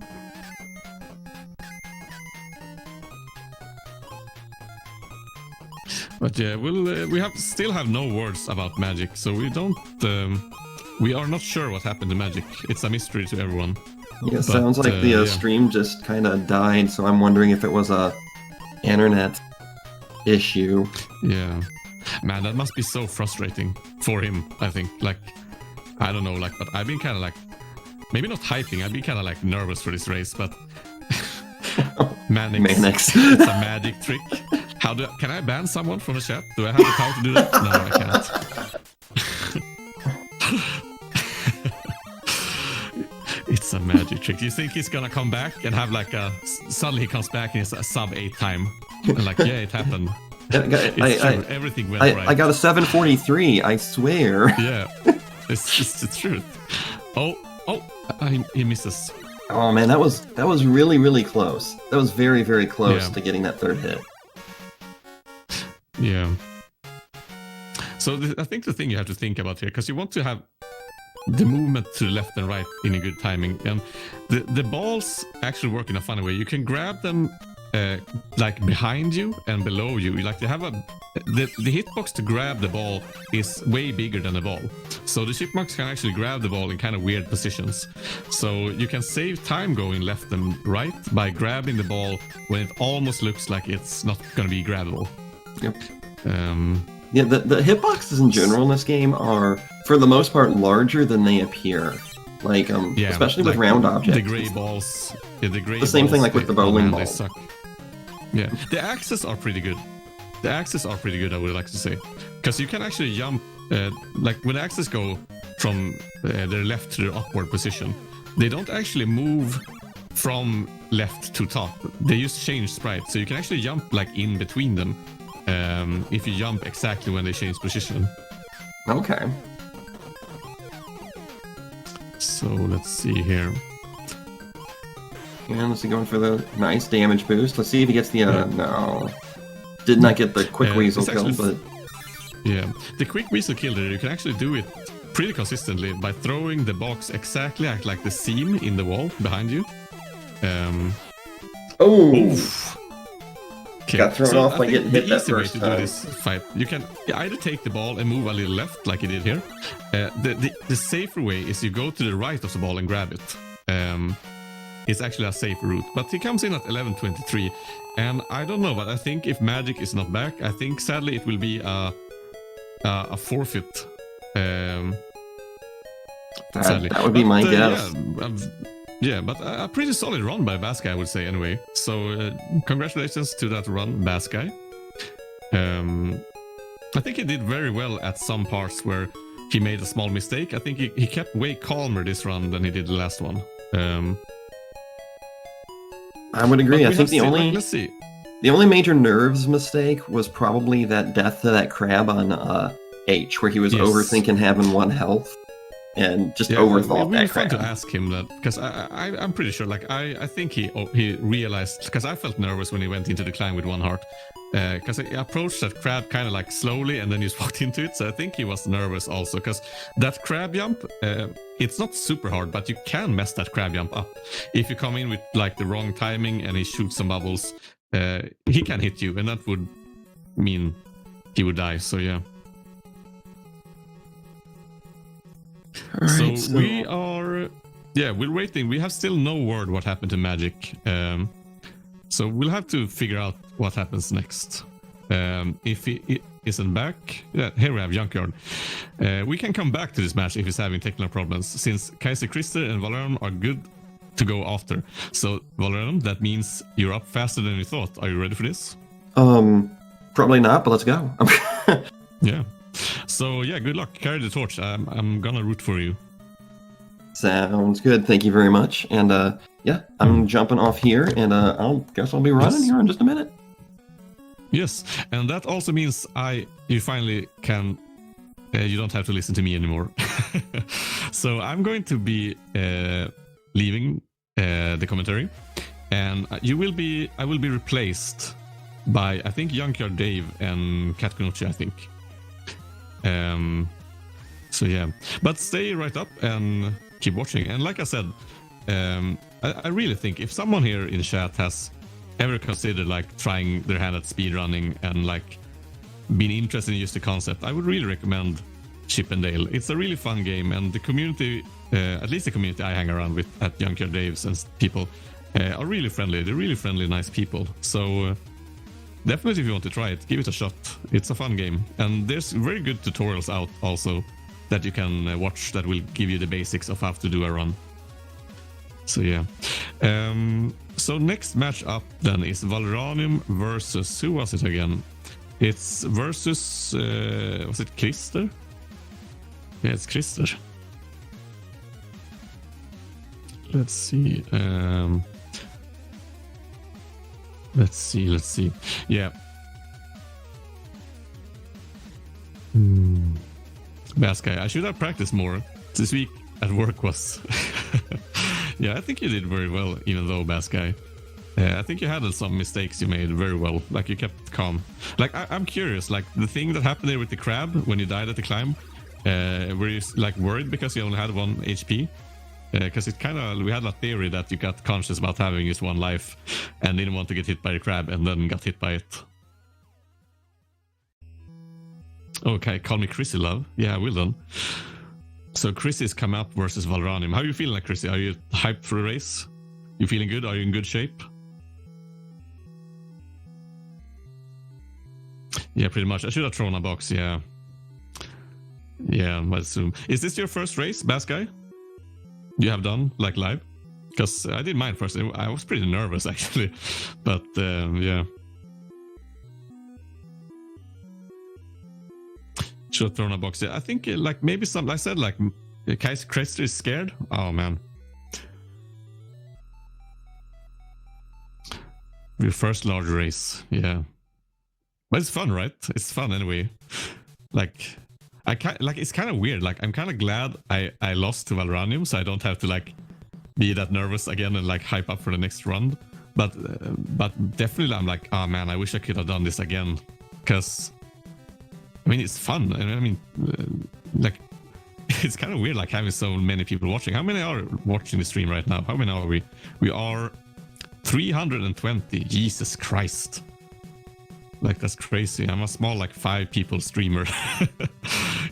Speaker 5: But yeah, we still have no words about magic, so we don't... we are not sure what happened to magic. It's a mystery to everyone.
Speaker 3: Yeah, sounds like the stream just kind of died, so I'm wondering if it was a internet issue.
Speaker 5: Yeah. Man, that must be so frustrating for him, I think. Like, I don't know, like, but I've been kind of like, maybe not hyping, I've been kind of like nervous for this race, but Manix. It's a magic trick. Can I ban someone from the chat? Do I have the power to do that? No, I can't. It's a magic trick. You think he's gonna come back and have like suddenly he comes back and it's a sub 8 time, and like yeah, it happened. Everything went right.
Speaker 3: I got a 743. I swear.
Speaker 5: Yeah, it's the truth. He misses.
Speaker 3: Oh man, that was really close. That was very close to getting that third hit.
Speaker 5: Yeah. So I think the thing you have to think about here, because you want to have the movement to the left and right in a good timing, and the balls actually work in a funny way. You can grab them like behind you and below you. Like they have the hitbox to grab the ball is way bigger than the ball, so the chipmunks can actually grab the ball in kind of weird positions. So you can save time going left and right by grabbing the ball when it almost looks like it's not going to be grabbable.
Speaker 3: Yep. Yeah, the hitboxes in general in this game are, for the most part, larger than they appear. Like, especially with round objects.
Speaker 5: The gray balls. Yeah,
Speaker 3: the same thing like with the bowling ball.
Speaker 5: They suck. Yeah, the axes are pretty good. I would like to say. Because you can actually jump, like when the axes go from their left to their upward position, they don't actually move from left to top. They just change sprite. So you can actually jump like in between them. If you jump exactly when they change position.
Speaker 3: Okay.
Speaker 5: So let's see here.
Speaker 3: And let's see, going for the nice damage boost. Let's see if he gets the no. Did not get the quick weasel kill, but
Speaker 5: yeah, the quick weasel kill there, you can actually do it pretty consistently by throwing the box exactly at like the seam in the wall behind you.
Speaker 3: Oof.
Speaker 5: Okay.
Speaker 3: Got thrown off by getting hit that first
Speaker 5: time.
Speaker 3: time.
Speaker 5: Do this fight, you can either take the ball and move a little left, like you did here. The safer way is you go to the right of the ball and grab it. It's actually a safer route, but he comes in at 11:23, and I don't know, but I think if Magic is not back, I think sadly it will be a forfeit. Sadly,
Speaker 3: that would be my guess.
Speaker 5: Yeah, but a pretty solid run by Baskai, I would say, anyway. So congratulations to that run, Baskai. I think he did very well at some parts where he made a small mistake. I think he kept way calmer this run than he did the last one.
Speaker 3: I would agree. I think
Speaker 5: let's see.
Speaker 3: The only major nerves mistake was probably that death to that crab on H, where he was overthinking having 1 health. And just overthought that crap.
Speaker 5: Fun to ask him that, because I'm pretty sure, like I think he realized, because I felt nervous when he went into the climb with 1 heart, because he approached that crab kind of like slowly and then just walked into it. So I think he was nervous also, because that crab jump, it's not super hard, but you can mess that crab jump up if you come in with like the wrong timing and he shoots some bubbles. He can hit you, and that would mean he would die. So yeah.
Speaker 3: Right,
Speaker 5: so we are, we're waiting. We have still no word what happened to Magic. So we'll have to figure out what happens next. If he isn't back, here we have Junkyard. We can come back to this match if he's having technical problems, since Kaiser Krister and Valorum are good to go after. So Valorum, that means you're up faster than you thought. Are you ready for this?
Speaker 3: Probably not, but let's go.
Speaker 5: Yeah. So yeah, good luck. Carry the torch. I'm gonna root for you.
Speaker 3: Sounds good. Thank you very much. And I'm jumping off here, and I'll be running here in just a minute.
Speaker 5: Yes, and that also means you finally can. You don't have to listen to me anymore. So I'm going to be leaving the commentary, and I will be replaced by, I think, Junkyard Dave and Kat Kunucci, I think. So yeah, but stay right up and keep watching. And like I said, I really think if someone here in chat has ever considered like trying their hand at speedrunning and like been interested in just the concept, I would really recommend Chip and Dale. It's a really fun game, and the community, at least the community I hang around with at Junkyard Dave's and people, are really friendly. They're really friendly, nice people. So definitely, if you want to try it, give it a shot. It's a fun game, and there's very good tutorials out also that you can watch that will give you the basics of how to do a run. So yeah. So next match up then is Valranium versus, who was it again? It's versus, was it Krister? Yeah, it's Krister. let's see. Let's see. Yeah. Bass guy, I should have practiced more. This week at work was... Yeah, I think you did very well, even though Bass guy. I think you handled some mistakes you made very well. Like, you kept calm. Like, I'm curious, like, the thing that happened there with the crab when you died at the climb, were you, like, worried because you only had 1 HP? Because it kind of, we had a theory that you got conscious about having just 1 life and didn't want to get hit by the crab and then got hit by it. Okay, call me Chrissy, love. Yeah, I will then. So Chrissy's come up versus Valranium. How are you feeling, like, Chrissy? Are you hyped for a race? You feeling good? Are you in good shape? Yeah, pretty much. I should have thrown a box, yeah. Yeah, I assume. Is this your first race, Bass guy? You have done, like, live? Because I did mine first. I was pretty nervous, actually. But, yeah. Should have thrown a box. Yeah, I think, like, maybe some... I said, like, Crester is scared? Oh, man. Your first large race, yeah. But it's fun, right? It's fun anyway. Like... it's kind of weird. Like, I'm kind of glad I lost to Valranium, so I don't have to, like, be that nervous again and, like, hype up for the next round. But definitely I'm like, oh man, I wish I could have done this again. Because, I mean, it's fun. I mean, like, it's kind of weird, like, having so many people watching. How many are watching the stream right now? How many are we? We are 320. Jesus Christ. Like, that's crazy. I'm a small, like, 5 people streamer.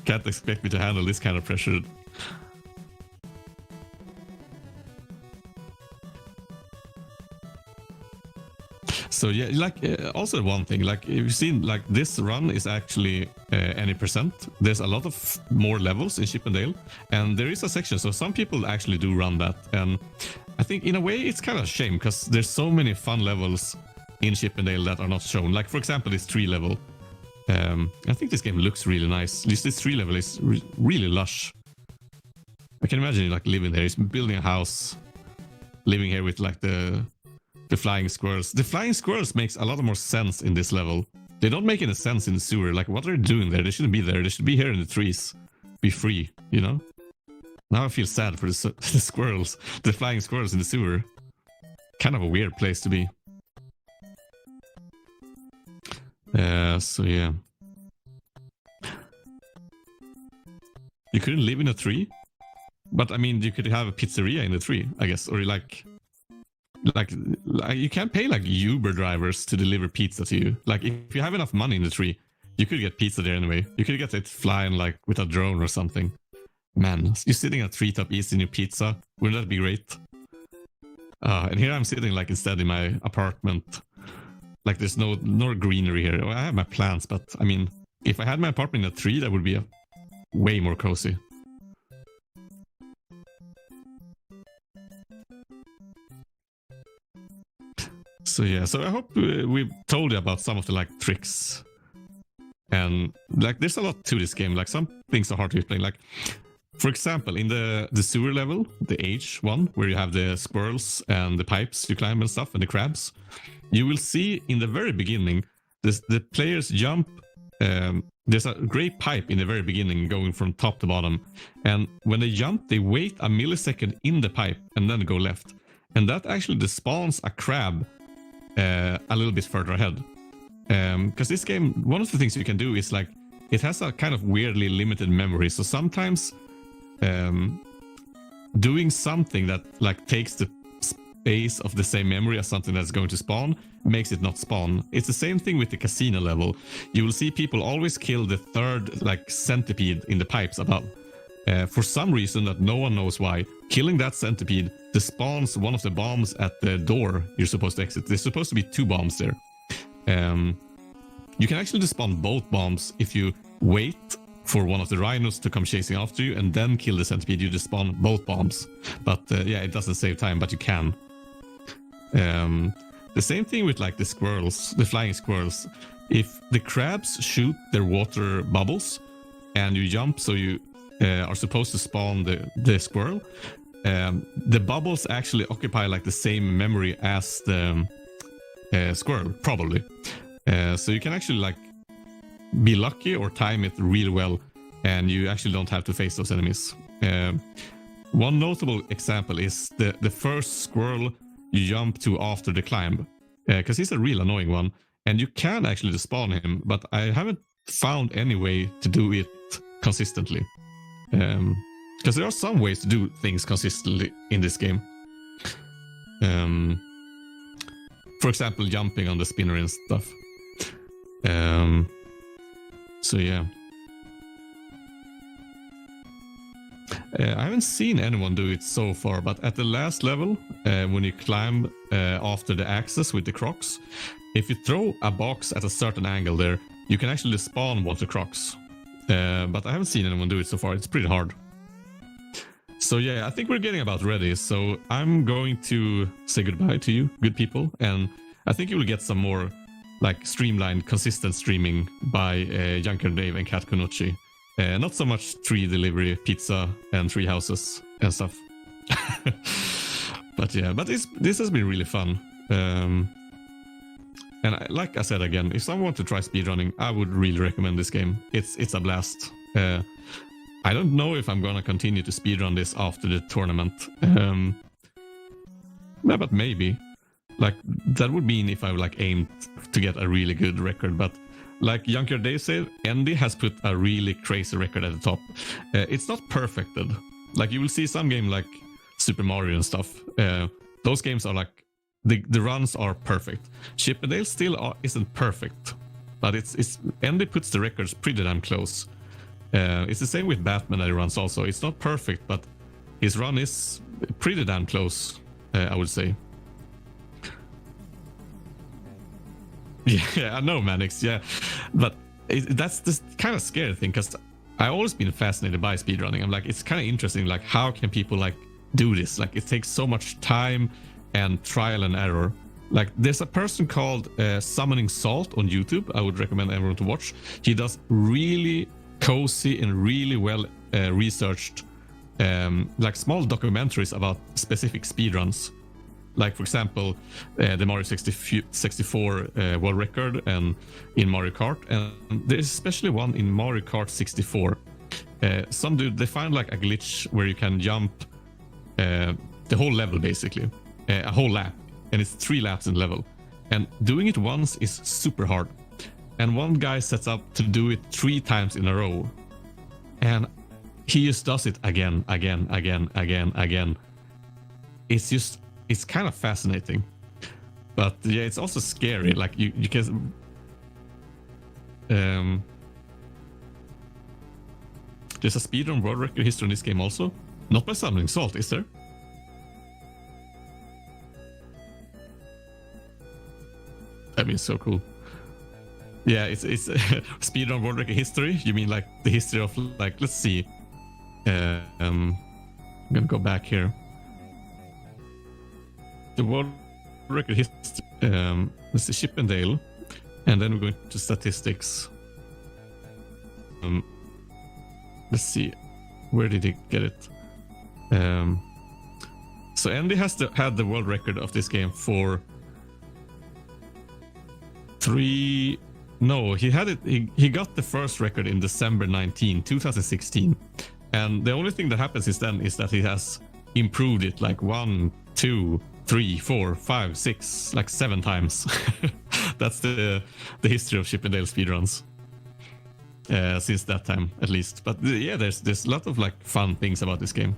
Speaker 5: Can't expect me to handle this kind of pressure. So yeah, like, also one thing, like, you've seen, like, this run is actually any percent. There's a lot of more levels in Chippendale, and there is a section, so some people actually do run that. And I think in a way it's kind of a shame, because there's so many fun levels in Chippendale that are not shown. Like, for example, this tree level. I think this game looks really nice. At least this tree level is really lush. I can imagine, like, living there. He's building a house, living here with, like, the flying squirrels. The flying squirrels makes a lot more sense in this level. They don't make any sense in the sewer. Like, what are they doing there? They shouldn't be there. They should be here in the trees. Be free, you know? Now I feel sad for the squirrels. The flying squirrels in the sewer. Kind of a weird place to be. So yeah. You couldn't live in a tree? But I mean, you could have a pizzeria in the tree, I guess. Or like you can't pay, like, Uber drivers to deliver pizza to you. Like, if you have enough money in the tree, you could get pizza there anyway. You could get it flying, like, with a drone or something. Man, you're sitting at a treetop eating your pizza. Wouldn't that be great? And here I'm sitting, like, instead in my apartment. Like, there's no greenery here. Well, I have my plants, but I mean, if I had my apartment in a tree, that would be way more cozy. So yeah, so I hope we've told you about some of the, like, tricks. And, like, there's a lot to this game. Like, some things are hard to explain. Like, for example, in the sewer level, the H one, where you have the squirrels and the pipes you climb and stuff, and the crabs, you will see in the very beginning, the players jump. There's a gray pipe in the very beginning going from top to bottom. And when they jump, they wait a millisecond in the pipe and then go left. And that actually despawns a crab a little bit further ahead. Because this game, one of the things you can do is, like, it has a kind of weirdly limited memory. So sometimes doing something that, like, takes the space of the same memory as something that's going to spawn makes it not spawn. It's the same thing with the casino level. You will see people always kill the third, like, centipede in the pipes above. For some reason that no one knows why, killing that centipede despawns one of the bombs at the door you're supposed to exit. There's supposed to be 2 bombs there. You can actually despawn both bombs if you wait for one of the rhinos to come chasing after you and then kill the centipede. You despawn both bombs. But yeah, it doesn't save time, but you can. The same thing with, like, the squirrels, the flying squirrels. If the crabs shoot their water bubbles and you jump, so you are supposed to spawn the squirrel, the bubbles actually occupy like the same memory as the squirrel, probably. So you can actually like be lucky or time it really well, and you actually don't have to face those enemies. One notable example is the first squirrel you jump to after the climb, because he's a real annoying one, and you can actually despawn him, but I haven't found any way to do it consistently. Because there are some ways to do things consistently in this game. For example, jumping on the spinner and stuff. So yeah. I haven't seen anyone do it so far, but at the last level, when you climb after the axes with the crocs, if you throw a box at a certain angle there, you can actually spawn water crocs. But I haven't seen anyone do it so far. It's pretty hard. So yeah, I think we're getting about ready. So I'm going to say goodbye to you, good people, and I think you will get some more like streamlined, consistent streaming by Junker Dave and Kat Konucci. Not so much tree delivery, pizza, and tree houses and stuff. But yeah, this has been really fun. And like I said again, if someone wants to try speedrunning, I would really recommend this game. It's a blast. I don't know if I'm gonna continue to speedrun this after the tournament. Yeah, but maybe. Like that would mean if I like aimed to get a really good record, but like Junker Dave said, Andy has put a really crazy record at the top. It's not perfected. Like you will see some game like Super Mario and stuff. Those games are like the runs are perfect. Chippendale still isn't perfect, but it's Andy puts the records pretty damn close. It's the same with Batman that he runs also. It's not perfect, but his run is pretty damn close, I would say. Yeah, I know, Manix, yeah. But that's this kind of scary thing, because I've always been fascinated by speedrunning. I'm like, it's kind of interesting, like, how can people, like, do this? Like, it takes so much time and trial and error. Like, there's a person called Summoning Salt on YouTube. I would recommend everyone to watch. He does really cozy and really well researched, like, small documentaries about specific speedruns. Like, for example, the Mario 64 world record and in Mario Kart. And there's especially one in Mario Kart 64. Some dude, they find like a glitch where you can jump the whole level, basically. A whole lap. And it's 3 laps in level. And doing it once is super hard. And one guy sets up to do it 3 times in a row. And he just does it again. It's kind of fascinating, but yeah, it's also scary. Like you can, there's a speedrun world record history in this game also, not by Summoning Salt, is there? That'd be so cool. Yeah, it's speedrun world record history. You mean like the history of, like, let's see. I'm gonna go back here. The world record history, let's see, Chippendale, and then we're going to statistics. Let's see, where did he get it? So Andy had the world record of this game for 3. No, he had it. He got the first record in December 19, 2016, and the only thing that happens is that he has improved it like 1, 2, 3, 4, 5, 6, like 7 times. That's the history of Chippendale speedruns since that time, at least. But yeah, there's a lot of like fun things about this game.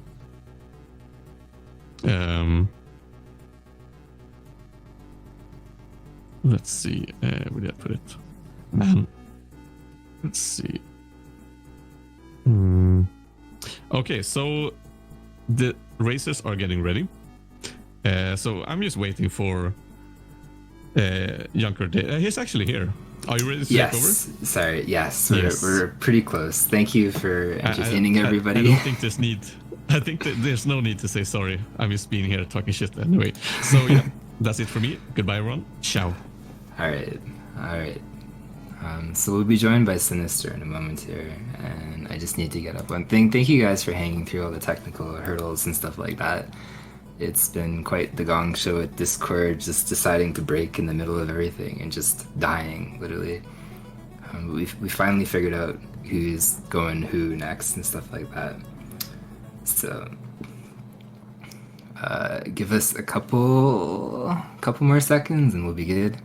Speaker 5: Let's see, where did I put it? Man, let's see. Okay, so the racers are getting ready. So I'm just waiting for Junker Dave. He's actually here. Are you ready to take over?
Speaker 1: Sorry, yes. We're pretty close. Thank you for entertaining everybody.
Speaker 5: I don't think there's need. I think that there's no need to say sorry. I'm just being here talking shit anyway. So yeah, that's it for me. Goodbye, everyone. Ciao.
Speaker 1: All right. So we'll be joined by Sinister in a moment here, and I just need to get up. One thing, thank you guys for hanging through all the technical hurdles and stuff like that. It's been quite the gong show with Discord, just deciding to break in the middle of everything and just dying, literally. We finally figured out who's going who next and stuff like that. So give us a couple more seconds and we'll be good.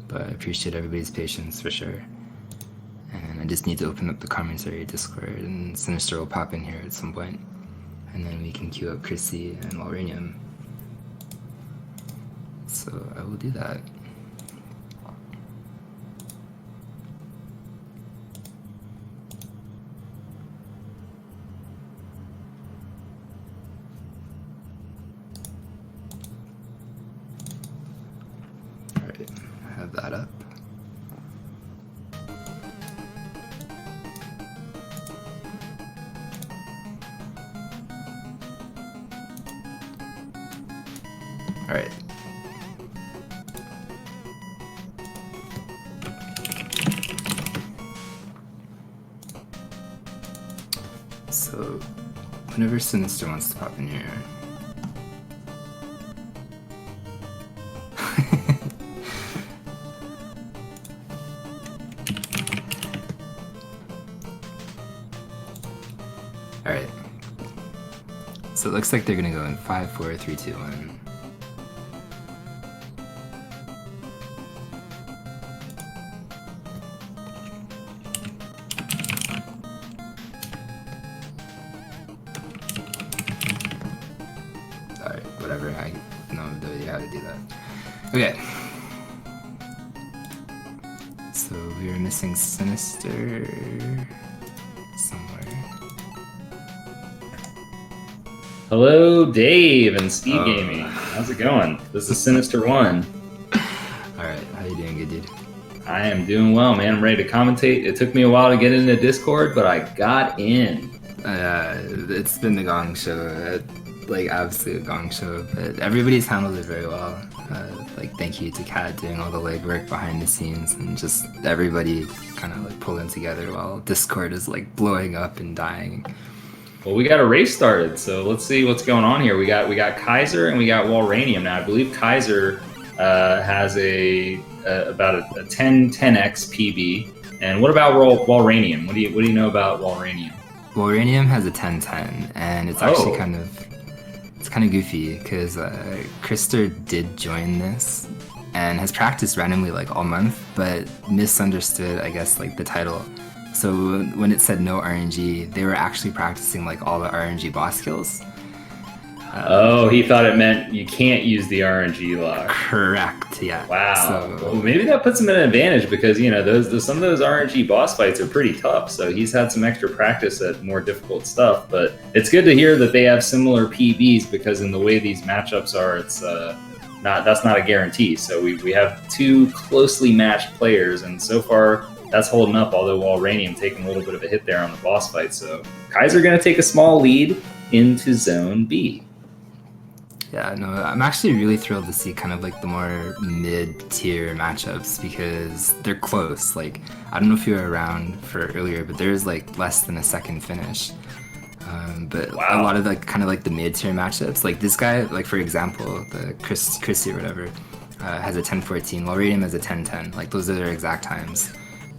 Speaker 1: But I appreciate everybody's patience for sure. And I just need to open up the commentary Discord, and Sinister will pop in here at some point. And then we can queue up Chrissy and Walranium. So I will do that. Alright, I have that up. Alright. So, whenever Sinister wants to pop in here. Alright. So it looks like they're gonna go in 5, 4, 3, 2, 1. Whatever, I know how to do that. Okay. So we are missing Sinister somewhere.
Speaker 6: Hello, Dave and SpeedGaming. How's it going? This is Sinister 1.
Speaker 1: Alright, how you doing, good dude?
Speaker 6: I am doing well, man. I'm ready to commentate. It took me a while to get into Discord, but I got in.
Speaker 1: It's been the gong show. Like absolute gong show, but everybody's handled it very well. Like thank you to Kat doing all the legwork behind the scenes, and just everybody kind of like pulling together while Discord is like blowing up and dying.
Speaker 6: Well, we got a race started, so let's see what's going on here. We got Kaiser and we got Walranium. Now I believe Kaiser has about a 10x PB. And what about Walranium? What do you know about Walranium?
Speaker 1: Walranium has a 1010, and it's actually kind of goofy because Krister did join this and has practiced randomly like all month, but misunderstood, I guess, like the title. So when it said no RNG, they were actually practicing like all the RNG boss kills.
Speaker 6: He thought it meant you can't use the RNG lock.
Speaker 1: Correct, yeah.
Speaker 6: Wow.
Speaker 1: So,
Speaker 6: well, maybe that puts him at an advantage because, you know, some of those RNG boss fights are pretty tough. So he's had some extra practice at more difficult stuff. But it's good to hear that they have similar PBs because in the way these matchups are, it's that's not a guarantee. So we have two closely matched players, and so far that's holding up. Although Walranium taking a little bit of a hit there on the boss fight. So Kaiser going to take a small lead into Zone B.
Speaker 1: Yeah, no, I'm actually really thrilled to see kind of like the more mid-tier matchups because they're close. Like, I don't know if you were around for earlier, but there's like less than a second finish. But a lot of like kind of like the mid-tier matchups, like this guy, like for example, the Chrissy or whatever, has a 10:14, while Radium has a 10:10. Like those are their exact times.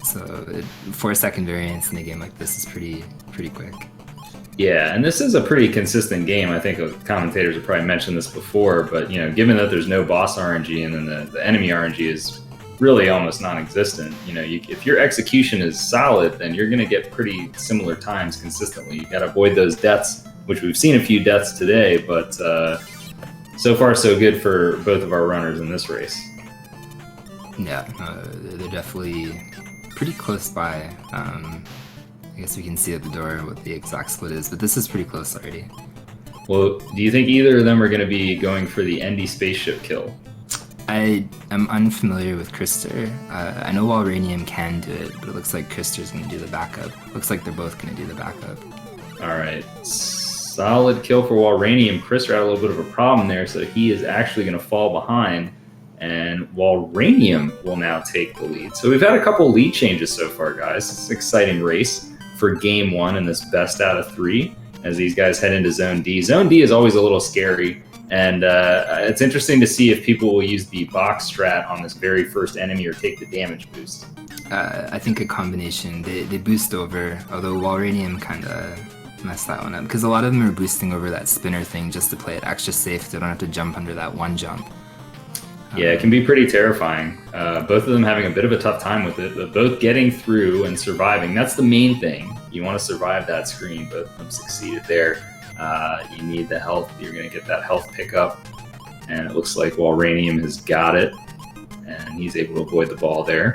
Speaker 1: So 4-second variance in a game like this is pretty quick.
Speaker 6: Yeah, and this is a pretty consistent game. I think commentators have probably mentioned this before, but you know, given that there's no boss RNG and then the enemy RNG is really almost non-existent, you know, if your execution is solid, then you're going to get pretty similar times consistently. You got to avoid those deaths, which we've seen a few deaths today, but so far so good for both of our runners in this race.
Speaker 1: Yeah, they're definitely pretty close by. I guess we can see at the door what the exact split is, but this is pretty close already.
Speaker 6: Well, do you think either of them are going to be going for the Endy spaceship kill?
Speaker 1: I am unfamiliar with Krister. I know Walranium can do it, but it looks like Krister's going to do the backup. Looks like they're both going to do the backup.
Speaker 6: All right. Solid kill for Walranium. Krister had a little bit of a problem there, so he is actually going to fall behind. and Walranium will now take the lead. So we've had a couple lead changes so far, guys. It's an exciting race for game 1 in this best out of 3 as these guys head into Zone D. Zone D is always a little scary, and it's interesting to see if people will use the box strat on this very first enemy or take the damage boost.
Speaker 1: I think a combination. They boost over, although Walranium kind of messed that one up, because a lot of them are boosting over that spinner thing just to play it extra safe. They don't have to jump under that one jump.
Speaker 6: Yeah, it can be pretty terrifying. Both of them having a bit of a tough time with it, but both getting through and surviving. That's the main thing. You want to survive that screen. Both of them succeeded there. You need the health. You're going to get that health pickup. And it looks like Walranium has got it. And he's able to avoid the ball there.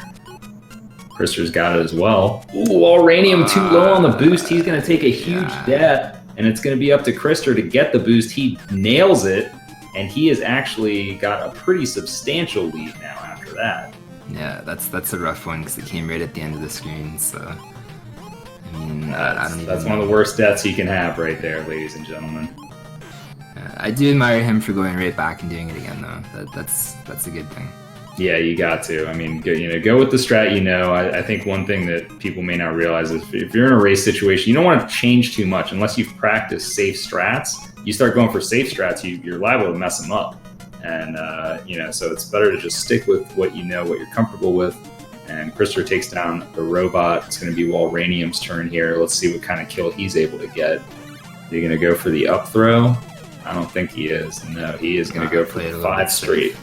Speaker 6: Krister's got it as well. Ooh, Walranium too low on the boost. He's going to take a huge death. And it's going to be up to Krister to get the boost. He nails it. And he has actually got a pretty substantial lead now after that.
Speaker 1: Yeah, that's a rough one because it came right at the end of the screen. So, I mean, I don't even
Speaker 6: that's
Speaker 1: know.
Speaker 6: one of the worst deaths you can have right there, ladies and gentlemen.
Speaker 1: I do admire him for going right back and doing it again, though. That's a good thing.
Speaker 6: Yeah, you got to. I mean, go with the strat. I think one thing that people may not realize is if you're in a race situation, you don't want to change too much unless you've practiced safe strats. You start going for safe strats, you're liable to mess them up. And, so it's better to just stick with what you know, what you're comfortable with. And Krister takes down the robot. It's going to be Walranium's turn here. Let's see what kind of kill he's able to get. Is he going to go for the up throw? I don't think he is. No, he is going to go for the 5 straight.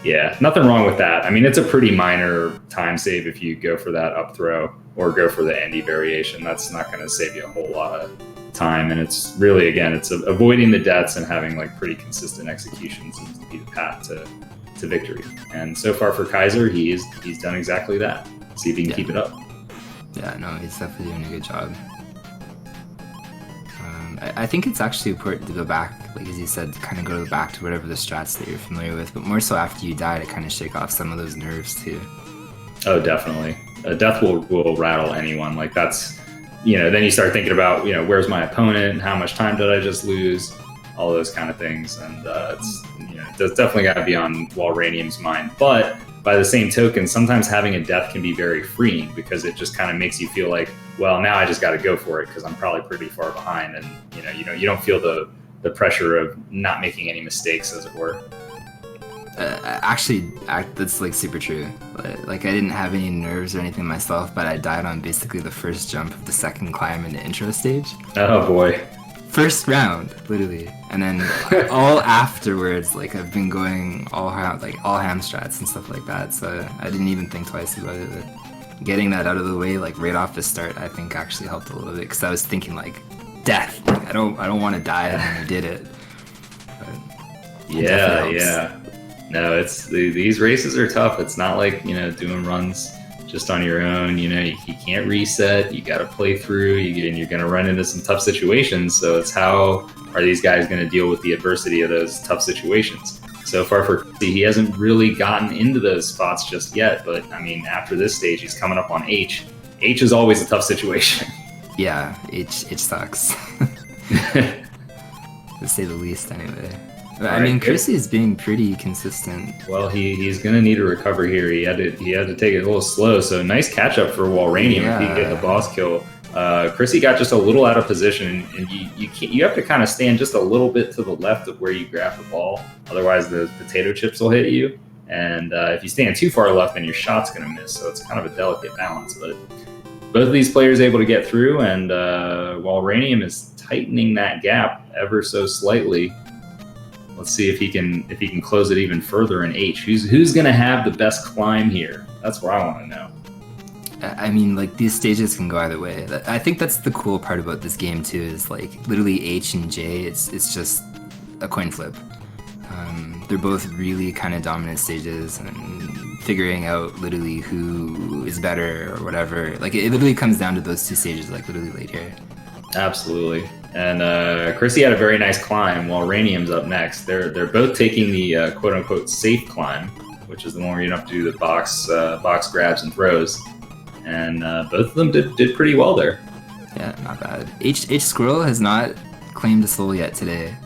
Speaker 6: Yeah, nothing wrong with that. I mean, it's a pretty minor time save if you go for that up throw or go for the Andy variation. That's not going to save you a whole lot of time, and it's really, again, it's avoiding the deaths and having like pretty consistent execution seems to be the path to victory. And so far for Kaiser, he's done exactly that. See if he can keep it up.
Speaker 1: Yeah, no, he's definitely doing a good job. I think it's actually important to go back, like as you said, to kind of go back to whatever the strats that you're familiar with, but more so after you die to kind of shake off some of those nerves too.
Speaker 6: Oh, definitely. Death will rattle anyone. Like that's, then you start thinking about, where's my opponent? How much time did I just lose? All those kind of things. And that's definitely got to be on Walranium's mind. But by the same token, sometimes having a death can be very freeing because it just kind of makes you feel like, well, now I just got to go for it because I'm probably pretty far behind. And, you don't feel the pressure of not making any mistakes, as it were.
Speaker 1: Actually, that's like super true. Like I didn't have any nerves or anything myself, but I died on basically the first jump of the second climb in the intro stage.
Speaker 6: Oh boy.
Speaker 1: First round, literally. And then all afterwards, like I've been going all ham strats and stuff like that. So I didn't even think twice about it. But getting that out of the way, like right off the start, I think actually helped a little bit because I was thinking like death. Like, I don't want to die, and then I did it. But
Speaker 6: yeah. No, these races are tough. It's not like, doing runs just on your own. You can't reset. You got to play through. You're going to run into some tough situations. So it's how are these guys going to deal with the adversity of those tough situations? So far for Chrissy, he hasn't really gotten into those spots just yet. But, I mean, after this stage, he's coming up on H. H is always a tough situation.
Speaker 1: Yeah, H sucks. To say the least, anyway. I mean, Chris is being pretty consistent.
Speaker 6: Well, he's going to need a recover here. He had to take it a little slow. So nice catch up for Walranium if he can get the boss kill. Chrissy got just a little out of position, and you have to kind of stand just a little bit to the left of where you grab the ball. Otherwise, the potato chips will hit you. And if you stand too far left, then your shot's going to miss. So it's kind of a delicate balance. But both of these players able to get through, and Walranium is tightening that gap ever so slightly. Let's see if he can close it even further in H. Who's going to have the best climb here? That's what I want to know.
Speaker 1: I mean, like, these stages can go either way. I think that's the cool part about this game too. Is like literally H and J. It's just a coin flip. They're both really kind of dominant stages, and figuring out literally who is better or whatever. Like it literally comes down to those two stages. Like literally late here.
Speaker 6: Absolutely. And Chrissy had a very nice climb while Ranium's up next. They're both taking the quote-unquote safe climb, which is the one where you don't have to do the box grabs and throws. And both of them did pretty well there.
Speaker 1: Yeah, not bad. H Squirrel has not claimed a soul yet today.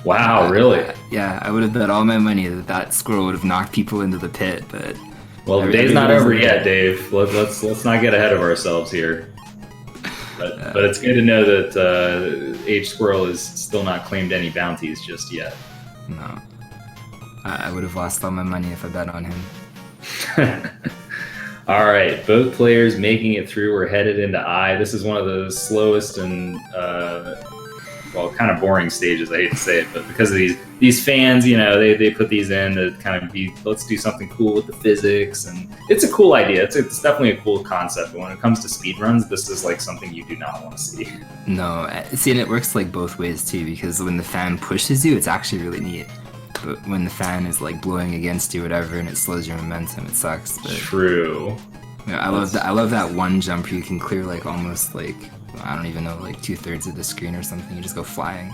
Speaker 6: Wow, really?
Speaker 1: Yeah, I would have bet all my money that that squirrel would have knocked people into the pit, but
Speaker 6: Well, the day's not over yet, Dave. Let's not get ahead of ourselves here. But it's good to know that H Squirrel is still not claimed any bounties just yet.
Speaker 1: no. I would have lost all my money if I bet on him.
Speaker 6: All right, both players making it through. We're headed into I. This is one of the slowest and kind of boring stages. I hate to say it, but because of these fans, they put these in to kind of be, let's do something cool with the physics, and it's a cool idea. It's definitely a cool concept. But when it comes to speedruns, this is like something you do not want to see.
Speaker 1: No, see, and it works like both ways too, because when the fan pushes you, it's actually really neat. But when the fan is like blowing against you, whatever, and it slows your momentum, it sucks. But
Speaker 6: True.
Speaker 1: I love that one jump where you can clear like almost like, I don't even know, like 2/3 of the screen or something. You just go flying.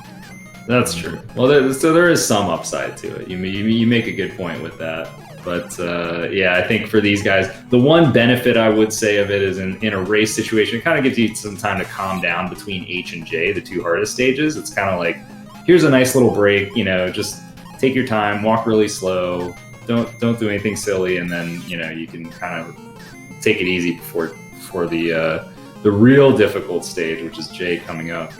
Speaker 6: That's true. Well, so there is some upside to it. You make a good point with that. But I think for these guys, the one benefit I would say of it is in a race situation, it kind of gives you some time to calm down between H and J, the two hardest stages. It's kind of like, here's a nice little break. Just take your time, walk really slow, don't do anything silly, and then you can kind of take it easy before the real difficult stage, which is J coming up.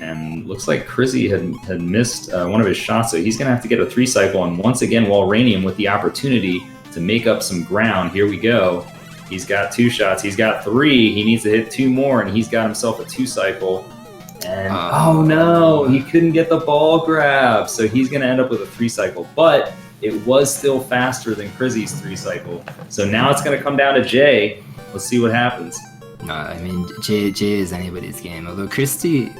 Speaker 6: And looks like Chrissy had missed one of his shots, so he's gonna have to get a 3 cycle. And once again, Walranium with the opportunity to make up some ground. Here we go. He's got 2 shots. He's got 3. He needs to hit 2 more, and he's got himself a 2 cycle. And oh no, he couldn't get the ball grab, so he's going to end up with a 3 cycle. But it was still faster than Chrissy's 3 cycle. So now it's going to come down to Jay. Let's see what happens.
Speaker 1: I mean, Jay is anybody's game. Although Chrissy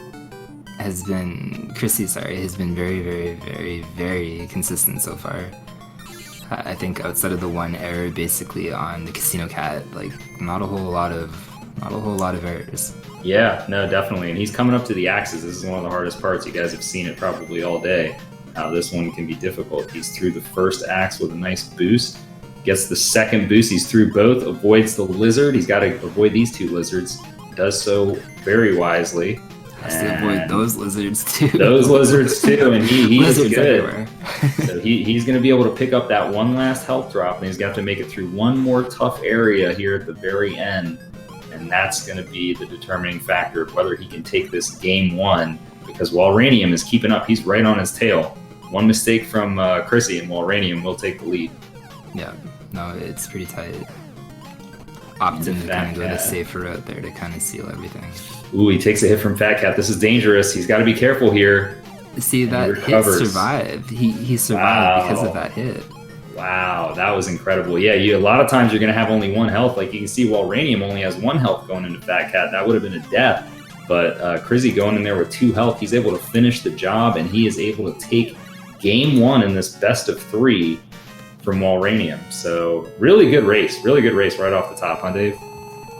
Speaker 1: has been very, very, very, very consistent so far. I think outside of the one error, basically on the Casino Cat, like not a whole lot of errors.
Speaker 6: Yeah, no, definitely. And he's coming up to the axes. This is one of the hardest parts. You guys have seen it probably all day. How this one can be difficult. He's through the first axe with a nice boost. Gets the second boost. He's through both. Avoids the lizard. He's got to avoid these 2 lizards. Does so very wisely.
Speaker 1: Has to avoid those lizards too.
Speaker 6: Those lizards too, and he is good.
Speaker 1: Everywhere.
Speaker 6: So he's going to be able to pick up that one last health drop, and he's got to make it through one more tough area here at the very end. And that's going to be the determining factor of whether he can take this game 1, because Walranium is keeping up. He's right on his tail. One mistake from Chrissy, and Walranium will take the lead.
Speaker 1: Yeah, no, it's pretty tight. Opting to kind of go the safer route there to kind of seal everything.
Speaker 6: Ooh, he takes a hit from Fat Cat. This is dangerous. He's got to be careful here.
Speaker 1: See, that hit survived. He survived because of that hit.
Speaker 6: Wow, that was incredible. Yeah, a lot of times you're going to have only 1 health. Like you can see, Walranium only has 1 health going into Fat Cat. That would have been a death. But Chrissy going in there with 2 health, he's able to finish the job, and he is able to take game 1 in this best of 3 from Walranium. So really good race right off the top, huh, Dave?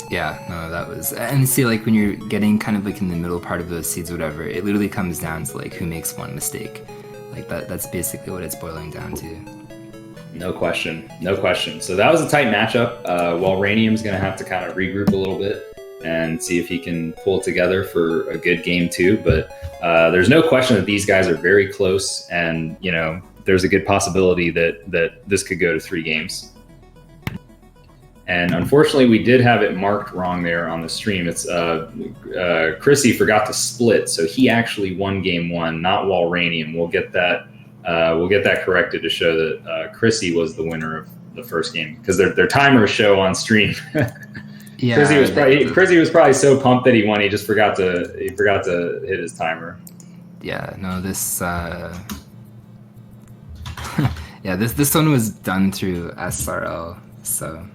Speaker 1: Yeah, no, that was, and see, like when you're getting kind of like in the middle part of those seeds, whatever, it literally comes down to like who makes 1 mistake. Like that's basically what it's boiling down to.
Speaker 6: No question. So that was a tight matchup. Walranium's going to have to kind of regroup a little bit and see if he can pull it together for a good game 2. But there's no question that these guys are very close, and there's a good possibility that this could go to 3 games. And unfortunately, we did have it marked wrong there on the stream. It's Chrissy forgot to split, so he actually won game 1, not Walranium. We'll get that corrected to show that Chrissy was the winner of the first game, because their timers show on stream.
Speaker 1: Yeah,
Speaker 6: Chrissy was probably so pumped that he won. He just forgot to hit his timer.
Speaker 1: Yeah, no, this this one was done through SRL, so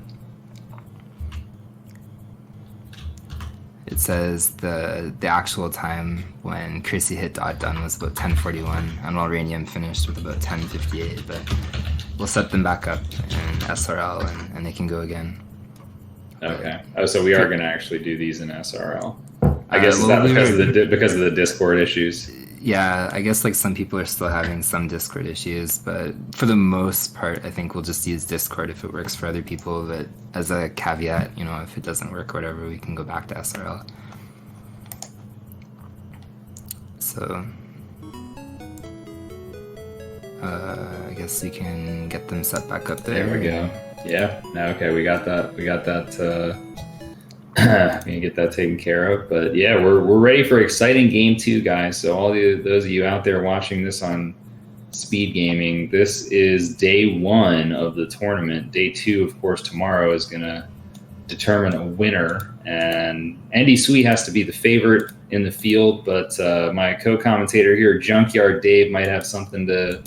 Speaker 1: it says the actual time when Chrissy hit dot done was about 10:41, and Walranium finished with about 10:58. But we'll set them back up in SRL, and they can go again.
Speaker 6: Okay. Oh, so we are going to actually do these in SRL. I guess is that because of the Discord issues?
Speaker 1: Yeah, I guess like some people are still having some Discord issues, but for the most part, I think we'll just use Discord if it works for other people. But as a caveat, if it doesn't work or whatever, we can go back to SRL. So I guess we can get them set back up there.
Speaker 6: There we go. Yeah. Okay, we got that. We got that. We can get that taken care of. But yeah, we're ready for exciting game 2, guys. So all those of you out there watching this on Speed Gaming, this is day 1 of the tournament. Day 2, of course, tomorrow is gonna determine a winner, and Andy Sweet has to be the favorite in the field. But my co-commentator here, Junkyard Dave, might have something to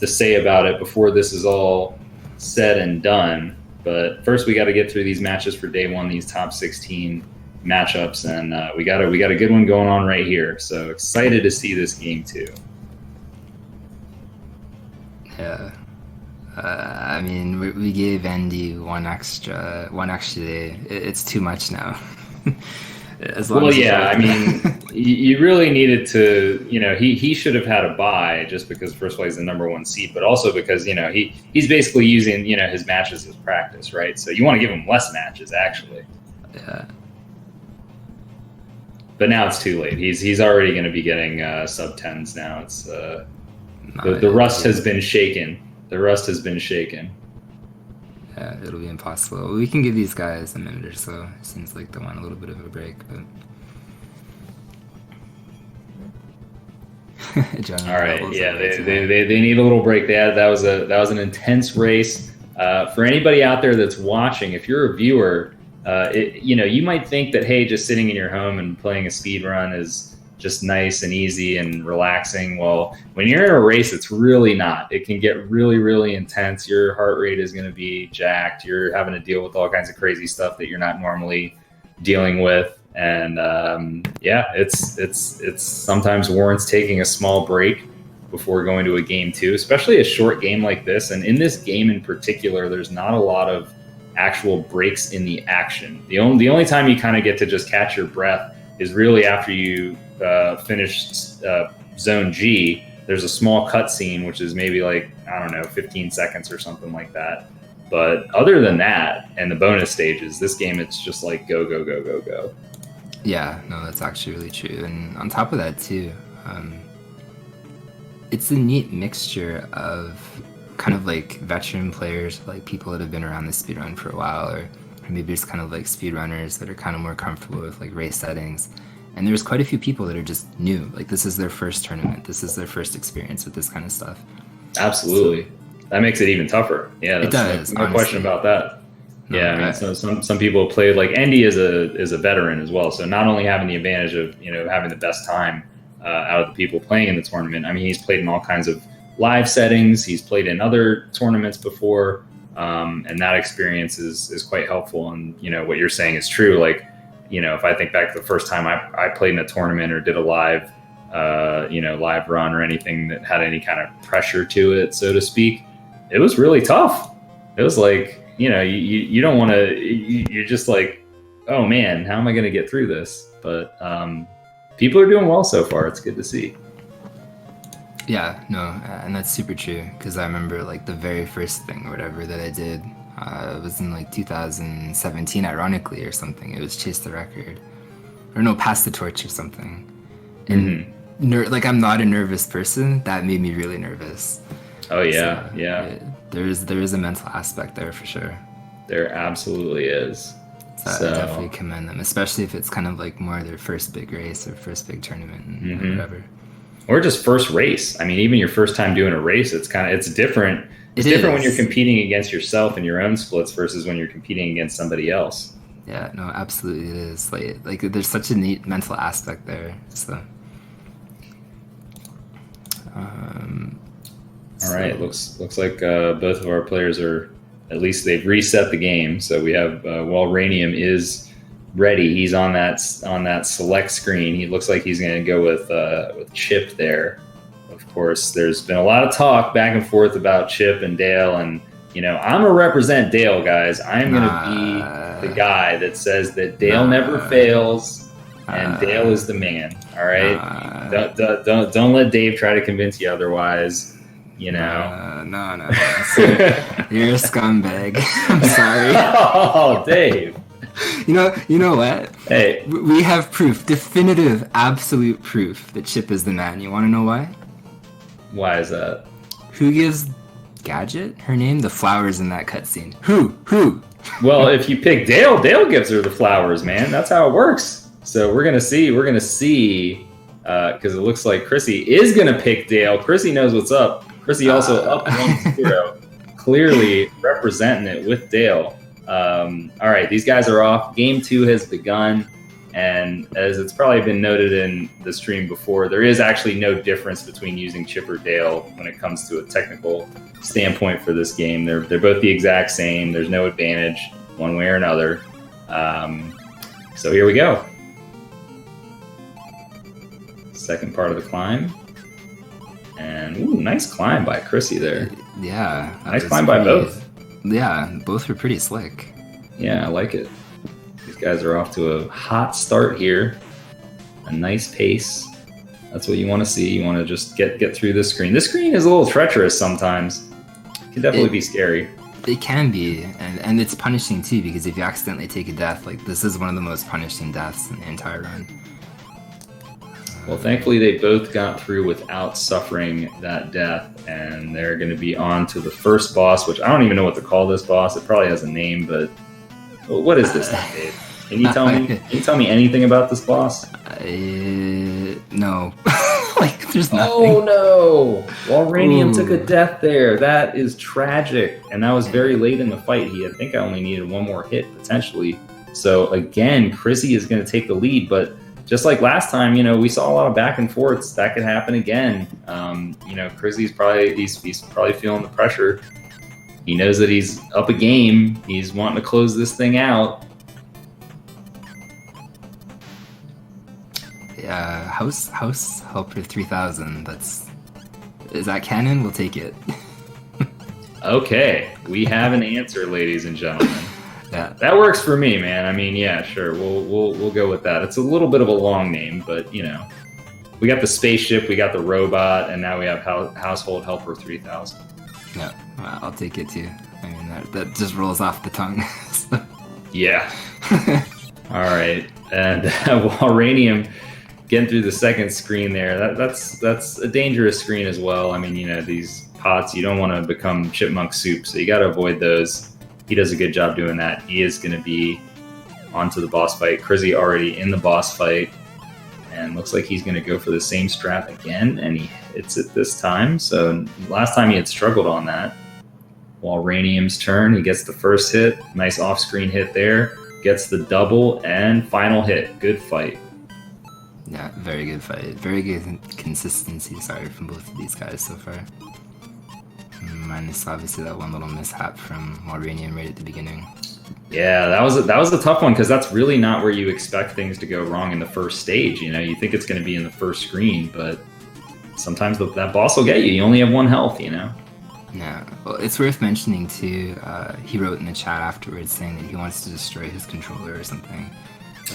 Speaker 6: say about it before this is all said and done. But first, we got to get through these matches for day 1, these top 16 matchups, and we got a good one going on right here. So excited to see this game 2.
Speaker 1: Yeah. I mean, we gave Andy one extra day. It's too much now.
Speaker 6: Well, yeah, I mean, you really needed to, he should have had a bye just because, first of all, he's the number 1 seed, but also because, he's basically using, his matches as practice, right? So you want to give him less matches, actually.
Speaker 1: Yeah.
Speaker 6: But now it's too late. He's already going to be getting sub-10s now. It's the rust has been shaken. The rust has been shaken.
Speaker 1: Yeah, it'll be impossible. We can give these guys a minute or so. It seems like they want a little bit of a break, but...
Speaker 6: All right, yeah, they need a little break. That was an intense race. For anybody out there that's watching, if you're a viewer, you might think that, hey, just sitting in your home and playing a speed run is just nice and easy and relaxing. Well, when you're in a race, it's really not. It can get really, really intense. Your heart rate is going to be jacked. You're having to deal with all kinds of crazy stuff that you're not normally dealing with. And it's sometimes warrants taking a small break before going to a game 2, especially a short game like this. And in this game in particular, there's not a lot of actual breaks in the action. The only time you kind of get to just catch your breath is really after you finish Zone G. There's a small cutscene, which is maybe 15 seconds or something like that. But other than that, and the bonus stages, this game, it's just like go, go, go, go, go.
Speaker 1: Yeah, no, that's actually really true. And on top of that, too, it's a neat mixture of kind of like veteran players, like people that have been around the speedrun for a while, or maybe it's kind of like speedrunners that are kind of more comfortable with like race settings. And there's quite a few people that are just new. Like, this is their first tournament. This is their first experience with this kind of stuff.
Speaker 6: Absolutely. So, that makes it even tougher. Yeah,
Speaker 1: it does.
Speaker 6: No question about that. No, yeah, right. So some people have played, like Andy is a veteran as well. So not only having the advantage of, having the best time out of the people playing in the tournament. I mean, he's played in all kinds of live settings. He's played in other tournaments before. And that experience is quite helpful. And, what you're saying is true. Like, if I think back to the first time I played in a tournament or did a live run or anything that had any kind of pressure to it, so to speak, it was really tough. It was like, you don't want to, you're just like, oh man, how am I going to get through this? But people are doing well so far. It's good to see.
Speaker 1: Yeah, no, and that's super true, because I remember like the very first thing or whatever that I did, it was in like 2017, ironically, or something. It was Chase the Record, or no, Pass the Torch or something. And I'm not a nervous person. That made me really nervous.
Speaker 6: Oh yeah,
Speaker 1: so,
Speaker 6: yeah.
Speaker 1: There is a mental aspect there for sure.
Speaker 6: There absolutely is.
Speaker 1: So I definitely commend them, especially if it's kind of like more their first big race or first big tournament and whatever.
Speaker 6: Or just first race. I mean, even your first time doing a race, it's different. It's different when you're competing against yourself in your own splits versus when you're competing against somebody else.
Speaker 1: Yeah, no, absolutely it is. Like there's such a neat mental aspect there. So.
Speaker 6: All right, looks like both of our players are, at least they've reset the game. So we have Ranium is ready. He's on that select screen. He looks like he's going to go with Chip there. Of course, there's been a lot of talk back and forth about Chip and Dale, and I'm gonna represent Dale, guys. I'm gonna be the guy that says that Dale never fails, and Dale is the man. All right, don't let Dave try to convince you otherwise.
Speaker 1: No. You're a scumbag. I'm sorry.
Speaker 6: Oh, Dave.
Speaker 1: You know what?
Speaker 6: Hey,
Speaker 1: we have proof, definitive, absolute proof that Chip is the man. You want to know why?
Speaker 6: Why is that?
Speaker 1: Who gives Gadget her name? The flowers in that cutscene. Who?
Speaker 6: Well, if you pick Dale, Dale gives her the flowers, man. That's how it works. So we're gonna see, because it looks like Chrissy is gonna pick Dale. Chrissy knows what's up. Chrissy also up 1-0, clearly representing it with Dale. All right, these guys are off. Game 2 has begun, and as it's probably been noted in the stream before, there is actually no difference between using Chip or Dale when it comes to a technical standpoint for this game. They're both the exact same. There's no advantage one way or another. So here we go. Second part of the climb. And ooh, nice climb by Chrissy there.
Speaker 1: Yeah.
Speaker 6: Nice climb by both.
Speaker 1: Yeah, both were pretty slick.
Speaker 6: Yeah, I like it. These guys are off to a hot start here. A nice pace. That's what you want to see. You want to just get through this screen. This screen is a little treacherous sometimes. It can definitely be scary.
Speaker 1: It can be, and it's punishing too, because if you accidentally take a death, like this is one of the most punishing deaths in the entire run.
Speaker 6: Well, thankfully they both got through without suffering that death, and they're going to be on to the first boss, which I don't even know what to call this boss. It probably has a name, but what is this thing, Dave? Can you tell me? Can you tell me anything about this boss?
Speaker 1: No. Like, there's nothing.
Speaker 6: Oh no! Walranium took a death there. That is tragic, and that was very late in the fight. I think I only needed one more hit potentially. So again, Chrissy is going to take the lead, but just like last time, we saw a lot of back and forths. That could happen again. Chrissy's probably he's probably feeling the pressure. He knows that he's up a game. He's wanting to close this thing out.
Speaker 1: House Helper 3000. Is that canon? We'll take it.
Speaker 6: Okay, we have an answer, ladies and gentlemen.
Speaker 1: Yeah,
Speaker 6: that works for me, man. I mean, yeah, sure, we'll go with that. It's a little bit of a long name, but we got the spaceship, we got the robot, and now we have Household Helper 3000.
Speaker 1: Yeah, I'll take it too. I mean, that just rolls off the tongue. So.
Speaker 6: Yeah. All right, and Walranium getting through the second screen there. That's a dangerous screen as well. I mean, these pots, you don't want to become chipmunk soup, so you got to avoid those. He does a good job doing that. He is going to be onto the boss fight. Chrissy already in the boss fight, and looks like he's going to go for the same strat again, and he hits it this time. So last time he had struggled on that. Walranium's turn. He gets the first hit. Nice off-screen hit there. Gets the double and final hit. Good fight.
Speaker 1: Yeah, very good fight. Very good consistency, from both of these guys so far. Minus obviously that one little mishap from Walranium right at the beginning.
Speaker 6: Yeah, that was a tough one, because that's really not where you expect things to go wrong in the first stage. You think it's going to be in the first screen, but sometimes that boss will get you. You only have one health, Yeah,
Speaker 1: well, it's worth mentioning too, he wrote in the chat afterwards saying that he wants to destroy his controller or something.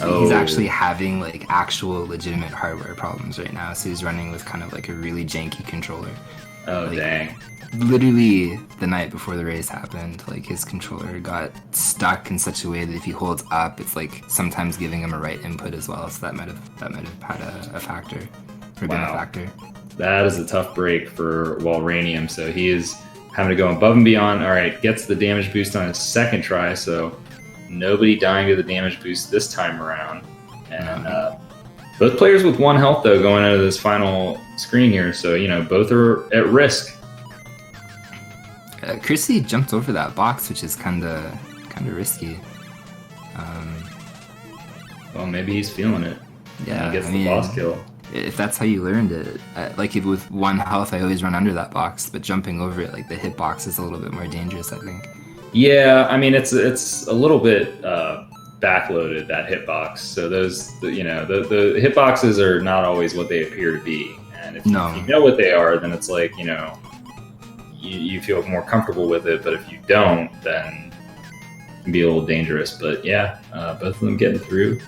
Speaker 1: Oh. He's actually having actual legitimate hardware problems right now, so he's running with kind of a really janky controller.
Speaker 6: Oh, dang.
Speaker 1: Literally the night before the race happened, his controller got stuck in such a way that if he holds up, it's sometimes giving him a right input as well. So that might have had a factor, or been a factor.
Speaker 6: That is a tough break for Walranium. So he is having to go above and beyond. All right, gets the damage boost on his second try. So nobody dying to the damage boost this time around. And both players with one health though going into this final screen here. So both are at risk.
Speaker 1: Chrissy jumped over that box, which is kind of risky.
Speaker 6: Well, maybe he's feeling it.
Speaker 1: Yeah,
Speaker 6: he gets the boss kill.
Speaker 1: If that's how you learned it, if with one health, I always run under that box, but jumping over it, the hitbox is a little bit more dangerous, I think.
Speaker 6: Yeah, I mean it's a little bit backloaded, that hitbox. So those the hitboxes are not always what they appear to be, and if you know what they are, then it's you feel more comfortable with it, but if you don't, then it can be a little dangerous. But yeah, both of them getting through.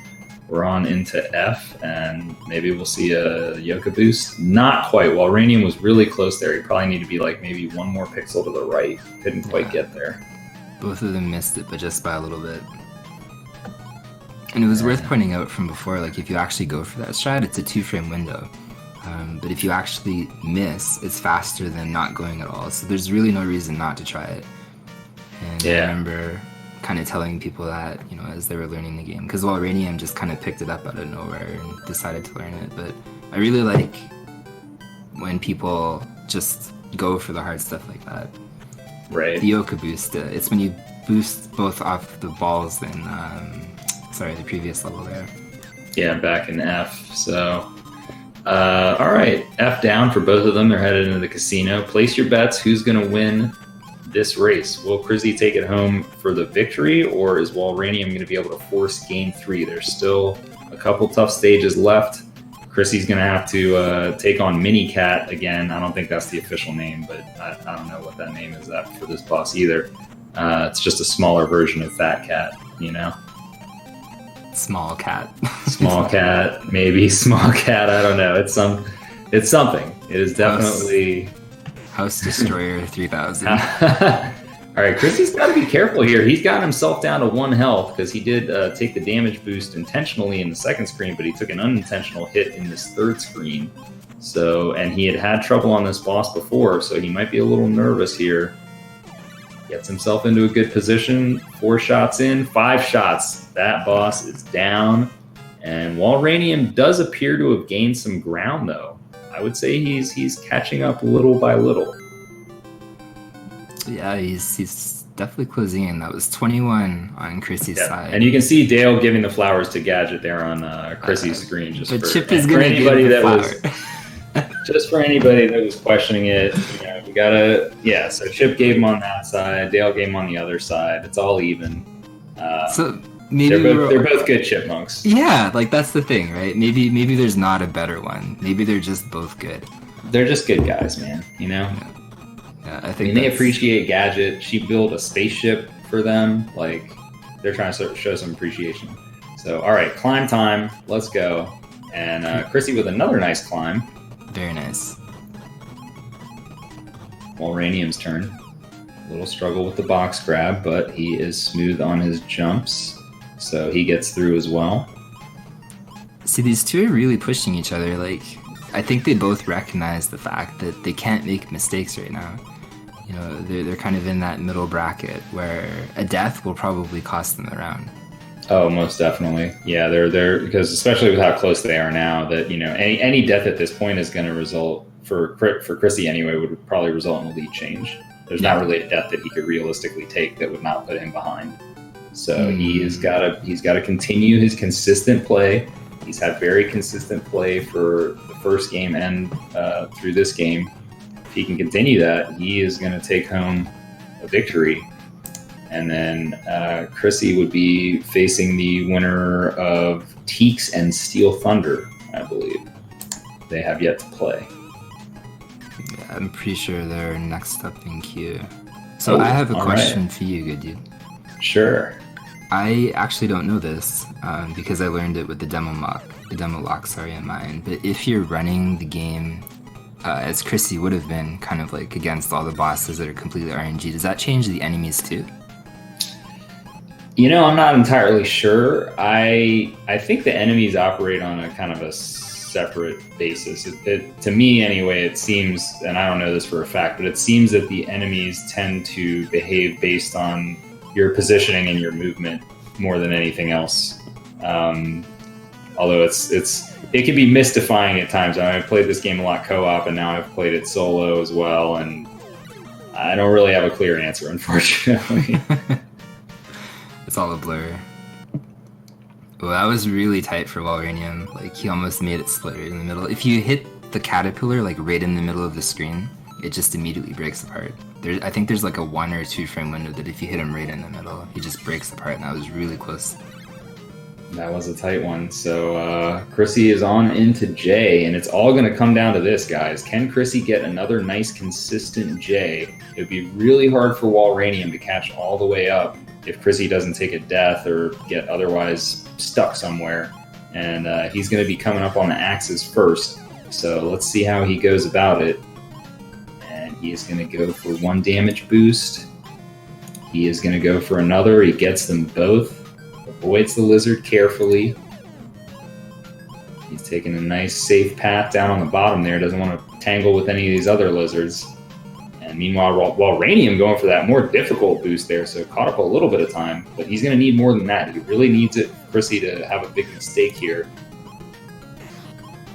Speaker 6: We're on into F, and maybe we'll see a Yoka boost. Not quite. Walranium was really close there. He probably need to be maybe one more pixel to the right. Couldn't quite get there.
Speaker 1: Both of them missed it, but just by a little bit. And it was worth pointing out from before, if you actually go for that strat, it's a 2-frame window. But if you actually miss, it's faster than not going at all. So there's really no reason not to try it. And I remember kind of telling people that, you know, as they were learning the game. Because Ranium just kind of picked it up out of nowhere and decided to learn it. But I really like when people just go for the hard stuff like that.
Speaker 6: Right.
Speaker 1: The Yoka boost, it's when you boost both off the balls in, the previous level there.
Speaker 6: Yeah, back in F. So, all right, F down for both of them. They're headed into the casino. Place your bets. Who's going to win this race? Will Chrissy take it home for the victory, or is Walranium going to be able to force game 3? There's still a couple tough stages left. Chrissy's going to have to take on Mini Cat again. I don't think that's the official name, but I don't know what that name is for this boss either. It's just a smaller version of Fat Cat, you know?
Speaker 1: Small cat.
Speaker 6: Small cat, maybe small cat. I don't know. It's something. It is definitely
Speaker 1: House Destroyer 3000.
Speaker 6: All right, Chrissy's got to be careful here. He's gotten himself down to 1 health because he did take the damage boost intentionally in the second screen, but he took an unintentional hit in this third screen. So, and he had trouble on this boss before, so he might be a little nervous here. Gets himself into a good position. 4 shots in, 5 shots. That boss is down. And Walranium does appear to have gained some ground, though. I would say he's catching up little by little.
Speaker 1: Yeah, he's definitely closing in. That was 21 on Chrissy's side.
Speaker 6: And you can see Dale giving the flowers to Gadget there on Chrissy's screen. Just
Speaker 1: but
Speaker 6: for,
Speaker 1: Chip is
Speaker 6: for
Speaker 1: gonna
Speaker 6: anybody
Speaker 1: give the
Speaker 6: that
Speaker 1: flower.
Speaker 6: was just for anybody that was questioning it. You know, we gotta So Chip gave him on that side. Dale gave him on the other side. It's all even.
Speaker 1: So maybe
Speaker 6: they're both good chipmunks.
Speaker 1: Yeah, like that's the thing, right? Maybe there's not a better one. Maybe they're just both good.
Speaker 6: They're just good guys, man. You know.
Speaker 1: Yeah, I think
Speaker 6: they appreciate Gadget. She built a spaceship for them. Like, they're trying to show some appreciation. So, all right, climb time. Let's go. And Chrissy with another nice climb.
Speaker 1: Very nice.
Speaker 6: Walranium's turn. A little struggle with the box grab, but he is smooth on his jumps. So he gets through as well.
Speaker 1: See, these two are really pushing each other. Like, I think they both recognize the fact that they can't make mistakes right now. You know, they're kind of in that middle bracket where a death will probably cost them the round.
Speaker 6: Oh, most definitely. Yeah, they're because especially with how close they are now, that, you know, any death at this point is going to result for Chrissy anyway would probably result in a lead change. There's not really a death that he could realistically take that would not put him behind. So he's got to continue his consistent play. He's had very consistent play for the first game and through this game. If he can continue that, he is going to take home a victory. And then Chrissy would be facing the winner of Teaks and Steel Thunder, I believe. They have yet to play.
Speaker 1: Yeah, I'm pretty sure they're next up in queue. So I have a question for you, good dude.
Speaker 6: Sure.
Speaker 1: I actually don't know this because I learned it with the demo lock in mind. But if you're running the game as Chrissy would have been, kind of like against all the bosses that are completely RNG, does that change the enemies too?
Speaker 6: You know, I'm not entirely sure. I think the enemies operate on a kind of a separate basis. To me, anyway, it seems, and I don't know this for a fact, but it seems that the enemies tend to behave based on your positioning and your movement more than anything else. Although it can be mystifying at times. I've played this game a lot co-op, and now I've played it solo as well, and I don't really have a clear answer, unfortunately.
Speaker 1: It's all a blur. Well, that was really tight for Walranium. Like, he almost made it split right in the middle. If you hit the caterpillar, like, right in the middle of the screen, it just immediately breaks apart. I think there's like a 1 or 2 frame window that if you hit him right in the middle, he just breaks apart, and that was really close.
Speaker 6: That was a tight one. So Chrissy is on into J, and it's all going to come down to this, guys. Can Chrissy get another nice, consistent J? It would be really hard for Walranium to catch all the way up if Chrissy doesn't take a death or get otherwise stuck somewhere. And he's going to be coming up on the axes first. So let's see how he goes about it. And he is going to go for 1 damage boost. He is going to go for another. He gets them both. Avoids the lizard carefully. He's taking a nice, safe path down on the bottom there. Doesn't want to tangle with any of these other lizards. And meanwhile, while Ranium going for that more difficult boost there, so caught up a little bit of time. But he's going to need more than that. He really needs it, Chrissy, to have a big mistake here.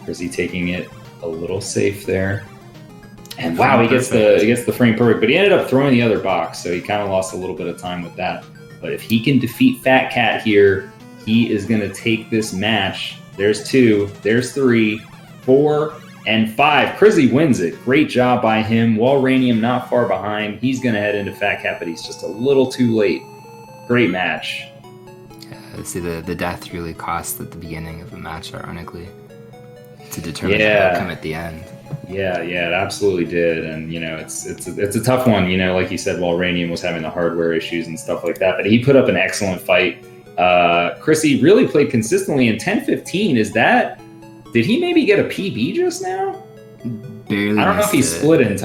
Speaker 6: Chrissy taking it a little safe there. And wow, he gets the frame perfect. But he ended up throwing the other box, so he kind of lost a little bit of time with that. But if he can defeat Fat Cat here, he is going to take this match. There's 2, there's 3, 4, and 5. Crizzy wins it. Great job by him. Walranium not far behind. He's going to head into Fat Cat, but he's just a little too late. Great match.
Speaker 1: See, the death really cost at the beginning of the match, ironically, to determine the outcome at the end.
Speaker 6: Yeah, it absolutely did. And, it's a tough one, like you said, Walranium was having the hardware issues and stuff like that, but he put up an excellent fight. Chrissy really played consistently in 10-15. Did he maybe get a PB just now?
Speaker 1: Barely.
Speaker 6: I don't know if he split in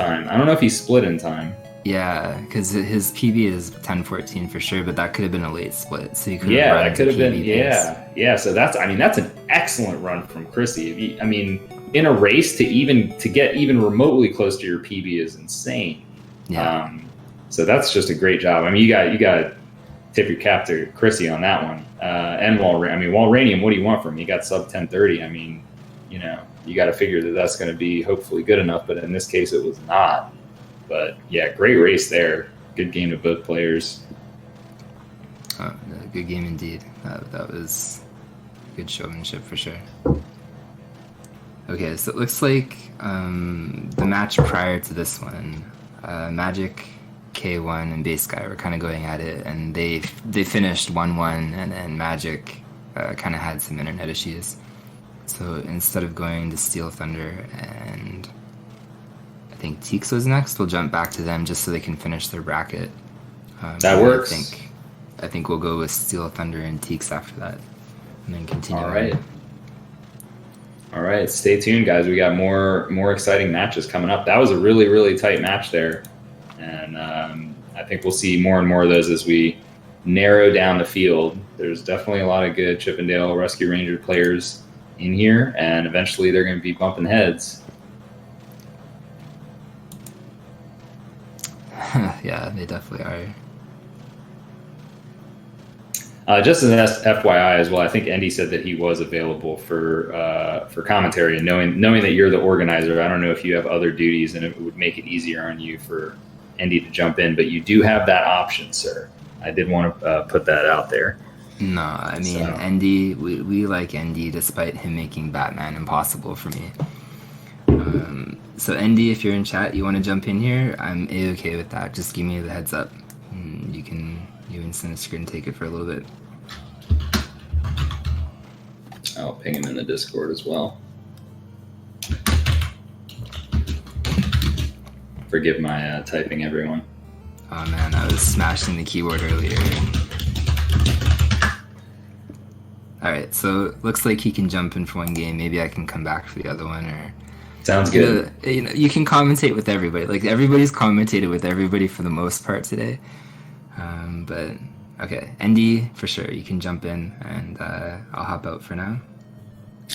Speaker 6: time.
Speaker 1: Yeah, because his PB is 10-14 for sure, but that could have been a late split. So you could
Speaker 6: that could have been. Yeah. So that's an excellent run from Chrissy. In a race to get even remotely close to your PB is insane.
Speaker 1: Yeah.
Speaker 6: So that's just a great job. You got to tip your cap to Chrissy on that one. And Walranium, what do you want from him? He got sub 1030. You got to figure that's going to be hopefully good enough, but in this case it was not. But yeah, great race there. Good game to both players.
Speaker 1: Good game indeed. That was good showmanship for sure. Okay, so it looks like the match prior to this one, Magic, K1, and Base Guy were kind of going at it, and they finished 1-1, and then Magic kind of had some internet issues. So instead of going to Steel Thunder and I think Teeks was next, we'll jump back to them just so they can finish their bracket.
Speaker 6: That works.
Speaker 1: I think we'll go with Steel Thunder and Teeks after that, and then continue.
Speaker 6: All right. Stay tuned, guys. We got more exciting matches coming up. That was a really, really tight match there, and I think we'll see more and more of those as we narrow down the field. There's definitely a lot of good Chippendale Rescue Ranger players in here, and eventually they're going to be bumping heads.
Speaker 1: Yeah, they definitely are.
Speaker 6: Just as an FYI as well, I think Andy said that he was available for commentary, and knowing that you're the organizer, I don't know if you have other duties and it would make it easier on you for Andy to jump in, but you do have that option, sir. I did want to put that out there.
Speaker 1: No, Andy, we like Andy despite him making Batman impossible for me. So Andy, if you're in chat, you want to jump in here, I'm A-okay with that. Just give me the heads up. You and Sinister can take it for a little bit.
Speaker 6: I'll ping him in the Discord as well. Forgive my typing, everyone.
Speaker 1: Oh man, I was smashing the keyboard earlier. Alright, so looks like he can jump in for one game. Maybe I can come back for the other one, or...
Speaker 6: Sounds good.
Speaker 1: You can commentate with everybody. Like, everybody's commentated with everybody for the most part today. But, okay, Andy, for sure, you can jump in, and I'll hop out for now.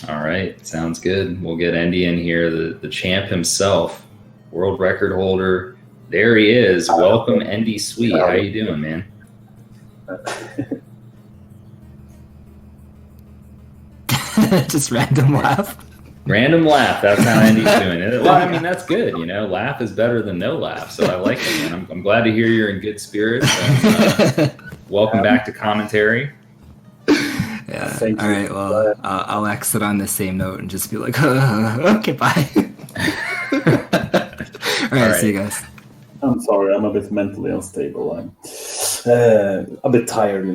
Speaker 6: All right, sounds good. We'll get Andy in here, the champ himself, world record holder. There he is. Welcome, Andy Sweet. How you doing, man?
Speaker 1: Just random laugh.
Speaker 6: Random laugh. That's how Andy's doing it. Well, that's good. Laugh is better than no laugh. So I like it, man. I'm glad to hear you're in good spirits. And, welcome back to commentary.
Speaker 1: Yeah. All right. Well, I'll exit on the same note and just be like, okay, bye. All right. See you guys.
Speaker 2: I'm sorry. I'm a bit mentally unstable. I'm a bit tired,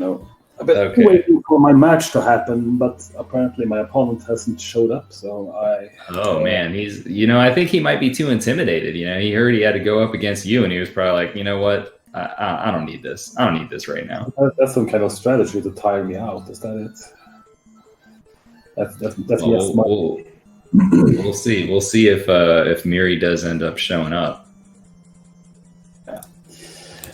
Speaker 2: I've been waiting for my match to happen, but apparently my opponent hasn't showed up, so I...
Speaker 6: Oh, man, he's... I think he might be too intimidated, He heard he had to go up against you, and he was probably like, you know what? I don't need this. I don't need this right now.
Speaker 2: That's some kind of strategy to tire me out, is that it? That's
Speaker 6: We'll see. We'll see if Miri does end up showing up.
Speaker 2: Yeah.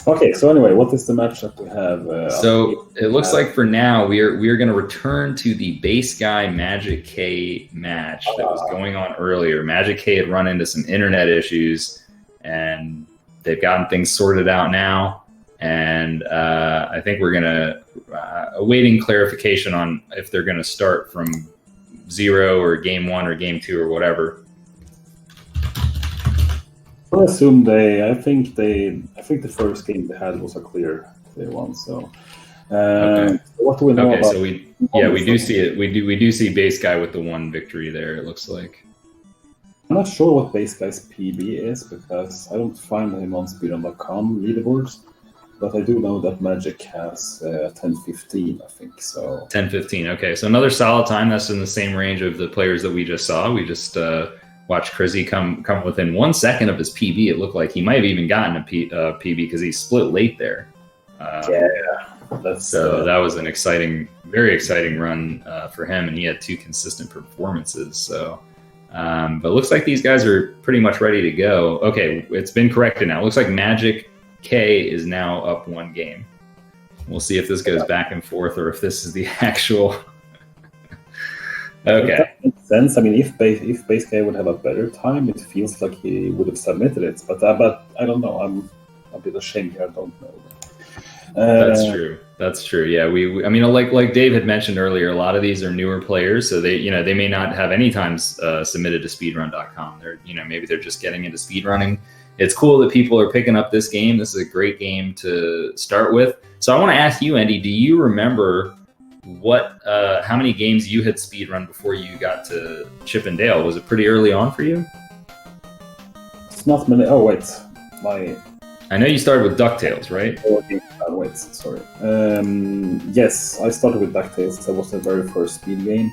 Speaker 2: Okay, so anyway, what is the matchup we have?
Speaker 6: So it looks like for now we are going to return to the base guy Magic K match that was going on earlier. Magic K had run into some internet issues, and they've gotten things sorted out now. And I think we're going to awaiting clarification on if they're going to start from 0 or game 1 or game 2 or whatever.
Speaker 2: I assume I think the first game they had was a clear one. So,
Speaker 6: Okay.
Speaker 2: What do we know
Speaker 6: Okay,
Speaker 2: about?
Speaker 6: so we do see it. We do see base guy with the 1 victory there. It looks like.
Speaker 2: I'm not sure what base guy's PB is because I don't find him on speedrun.com leaderboards, but I do know that Magic has 10:15, I think. So
Speaker 6: 10:15. Okay, so another solid time. That's in the same range of the players that we just saw. We just watched Crizzy come within 1 second of his PB. It looked like he might have even gotten a PB because he split late there. So that was an very exciting run for him, and he had 2 consistent performances. So, but it looks like these guys are pretty much ready to go. Okay, it's been corrected now. It looks like Magic K is now up 1 game. We'll see if this goes back and forth or if this is the actual. Okay.
Speaker 2: That makes sense. I mean, if base K would have a better time, it feels like he would have submitted it. But I don't know. I'm a bit ashamed here. I don't know.
Speaker 6: That's true. That's true. Yeah, we I mean, like Dave had mentioned earlier, a lot of these are newer players, so they may not have any times submitted to speedrun.com. They're maybe they're just getting into speedrunning. It's cool that people are picking up this game. This is a great game to start with. So I want to ask you, Andy, do you remember how many games you had speedrun before you got to Chip and Dale? Was it pretty early on for you?
Speaker 2: It's not many. Oh wait,
Speaker 6: I know you started with DuckTales, right?
Speaker 2: Wait, sorry. Yes, I started with DuckTales. That was the very first speed game.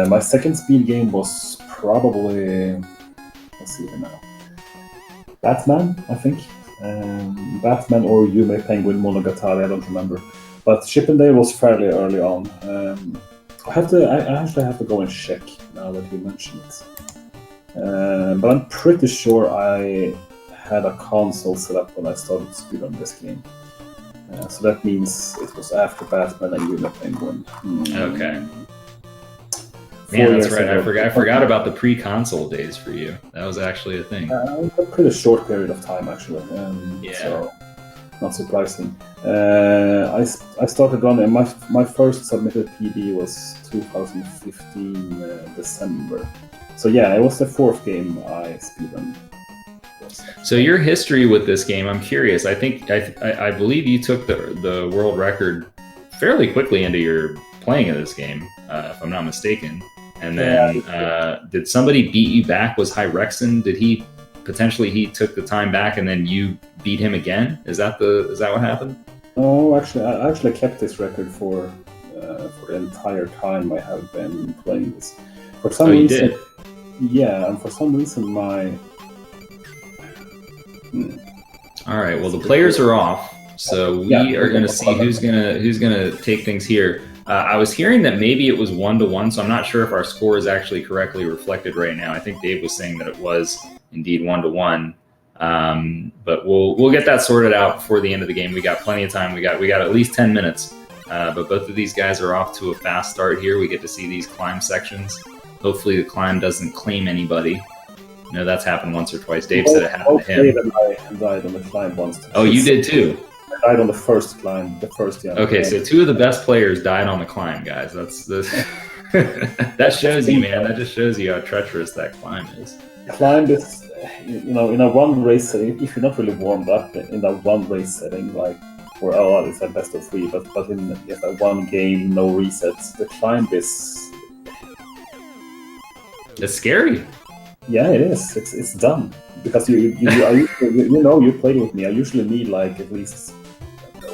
Speaker 2: My second speed game was probably, let's see here now, Batman, I think. Batman or Yume Penguin Monogatari, I don't remember. But Chip and Dale was fairly early on. I actually have to go and check now that you mention it. But I'm pretty sure I had a console set up when I started speedrun this game. So that means it was after Batman and Yume Penguin.
Speaker 6: Okay. Man, that's right. I forgot about the pre-console days for you. That was actually a thing.
Speaker 2: A pretty short period of time, actually. So not surprising. I started running. My first submitted PB was 2015 December. So yeah, it was the 4th game I speedrun.
Speaker 6: So your history with this game, I'm curious. I think I believe you took the world record fairly quickly into your playing of this game, if I'm not mistaken. And then did somebody beat you back? Was Hyrexen? Did he potentially took the time back and then you beat him again? Is that what happened?
Speaker 2: Oh, actually, I actually kept this record for the entire time I have been playing this. For some reason,
Speaker 6: did?
Speaker 2: Yeah, and for some reason my.
Speaker 6: All right. Well, the players are off, so we are going to see who's gonna take things here. I was hearing that maybe it was 1-1, so I'm not sure if our score is actually correctly reflected right now. I think Dave was saying that it was indeed 1-1, but we'll get that sorted out before the end of the game. We got plenty of time. We got at least 10 minutes. But both of these guys are off to a fast start here. We get to see these climb sections. Hopefully, the climb doesn't claim anybody. No, that's happened once or twice. Dave said it happened to him.
Speaker 2: I died on the climb once.
Speaker 6: Oh, you did too?
Speaker 2: I died on the first climb,
Speaker 6: Okay, so 2 of the best players died on the climb, guys. That shows you, man. That just shows you how treacherous that climb is.
Speaker 2: Climb is, in a one race setting, if you're not really warmed up in a one race setting, like, or it's a best of 3, but in just a one game, no resets, the climb is...
Speaker 6: It's scary.
Speaker 2: Yeah, it is. It's dumb because you played with me. I usually need like at least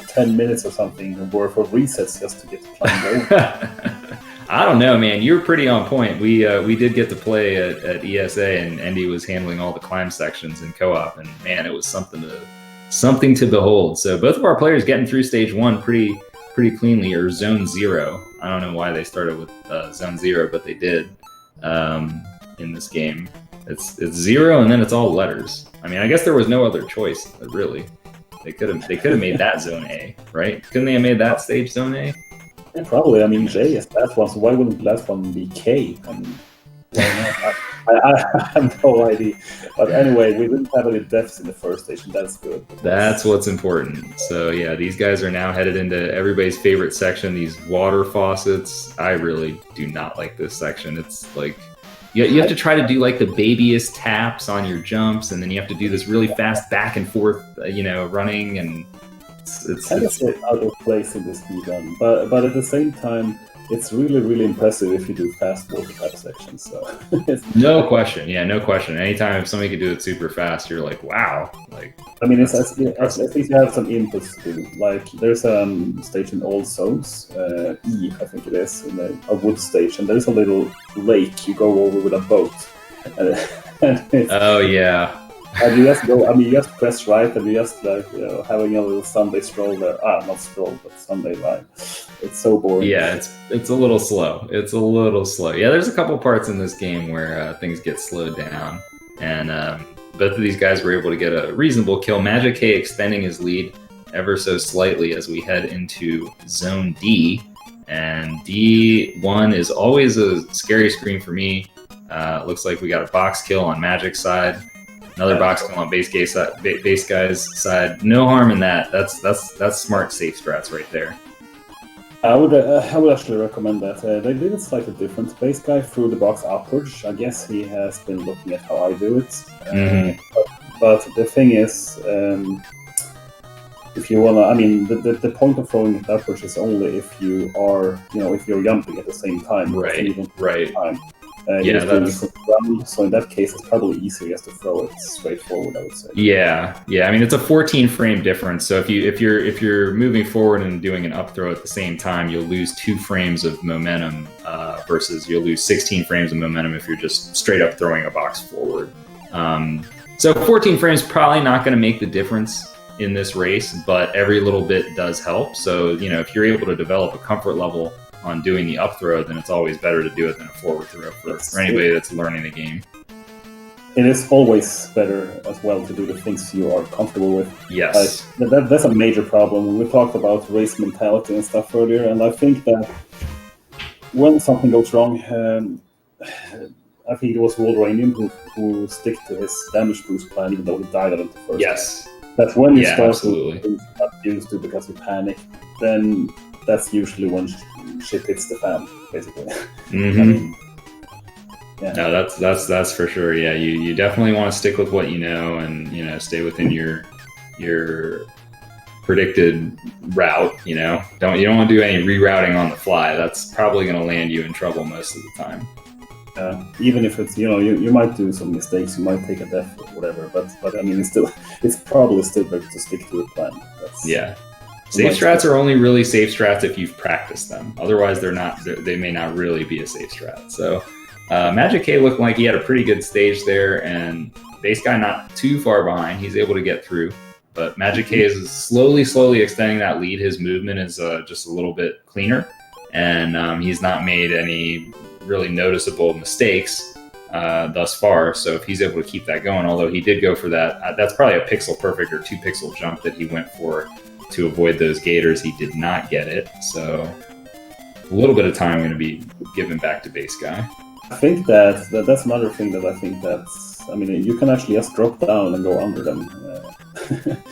Speaker 2: 10 minutes or something worth of resets just to get the climb over.
Speaker 6: I don't know, man. You were pretty on point. We did get to play at ESA, and Andy was handling all the climb sections in co-op, and man, it was something to behold. So both of our players getting through stage 1 pretty cleanly, or zone 0. I don't know why they started with zone 0, but they did. In this game, it's 0 and then it's all letters. I mean, I guess there was no other choice, really. They could have made that Zone A, right? Couldn't they have made that stage Zone A?
Speaker 2: Yeah, probably. I mean, J is last one, so why wouldn't the last one be K? I mean, why not? I have no idea. But anyway, we didn't have any deaths in the first station. That's good.
Speaker 6: That's what's important. So yeah, these guys are now headed into everybody's favorite section, these water faucets. I really do not like this section. It's like you have to try to do like the babyest taps on your jumps, and then you have to do this really fast back and forth, running, and it's
Speaker 2: kind of out of place in this speedrun. But at the same time, it's really, really impressive if you do fast water type sections. So
Speaker 6: no question. Yeah, no question. Anytime somebody can do it super fast, you're like, wow. Like,
Speaker 2: I mean, at least you have some inputs to do. Like, there's a stage in Old Zones, E, I think it is, in a wood stage, and there's a little lake you go over with a boat.
Speaker 6: Oh yeah.
Speaker 2: And you just go. I mean, you just press right, and you just having a little Sunday stroll there. Not stroll, but Sunday ride. It's so boring.
Speaker 6: Yeah, it's a little slow. It's a little slow. Yeah, there's a couple parts in this game where things get slowed down, and both of these guys were able to get a reasonable kill. Magic K extending his lead ever so slightly as we head into Zone D, and D1 is always a scary screen for me. Looks like we got a box kill on Magic's side. Another box kill on base guy's side. No harm in that. That's smart safe strats right there.
Speaker 2: I would actually recommend that. They did it slightly different. Base guy threw the box upwards. I guess he has been looking at how I do it. But the thing is, if you wanna, I mean, the point of throwing it upwards is only if you are, if you're jumping at the same time.
Speaker 6: Right.
Speaker 2: So in that case, it's probably easier just to throw it straight forward, I would say.
Speaker 6: Yeah. I mean, it's a 14 frame difference. So if you're moving forward and doing an up throw at the same time, you'll lose 2 frames of momentum versus you'll lose 16 frames of momentum if you're just straight up throwing a box forward. So 14 frames probably not going to make the difference in this race, but every little bit does help. So if you're able to develop a comfort level on doing the up throw, then it's always better to do it than a forward throw for anybody that's learning the game.
Speaker 2: It is always better as well to do the things you are comfortable with.
Speaker 6: Yes.
Speaker 2: That's a major problem. We talked about race mentality and stuff earlier, and I think that when something goes wrong, I think it was Wolverine who stick to his damage boost plan even though he died on it the first.
Speaker 6: Yes.
Speaker 2: That's when you start
Speaker 6: absolutely.
Speaker 2: to not used to because you panic. Then that's usually when shit hits the fan, basically.
Speaker 6: Mm-hmm.
Speaker 2: I mean, yeah.
Speaker 6: No, that's for sure. Yeah, you definitely want to stick with what you know and stay within your predicted route. You don't want to do any rerouting on the fly. That's probably going to land you in trouble most of the time.
Speaker 2: Even if it's you might do some mistakes, you might take a death or whatever, but I mean it's probably still better to stick to a plan. Safe strats are only really safe strats if you've practiced them. Otherwise, they may not really be a safe strat. So Magic K looked like he had a pretty good stage there, and base guy not too far behind. He's able to get through, but Magic K is slowly extending that lead. His movement is just a little bit cleaner, and he's not made any really noticeable mistakes thus far. So if he's able to keep that going, although he did go for that, that's probably a pixel perfect or 2 pixel jump that he went for to avoid those gators. He did not get it. So a little bit of time going to be given back to base guy. I think that's another thing that I think you can actually just drop down and go under them.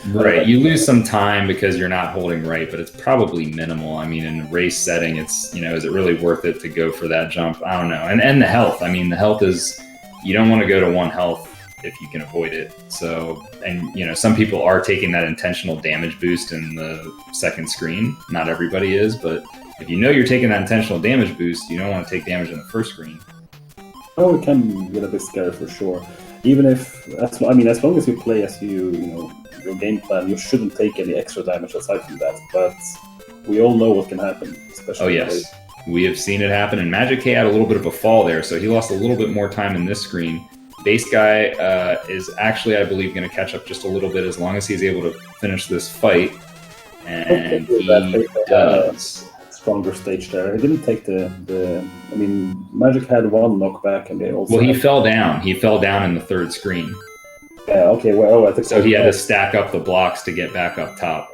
Speaker 6: Right, you lose some time because you're not holding right, but it's probably minimal. I mean, in a race setting, it's is it really worth it to go for that jump? I don't know. And the health. I mean, the health is, you don't want to go to 1 health if you can avoid it. So, and some people are taking that intentional damage boost in the second screen. Not everybody is, but if you're taking that intentional damage boost, you don't want to take damage in the first screen.
Speaker 2: Oh, it can get a bit scary for sure. Even if, as long as you play as your game plan, you shouldn't take any extra damage aside from that. But we all know what can happen, especially.
Speaker 6: Oh yes, we have seen it happen. And Magic K had a little bit of a fall there, so he lost a little bit more time in this screen. Base guy is actually, I believe, going to catch up just a little bit as long as he's able to finish this fight, and he does.
Speaker 2: Stronger stage there. He didn't take Magic had 1 knockback, and they also.
Speaker 6: Well, he fell down. He fell down in the third screen.
Speaker 2: Yeah, okay, well, I think
Speaker 6: So he had to stack up the blocks to get back up top.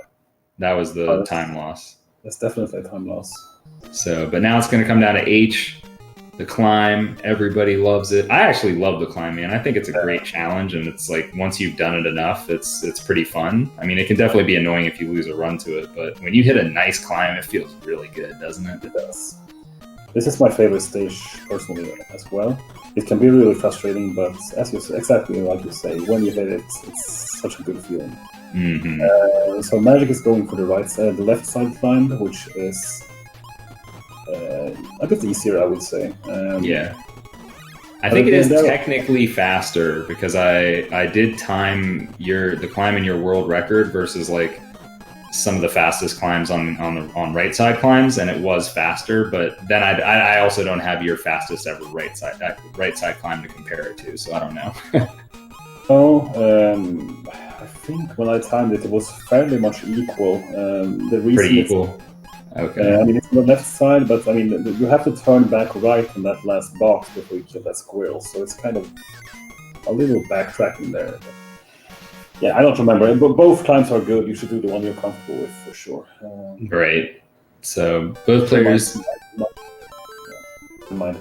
Speaker 6: That was the time loss.
Speaker 2: That's definitely a time loss.
Speaker 6: So, but now it's going to come down to H, the climb. Everybody loves it. I actually love the climb, man. I think it's a great challenge, and it's like once you've done it enough, it's pretty fun. I mean, it can definitely be annoying if you lose a run to it, but when you hit a nice climb, it feels really good, doesn't it?
Speaker 2: It does. This is my favorite stage personally as well. It can be really frustrating, but exactly like you say, when you hit it, it's such a good feeling.
Speaker 6: Mm-hmm.
Speaker 2: So Magic is going for the left side climb, which is a bit easier, I would say.
Speaker 6: Yeah. I think it is technically faster because I did time the climb in your world record versus like some of the fastest climbs on right side climbs, and it was faster. But then I also don't have your fastest ever right side climb to compare it to, so I don't know.
Speaker 2: I think when I timed it, it was fairly much equal. The reason
Speaker 6: pretty equal. Okay.
Speaker 2: I mean, it's on the left side, but I mean, you have to turn back right in that last box before you kill that squirrel, so it's kind of a little backtracking there. But yeah, I don't remember, but both climbs are good. You should do the one you're comfortable with for sure.
Speaker 6: Right. So both players.
Speaker 2: Mind.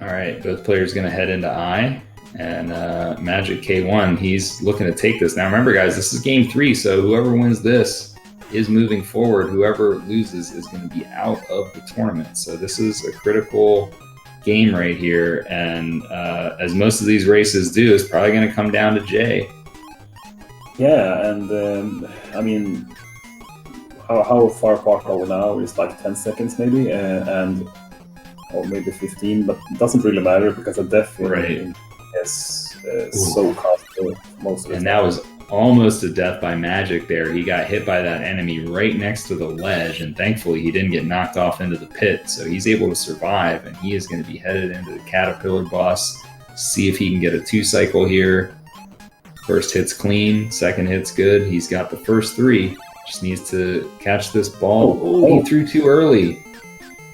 Speaker 6: All right, both players going to head into I, and Magic K1, he's looking to take this. Now remember, guys, this is game 3, so whoever wins this is moving forward. Whoever loses is going to be out of the tournament. So this is a critical game right here, and as most of these races do, it's probably going to come down to J.
Speaker 2: Yeah, and I mean, how far apart are we now? It's like 10 seconds maybe, or maybe 15, but it doesn't really matter because a death is so costly most of the time.
Speaker 6: And that was almost a death by Magic there. He got hit by that enemy right next to the ledge, and thankfully he didn't get knocked off into the pit, so he's able to survive, and he is going to be headed into the Caterpillar boss. See if he can get a 2-cycle here. First hit's clean, second hit's good. He's got the first 3. Just needs to catch this ball. Oh, he threw too early.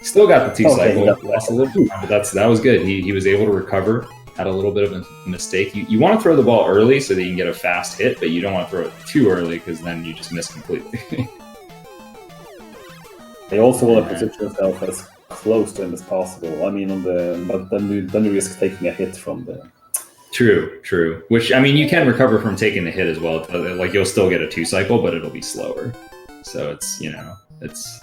Speaker 6: Still got the 2-cycle. Lost a little bit, but that was good. He was able to recover. Had a little bit of a mistake. You want to throw the ball early so that you can get a fast hit, but you don't want to throw it too early because then you just miss completely.
Speaker 2: They also want to position yourself as close to him as possible. I mean, but then you risk taking a hit from the.
Speaker 6: True. Which, I mean, you can recover from taking the hit as well. Like, you'll still get a 2-cycle, but it'll be slower. So it's, it's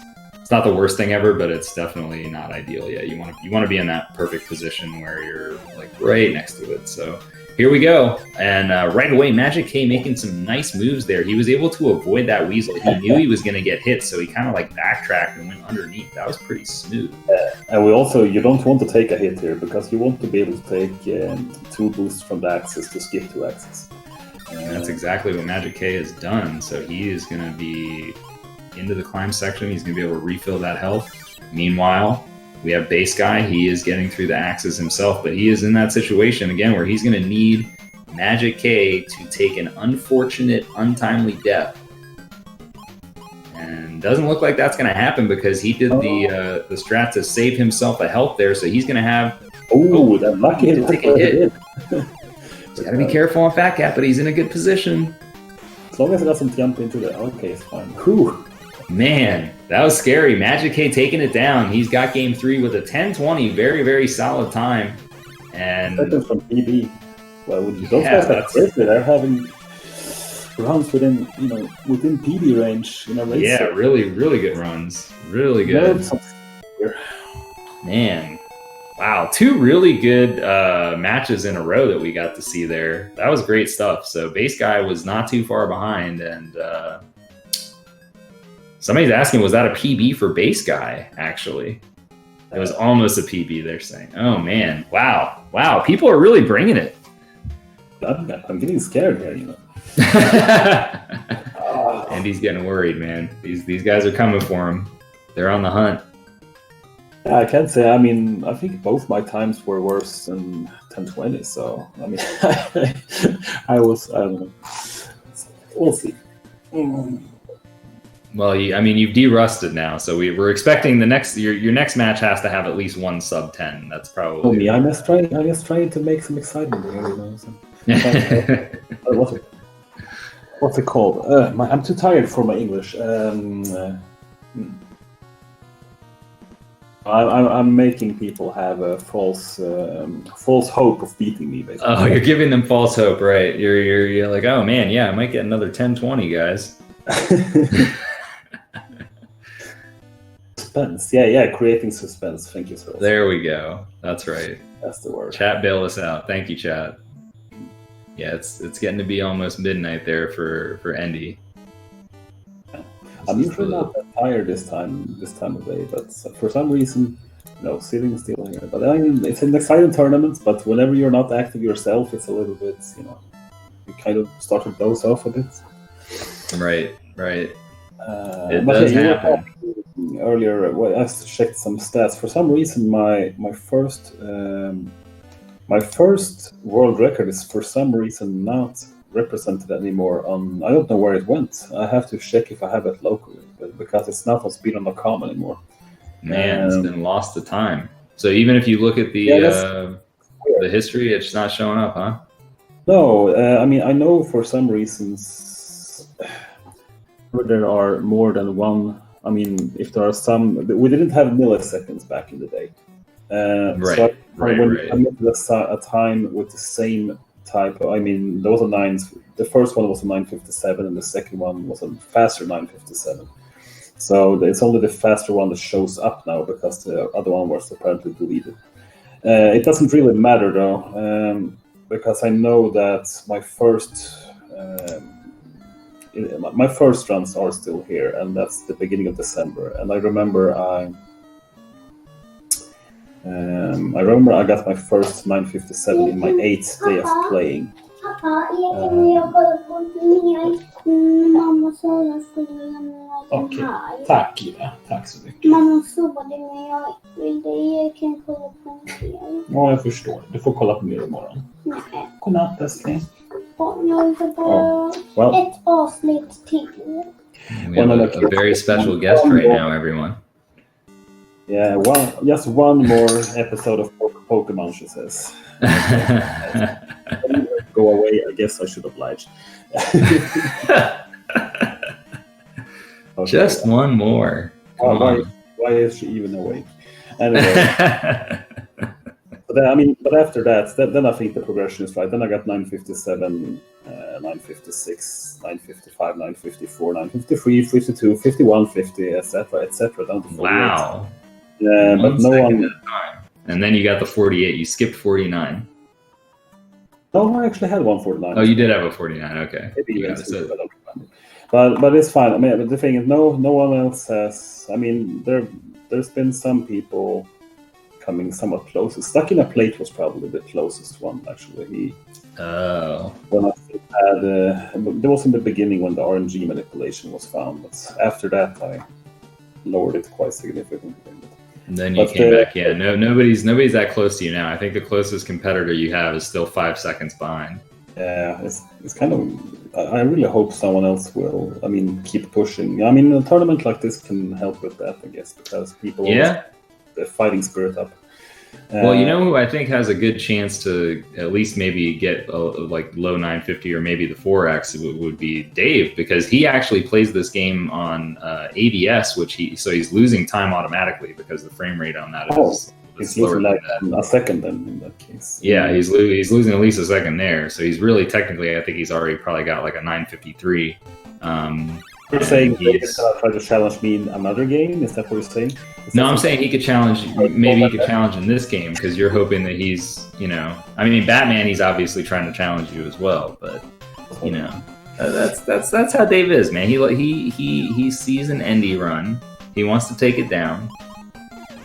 Speaker 6: not the worst thing ever, but it's definitely not ideal yet. You want to be in that perfect position where you're like right next to it. So here we go. And right away, Magic K making some nice moves there. He was able to avoid that weasel. He knew he was going to get hit, so he kind of like backtracked and went underneath. That was pretty smooth.
Speaker 2: And you don't want to take a hit here because you want to be able to take 2 boosts from the axis to skip 2 axes.
Speaker 6: And that's exactly what Magic K has done. So he is going to be into the climb section. He's going to be able to refill that health. Meanwhile, we have base guy. He is getting through the axes himself, but he is in that situation again where he's going to need Magic K to take an unfortunate, untimely death. And doesn't look like that's going to happen because he did the strat to save himself a health there, so he's going to have
Speaker 2: that lucky
Speaker 6: to take a hit. He's got to be careful on Fat Cat, but he's in a good position.
Speaker 2: As long as it doesn't jump into the it's fine. Whew.
Speaker 6: Man, that was scary. Magic K taking it down. He's got game 3 with a 10:20, very, very solid time. And
Speaker 2: seconds from PB. Well, those guys are crazy. They're having rounds within PB range in a race.
Speaker 6: Yeah, really, really good runs. Really good. Man, wow, 2 really good matches in a row that we got to see there. That was great stuff. So base guy was not too far behind, and somebody's asking, was that a PB for base guy? Actually, it was almost a PB. They're saying, "Oh man, wow, people are really bringing it."
Speaker 2: I'm getting scared here,
Speaker 6: Andy's getting worried, man. These guys are coming for him. They're on the hunt.
Speaker 2: I can't say. I mean, I think both my times were worse than 10:20. So I mean, I don't know. We'll see.
Speaker 6: Well, you've de-rusted now, so we're expecting the next your next match has to have at least one sub 10. That's probably.
Speaker 2: For me, I'm just trying to make some excitement here, you know. So. What's it called? I'm too tired for my English. I'm making people have a false hope of beating me, basically.
Speaker 6: Oh, you're giving them false hope, right? You're like, oh man, yeah, I might get another 10-20, guys.
Speaker 2: Suspense, yeah, creating suspense. Thank you, sir.
Speaker 6: There we go. That's right.
Speaker 2: That's the word.
Speaker 6: Chat, bail us out. Thank you, chat. Yeah, it's getting to be almost midnight there for Andy.
Speaker 2: I'm usually not that tired this time of day, but for some reason, sitting still here. But I mean, it's an exciting tournament. But whenever you're not active yourself, it's a little bit, you kind of start to doze off a bit.
Speaker 6: Right. It
Speaker 2: but
Speaker 6: does
Speaker 2: you were
Speaker 6: happen.
Speaker 2: talking earlier, I checked some stats. For some reason, my first world record is for some reason not represented anymore on. I don't know where it went. I have to check if I have it locally, but because it's not on speedrun.com anymore.
Speaker 6: Man, it's been lost to time. So even if you look at the history, it's not showing up, huh?
Speaker 2: No, I mean, I know for some reasons there are more than one. I mean, if there are some, we didn't have milliseconds back in the day.
Speaker 6: Right.
Speaker 2: I met a time with the same type. I mean, those are nines. The first one was a 957, and the second one was a faster 957. So it's only the faster one that shows up now because the other one was apparently deleted. It doesn't really matter though, because I know that my first runs are still here, and that's the beginning of December. And I remember I got my first 957 in my 8th day of playing.
Speaker 7: Okej, tack Ida. Tack så mycket.
Speaker 8: Mamma sovade men jag kan kolla på mer.
Speaker 7: Ja, jag förstår. Du får kolla på mer imorgon.
Speaker 8: Nej.
Speaker 7: Godnatt älskling.
Speaker 8: Jag vill bara ett avsnitt till.
Speaker 6: We have a very special guest right now, everyone.
Speaker 2: Yeah, just one more episode of Pokemon, she says. Go away, I guess I should oblige.
Speaker 6: Okay. Just one more.
Speaker 2: Why is she even awake? Anyway. But after that, then I think the progression is right. Then I got 957, 956, 955, 954, 953, 52, 51, 50, etc., down to 48.
Speaker 6: Wow.
Speaker 2: But no one.
Speaker 6: And then you got the 48. You skipped 49.
Speaker 2: No, I actually had 149.
Speaker 6: Oh, you did have a 49. Okay.
Speaker 2: Maybe you guys did, I don't remember. But it's fine. I mean, the thing is, no one else has. I mean, there's been some people coming somewhat close. Stuck in a Plate was probably the closest one, actually. When I had, there was in the beginning when the RNG manipulation was found, but after that I lowered it quite significantly.
Speaker 6: And then you came back. Yeah, nobody's that close to you now. I think the closest competitor you have is still 5 seconds behind.
Speaker 2: Yeah, it's kind of. I really hope someone else will. I mean, keep pushing. I mean, a tournament like this can help with that, I guess, because people the fighting spirit up.
Speaker 6: Well, you know who I think has a good chance to at least maybe get like low 950 or maybe the 4X would be Dave, because he actually plays this game on ABS, he's losing time automatically because the frame rate on that is slower
Speaker 2: like
Speaker 6: than that.
Speaker 2: A second then in that case.
Speaker 6: Yeah, he's losing at least a second there, so he's really technically, I think he's already probably got like a 953.
Speaker 2: You're saying he's gonna try to challenge me in another game? Is that what you're saying?
Speaker 6: No, I'm saying he could challenge. Maybe he could challenge in this game because you're hoping that he's, I mean, Batman. He's obviously trying to challenge you as well, but that's how Dave is, man. He sees an indie run. He wants to take it down.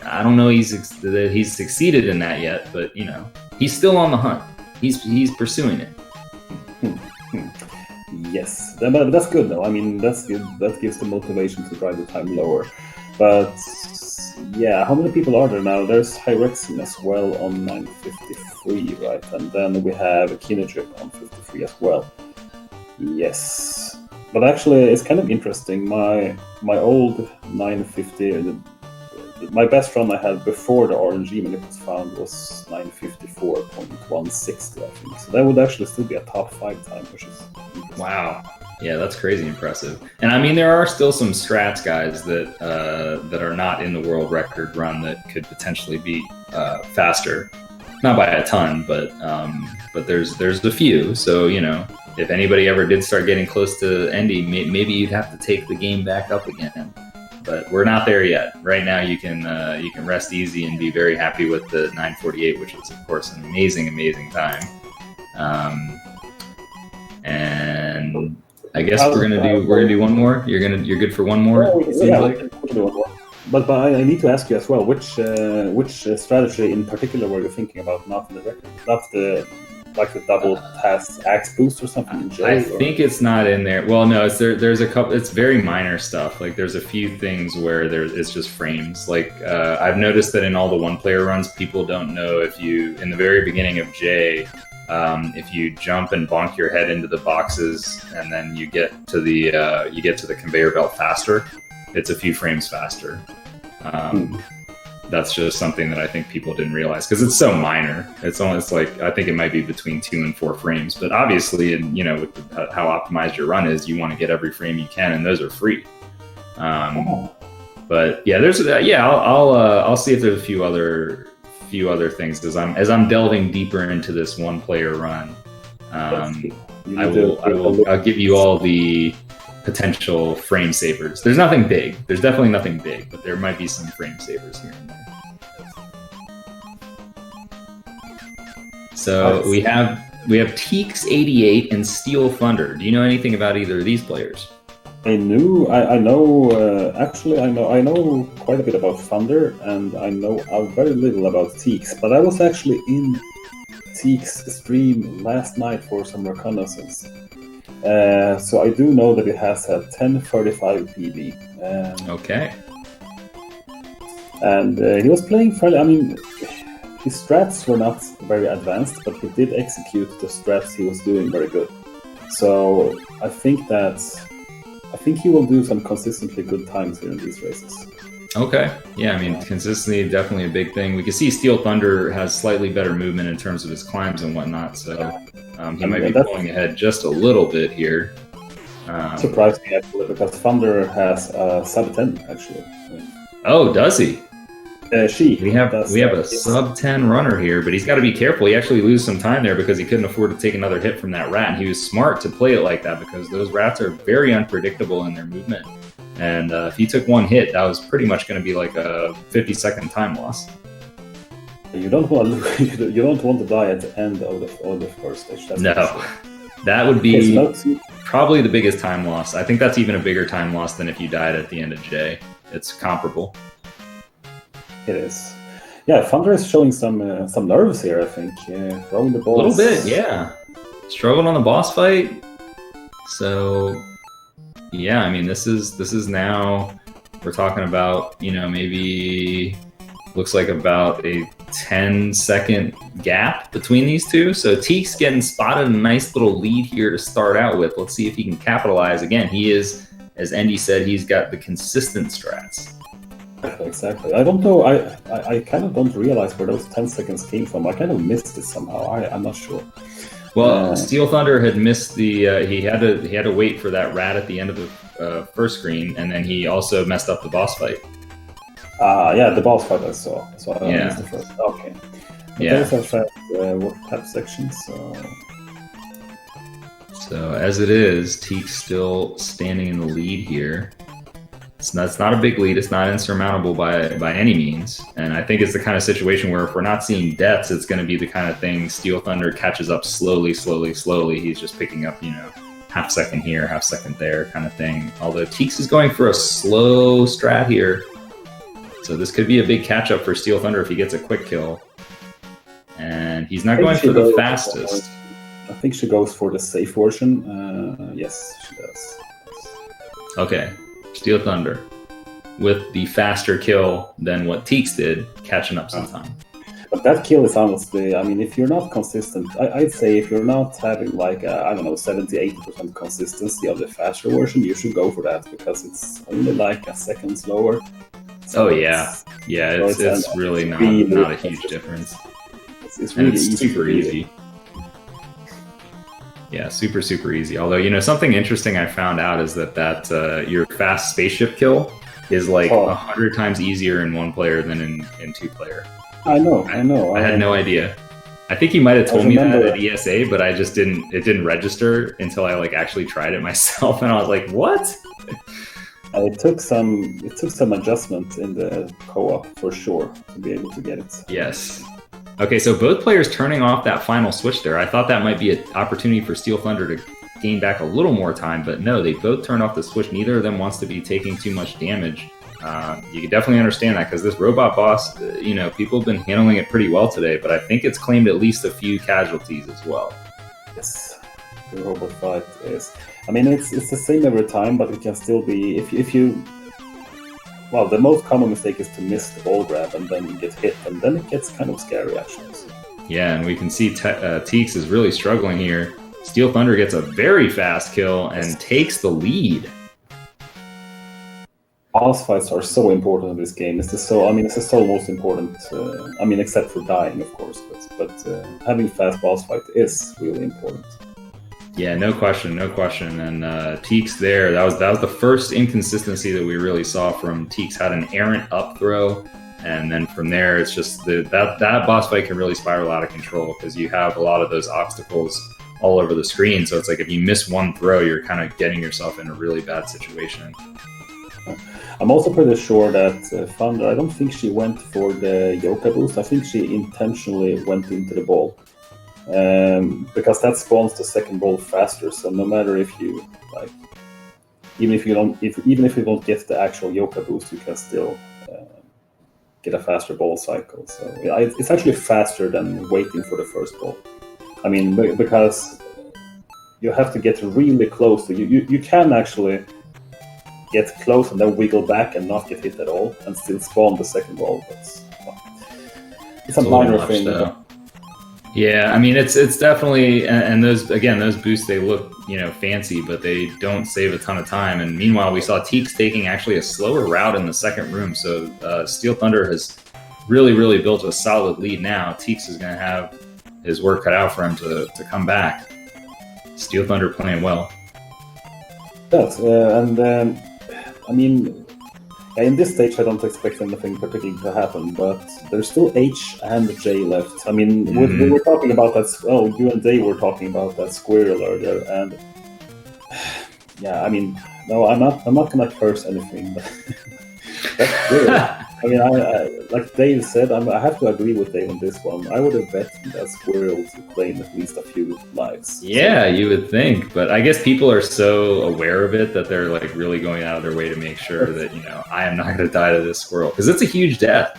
Speaker 6: I don't know that he's succeeded in that yet, but he's still on the hunt. He's pursuing it.
Speaker 2: Yes, but that's good though. I mean, that's good. That gives the motivation to drive the time lower. But yeah, how many people are there now? There's Hyrexian as well on 953, right? And then we have Kinedrip on 53 as well. Yes. But actually, it's kind of interesting. My old 950, my best run I had before the RNG when it was found was 954.160, I think. So that would actually still be a top 5 time, which is interesting.
Speaker 6: Wow. Yeah, that's crazy impressive. And I mean, there are still some strats guys that that are not in the world record run that could potentially be faster, not by a ton, but there's a few. So if anybody ever did start getting close to Endy, maybe you'd have to take the game back up again. But we're not there yet. Right now, you can rest easy and be very happy with the 948, which is of course an amazing time. And I guess we're gonna do one more. You're good for one more. It seems like.
Speaker 2: We can do one more. But I need to ask you as well, which strategy in particular were you thinking about? Not in the record, not the double pass axe boost or something in J?
Speaker 6: I think it's not in there. Well, no, there's a couple. It's very minor stuff. Like there's a few things where it's just frames. Like I've noticed that in all the one-player runs, people don't know if you in the very beginning of J. If you jump and bonk your head into the boxes and then you get to the conveyor belt faster, it's a few frames faster. That's just something that I think people didn't realize because it's so minor. It's almost like I think it might be between 2 and 4 frames. But obviously, and with how optimized your run is, you want to get every frame you can, and those are free. But yeah, I'll see if there's a few other things as I'm delving deeper into this one-player run. I'll give you all the potential frame savers. There's nothing big. There's definitely nothing big, but there might be some frame savers here and there. So we have Teeks88 and Steel Thunder. Do you know anything about either of these players?
Speaker 2: I know quite a bit about Thunder, and I know very little about Teeks. But I was actually in Teeks' stream last night for some reconnaissance. So I do know that it has a 1035 PB.
Speaker 6: Okay.
Speaker 2: And he was playing fairly. I mean, his strats were not very advanced, but he did execute the strats he was doing very good. So I think he will do some consistently good times here in these races.
Speaker 6: Okay. Yeah, I mean, consistency definitely a big thing. We can see Steel Thunder has slightly better movement in terms of his climbs and whatnot, so he might be pulling ahead just a little bit here.
Speaker 2: Surprised me actually, because Thunder has sub 10 actually.
Speaker 6: Oh, does he?
Speaker 2: We
Speaker 6: have a sub 10 runner here, but he's got to be careful. He actually loses some time there because he couldn't afford to take another hit from that rat. And he was smart to play it like that because those rats are very unpredictable in their movement. And if he took one hit, that was pretty much going to be like a 50-second time loss.
Speaker 2: You don't want to die at the end of the first stage. That's
Speaker 6: no,
Speaker 2: sure.
Speaker 6: That would be probably the biggest time loss. I think that's even a bigger time loss than if you died at the end of J. It's comparable.
Speaker 2: It is. Yeah, Thunder is showing some nerves here, I think. Throwing the balls.
Speaker 6: A little bit, yeah. Struggled on the boss fight. So, yeah, I mean, this is now, we're talking about, maybe looks like about a 10-second gap between these two. So Teeks getting spotted a nice little lead here to start out with. Let's see if he can capitalize. Again, he is, as Endy said, he's got the consistent strats.
Speaker 2: Exactly. I don't know. I kind of don't realize where those 10 seconds came from. I kind of missed it somehow. I'm not sure.
Speaker 6: Well, Steel Thunder had missed the. He had to wait for that rat at the end of the first screen, and then he also messed up the boss fight.
Speaker 2: Yeah, the boss fight I saw. So I missed the first. Okay. But
Speaker 6: yeah.
Speaker 2: Those are fast work type sections.
Speaker 6: So as it is, Teeks still standing in the lead here. It's not a big lead. It's not insurmountable by any means. And I think it's the kind of situation where if we're not seeing deaths, it's going to be the kind of thing Steel Thunder catches up slowly. He's just picking up, half second here, half second there kind of thing. Although Teeks is going for a slow strat here. So this could be a big catch up for Steel Thunder if he gets a quick kill. And he's not going for the fastest.
Speaker 2: I think she goes for the safe version. Yes, she does.
Speaker 6: Okay. Steel Thunder with the faster kill than what Teeks did, catching up some time.
Speaker 2: But that kill is honestly, I mean, if you're not consistent, I'd say if you're not having like, I don't know, 70-80% consistency of the faster version, you should go for that because it's only like a second slower.
Speaker 6: So it's really not a huge difference.
Speaker 2: It's really
Speaker 6: super easy. Yeah, super easy. Although, something interesting I found out is that your fast spaceship kill is like 100 times easier in one player than in two player.
Speaker 2: I know.
Speaker 6: I had no idea. I think you might have told me that at ESA, but it didn't register until I like actually tried it myself, and I was like, what?
Speaker 2: It took some adjustment in the co-op for sure to be able to get it.
Speaker 6: Yes. Okay, so both players turning off that final switch there. I thought that might be an opportunity for Steel Thunder to gain back a little more time, but no, they both turned off the switch. Neither of them wants to be taking too much damage. You can definitely understand that because this robot boss, people have been handling it pretty well today, but I think it's claimed at least a few casualties as well.
Speaker 2: Yes, the robot fight is. I mean, it's the same every time, but it can still be if you. Well, the most common mistake is to miss the ball grab and then you get hit, and then it gets kind of scary actually. So.
Speaker 6: Yeah, and we can see Teeks is really struggling here. Steel Thunder gets a very fast kill and takes the lead.
Speaker 2: Boss fights are so important in this game. It's the sole most important. Except for dying, of course, but having fast boss fight is really important.
Speaker 6: Yeah, no question. And Teeks there, that was the first inconsistency that we really saw from Teeks. Had an errant up throw, and then from there, it's just that boss fight can really spiral out of control because you have a lot of those obstacles all over the screen. So it's like if you miss one throw, you're kind of getting yourself in a really bad situation.
Speaker 2: I'm also pretty sure that Thunder, I don't think she went for the Yoka boost. I think she intentionally went into the ball. Because that spawns the second ball faster. So no matter if you even if you don't get the actual Yoka boost, you can still get a faster ball cycle. So yeah, it's actually faster than waiting for the first ball. I mean, because you have to get really close. So you can actually get close and then wiggle back and not get hit at all, and still spawn the second ball. But it's a minor thing.
Speaker 6: Yeah, I mean it's definitely, and those boosts, they look fancy, but they don't save a ton of time. And meanwhile, we saw Teeks taking actually a slower route in the second room. So Steel Thunder has really built a solid lead now. Teeks is going to have his work cut out for him to come back. Steel Thunder playing well.
Speaker 2: Yes, in this stage, I don't expect anything particularly to happen, but there's still H and J left. I mean, we were talking about that. Oh, you and Dave were talking about that squirrel earlier, and yeah, I mean, no, I'm not gonna curse anything, but that's good. I mean, I like Dave said, I have to agree with Dave on this one. I would have bet that squirrel to claim at least a few lives.
Speaker 6: Yeah, you would think, but I guess people are so aware of it that they're like really going out of their way to make sure that I am not going to die to this squirrel because it's a huge death.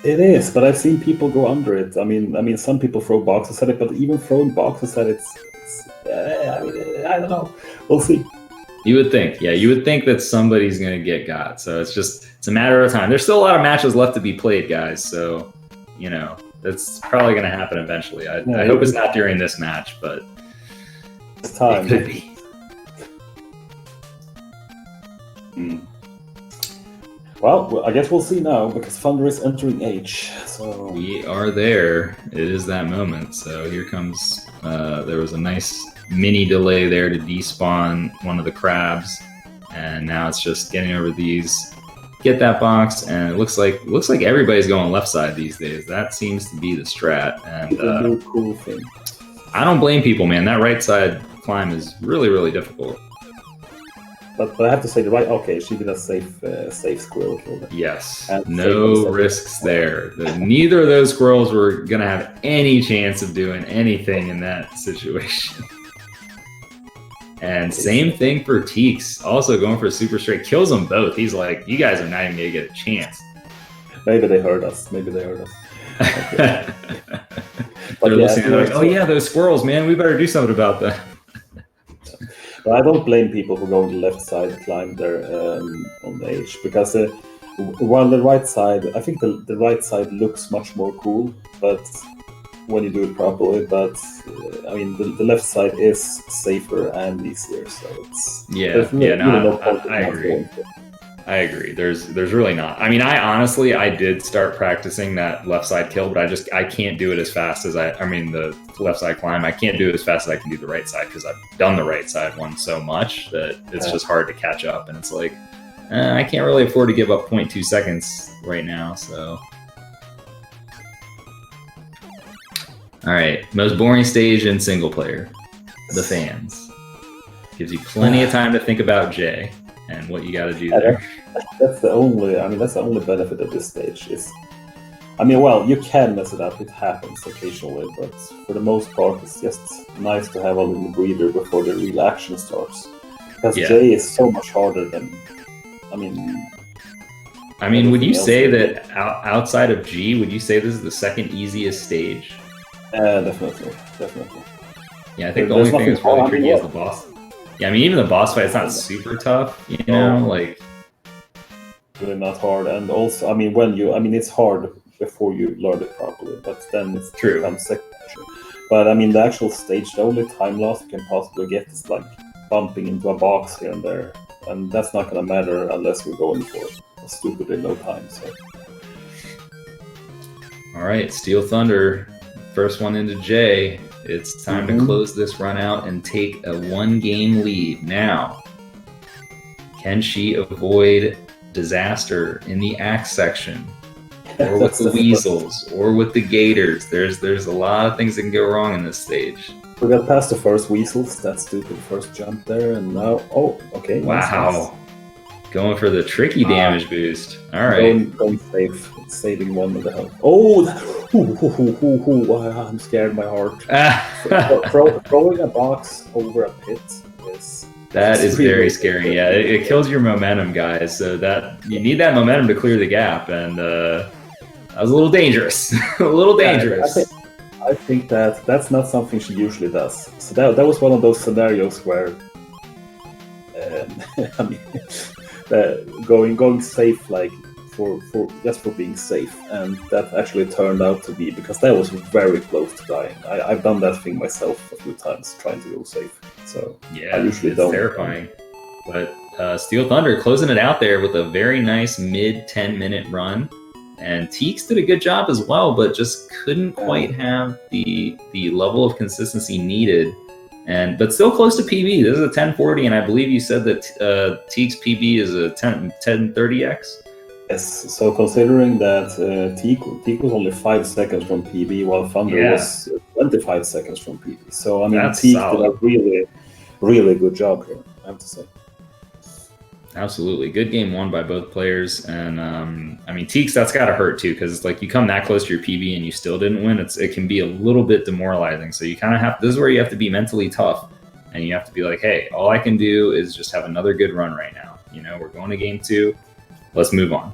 Speaker 2: It is, but I've seen people go under it. I mean, some people throw boxes at it, but even throwing boxes at it, I don't know. We'll see.
Speaker 6: You would think, yeah, you would think that somebody's going to get got. So it's a matter of time. There's still a lot of matches left to be played, guys. So, that's probably going to happen eventually. I hope it's not during this match, but
Speaker 2: it's time.
Speaker 6: It could be.
Speaker 2: Well, I guess we'll see now because Thunder is entering H. So
Speaker 6: we are there. It is that moment. So here comes. There was a nice mini delay there to despawn one of the crabs, and now it's just getting over these, get that box, and it looks like everybody's going left side these days. That seems to be the strat, and
Speaker 2: cool thing.
Speaker 6: I don't blame people, man. That right side climb is really difficult.
Speaker 2: But I have to say the right. Okay, she did a safe squirrel kill.
Speaker 6: Yes, and no risks there. Neither of those squirrels were gonna have any chance of doing anything in that situation. And same thing for Teeks, also going for a super straight, kills them both. He's like, you guys are not even gonna get a chance.
Speaker 2: Maybe they heard us. Okay.
Speaker 6: They're listening, they're like, oh yeah, those squirrels, man, we better do something about that.
Speaker 2: But I don't blame people who go on the left side climb there on the H, because while the right side, I think the right side looks much more cool, but when you do it properly, but I mean the left side is safer and easier, so it's
Speaker 6: I agree. I agree. There's really not. I mean, I did start practicing that left side kill, but I can't do it as fast as the left side climb. I can't do it as fast as I can do the right side because I've done the right side one so much that it's just hard to catch up. And it's like, I can't really afford to give up 0.2 seconds right now. So, all right, most boring stage in single player, the fans. Gives you plenty of time to think about Jay and what you got to do there.
Speaker 2: That's the only benefit of this stage is, you can mess it up. It happens occasionally, but for the most part, it's just nice to have a little breather before the real action starts. Because J is so much harder than,
Speaker 6: would you say that outside of G, would you say this is the second easiest stage?
Speaker 2: Definitely.
Speaker 6: Yeah, I think the only thing that's really tricky is the boss. Yeah, even the boss fight, it's not super tough,
Speaker 2: really not hard, and also, it's hard before you learn it properly, but then it's
Speaker 6: true.
Speaker 2: Second nature. But the actual stage, the only time loss you can possibly get is like bumping into a box here and there, and that's not gonna matter unless you're going for a stupidly low time. So,
Speaker 6: all right, Steel Thunder, first one into J. It's time to close this run out and take a 1-game lead. Now, can she avoid disaster in the axe section, or with the weasels, or with the gators? There's a lot of things that can go wrong in this stage.
Speaker 2: We got past the first weasels, that stupid first jump there, and now, okay.
Speaker 6: Wow. Going for the tricky damage boost. All right.
Speaker 2: Going safe. Saving one of the health. Oh, I'm scared my heart. Throwing a box over a pit is...
Speaker 6: That is very scary. Yeah, it kills your momentum, guys. So that you need that momentum to clear the gap, and that was a little dangerous.
Speaker 2: I think that's not something she usually does. So that was one of those scenarios where, going safe, like for just for being safe, and that actually turned out to be, because that was very close to dying. I've done that thing myself a few times trying to go safe. So
Speaker 6: yeah,
Speaker 2: I usually
Speaker 6: it's
Speaker 2: don't.
Speaker 6: Terrifying. But Steel Thunder closing it out there with a very nice mid 10-minute run, and Teeks did a good job as well, but just couldn't quite have the level of consistency needed. But still close to PB. This is a 1040, and I believe you said that Teeks PB is a 1030x.
Speaker 2: Yes, so considering that Teek was only 5 seconds from PB, while Thunder was 25 seconds from PB. So, Teek did a really, really good job here, I have to say.
Speaker 6: Absolutely. Good game won by both players. And, Teeks, that's got to hurt, too, because it's like you come that close to your PB and you still didn't win. It can be a little bit demoralizing. So you kind of this is where you have to be mentally tough. And you have to be like, hey, all I can do is just have another good run right now. We're going to game 2. Let's move on.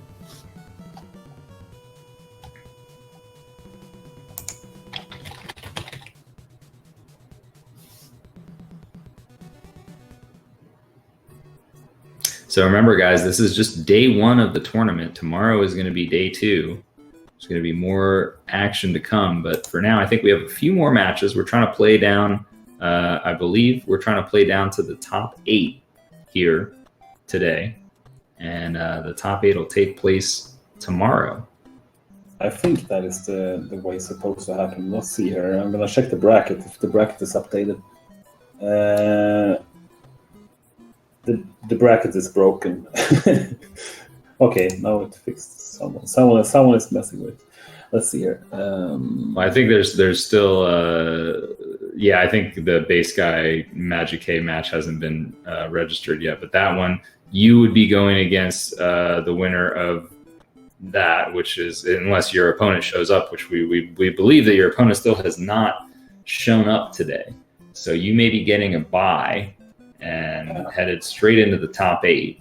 Speaker 6: So remember, guys, this is just day 1 of the tournament. Tomorrow is going to be day 2. There's going to be more action to come. But for now, I think we have a few more matches. We're trying to play down, I believe we're trying to play down to the top 8 here today. And the top 8 will take place tomorrow.
Speaker 2: I think that is the way it's supposed to happen. Let's see here. I'm going to check the bracket, if the bracket is updated. The bracket is broken. Okay, now it fixed. Someone is messing with. Let's see here.
Speaker 6: Well, I think there's still I think the base guy Magic K match hasn't been registered yet, but that one you would be going against the winner of that, which is, unless your opponent shows up, which we believe that your opponent still has not shown up today. So you may be getting a bye and headed straight into the top 8.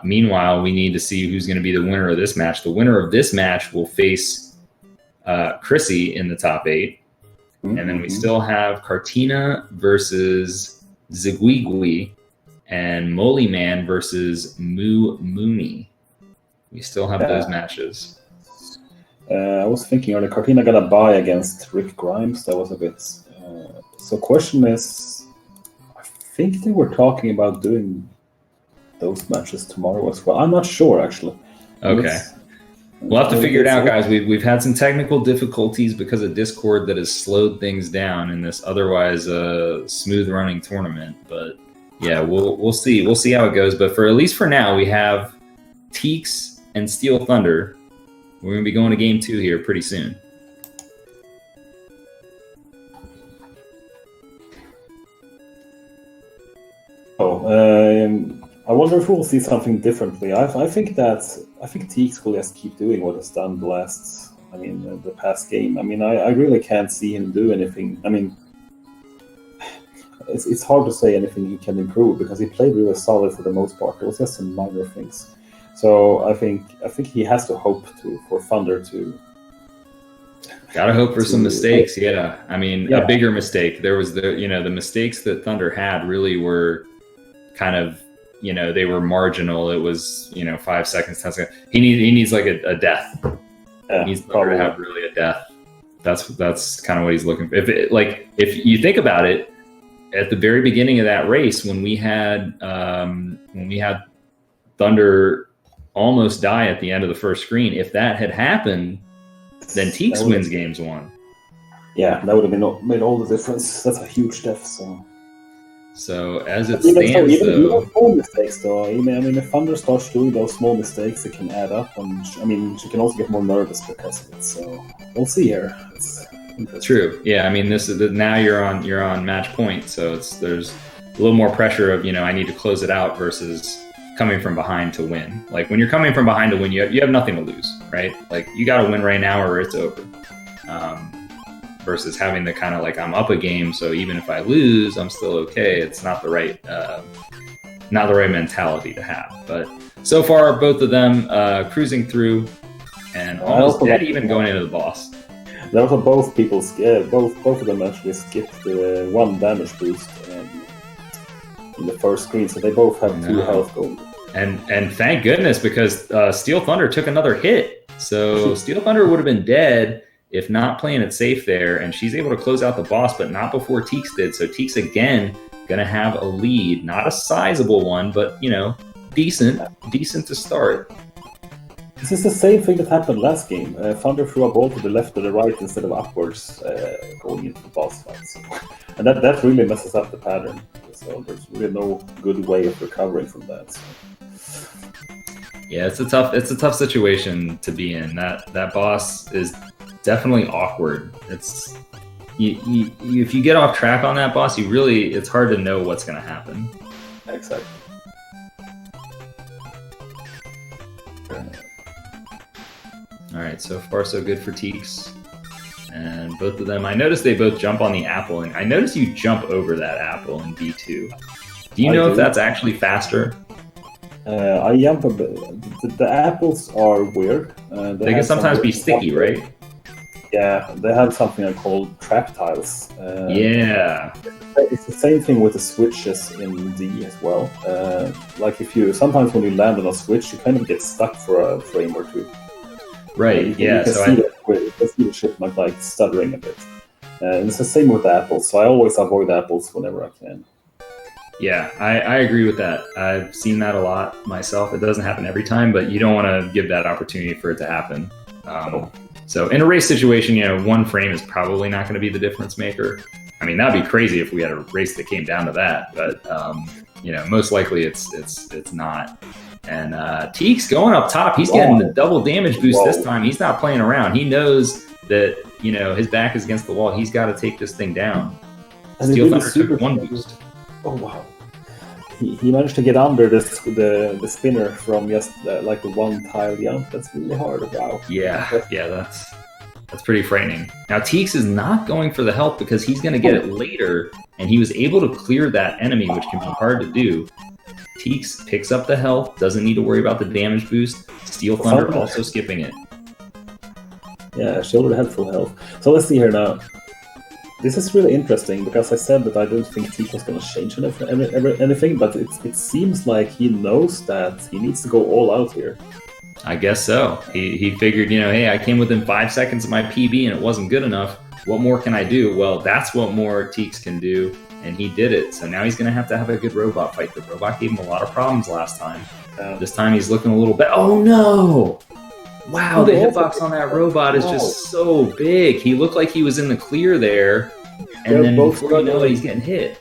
Speaker 6: Meanwhile, we need to see who's going to be the winner of this match. The winner of this match will face Chrissy in the top 8. And then we still have Cartina versus Ziguigui and Moly Man versus Moo Mooney. We still have those matches.
Speaker 2: I was thinking, are the Cartina gonna buy against Rick Grimes? That was a bit. So question is, I think they were talking about doing those matches tomorrow as well. I'm not sure actually.
Speaker 6: Okay. We'll have to figure it out, guys. We've had some technical difficulties because of Discord that has slowed things down in this otherwise smooth running tournament. But yeah, we'll see. We'll see how it goes. But for at least for now, we have Teeks and Steel Thunder. We're going to be going to game 2 here pretty soon.
Speaker 2: I wonder if we'll see something differently. I think Teeks will just keep doing what he's done the past game. I mean, I really can't see him do anything. I mean, it's hard to say anything he can improve because he played really solid for the most part. It was just some minor things. So I think he has to hope for Thunder to.
Speaker 6: Gotta hope for some mistakes, yeah. I mean, a bigger mistake. There was the mistakes that Thunder had really were kind of, they were marginal. It was 5 seconds, 10 seconds. He needs like a death.
Speaker 2: Yeah,
Speaker 6: he needs Thunder to have really a death. That's kind of what he's looking for. If you think about it, at the very beginning of that race, when we had Thunder almost die at the end of the first screen, if that had happened, then Teeks wins games 1.
Speaker 2: Yeah, that would have made all the difference. That's a huge death.
Speaker 6: So as it stands,
Speaker 2: even small mistakes, though. I mean, if Thunder starts doing those small mistakes, it can add up, and she can also get more nervous because of it. So we'll see here. It's
Speaker 6: true. Yeah, I mean, this is now you're on match point, so there's a little more pressure of I need to close it out versus coming from behind to win. Like when you're coming from behind to win, you have nothing to lose, right? Like you got to win right now or it's over. Versus having the kind of like I'm up a game, so even if I lose, I'm still okay. It's not the right mentality to have. But so far, both of them cruising through and almost dead, even going into the boss.
Speaker 2: That was both people. Both of them actually skipped the 1 damage boost in the first screen, so they both have 2 health gold.
Speaker 6: And thank goodness, because Steel Thunder took another hit, so Steel Thunder would have been dead if not playing it safe there, and she's able to close out the boss, but not before Teeks did. So Teeks again gonna have a lead, not a sizable one, but decent to start.
Speaker 2: This is the same thing that happened last game. Thunder threw a ball to the left or the right instead of upwards going into the boss fight. So, and that really messes up the pattern. So there's really no good way of recovering from that. So.
Speaker 6: Yeah, it's a tough situation to be in. That boss is definitely awkward. It's if you get off track on that boss, it's hard to know what's going to happen.
Speaker 2: Exactly.
Speaker 6: All right, so far so good for Teeks. And both of them, I noticed they both jump on the apple, and I noticed you jump over that apple in B2. Do you know if that's actually faster?
Speaker 2: I jump a bit. The apples are weird.
Speaker 6: They can sometimes be sticky, right?
Speaker 2: Yeah, they have something I call trap tiles.
Speaker 6: Yeah.
Speaker 2: It's the same thing with the switches in D as well. Like sometimes when you land on a switch, you kind of get stuck for a frame or two.
Speaker 6: Right.
Speaker 2: You
Speaker 6: can
Speaker 2: see the shipment like stuttering a bit. And it's the same with apples, so I always avoid apples whenever I can.
Speaker 6: Yeah, I agree with that. I've seen that a lot myself. It doesn't happen every time, but you don't want to give that opportunity for it to happen. So in a race situation, 1 frame is probably not going to be the difference maker. I mean, that'd be crazy if we had a race that came down to that, but most likely it's not. And Teeks going up top, he's getting the double damage boost this time. He's not playing around. He knows that his back is against the wall. He's got to take this thing down. Steel Thunder took 1 boost.
Speaker 2: Oh wow! He managed to get under the spinner from just like the 1 tile jump. That's really hard. Wow.
Speaker 6: Yeah, that's pretty frightening. Now Teeks is not going for the health because he's going to get it later, and he was able to clear that enemy, which can be hard to do. Teeks picks up the health, doesn't need to worry about the damage boost. Steel Thunder also skipping it.
Speaker 2: Yeah, she already had full health. So let's see here now. This is really interesting because I said that I don't think Teeks was going to change anything, but it seems like he knows that he needs to go all out here.
Speaker 6: I guess so. He figured, hey, I came within 5 seconds of my PB and it wasn't good enough. What more can I do? Well, that's what more Teeks can do, and he did it. So now he's going to have a good robot fight. The robot gave him a lot of problems last time. This time he's looking a little bit... Oh, no! Wow, the hitbox on that robot is just so big. He looked like he was in the clear there, and then before you know it, he's getting hit.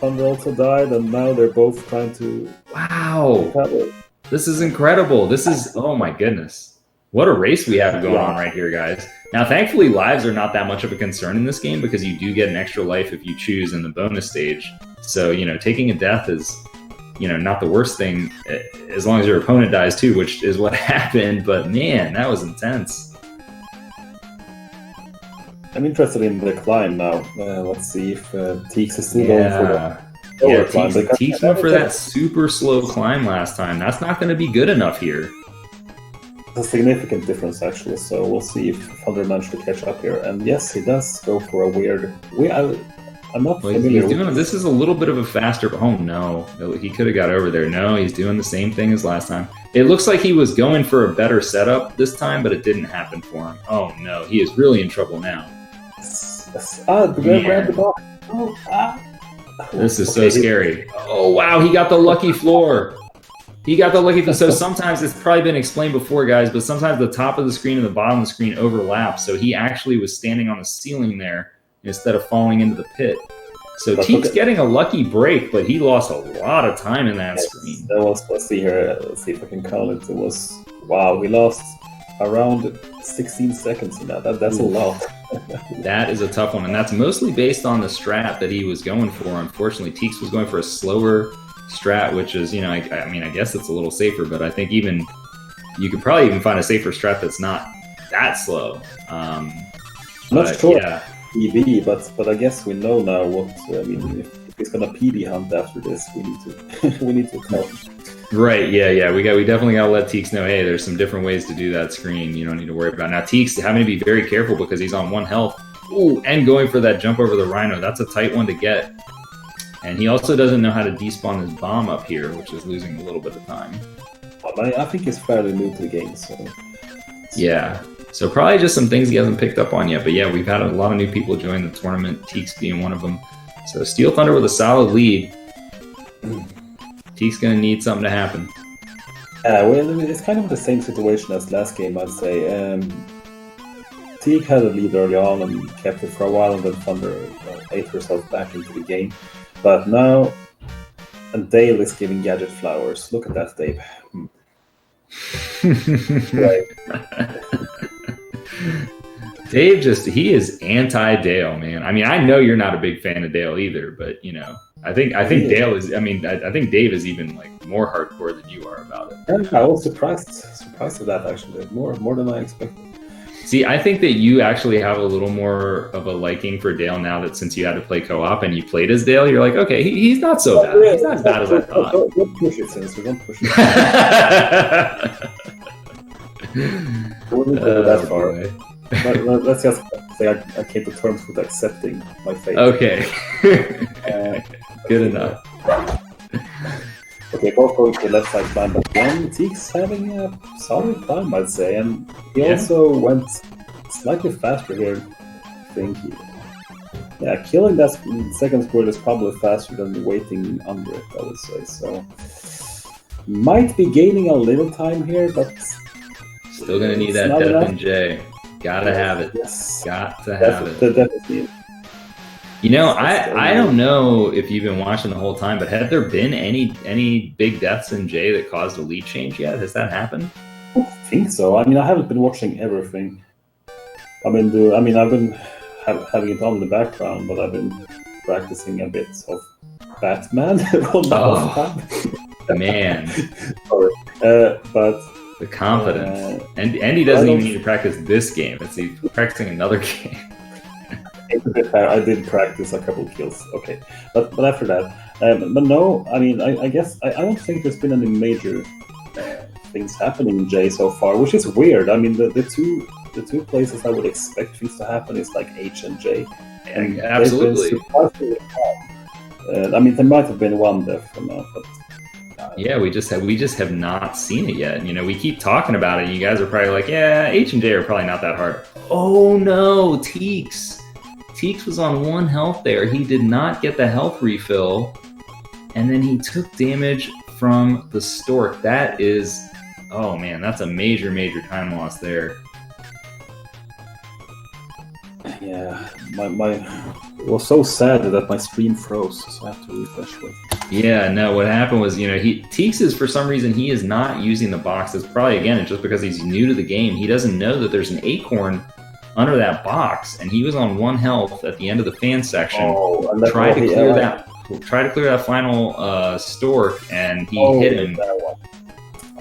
Speaker 2: Thunder also died, and now they're both trying to...
Speaker 6: Wow! This is incredible. This is... Oh, my goodness. What a race we have going on right here, guys. Now, thankfully, lives are not that much of a concern in this game because you do get an extra life if you choose in the bonus stage. So, taking a death is, not the worst thing as long as your opponent dies too, which is what happened. But man, that was intense.
Speaker 2: I'm interested in the climb now. Let's see if Teeks is still going for that.
Speaker 6: Teeks went for that super slow climb last time. That's not going to be good enough here.
Speaker 2: A significant difference actually, so we'll see if Thunder managed to catch up here. And yes, he does go for a weird... I'm not familiar with
Speaker 6: this. Is a little bit of a faster... Oh no, he could have got over there. No, he's doing the same thing as last time. It looks like he was going for a better setup this time, but it didn't happen for him. Oh no, he is really in trouble now.
Speaker 2: Grab the ball.
Speaker 6: This is so scary. Oh wow, he got the lucky floor. He got the lucky... So sometimes, it's probably been explained before, guys, but sometimes the top of the screen and the bottom of the screen overlap. So he actually was standing on the ceiling there instead of falling into the pit. So Teeks getting a lucky break, but he lost a lot of time in that screen.
Speaker 2: Let's see here. Let's see if I can count it. It was... Wow, we lost around 16 seconds in that. That's a lot.
Speaker 6: That is a tough one, and that's mostly based on the strat that he was going for. Unfortunately, Teeks was going for a slower strat, which is, I guess it's a little safer, but I think you could probably even find a safer strat that's not that slow.
Speaker 2: I'm not sure PB, but I guess we know now what. If he's gonna PB hunt after this, we need to tell him.
Speaker 6: Right, yeah. We definitely gotta let Teeks know, hey, there's some different ways to do that screen. You don't need to worry about it. Now Teeks having to be very careful because he's on 1 health. Ooh, and going for that jump over the Rhino. That's a tight one to get. And he also doesn't know how to despawn his bomb up here, which is losing a little bit of time.
Speaker 2: I think he's fairly new to the game, so...
Speaker 6: Yeah. So probably just some things he hasn't picked up on yet. But yeah, we've had a lot of new people join the tournament, Teeks being one of them. So Steel Thunder with a solid lead. Teeks going to need something to happen.
Speaker 2: Well, it's kind of the same situation as last game, I'd say. Teek had a lead early on and kept it for a while, and then Thunder ate herself back into the game. But now, and Dale is giving Gadget flowers. Look at that, Dave.
Speaker 6: Dave he is anti-Dale, man. I know you're not a big fan of Dale either, but I think Dale is. I think Dave is even more hardcore than you are about it.
Speaker 2: Yeah, I was surprised at that actually, more than I expected.
Speaker 6: See, I think that you actually have a little more of a liking for Dale now that since you had to play co-op and you played as Dale, you're like, okay, he's not so bad. He's not as bad as I thought.
Speaker 2: Don't push it, Sinister. Don't push it. Wouldn't go that far. But let's just say I came to terms with accepting my fate.
Speaker 6: Okay. Good enough.
Speaker 2: Okay, both going to the left side climb, but again, Teeks having a solid climb, I'd say, and he also went slightly faster here, I think. Yeah, killing that second squirrel is probably faster than waiting under it, I would say, so... Might be gaining a little time here, but...
Speaker 6: Still gonna need that Def and J. Gotta have it.
Speaker 2: Yes.
Speaker 6: Got to have it.
Speaker 2: Definitely.
Speaker 6: I don't know if you've been watching the whole time, but have there been any big deaths in J that caused a lead change yet? Has that happened?
Speaker 2: I don't think so. I haven't been watching everything. I've been having it on in the background, but I've been practicing a bit of Batman.
Speaker 6: Man.
Speaker 2: Sorry. But
Speaker 6: the confidence. And he doesn't even need to practice this game. He's practicing another game.
Speaker 2: I did practice a couple of kills, okay, but after that, but no, I guess I don't think there's been any major things happening in J so far, which is weird. The two places I would expect things to happen is like H and J, and
Speaker 6: absolutely.
Speaker 2: There might have been one death from now, but
Speaker 6: Yeah, we just have not seen it yet. You know, we keep talking about it. And you guys are probably like, yeah, H and J are probably not that hard. Oh no, Teeks was on 1 health there. He did not get the health refill, and then he took damage from the Stork. That is, oh man, that's a major time loss there.
Speaker 2: Yeah, it was so sad that my stream froze, so I have to refresh it.
Speaker 6: Yeah, no, what happened was, you know, Teeks is, for some reason, he is not using the box. It's probably, again, it's just because he's new to the game. He doesn't know that there's an acorn under that box, and he was on 1 health at the end of the fan section. Try to clear that final Stork, and he hit him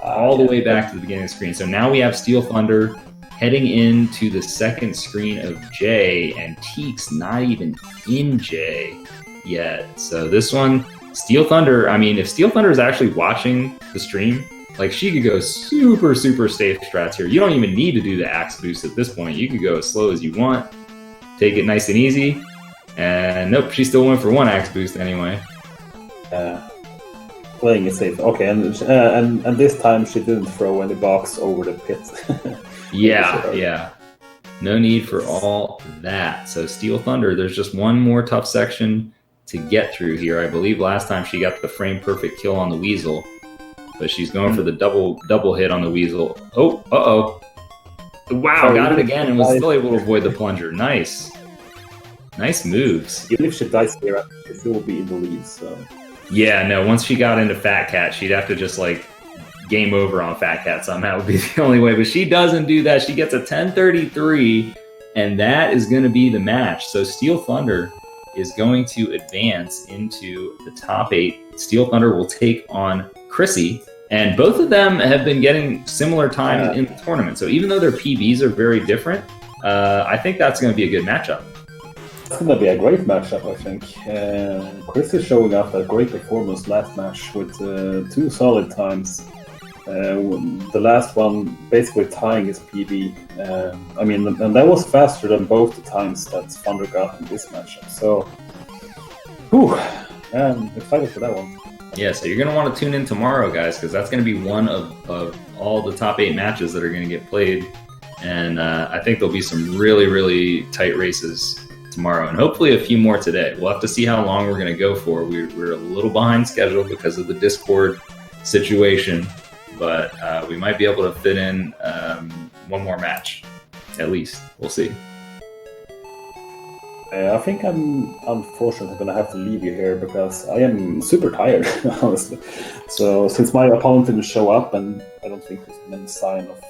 Speaker 6: all the way back to the beginning of the screen. So now we have Steel Thunder heading into the second screen of J, and Teeks not even in J yet. So this one, Steel Thunder, I mean, if Steel Thunder is actually watching the stream, like, she could go super safe strats here. You don't even need to do the axe boost at this point. You could go as slow as you want, take it nice and easy, and nope, she still went for 1 axe boost anyway.
Speaker 2: Playing it safe. Okay, and this time she didn't throw any box over the pit.
Speaker 6: Yeah. No need for all that. So Steel Thunder, there's just one more tough section to get through here. I believe last time she got the frame perfect kill on the Weasel, but she's going for the double hit on the Weasel. Oh, uh-oh. Wow, got it again and was still able to avoid the plunger. Nice moves.
Speaker 2: Even if she dies here, she still will be in the lead, so...
Speaker 6: Yeah, no, once she got into Fat Cat, she'd have to just, like, game over on Fat Cat somehow would be the only way. But she doesn't do that. She gets a 1033, and that is going to be the match. So Steel Thunder is going to advance into the top 8. Steel Thunder will take on Chrissy, and both of them have been getting similar time in the tournament. So even though their PBs are very different, I think that's going to be a good matchup.
Speaker 2: It's going to be a great matchup, I think. Chris is showing up a great performance last match with 2 solid times. The last one basically tying his PB. I mean, and that was faster than both the times that Thunder got in this matchup. So, I'm excited for that one.
Speaker 6: Yeah, so you're going to want to tune in tomorrow, guys, because that's going to be one of all the top 8 matches that are going to get played. And I think there'll be some really tight races tomorrow, and hopefully a few more today. We'll have to see how long we're going to go for. We're a little behind schedule because of the Discord situation, but we might be able to fit in one more match, at least. We'll see.
Speaker 2: I think I'm unfortunately going to have to leave you here because I am super tired, honestly. So since my opponent didn't show up, and I don't think there's been any sign of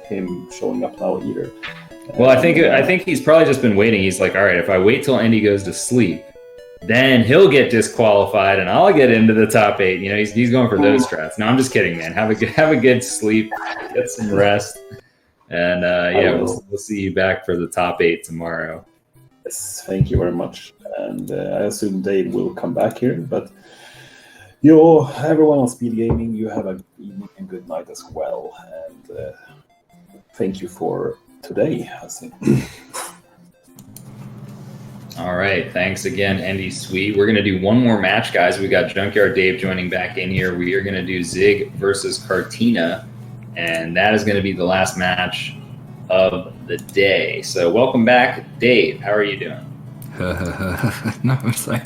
Speaker 2: him showing up now either.
Speaker 6: Well, I think he's probably just been waiting. He's like, all right, if I wait till Andy goes to sleep, then he'll get disqualified and I'll get into the top 8. You know, he's going for those strats. No, I'm just kidding, man. Have a good sleep, get some rest, and we'll see you back for the top 8 tomorrow.
Speaker 2: Yes, thank you very much. And I assume Dave will come back here, but everyone on Speed Gaming, you have a evening and good night as well. And thank you for today, I think.
Speaker 6: All right, thanks again, Andy Sweet. We're going to do one more match, guys. We got Junkyard Dave joining back in here. We are going to do Zig versus Cartina, and that is going to be the last match of the day. So welcome back, Dave. How are you doing?
Speaker 1: No, I'm sorry.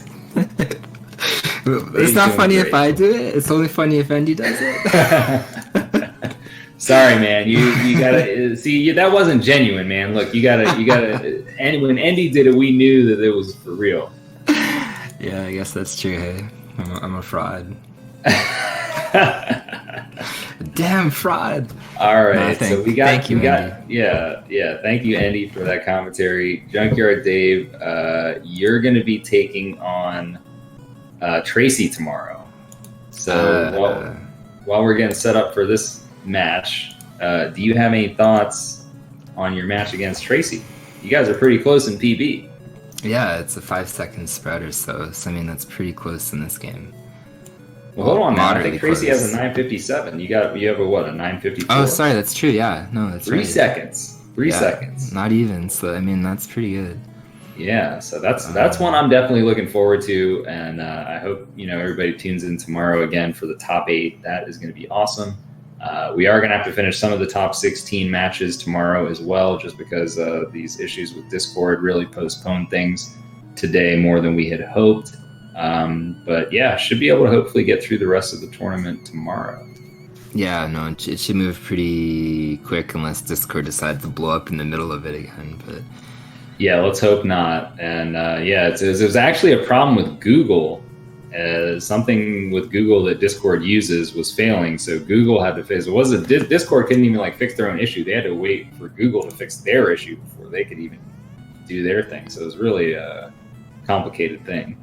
Speaker 1: It's not funny if I do it. It's only funny if Andy does it.
Speaker 6: Sorry, man. You gotta see that wasn't genuine, man. Look, you gotta. And when Andy did it, we knew that it was for real.
Speaker 1: Yeah, I guess that's true. Hey, I'm a fraud. Damn fraud.
Speaker 6: All right,
Speaker 1: no,
Speaker 6: so we got. Thank you, Andy. Yeah. Thank you, Andy, for that commentary. Junkyard Dave, you're going to be taking on Tracy tomorrow. So while we're getting set up for this match, do you have any thoughts on your match against Tracy? You guys are pretty close in PB.
Speaker 1: Yeah, it's a 5-second spread or so. So I mean, that's pretty close in this game.
Speaker 6: Well, hold on, man. I think Tracy has a 957. You have a 954?
Speaker 1: Oh, sorry, that's true. Yeah, no, that's
Speaker 6: 3
Speaker 1: right.
Speaker 6: seconds. 3 seconds.
Speaker 1: Not even. So I mean, that's pretty good.
Speaker 6: Yeah, so that's one I'm definitely looking forward to, and I hope everybody tunes in tomorrow again for the top 8. That is going to be awesome. We are going to have to finish some of the top 16 matches tomorrow as well, just because these issues with Discord really postponed things today more than we had hoped. But yeah, should be able to hopefully get through the rest of the tournament tomorrow.
Speaker 1: Yeah, no, it should move pretty quick unless Discord decides to blow up in the middle of it again. But
Speaker 6: yeah, let's hope not. And it was actually a problem with Google. Something with Google that Discord uses was failing, so Google had to fix it. Discord couldn't even fix their own issue. They had to wait for Google to fix their issue before they could even do their thing. So it was really a complicated thing.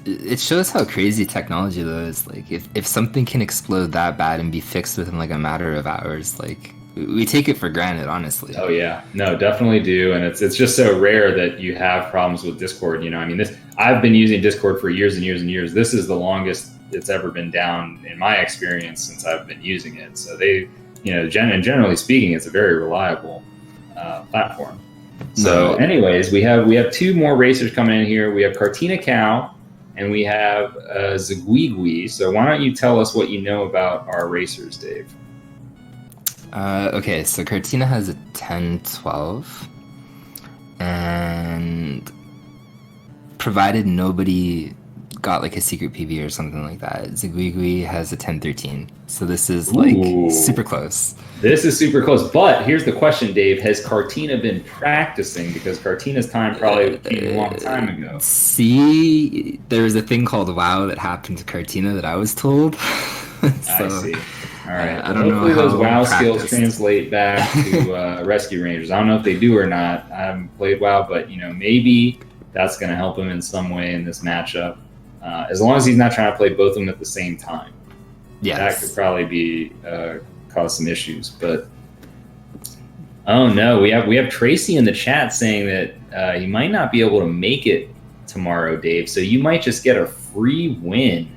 Speaker 1: it shows how crazy technology though is. Like if something can explode that bad and be fixed within like a matter of hours, like we take it for granted, honestly.
Speaker 6: Oh yeah, no, definitely do. And it's just so rare that you have problems with Discord. I mean, I've been using Discord for years and years and years. This is the longest it's ever been down in my experience since I've been using it. So they, generally speaking, it's a very reliable platform. So anyways, we have two more racers coming in here. We have Cartina Cow and we have Ziguigui. So why don't you tell us what you know about our racers, Dave?
Speaker 1: Okay, so Cartina has a 10-12, and provided nobody got like a secret PB or something like that, Ziguigui has a 10-13. So this is like super close.
Speaker 6: This is super close, but here's the question, Dave. Has Cartina been practicing? Because Cartina's time probably came a long time ago.
Speaker 1: See, there was a thing called WoW that happened to Cartina that I was told.
Speaker 6: I see. All right.
Speaker 1: I don't know
Speaker 6: hopefully
Speaker 1: how
Speaker 6: those WoW
Speaker 1: practiced.
Speaker 6: skills translate back to Rescue Rangers. I don't know if they do or not. I haven't played WoW, but maybe that's going to help him in some way in this matchup. As long as he's not trying to play both of them at the same time.
Speaker 1: Yes.
Speaker 6: That could probably be cause some issues. But oh no, we have Tracy in the chat saying that he might not be able to make it tomorrow, Dave. So you might just get a free win.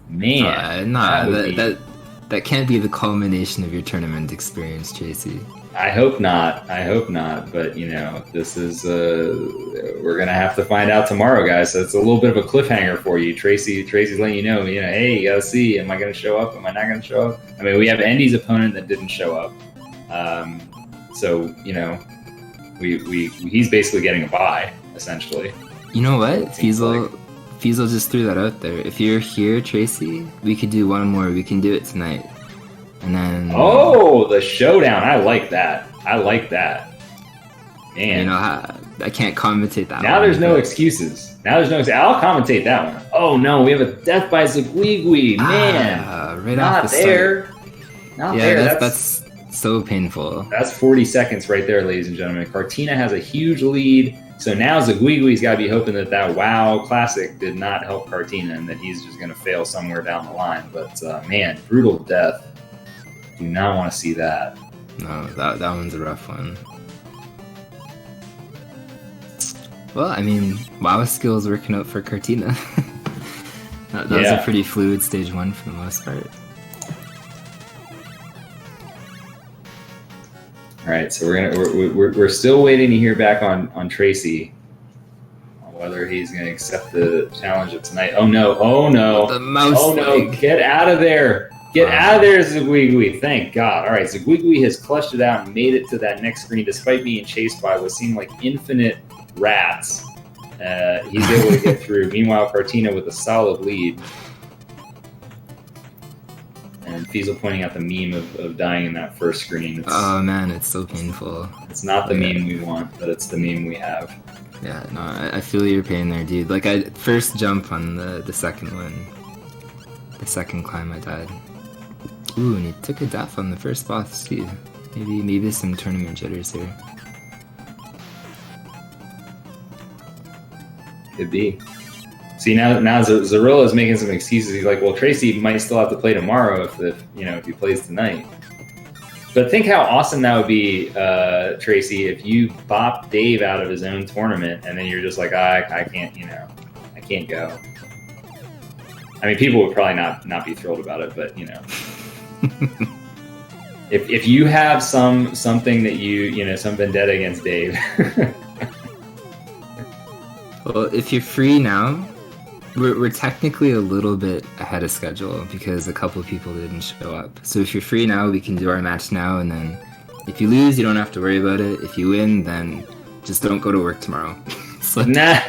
Speaker 6: Man,
Speaker 1: that can't be the culmination of your tournament experience, Tracy.
Speaker 6: I hope not. But this is we're gonna have to find out tomorrow, guys. So it's a little bit of a cliffhanger for you. Tracy's letting you know. Hey, you gotta see. Am I gonna show up? Am I not gonna show up? I mean, we have Andy's opponent that didn't show up. So he's basically getting a bye essentially.
Speaker 1: You know what? Fiesel just threw that out there. If you're here, Tracy, we could do one more. We can do it tonight. And then...
Speaker 6: Oh, the showdown. I like that. Man.
Speaker 1: I can't commentate that
Speaker 6: now
Speaker 1: one.
Speaker 6: There's no excuses. I'll commentate that one. Oh, no. We have a death by Ziguigui. Man.
Speaker 1: Right
Speaker 6: not
Speaker 1: off the
Speaker 6: there.
Speaker 1: start.
Speaker 6: Not there.
Speaker 1: That's so painful.
Speaker 6: That's 40 seconds right there, ladies and gentlemen. Cartina has a huge lead. So now Ziguigui's got to be hoping that WoW Classic did not help Cartina and that he's just going to fail somewhere down the line. But, man, brutal death. Do not want to see that.
Speaker 1: No, that one's a rough one. Well, I mean, WoW skills working out for Cartina. that was a pretty fluid stage 1 for the most part.
Speaker 6: All right, so we're still waiting to hear back on Tracy on whether he's going to accept the challenge of tonight. Oh no!
Speaker 1: The mouse leg.
Speaker 6: Get out of there! Get out of there, Ziguigui! Thank God. All right, Ziguigui has clutched it out and made it to that next screen despite being chased by what seemed like infinite rats. He's able to get through. Meanwhile, Cartina with a solid lead. And Fiesel pointing out the meme of dying in that first screen.
Speaker 1: Oh man, it's so painful.
Speaker 6: It's not the meme we want, but it's the meme we have.
Speaker 1: Yeah, no, I feel your pain there, dude. Like, I first jump on the second one. The second climb I died. Ooh, and he took a death on the first boss too. Maybe some tournament jitters here.
Speaker 6: Could be. See, now Zarilla is making some excuses. He's like, well, Tracy might still have to play tomorrow if he plays tonight. But think how awesome that would be, Tracy, if you bop Dave out of his own tournament and then you're just like, I can't, I can't go. I mean, people would probably not be thrilled about it, but if you have something that some vendetta against Dave.
Speaker 1: Well, if you're free now, we're technically a little bit ahead of schedule because a couple of people didn't show up. So if you're free now, we can do our match now, and then if you lose, you don't have to worry about it. If you win, then just don't go to work tomorrow. So,
Speaker 6: Nah,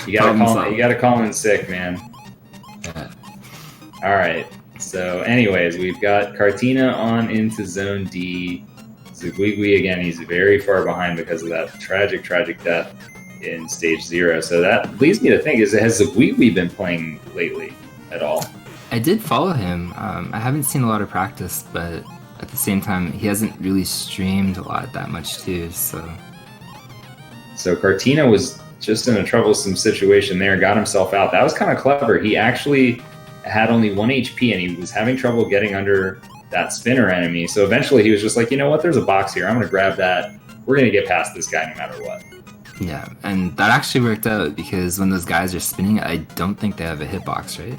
Speaker 6: you gotta call in sick, man.
Speaker 1: yeah.
Speaker 6: All right. So, anyways, we've got Cartina on into Zone D. Zigwigwi again. He's very far behind because of that tragic death in Stage 0. So that leads me to think: has Zigwigwi been playing lately at all?
Speaker 1: I did follow him. I haven't seen a lot of practice, but at the same time, he hasn't really streamed a lot that much too. So
Speaker 6: Cartina was just in a troublesome situation there, got himself out. That was kind of clever. He actually had only 1 HP and he was having trouble getting under that spinner enemy. So eventually he was just like, you know what, there's a box here. I'm going to grab that. We're going to get past this guy no matter what.
Speaker 1: yeah, and that actually worked out because when those guys are spinning, I don't think they have a hitbox, right?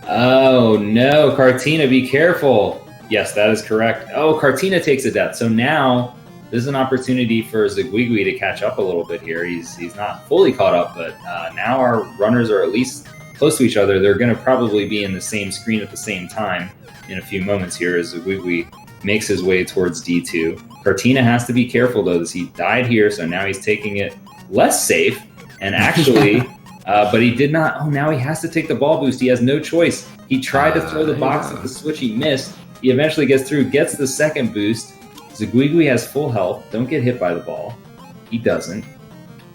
Speaker 6: Oh, no. Cartina, be careful. Yes, that is correct. Oh, Cartina takes a death. So now this is an opportunity for Zigwigwi to catch up a little bit here. He's not fully caught up, but now our runners are at least close to each other. They're going to probably be in the same screen at the same time in a few moments here as Zigwigwi makes his way towards D2. Cartina has to be careful, though, as he died here, so now he's taking it less safe. And actually, but he did not. Oh, now he has to take the ball boost. He has no choice. He tried to throw the box at the switch. He missed. He eventually gets through, gets the second boost. Zigwigwi has full health. Don't get hit by the ball. He doesn't.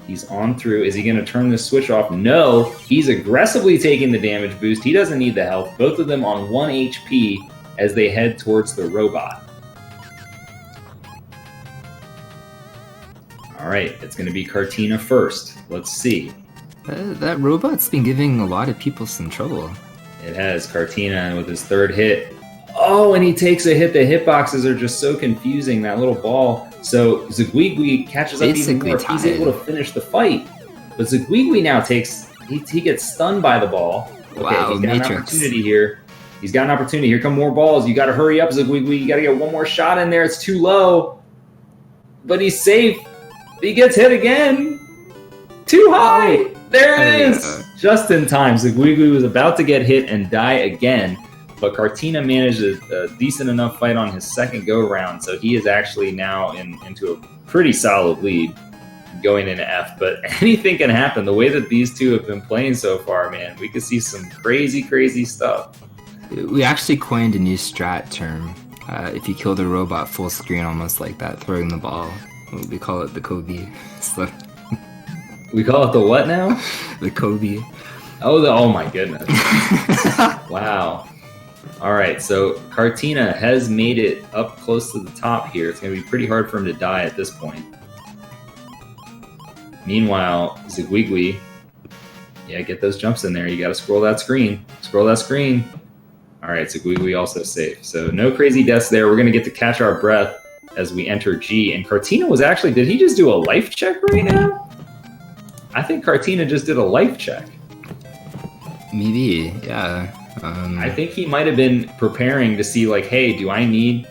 Speaker 6: He's on through. Is he going to turn this switch off? No. He's aggressively taking the damage boost. He doesn't need the health. Both of them on 1 HP as they head towards the robot. All right, it's going to be Cartina first. Let's see.
Speaker 1: That robot's been giving a lot of people some trouble.
Speaker 6: It has Cartina with his third hit. Oh, and he takes a hit. The hitboxes are just so confusing, that little ball. So Zigwigwi catches up even more. He's able to finish the fight. But Zigwigwi now he gets stunned by the ball. Okay,
Speaker 1: Wow,
Speaker 6: he's got
Speaker 1: Matrix.
Speaker 6: an opportunity here. He's got an opportunity. Here come more balls. You got to hurry up, Zigwigwi. You got to get one more shot in there. It's too low. But he's safe. He gets hit again. Too high. There it is. Just in time. Zigwigwi was about to get hit and die again. But Cartina managed a decent enough fight on his second go-round, so he is actually now into a pretty solid lead going into F. But anything can happen. The way that these two have been playing so far, man, we could see some crazy, crazy stuff.
Speaker 1: We actually coined a new strat term. If you kill the robot full screen, almost like that, throwing the ball. We call it the Kobe. So,
Speaker 6: We call it the what now?
Speaker 1: the Kobe.
Speaker 6: Oh my goodness. Wow. All right, so Cartina has made it up close to the top here. It's going to be pretty hard for him to die at this point. Meanwhile, Zigwigwi, yeah, get those jumps in there. You got to scroll that screen. Scroll that screen. All right, Zigwigwi also safe. So no crazy deaths there. We're going to get to catch our breath as we enter G. And Cartina was actually, did he just do a life check right now? I think Cartina just did a life check.
Speaker 1: Maybe, yeah.
Speaker 6: I think he might have been preparing to see, like, hey, do I need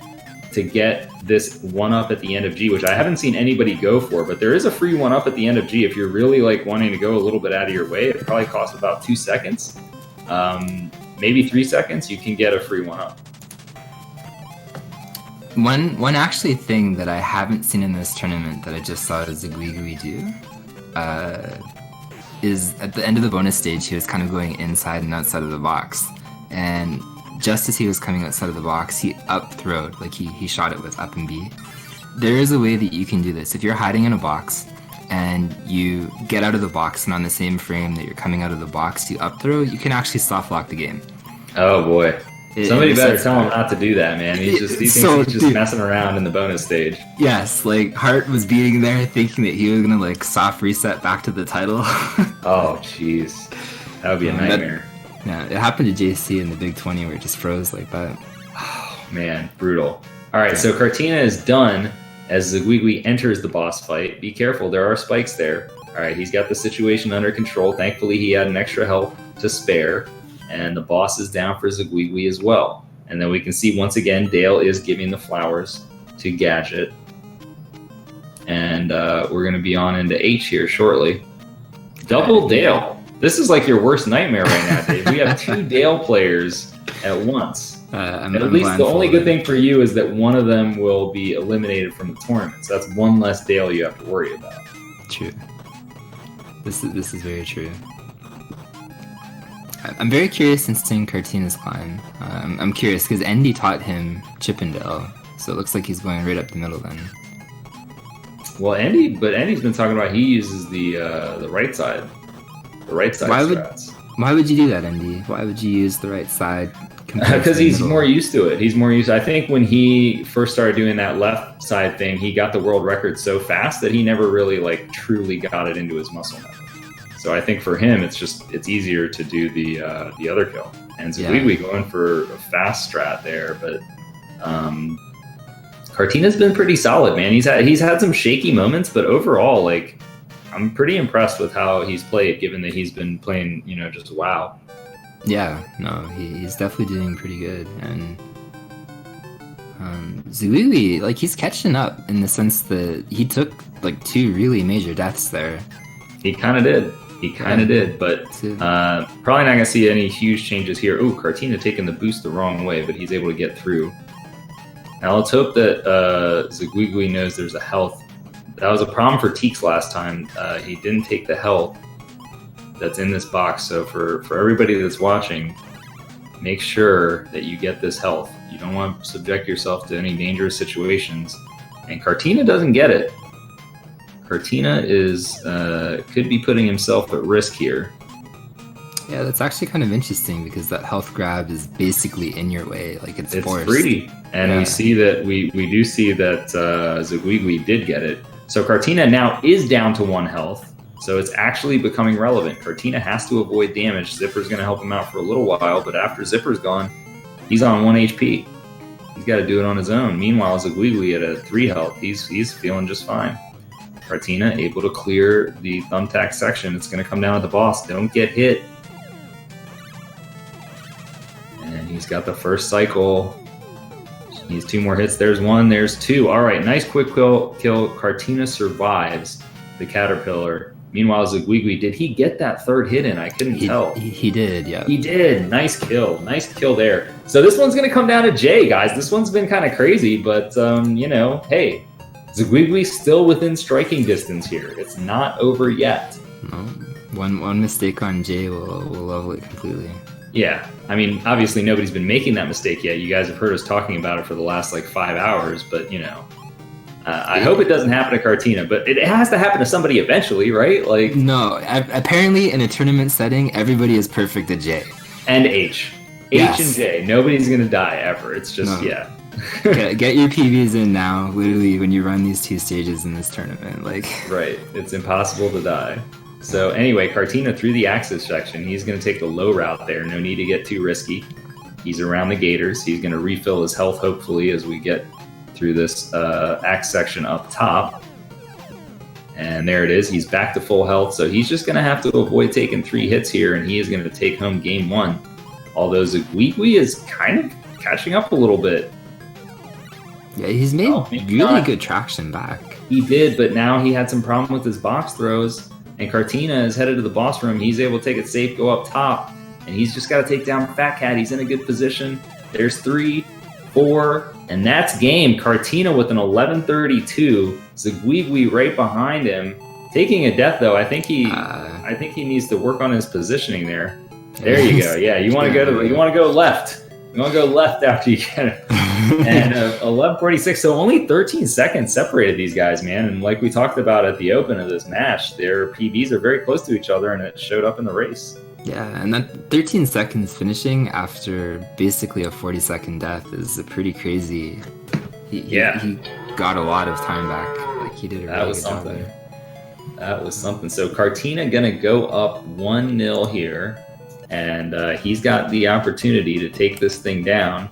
Speaker 6: to get this 1-up at the end of G, which I haven't seen anybody go for, but there is a free 1-up at the end of G. If you're really, like, wanting to go a little bit out of your way, it probably costs about 2 seconds. Maybe 3 seconds, you can get a free 1-up.
Speaker 1: One actually thing that I haven't seen in this tournament that I just saw Zigwigwi do is at the end of the bonus stage, he was kind of going inside and outside of the box. And just as he was coming outside of the box, he up-throwed, like he shot it with up and B. There is a way that you can do this. If you're hiding in a box and you get out of the box and on the same frame that you're coming out of the box, you up-throw, you can actually soft lock the game.
Speaker 6: Oh boy. Somebody better tell him not to do that, man. He thinks he's just messing around in the bonus stage.
Speaker 1: Yes, like Hart was beating there thinking that he was gonna like soft reset back to the title.
Speaker 6: Oh jeez. That would be a nightmare.
Speaker 1: Yeah, it happened to JC in the Big 20 where it just froze like that.
Speaker 6: Oh man, brutal. Alright, so Cartina is done as Zigwigwi enters the boss fight. Be careful, there are spikes there. Alright, he's got the situation under control. Thankfully he had an extra health to spare. And the boss is down for Zigwigwi as well. And then we can see once again Dale is giving the flowers to Gadget. and we're going to be on into H here shortly. Double Dale. This is like your worst nightmare right now, Dave. We have 2 Dale players at once. At least the only good thing for you is that one of them will be eliminated from the tournament. So that's one less Dale you have to worry about.
Speaker 1: True. This is very true. I'm very curious in seeing Cartina's climb. I'm curious because Andy taught him Chippendale, so it looks like he's going right up the middle then.
Speaker 6: Well, Andy's been talking about he uses the right side, strats.
Speaker 1: Why would you do that, Andy? Why would you use the right side?
Speaker 6: Because he's more used to it. I think when he first started doing that left side thing, he got the world record so fast that he never really like truly got it into his muscle memory. So I think for him, it's easier to do the other kill. And Zwiwi going for a fast strat there, but Cartina's been pretty solid, man. He's had some shaky moments, but overall, like, I'm pretty impressed with how he's played, given that he's been playing, just WoW.
Speaker 1: Yeah, no, he's definitely doing pretty good, and Zwiwi, like, he's catching up in the sense that he took like 2 really major deaths there.
Speaker 6: He kind of did. But probably not gonna see any huge changes here. Oh, Cartina taking the boost the wrong way, but he's able to get through. Now let's hope that Zwiwi knows there's a health. That was a problem for Teeks last time. He didn't take the health that's in this box. So for everybody that's watching, make sure that you get this health. You don't want to subject yourself to any dangerous situations. And Cartina doesn't get it. Cartina could be putting himself at risk here.
Speaker 1: Yeah, that's actually kind of interesting because that health grab is basically in your way, like it's forced.
Speaker 6: Free, and we see that we do see that Zwiwi did get it. So Cartina now is down to 1 health, so it's actually becoming relevant. Cartina has to avoid damage. Zipper's going to help him out for a little while, but after Zipper's gone, he's on 1 HP. He's got to do it on his own. Meanwhile, Zwiwi at a 3 health, he's feeling just fine. Cartina able to clear the thumbtack section. It's going to come down to the boss. Don't get hit. And he's got the first cycle. He needs 2 more hits. There's 1. There's 2. All right, nice quick kill. Cartina survives the caterpillar. Meanwhile, Zwiwi, did he get that 3rd hit in? I couldn't tell.
Speaker 1: He did, yeah.
Speaker 6: He did. Nice kill there. So this one's going to come down to Jay, guys. This one's been kind of crazy, but, hey, Zwiwi's still within striking distance here. It's not over yet.
Speaker 1: No, one mistake on Jay will level it completely.
Speaker 6: Yeah, I mean, obviously nobody's been making that mistake yet. You guys have heard us talking about it for the last 5 hours, but I hope it doesn't happen to Cartina, but it has to happen to somebody eventually, right?
Speaker 1: No, apparently in a tournament setting, everybody is perfect at J.
Speaker 6: And H. H and J. Nobody's gonna die ever. It's just
Speaker 1: get your PVs in now, literally, when you run these 2 stages in this tournament.
Speaker 6: Right, it's impossible to die. So anyway, Cartina through the Axis section. He's going to take the low route there. No need to get too risky. He's around the gators. He's going to refill his health, hopefully, as we get through this Axe section up top. And there it is. He's back to full health. So he's just going to have to avoid taking 3 hits here, and he is going to take home game 1. Although Zwiwi is kind of catching up a little bit.
Speaker 1: Yeah, he's made really good traction back.
Speaker 6: He did, but now he had some problem with his box throws. And Cartina is headed to the boss room. He's able to take it safe, go up top, and he's just got to take down Fat Cat. He's in a good position. There's 3, 4, and that's game. Cartina with an 11:32. Zwiwi right behind him, taking a death though. I think he needs to work on his positioning there. There you go. Yeah, you want to go left. You want to go left after you get it. And 11:46, so only 13 seconds separated these guys, man. And like we talked about at the open of this match, their PBs are very close to each other, and it showed up in the race.
Speaker 1: Yeah, and that 13 seconds finishing after basically a 40-second death is a pretty crazy. He got a lot of time back. He did a really good job there.
Speaker 6: That was something. So Cartina gonna go up 1-0 here, and he's got the opportunity to take this thing down.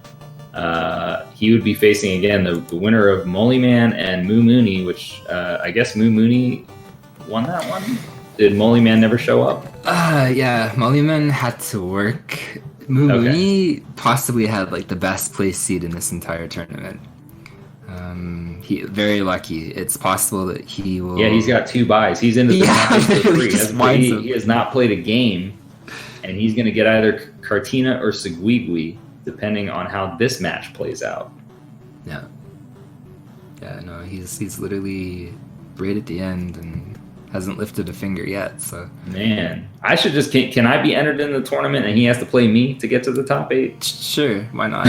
Speaker 6: He would be facing again the winner of Molly Man and Moo Mooney, which I guess Moo Mooney won that one. Did Molly Man never show up?
Speaker 1: Yeah, Molly Man had to work. Moo Mooney possibly had the best place seed in this entire tournament. He very lucky. It's possible that he will.
Speaker 6: Yeah, he's got 2 buys. He's into the matches for free. He has not played a game, and he's going to get either Cartina or Seguigui, depending on how this match plays out.
Speaker 1: Yeah. Yeah, no, he's literally right at the end and hasn't lifted a finger yet. So
Speaker 6: man, I should just can I be entered in the tournament and he has to play me to get to the top 8?
Speaker 1: Sure, why not?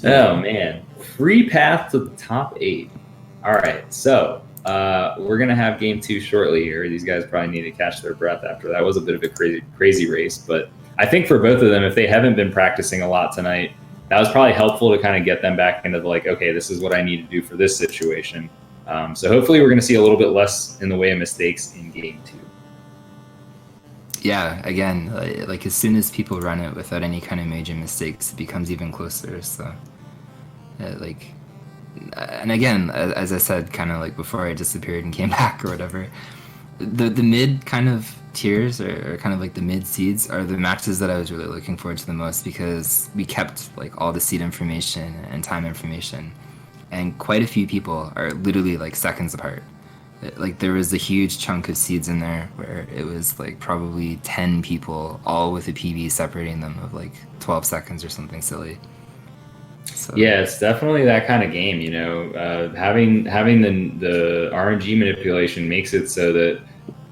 Speaker 6: Oh man, free path to the top 8. All right, so we're gonna have game 2 shortly here. These guys probably need to catch their breath after that. Was a bit of a crazy race, but I think for both of them, if they haven't been practicing a lot tonight, that was probably helpful to kind of get them back into the like, okay, this is what I need to do for this situation. So hopefully we're going to see a little bit less in the way of mistakes in game 2.
Speaker 1: Yeah, again, like as soon as people run it without any kind of major mistakes, it becomes even closer. So, and again, as I said, kind of like before I disappeared and came back or whatever, the mid kind of tiers or kind of like the mid seeds are the matches that I was really looking forward to the most because we kept like all the seed information and time information, and quite a few people are literally like seconds apart. Like there was a huge chunk of seeds in there where it was like probably 10 people all with a PB separating them of like 12 seconds or something silly. So.
Speaker 6: Yeah, it's definitely that kind of game, you know. Having the RNG manipulation makes it so that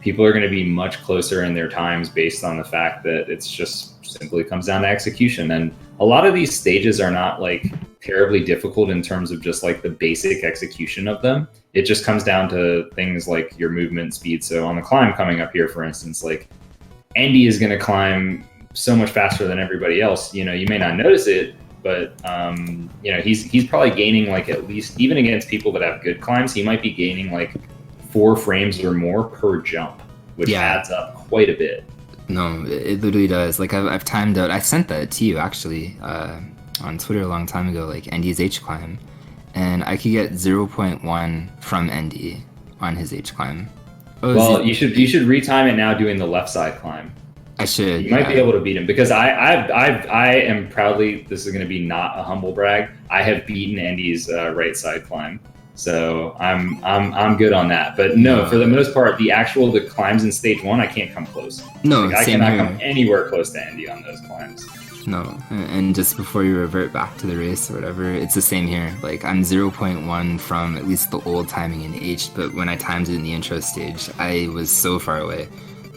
Speaker 6: people are going to be much closer in their times based on the fact that it's just simply comes down to execution. And a lot of these stages are not like terribly difficult in terms of just like the basic execution of them. It just comes down to things like your movement speed. So on the climb coming up here, for instance, like Andy is going to climb so much faster than everybody else. You know, you may not notice it, but you know, he's probably gaining like at least, even against people that have good climbs, he might be gaining like 4 frames or more per jump, which adds up quite a bit.
Speaker 1: No, it literally does. Like I've timed out. I sent that to you actually on Twitter a long time ago. Like Andy's H climb, and I could get 0.1 from Andy on his H climb. Oh,
Speaker 6: well, you should retime it now doing the left side climb.
Speaker 1: I should.
Speaker 6: You might be able to beat him because I am proudly. This is going to be not a humble brag. I have beaten Andy's right side climb. So I'm good on that. But no, for the most part, the climbs in stage 1, I can't come close.
Speaker 1: No,
Speaker 6: like, I cannot come anywhere close to Andy on those climbs.
Speaker 1: No, and just before you revert back to the race or whatever, it's the same here. Like I'm 0.1 from at least the old timing in H, but when I timed it in the intro stage, I was so far away.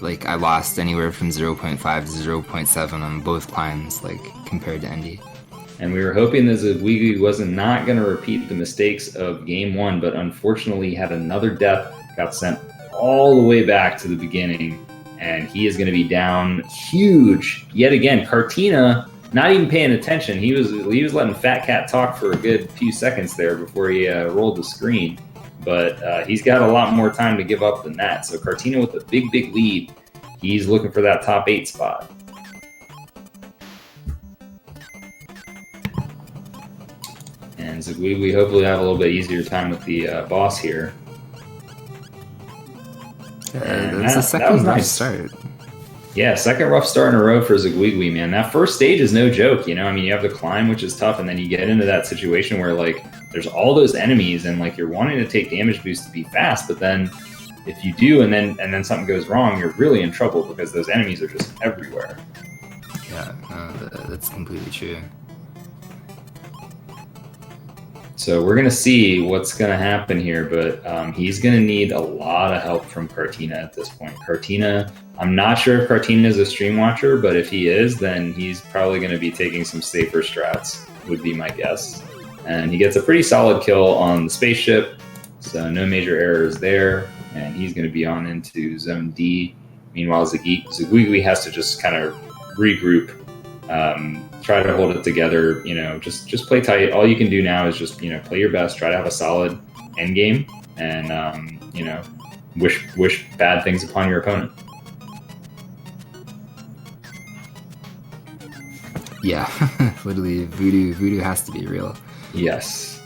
Speaker 1: Like I lost anywhere from 0.5 to 0.7 on both climbs, like compared to Andy.
Speaker 6: And we were hoping that Seguigui wasn't not going to repeat the mistakes of game 1, but unfortunately had another death, got sent all the way back to the beginning, and he is going to be down huge yet again. Cartina not even paying attention. He was letting Fat Cat talk for a good few seconds there before he rolled the screen, but he's got a lot more time to give up than that. So Cartina with a big lead. He's looking for that top 8 spot. And we hopefully have a little bit easier time with the boss here.
Speaker 1: That's the second rough start.
Speaker 6: Yeah, second rough start in a row for Seguigui, man. That first stage is no joke, you know? I mean, you have the climb, which is tough, and then you get into that situation where, like, there's all those enemies, and, like, you're wanting to take damage boost to be fast, but then if you do and then something goes wrong, you're really in trouble because those enemies are just everywhere.
Speaker 1: Yeah, that's completely true.
Speaker 6: So we're going to see what's going to happen here, but he's going to need a lot of help from Cartina at this point. Cartina, I'm not sure if Cartina is a stream watcher, but if he is, then he's probably going to be taking some safer strats, would be my guess. And he gets a pretty solid kill on the spaceship, so no major errors there, and he's going to be on into Zone D. Meanwhile, Seguigui has to just kind of regroup, try to hold it together, you know, just play tight. All you can do now is just, you know, play your best, try to have a solid end game, and you know, wish bad things upon your opponent.
Speaker 1: Yeah, literally, voodoo has to be real.
Speaker 6: Yes,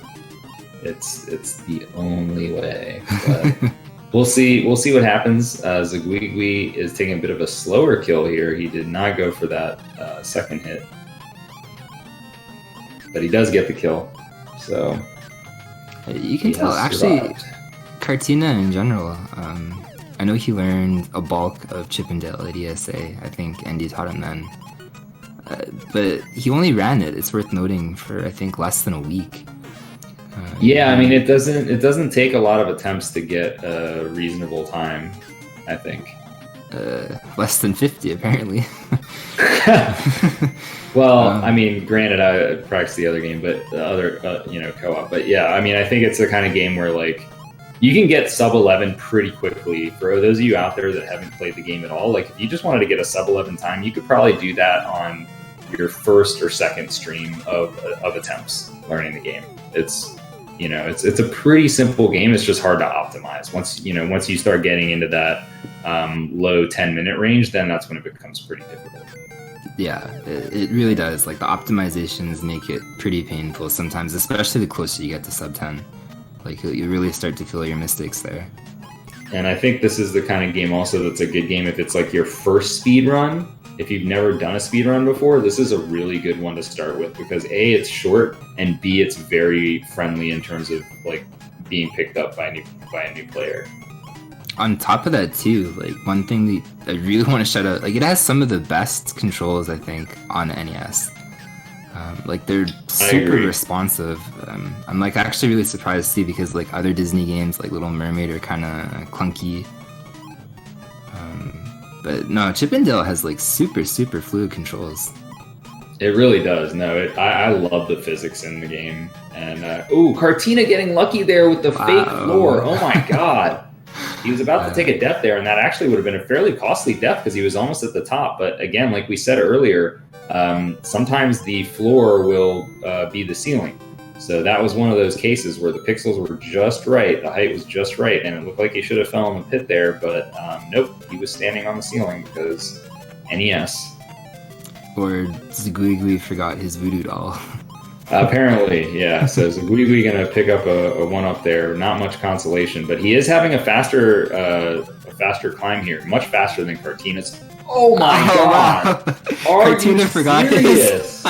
Speaker 6: it's the only way. But we'll see what happens. Seguigui is taking a bit of a slower kill here. He did not go for that second hit. but he does get the kill. So
Speaker 1: You can
Speaker 6: he
Speaker 1: tell,
Speaker 6: has
Speaker 1: actually,
Speaker 6: survived.
Speaker 1: Cartina in general. I know he learned a bulk of Chippendale at ESA, I think Andy taught him then. But he only ran it, it's worth noting, for I think less than a week.
Speaker 6: Yeah, I mean, it doesn't take a lot of attempts to get a reasonable time, I think.
Speaker 1: Less than 50, apparently.
Speaker 6: Well, I mean, granted, I practiced the other game, but the other, co-op. But yeah, I mean, I think it's the kind of game where, like, you can get sub 11 pretty quickly. For those of you out there that haven't played the game at all, like, if you just wanted to get a sub 11 time, you could probably do that on your first or second stream of attempts learning the game. It's a pretty simple game. It's just hard to optimize. Once you start getting into that low 10-minute range, then that's when it becomes pretty difficult.
Speaker 1: Yeah, it really does. Like, the optimizations make it pretty painful sometimes, especially the closer you get to sub 10. Like, you really start to feel your mistakes there.
Speaker 6: And I think this is the kind of game also that's a good game if it's like your first speed run. If you've never done a speed run before, this is a really good one to start with because A, it's short, and B, it's very friendly in terms of like being picked up by a new player.
Speaker 1: On top of that too, like, one thing that I really want to shout out, like, it has some of the best controls, I think, on NES. Like, they're super responsive. I'm like actually really surprised too, because like other Disney games like Little Mermaid are kind of clunky. But no, Chippendale has like super fluid controls.
Speaker 6: It really does. No, I love the physics in the game. And Cartina getting lucky there with the fake floor. Oh my god. He was about to take a death there, and that actually would have been a fairly costly death because he was almost at the top. But again, like we said earlier, sometimes the floor will be the ceiling. So that was one of those cases where the pixels were just right, the height was just right, and it looked like he should have fell in the pit there, but nope, he was standing on the ceiling because NES.
Speaker 1: Or Zguigui forgot his voodoo doll.
Speaker 6: Apparently, yeah. So Zguigui going to pick up a one-up there. Not much consolation, but he is having a faster climb here, much faster than Cartina's. Oh my god!
Speaker 1: Wow. Cartina forgot
Speaker 6: his.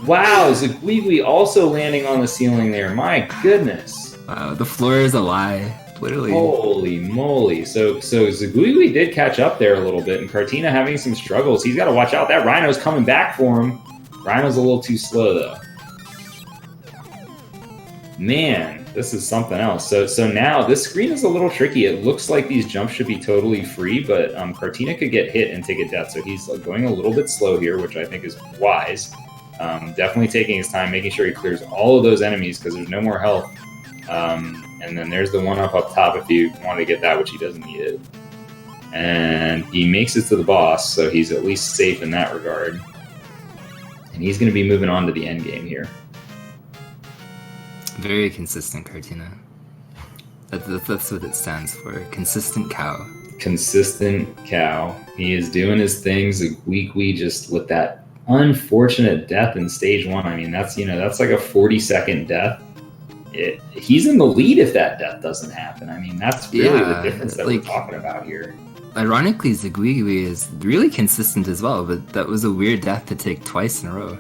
Speaker 6: Wow, Zguigui also landing on the ceiling there. My goodness.
Speaker 1: Wow, the floor is a lie. Literally.
Speaker 6: Holy moly. So Zguigui did catch up there a little bit, and Cartina having some struggles. He's got to watch out. That Rhino's coming back for him. Rhino's a little too slow, though. Man, this is something else. So now this screen is a little tricky. It looks like these jumps should be totally free, but Cartina could get hit and take a death. So he's going a little bit slow here, which I think is wise. Definitely taking his time, making sure he clears all of those enemies because there's no more health. And then there's the one up top if you want to get that, which he doesn't need it. And he makes it to the boss, so he's at least safe in that regard. And he's going to be moving on to the end game here.
Speaker 1: Very consistent, Cartina. That's what it stands for. Consistent cow.
Speaker 6: Consistent cow. He is doing his things. Zguigui just with that unfortunate death in stage 1. I mean, that's like a 40-second death. He's in the lead if that death doesn't happen. I mean, that's really the difference that we're talking about here.
Speaker 1: Ironically, Zguigui is really consistent as well, but that was a weird death to take twice in a row.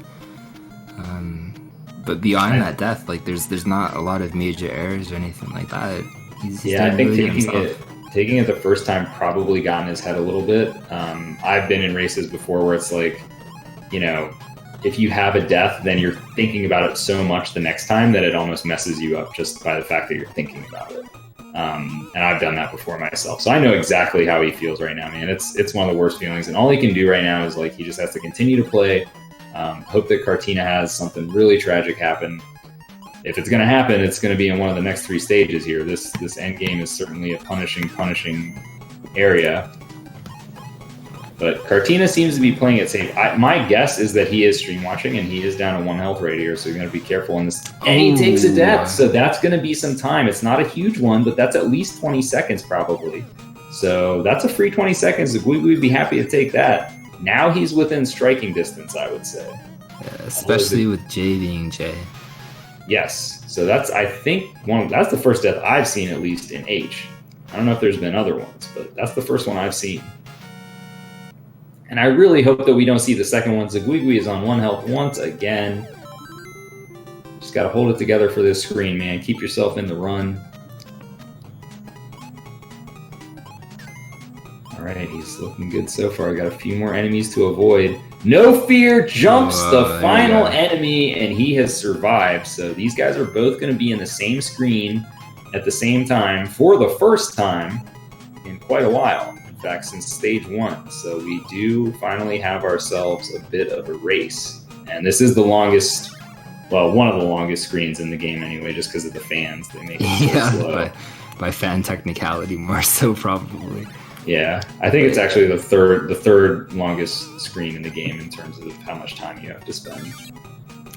Speaker 1: But beyond that death, like there's not a lot of major errors or anything like that. He's
Speaker 6: I think taking it the first time probably got in his head a little bit. I've been in races before where it's like, if you have a death, then you're thinking about it so much the next time that it almost messes you up just by the fact that you're thinking about it. And I've done that before myself. So I know exactly how he feels right now, man. It's one of the worst feelings. And all he can do right now is like, he just has to continue to play, hope that Cartina has something really tragic happen. If it's going to happen, it's going to be in one of the next 3 stages here. This end game is certainly a punishing area. But Cartina seems to be playing it safe. My guess is that he is stream watching and he is down to 1 health right here, so you're going to be careful in this. And he takes a death, so that's going to be some time. It's not a huge one, but that's at least 20 seconds probably. So that's a free 20 seconds. Zguigui would be happy to take that. Now he's within striking distance, I would say.
Speaker 1: Yeah, especially with J being J.
Speaker 6: Yes. So that's, I think, that's the first death I've seen, at least in H. I don't know if there's been other ones, but that's the first one I've seen. And I really hope that we don't see the second one. Zguigui is on 1 health once again. Just got to hold it together for this screen, man. Keep yourself in the run. All right, he's looking good so far. Got a few more enemies to avoid. No Fear jumps the final enemy, and he has survived. So these guys are both going to be in the same screen at the same time for the first time in quite a while. In fact, since stage 1. So we do finally have ourselves a bit of a race. And this is the longest, well, one of the longest screens in the game anyway, just because of the fans. They make it so slow.
Speaker 1: By fan technicality more so probably.
Speaker 6: Yeah, I think it's actually the third longest screen in the game in terms of how much time you have to spend.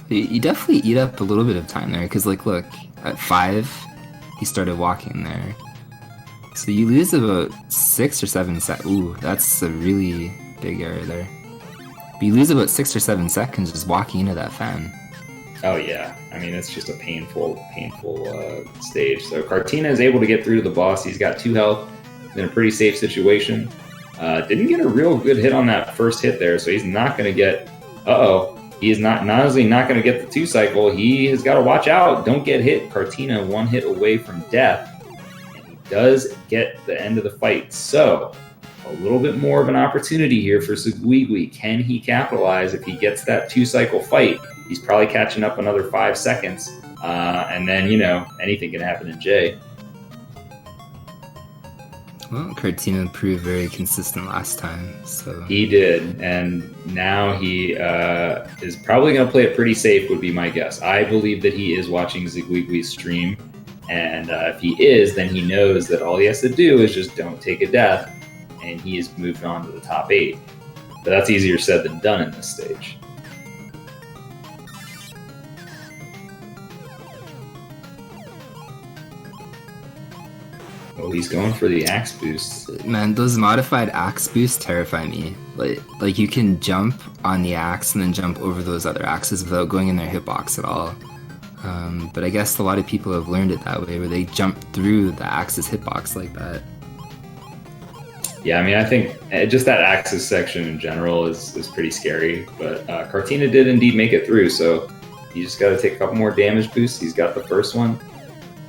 Speaker 1: You definitely eat up a little bit of time there, because like, look, at 5, he started walking there. So you lose about 6 or 7 seconds. Ooh, that's a really big error there. But you lose about 6 or 7 seconds just walking into that fan.
Speaker 6: Oh yeah, I mean it's just a painful stage. So Cartina is able to get through to the boss. He's got 2 health. In a pretty safe situation. Didn't get a real good hit on that first hit there, so he's not going to get... He is not only not going to get the 2 cycle, he has got to watch out. Don't get hit. Cartina 1 hit away from death, and he does get the end of the fight. So, a little bit more of an opportunity here for Ziguigui. Can he capitalize if he gets that 2 cycle fight? He's probably catching up another 5 seconds, and then, you know, anything can happen in J.
Speaker 1: Well, Cartina proved very consistent last time, so...
Speaker 6: He did, and now he is probably going to play it pretty safe, would be my guess. I believe that he is watching Ziguigui's stream, and if he is, then he knows that all he has to do is just don't take a death, and he has moved on to the top 8. But that's easier said than done in this stage. Oh, he's going for the axe boost.
Speaker 1: Man, those modified axe boosts terrify me. Like you can jump on the axe and then jump over those other axes without going in their hitbox at all. But I guess a lot of people have learned it that way, where they jump through the axe's hitbox like that.
Speaker 6: Yeah, I mean, I think just that axis section in general is pretty scary. But Cartina did indeed make it through, so you just got to take a couple more damage boosts. He's got the first one.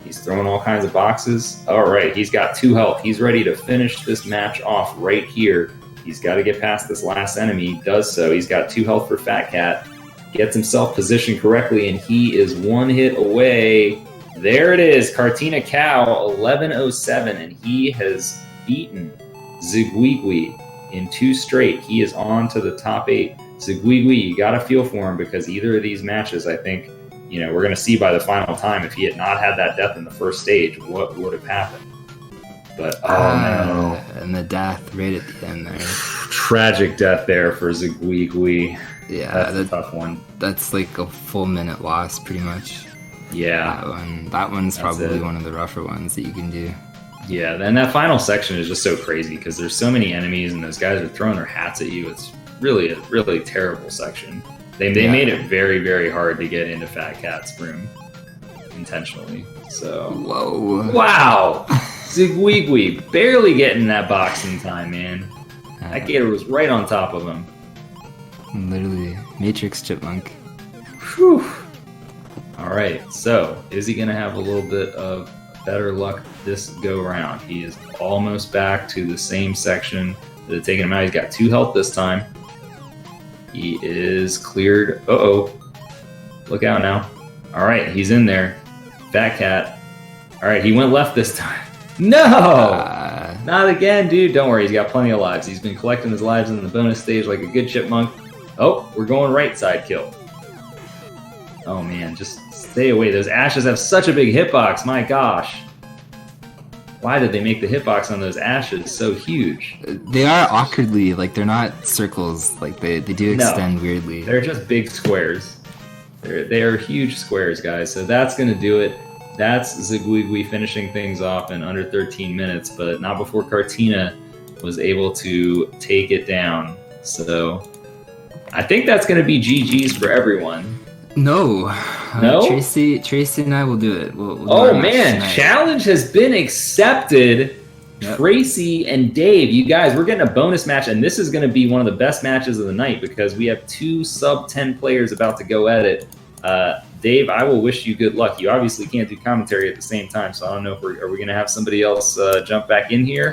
Speaker 6: He's throwing all kinds of boxes. All right, he's got 2 health. He's ready to finish this match off right here. He's got to get past this last enemy. He does so. He's got 2 health for Fat Cat. Gets himself positioned correctly, and he is 1 hit away. There it is, Cartina Cow, 1107, and he has beaten Ziguigui in 2 straight. He is on to the top 8. Ziguigui, you got to feel for him, because either of these matches, I think, you know, we're going to see by the final time, if he had not had that death in the first stage, what would have happened. But, no.
Speaker 1: And the death right at the end there.
Speaker 6: Tragic death there for Ziguigui.
Speaker 1: Yeah,
Speaker 6: that's a tough one.
Speaker 1: That's like a full minute loss, pretty much.
Speaker 6: Yeah.
Speaker 1: That one's probably one of the rougher ones that you can do.
Speaker 6: Yeah, and that final section is just so crazy, because there's so many enemies, and those guys are throwing their hats at you. It's really a really terrible section. They made it very, very hard to get into Fat Cat's room intentionally. So
Speaker 1: whoa,
Speaker 6: wow, Ziguigui barely getting that box in time, man. That gator was right on top of him.
Speaker 1: Literally, Matrix Chipmunk.
Speaker 6: Whew. All right, so is he gonna have a little bit of better luck this go around? He is almost back to the same section that had taken him out. He's got 2 health this time. He is cleared. Uh-oh. Look out now. All right, he's in there. Fat Cat. All right, he went left this time. No! Not again, dude. Don't worry, he's got plenty of lives. He's been collecting his lives in the bonus stage like a good chipmunk. Oh, we're going right side kill. Oh, man, just stay away. Those ashes have such a big hitbox. My gosh. Why did they make the hitbox on those ashes so huge?
Speaker 1: They are awkwardly, like, they're not circles. Like, they do extend weirdly.
Speaker 6: They're just big squares. They are huge squares, guys. So that's going to do it. That's Ziguigui finishing things off in under 13 minutes, but not before Cartina was able to take it down. So I think that's going to be GG's for everyone.
Speaker 1: No.
Speaker 6: No?
Speaker 1: Tracy and I will do it. We'll
Speaker 6: oh, man. Challenge has been accepted. Yep. Tracy and Dave, you guys, we're getting a bonus match, and this is going to be one of the best matches of the night because we have 2 sub-10 players about to go at it. Dave, I will wish you good luck. You obviously can't do commentary at the same time, so I don't know if are we going to have somebody else jump back in here?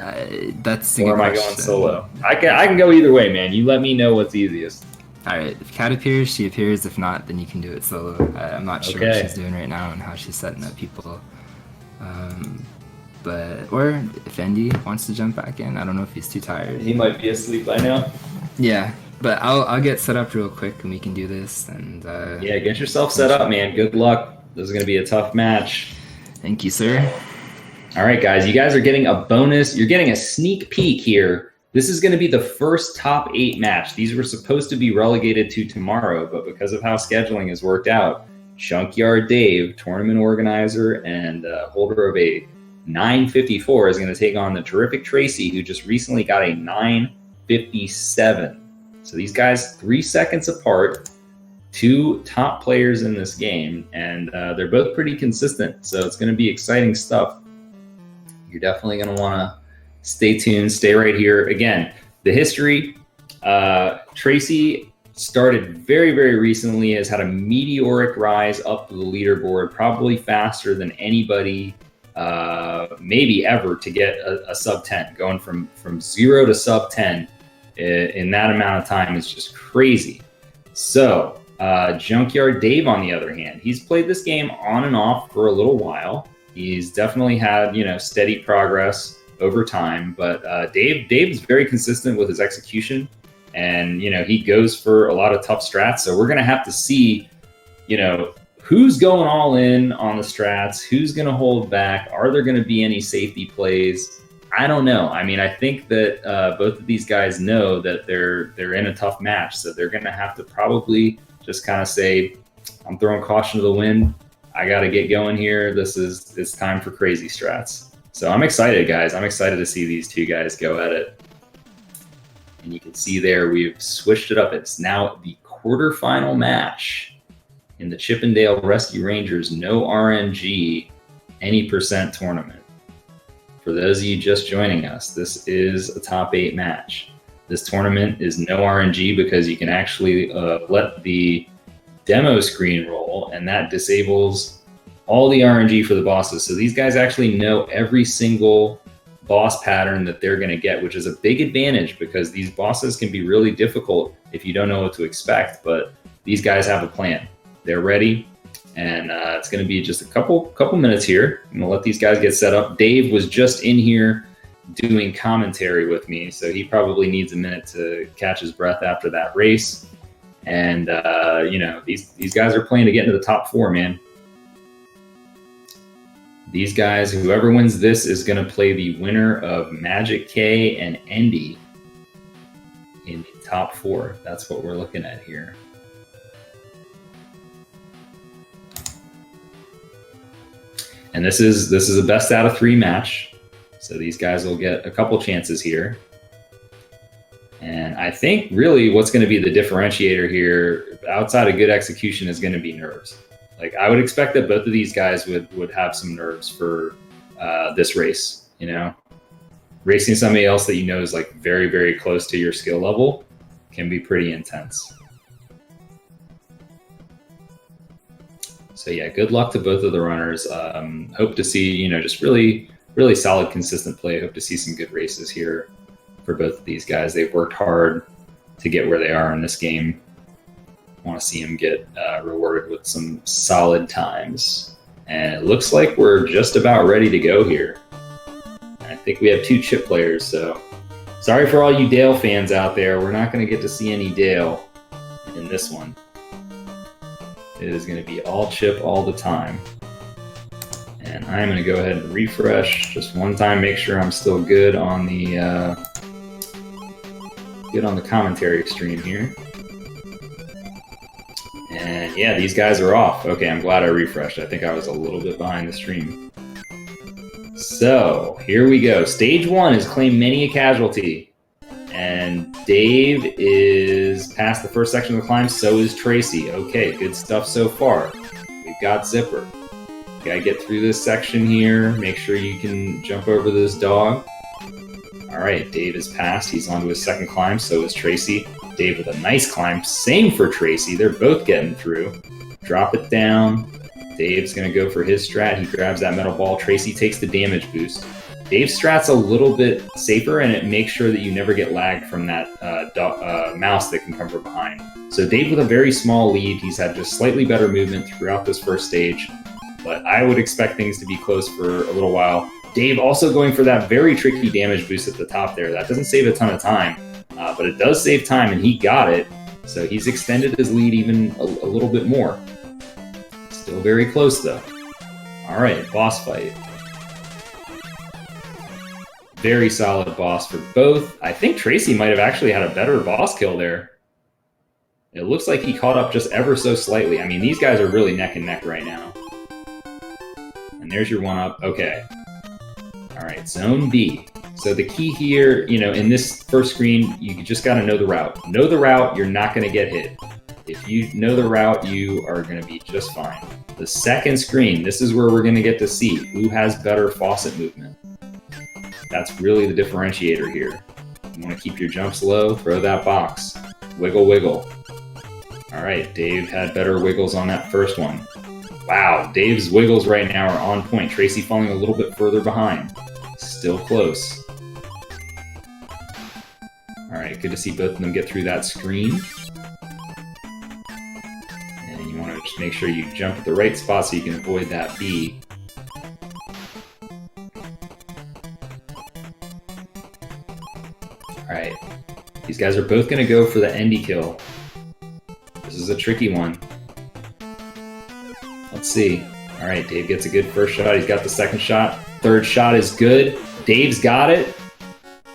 Speaker 1: That's a
Speaker 6: or
Speaker 1: good
Speaker 6: am I
Speaker 1: question.
Speaker 6: going solo? I can go either way, man. You let me know what's easiest.
Speaker 1: All right, if Kat appears, she appears. If not, then you can do it solo. I'm not sure what she's doing right now and how she's setting up people. Or if Andy wants to jump back in, I don't know if he's too tired.
Speaker 6: He might be asleep by now.
Speaker 1: Yeah, but I'll get set up real quick and we can do this. And
Speaker 6: yeah, get yourself set up, man. Good luck. This is going to be a tough match.
Speaker 1: Thank you, sir.
Speaker 6: All right, guys, you guys are getting a bonus. You're getting a sneak peek here. This is going to be the first top 8 match. These were supposed to be relegated to tomorrow, but because of how scheduling has worked out, Junkyard Dave, tournament organizer and holder of a 954, is going to take on the terrific Tracy, who just recently got a 957. So these guys, 3 seconds apart, 2 top players in this game, and they're both pretty consistent. So it's going to be exciting stuff. You're definitely going to want to stay tuned, stay right here. Again, the history, Tracy started very, very recently, has had a meteoric rise up the leaderboard, probably faster than anybody maybe ever to get a sub 10. Going from 0 to sub 10 in that amount of time is just crazy. So Junkyard Dave, on the other hand, he's played this game on and off for a little while. He's definitely had, steady progress over time, but Dave's very consistent with his execution, and he goes for a lot of tough strats. So we're gonna have to see, who's going all in on the strats, who's gonna hold back. Are there gonna be any safety plays? I don't know. I mean, I think that both of these guys know that they're in a tough match, so they're gonna have to probably just kind of say, I'm throwing caution to the wind. I got to get going here. It's time for crazy strats. So I'm excited, guys. I'm excited to see these 2 guys go at it. And you can see there, we've switched it up. It's now the quarterfinal match in the Chippendale Rescue Rangers No RNG any percent tournament. For those of you just joining us, this is a top 8 match. This tournament is no RNG because you can actually let the demo screen roll, and that disables all the RNG for the bosses. So these guys actually know every single boss pattern that they're going to get, which is a big advantage because these bosses can be really difficult if you don't know what to expect. But these guys have a plan. They're ready, and it's going to be just a couple minutes here. I'm going to let these guys get set up. Dave was just in here doing commentary with me, so he probably needs a minute to catch his breath after that race. And, these guys are playing to get into the top 4, man. These guys, whoever wins this is going to play the winner of Magic K and Endy in the top 4. That's what we're looking at here. And this is a best out of 3 match. So these guys will get a couple chances here. And I think really what's going to be the differentiator here, outside of good execution, is going to be nerves. Like, I would expect that both of these guys would have some nerves for this race. Racing somebody else that is like very, very close to your skill level can be pretty intense. So yeah, good luck to both of the runners. Hope to see, just really, really solid, consistent play. Hope to see some good races here for both of these guys. They've worked hard to get where they are in this game. Want to see them get rewarded with some solid times. And it looks like we're just about ready to go here. I think we have 2 Chip players, so sorry for all you Dale fans out there. We're not going to get to see any Dale in this one. It is going to be all Chip all the time. And I'm going to go ahead and refresh just one time, make sure I'm still good on the commentary stream here. And yeah, these guys are off. Okay, I'm glad I refreshed. I think I was a little bit behind the stream. So here we go. Stage 1 has claimed many a casualty. And Dave is past the first section of the climb. So is Tracy. Okay, good stuff so far. We've got Zipper. Gotta get through this section here. Make sure you can jump over this dog. All right, Dave is passed. He's on to his second climb. So is Tracy. Dave with a nice climb. Same for Tracy. They're both getting through. drop it down. Dave's going to go for his strat. He grabs that metal ball. Tracy takes the damage boost. Dave's strat's a little bit safer, and it makes sure that you never get lagged from that mouse that can come from behind. So Dave with a very small lead. He's had just slightly better movement throughout this first stage, but I would expect things to be close for a little while. Dave also going for that very tricky damage boost at the top there. That doesn't save a ton of time, but it does save time, and he got it. So he's extended his lead even a little bit more. Still very close, though. All right, boss fight. Very solid boss for both. I think Tracy might have actually had a better boss kill there. It looks like he caught up just ever so slightly. I mean, these guys are really neck and neck right now. And there's your one-up. Okay. All right, Zone B. So the key here, you know, in this first screen, you just got to know the route. Know the route, you're not going to get hit. If you know the route, you are going to be just fine. The second screen, this is where we're going to get to see who has better faucet movement. That's really the differentiator here. You want to keep your jumps low, throw that box. Wiggle, wiggle. All right, Dave had better wiggles on that first one. Wow, Dave's wiggles right now are on point. Tracy falling a little bit further behind. Still close. All right, good to see both of them get through that screen. And you want to just make sure you jump at the right spot so you can avoid that B. All right, these guys are both going to go for the endy kill. This is a tricky one. Let's see. All right, Dave gets a good first shot. He's got the second shot. Third shot is good. Dave's got it.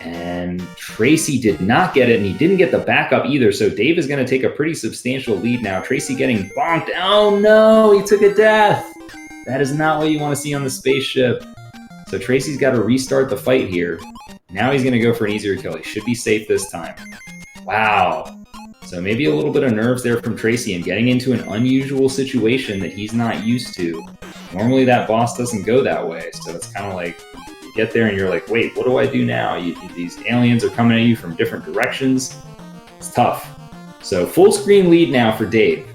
Speaker 6: And Tracy did not get it, and he didn't get the backup either. So Dave is going to take a pretty substantial lead now. Tracy getting bonked. Oh no, he took a death. That is not what you want to see on the spaceship. So Tracy's got to restart the fight here. Now he's going to go for an easier kill. He should be safe this time. Wow. So maybe a little bit of nerves there from Tracy and getting into an unusual situation that he's not used to. Normally that boss doesn't go that way. So it's kind of like you get there and you're like, wait, what do I do now? These aliens are coming at you from different directions. It's tough. So full screen lead now for Dave.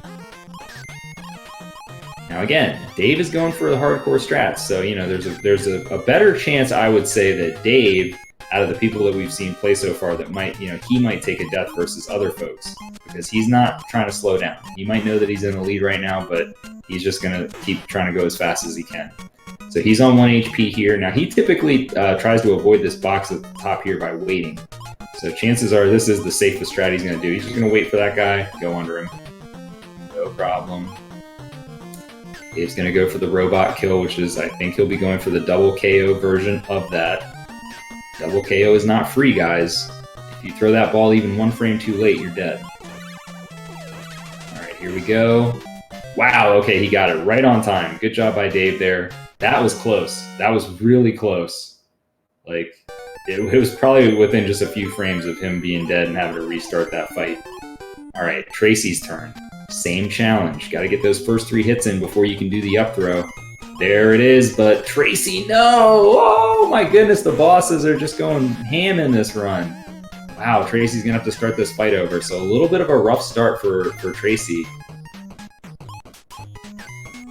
Speaker 6: Now again, Dave is going for the hardcore strats. So, you know, there's a better chance, I would say, that Dave, out of the people that we've seen play so far, that might, you know, he might take a death versus other folks because he's not trying to slow down. He might know that he's in the lead right now, but he's just going to keep trying to go as fast as he can. So he's on 1 HP here. Now he typically tries to avoid this box at the top here by waiting. So chances are this is the safest strat he's going to do. He's just going to wait for that guy, go under him. No problem. Dave's going to go for the robot kill, which is, I think he'll be going for the double KO version of that. Double KO is not free, guys. If you throw that ball even 1 frame too late, you're dead. All right, here we go. Wow, okay, he got it right on time. Good job by Dave there. That was close. That was really close. Like, it was probably within just a few frames of him being dead and having to restart that fight. All right, Tracy's turn. Same challenge. Got to get those first 3 hits in before you can do the up throw. There it is, but Tracy, no! Oh my goodness, the bosses are just going ham in this run. Wow, Tracy's gonna have to start this fight over. So a little bit of a rough start for Tracy.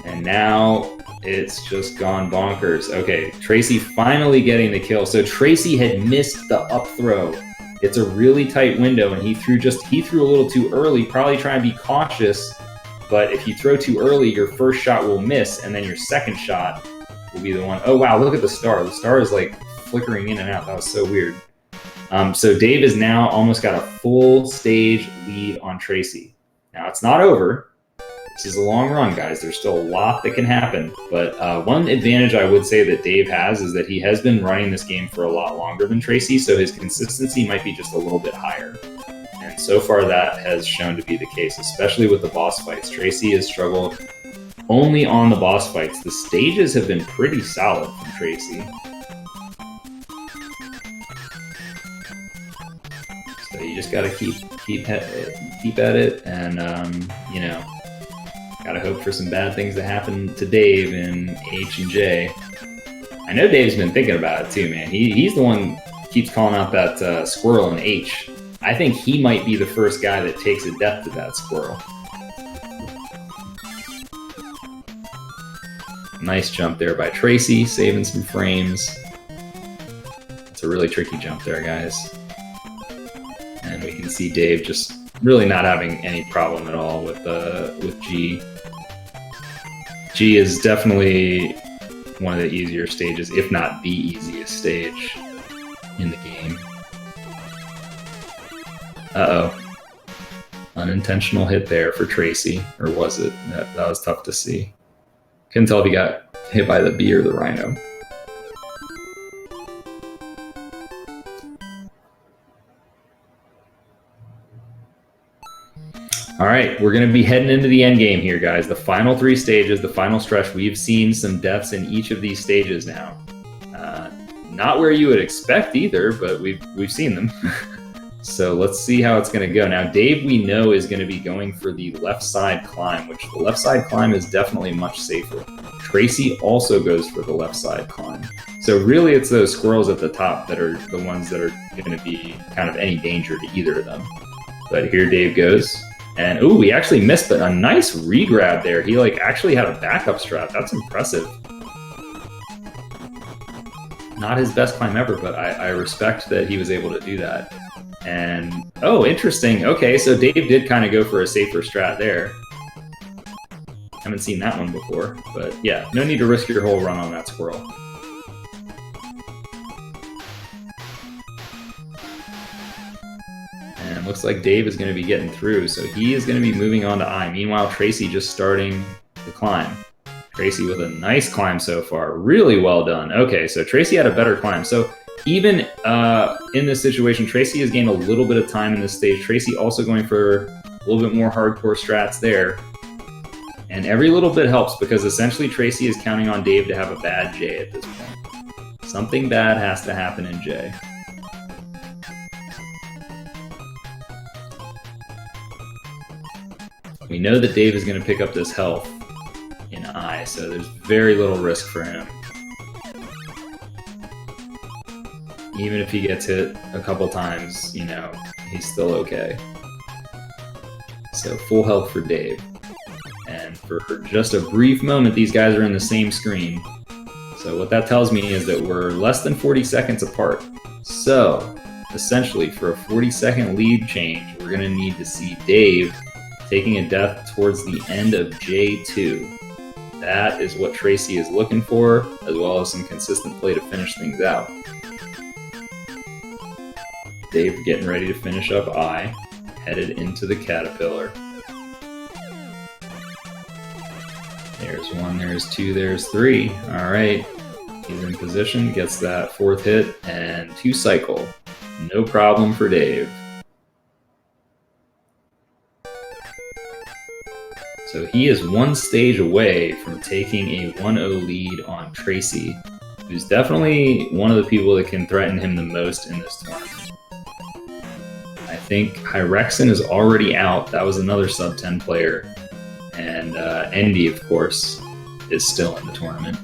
Speaker 6: And now it's just gone bonkers. Okay, Tracy finally getting the kill. So Tracy had missed the up throw. It's a really tight window, and he threw a little too early, probably trying to be cautious. But if you throw too early, your first shot will miss, and then your second shot will be the one. Oh, wow, look at the star. The star is like flickering in and out. That was so weird. So Dave has now almost got a full stage lead on Tracy. Now, it's not over. This is a long run, guys. There's still a lot that can happen. But one advantage I would say that Dave has is that he has been running this game for a lot longer than Tracy, so his consistency might be just a little bit higher. And so far that has shown to be the case, especially with the boss fights. Tracy has struggled only on the boss fights. The stages have been pretty solid from Tracy. So you just gotta keep at it, and you know, gotta hope for some bad things to happen to Dave in H and J. I know Dave's been thinking about it too, man. He's the one who keeps calling out that squirrel in H. I think he might be the first guy that takes a death to that squirrel. Nice jump there by Tracy, saving some frames. It's a really tricky jump there, guys. And we can see Dave just really not having any problem at all with G. G is definitely one of the easier stages, if not the easiest stage in the game. Uh-oh. Unintentional hit there for Tracy, or was it? That was tough to see. Couldn't tell if he got hit by the bee or the rhino. All right, we're going to be heading into the end game here, guys. The final 3 stages, the final stretch. We've seen some deaths in each of these stages now. Not where you would expect either, but we've seen them. So let's see how it's going to go. Now, Dave, we know, is going to be going for the left side climb, which the left side climb is definitely much safer. Tracy also goes for the left side climb. So really, it's those squirrels at the top that are the ones that are going to be kind of any danger to either of them. But here Dave goes. And, ooh, he actually missed, but a nice re-grab there. He, like, actually had a backup strat. That's impressive. Not his best climb ever, but I respect that he was able to do that. And, oh, interesting. Okay, so Dave did kind of go for a safer strat there. Haven't seen that one before, but yeah, no need to risk your whole run on that squirrel. And looks like Dave is going to be getting through, so he is going to be moving on to I. Meanwhile, Tracy just starting the climb. Tracy with a nice climb so far. Really well done. Okay, so Tracy had a better climb. So even in this situation, Tracy has gained a little bit of time in this stage. Tracy also going for a little bit more hardcore strats there. And every little bit helps because essentially Tracy is counting on Dave to have a bad J at this point. Something bad has to happen in J. We know that Dave is going to pick up this health in I, so there's very little risk for him. Even if he gets hit a couple times, you know, he's still okay. So full health for Dave. And for just a brief moment, these guys are in the same screen. So what that tells me is that we're less than 40 seconds apart. So essentially, for a 40-second lead change, we're going to need to see Dave taking a death towards the end of J2. That is what Tracy is looking for, as well as some consistent play to finish things out. Dave getting ready to finish up I, headed into the Caterpillar. There's 1, there's 2, there's 3. All right, he's in position, gets that 4th hit, and 2 cycle. No problem for Dave. So he is 1 stage away from taking a 1-0 lead on Tracy, who's definitely one of the people that can threaten him the most in this tournament. I think Hyrexen is already out. That was another sub-10 player. And Endy, of course, is still in the tournament.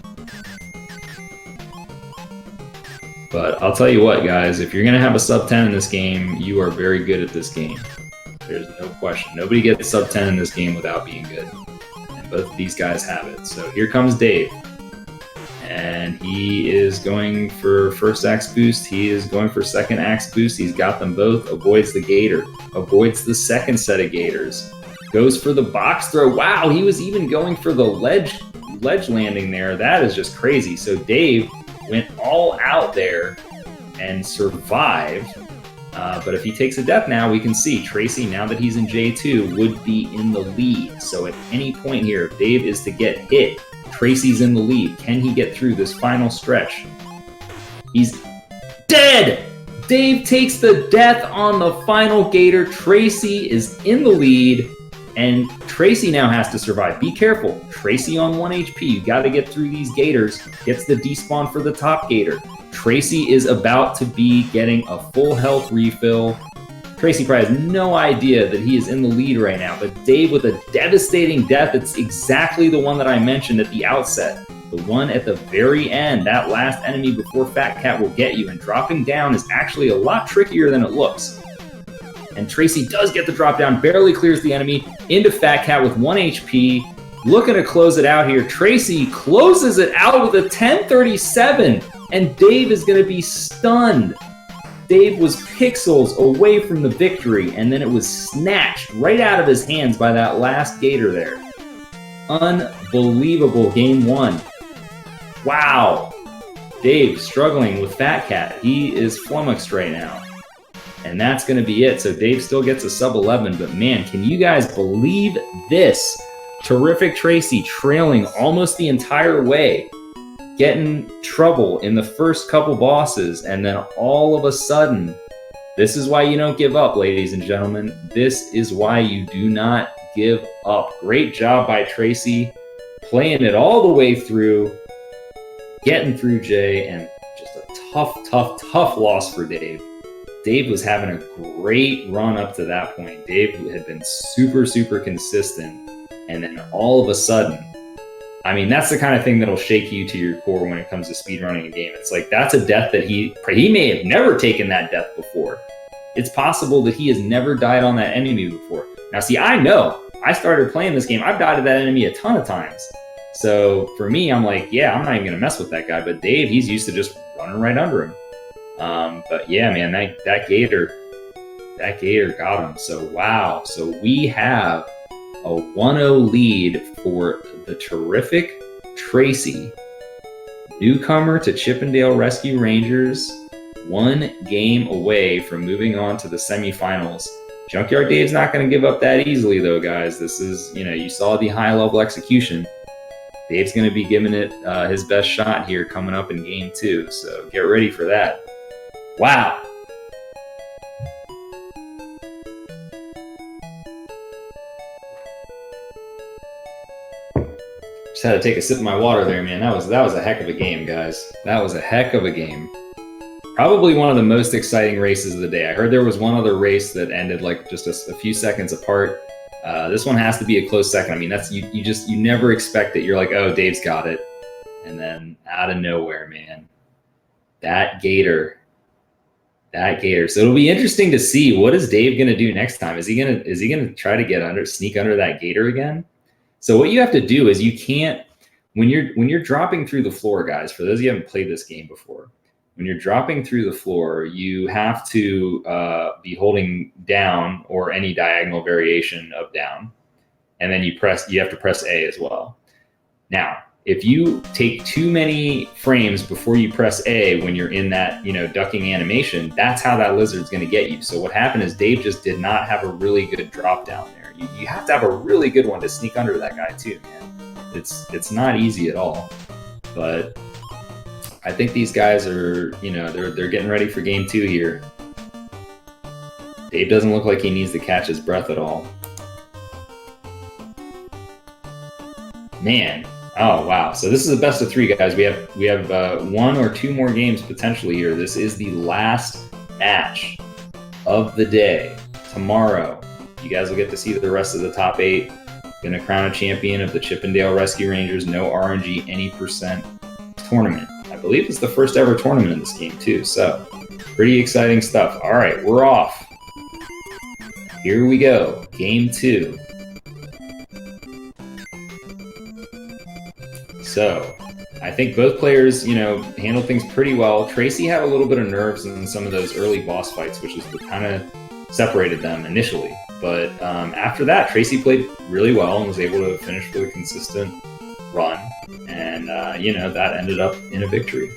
Speaker 6: But I'll tell you what, guys, if you're going to have a sub-10 in this game, you are very good at this game. There's no question. Nobody gets sub-10 in this game without being good. And both of these guys have it. So here comes Dave. And he is going for first axe boost. He is going for second axe boost. He's got them both. Avoids the gator. Avoids the second set of gators. Goes for the box throw. Wow, he was even going for the ledge landing there. That is just crazy. So Dave went all out there and survived. But if he takes a death now, we can see Tracy, now that he's in J2, would be in the lead. So at any point here, if Dave is to get hit, Tracy's in the lead. Can he get through this final stretch? He's dead! Dave takes the death on the final gator. Tracy is in the lead, and Tracy now has to survive. Be careful. Tracy on 1 HP. You got to get through these gators. Gets the despawn for the top gator. Tracy is about to be getting a full health refill. Tracy probably has no idea that he is in the lead right now, but Dave with a devastating death. It's exactly the one that I mentioned at the outset. The one at the very end, that last enemy before Fat Cat will get you, and dropping down is actually a lot trickier than it looks. And Tracy does get the drop down, barely clears the enemy, into Fat Cat with 1 HP. looking to close it out here. Tracy closes it out with a 10:37, and Dave is going to be stunned. Dave was pixels away from the victory, and then it was snatched right out of his hands by that last gator there. Unbelievable game one. Wow. Dave struggling with Fat Cat. He is flummoxed right now. And that's going to be it. So Dave still gets a sub 11, but man, can you guys believe this? Terrific Tracy trailing almost the entire way, getting trouble in the first couple bosses, and then all of a sudden, this is why you don't give up, ladies and gentlemen. This is why you do not give up. Great job by Tracy, playing it all the way through, getting through Jay, and just a tough loss for Dave. Dave was having a great run up to that point. Dave had been super consistent, and then all of a sudden, I mean, that's the kind of thing that'll shake you to your core when it comes to speedrunning a game. It's like, that's a death that he may have never taken that death before. It's possible that he has never died on that enemy before. Now, see, I know. I started playing this game. I've died to that enemy a ton of times. So for me, I'm like, yeah, I'm not even going to mess with that guy. But Dave, he's used to just running right under him. But yeah, man, that gator got him. So wow. So we have a 1-0 lead for the terrific Tracy, newcomer to Chippendale Rescue Rangers, 1 game away from moving on to the semifinals. Junkyard Dave's not going to give up that easily, though, guys. This is, you saw the high-level execution. Dave's going to be giving it his best shot here coming up in game 2, so get ready for that. Wow. Just had to take a sip of my water there, man. That was a heck of a game, guys. That was a heck of a game. Probably one of the most exciting races of the day. I heard there was one other race that ended like just a few seconds apart. This one has to be a close second. I mean, that's you never expect it. You're like, oh, Dave's got it, and then out of nowhere, man, that gator. So it'll be interesting to see, what is Dave gonna do next time. Is he gonna try to sneak under that gator again? So what you have to do is, you can't, when you're dropping through the floor, guys. For those of you who haven't played this game before, when you're dropping through the floor, you have to be holding down, or any diagonal variation of down, and then you have to press A as well. Now, if you take too many frames before you press A when you're in that ducking animation, that's how that lizard's going to get you. So what happened is Dave just did not have a really good drop down there. You have to have a really good one to sneak under that guy too, man. It's not easy at all, but I think these guys are, they're getting ready for game 2 here. Dave doesn't look like he needs to catch his breath at all. Man, oh wow! So this is a best of 3, guys. We have 1 or 2 more games potentially here. This is the last match of the day. Tomorrow, you guys will get to see the rest of the top 8. Gonna crown a champion of the Chippendale Rescue Rangers No RNG Any Percent tournament. I believe it's the first ever tournament in this game too, so pretty exciting stuff. All right, we're off. Here we go, game 2. So I think both players, handled things pretty well. Tracy had a little bit of nerves in some of those early boss fights, which is what kind of separated them initially. But after that, Tracy played really well and was able to finish with a consistent run. And, that ended up in a victory.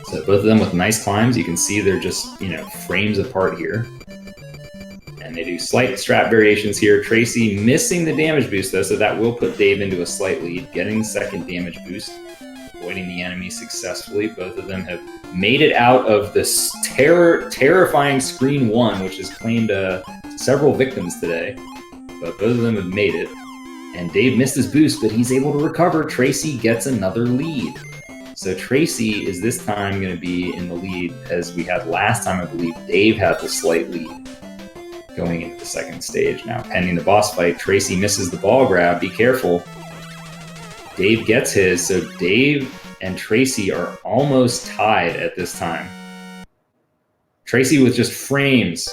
Speaker 6: So both of them with nice climbs. You can see they're just, frames apart here. And they do slight strat variations here. Tracy missing the damage boost, though, so that will put Dave into a slight lead. Getting the second damage boost, avoiding the enemy successfully. Both of them have made it out of this terrifying screen 1, which has claimed several victims today. But both of them have made it. And Dave missed his boost, but he's able to recover. Tracy gets another lead. So Tracy is this time going to be in the lead, as we had last time. I believe Dave had the slight lead going into the second stage. Now, pending the boss fight, Tracy misses the ball grab. Be careful. Dave gets his, so Dave and Tracy are almost tied at this time. Tracy with just frames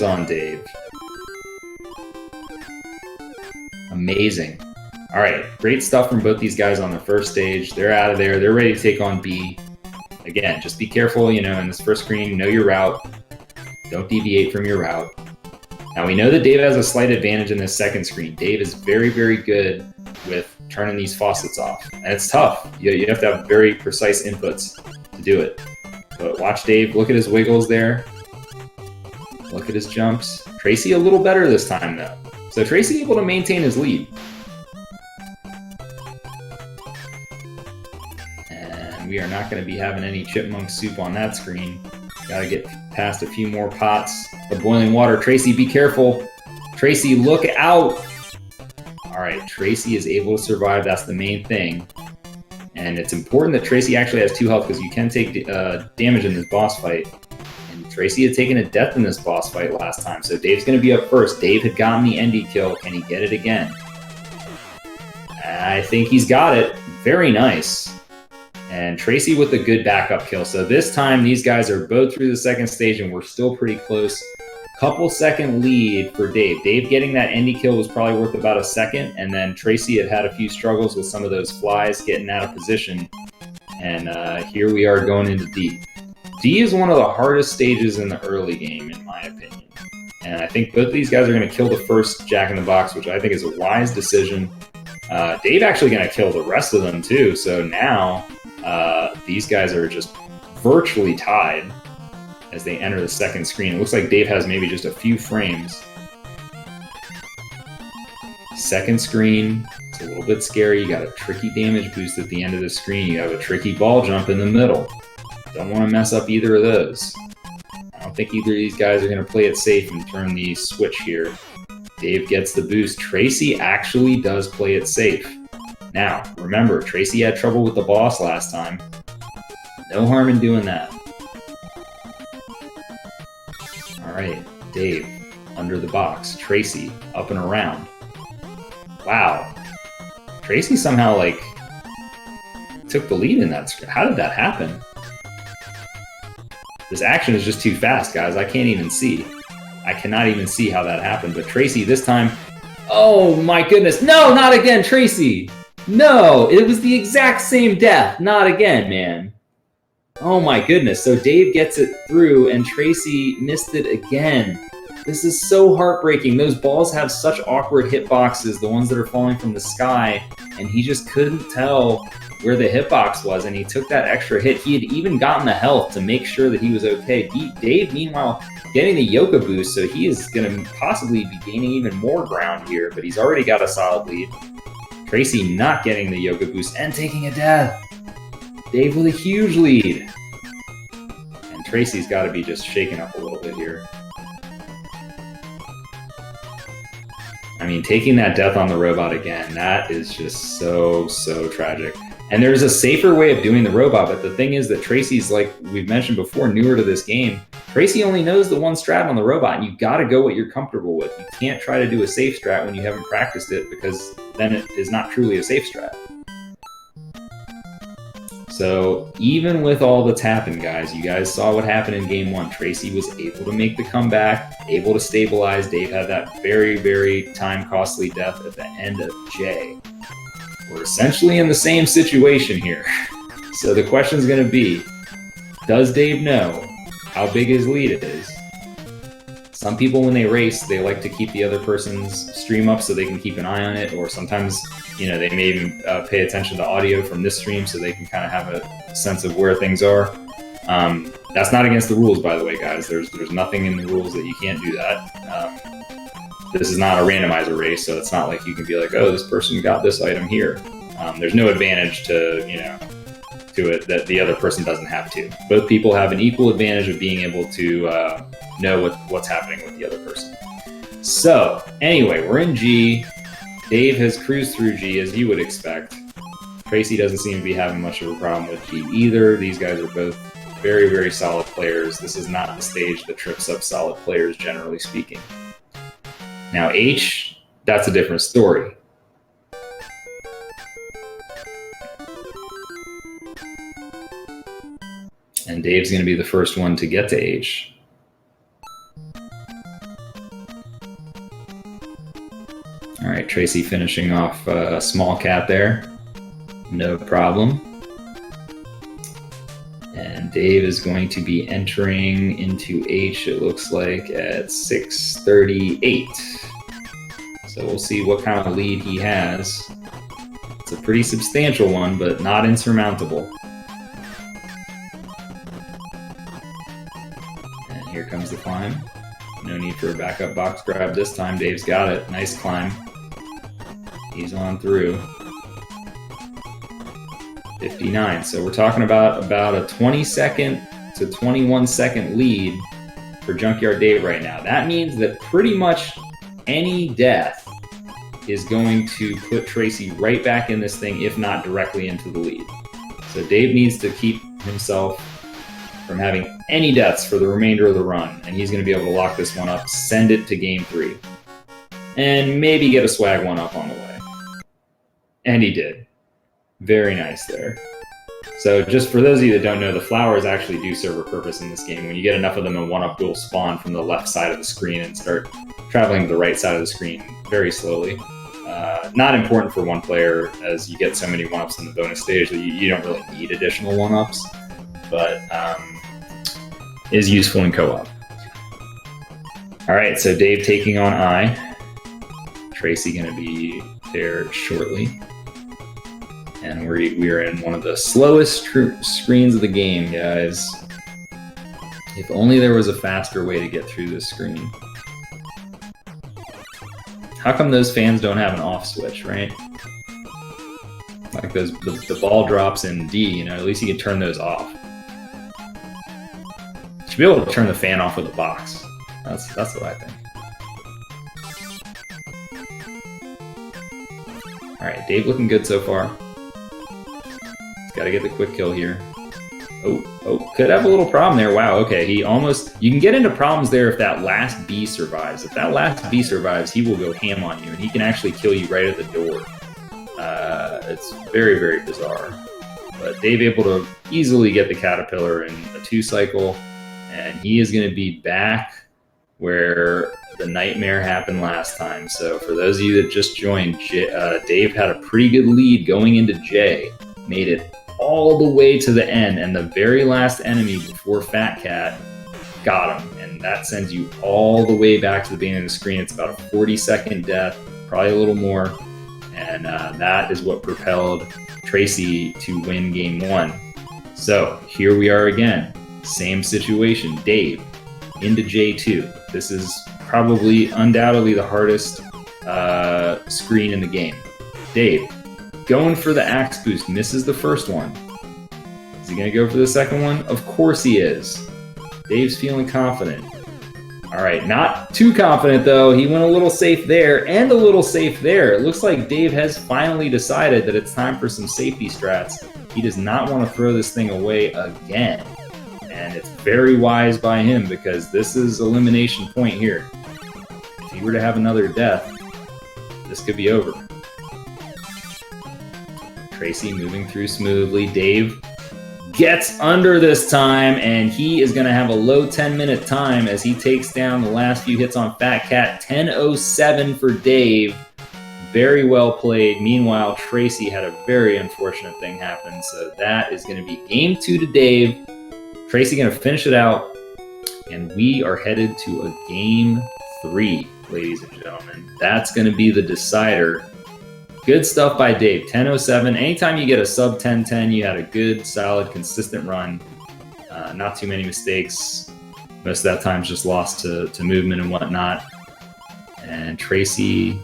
Speaker 6: on Dave. A Amazing. All right, great stuff from both these guys on the first stage. They're out of there. They're ready to take on B. Again, just be careful, you know, in this first screen, know your route. Don't deviate from your route. Now, we know that Dave has a slight advantage in this second screen. Dave is very, very good with turning these faucets off. And it's tough. You have to have very precise inputs to do it. But watch Dave. Look at his wiggles there. Look at his jumps. Tracy a little better this time, though. So Tracy able to maintain his lead. And we are not going to be having any chipmunk soup on that screen. Got to get past a few more pots of boiling water. Tracy, be careful. Tracy, look out. All right, Tracy is able to survive. That's the main thing. And it's important that Tracy actually has 2 health because you can take damage in this boss fight. And Tracy had taken a death in this boss fight last time. So Dave's going to be up first. Dave had gotten the Endy kill. Can he get it again? I think he's got it. Very nice. And Tracy with a good backup kill. So this time, these guys are both through the second stage, and we're still pretty close. Couple second lead for Dave. Dave getting that Endy kill was probably worth about a second, and then Tracy had a few struggles with some of those flies getting out of position. And here we are going into D. D is one of the hardest stages in the early game, in my opinion. And I think both these guys are going to kill the first Jack-in-the-Box, which I think is a wise decision. Dave actually going to kill the rest of them, too. So now these guys are just virtually tied as they enter the second screen. It looks like Dave has maybe just a few frames. Second screen, it's a little bit scary. You got a tricky damage boost at the end of the screen. You have a tricky ball jump in the middle. Don't want to mess up either of those. I don't think either of these guys are going to play it safe and turn the switch here. Dave gets the boost. Tracy actually does play it safe. Now, remember, Tracy had trouble with the boss last time. No harm in doing that. All right, Dave, under the box. Tracy, up and around. Wow. Tracy somehow, like, took the lead in that screen. How did that happen? This action is just too fast, guys. I can't even see. I cannot even see how that happened. But Tracy, this time... Oh, my goodness. No, not again, Tracy! No, it was the exact same death. Not again, man. Oh my goodness. So Dave gets it through and Tracy missed it again. This is so heartbreaking. Those balls have such awkward hitboxes, the ones that are falling from the sky, and he just couldn't tell where the hitbox was, and he took that extra hit. He had even gotten the health to make sure that he was okay. Dave, meanwhile, getting the Yoka boost, so he is going to possibly be gaining even more ground here, but he's already got a solid lead. Tracy not getting the Yoga boost and taking a death. Dave with a huge lead. And Tracy's got to be just shaken up a little bit here. I mean, taking that death on the robot again, that is just so, so tragic. And there's a safer way of doing the robot, but the thing is that Tracy's, like we've mentioned before, newer to this game. Tracy only knows the one strat on the robot, and you got to go what you're comfortable with. You can't try to do a safe strat when you haven't practiced it, because then it is not truly a safe strat. So even with all that's happened, guys, you guys saw what happened in game one. Tracy was able to make the comeback, able to stabilize. Dave had that very, very time-costly death at the end of J. We're essentially in the same situation here. So the question is going to be, does Dave know how big his lead is? Some people, when they race, they like to keep the other person's stream up so they can keep an eye on it, or sometimes, you know, they may even pay attention to audio from this stream so they can kind of have a sense of where things are. That's not against the rules, by the way, guys. There's nothing in the rules that you can't do that. This is not a randomizer race, so it's not like you can be like, oh, this person got this item here. There's no advantage to it that the other person doesn't have to. Both people have an equal advantage of being able to know what's happening with the other person. So, anyway, we're in G. Dave has cruised through G, as you would expect. Tracy doesn't seem to be having much of a problem with G either. These guys are both very, very solid players. This is not the stage that trips up solid players, generally speaking. Now, H, that's a different story. And Dave's going to be the first one to get to H. All right, Tracy finishing off a small cat there. No problem. And Dave is going to be entering into H, it looks like, at 6:38. So we'll see what kind of lead he has. It's a pretty substantial one, but not insurmountable. And here comes the climb. No need for a backup box grab this time. Dave's got it. Nice climb. He's on through. 59. So we're talking about a 20-second to 21-second lead for Junkyard Dave right now. That means that pretty much any death is going to put Tracy right back in this thing, if not directly into the lead. So Dave needs to keep himself from having any deaths for the remainder of the run, and he's going to be able to lock this one up, send it to game 3, and maybe get a swag one up on the way. And he did. Very nice there. So just for those of you that don't know, the flowers actually do serve a purpose in this game. When you get enough of them, a one-up will spawn from the left side of the screen and start traveling to the right side of the screen very slowly. Not important for one player, as you get so many one-ups in the bonus stage that you don't really need additional one-ups, but is useful in co-op. All right, so Dave taking on I. Tracy going to be there shortly. And we're in one of the slowest screens of the game, guys. If only there was a faster way to get through this screen. How come those fans don't have an off switch, right? Like the ball drops in D, at least you can turn those off. You should be able to turn the fan off with a box. That's what I think. All right, Dave looking good so far. Got to get the quick kill here. Oh, could have a little problem there. Wow, okay, you can get into problems there if that last B survives. If that last B survives, he will go ham on you, and he can actually kill you right at the door. It's very, very bizarre. But Dave able to easily get the Caterpillar in a 2-cycle, and he is going to be back where the nightmare happened last time. So for those of you that just joined, Dave had a pretty good lead going into J, made it all the way to the end, and the very last enemy before Fat Cat got him, and that sends you all the way back to the beginning of the screen. It's about a 40-second death, probably a little more, and that is what propelled Tracy to win game 1. So here we are again, same situation. Dave into J2. This is probably undoubtedly the hardest screen in the game. Dave going for the axe boost, misses the first one. Is he going to go for the second one? Of course he is. Dave's feeling confident. All right, not too confident though. He went a little safe there and a little safe there. It looks like Dave has finally decided that it's time for some safety strats. He does not want to throw this thing away again. And it's very wise by him, because this is elimination point here. If he were to have another death, this could be over. Tracy moving through smoothly. Dave gets under this time, and he is going to have a low 10-minute time as he takes down the last few hits on Fat Cat. 10:07 for Dave. Very well played. Meanwhile, Tracy had a very unfortunate thing happen, so that is going to be game 2 to Dave. Tracy going to finish it out, and we are headed to a game 3, ladies and gentlemen. That's going to be the decider. Good stuff by Dave. 10:07. Anytime you get a sub 10:10, you had a good, solid, consistent run. Not too many mistakes. Most of that time's just lost to movement and whatnot. And Tracy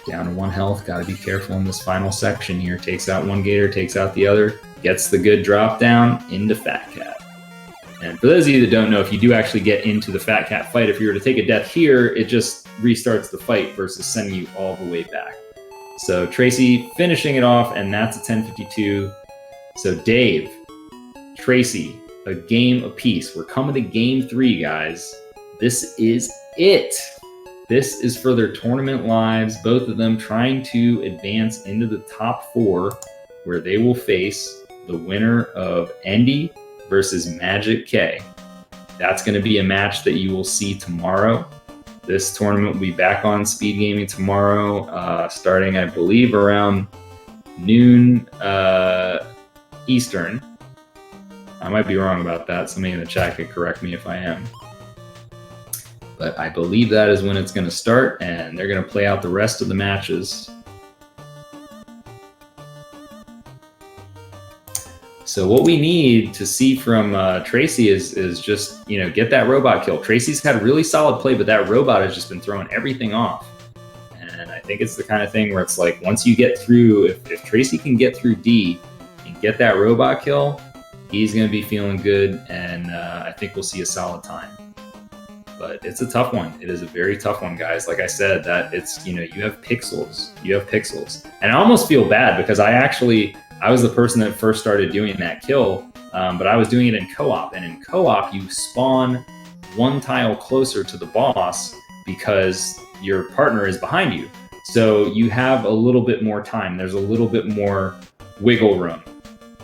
Speaker 6: down to 1 health. Got to be careful in this final section here. Takes out one gator, takes out the other. Gets the good drop down into Fat Cat. And for those of you that don't know, if you do actually get into the Fat Cat fight, if you were to take a death here, it just restarts the fight versus sending you all the way back. So Tracy finishing it off, and that's a 10:52. So Dave, Tracy, a game apiece. We're coming to game 3, guys. This is it. This is for their tournament lives, both of them trying to advance into the top 4, where they will face the winner of Endy versus Magic K. That's going to be a match that you will see tomorrow. This tournament will be back on SpeedGaming tomorrow, starting, I believe, around noon Eastern. I might be wrong about that. Somebody in the chat could correct me if I am. But I believe that is when it's going to start, and they're going to play out the rest of the matches. So what we need to see from Tracy is just, you know, get that robot kill. Tracy's had really solid play, but that robot has just been throwing everything off. And I think it's the kind of thing where it's like, once you get through, if Tracy can get through D and get that robot kill, he's going to be feeling good, and I think we'll see a solid time. But it's a tough one. It is a very tough one, guys. Like I said, that it's, you know, you have pixels. You have pixels. And I almost feel bad because I was the person that first started doing that kill, but I was doing it in co-op. And in co-op, you spawn one tile closer to the boss because your partner is behind you. So you have a little bit more time. There's a little bit more wiggle room.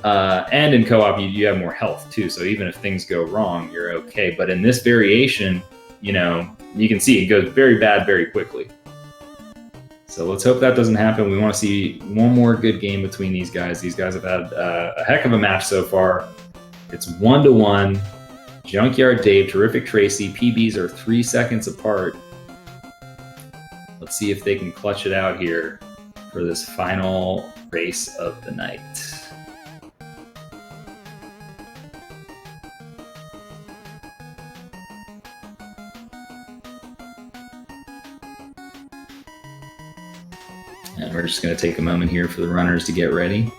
Speaker 6: And in co-op, you have more health too. So even if things go wrong, you're okay. But in this variation, you know, you can see it goes very bad very quickly. So let's hope that doesn't happen. We want to see one more good game between these guys. These guys have had a heck of a match so far. It's 1-1. Junkyard Dave, Terrific Tracy. PBs are 3 seconds apart. Let's see if they can clutch it out here for this final race of the night. And we're just going to take a moment here for the runners to get ready.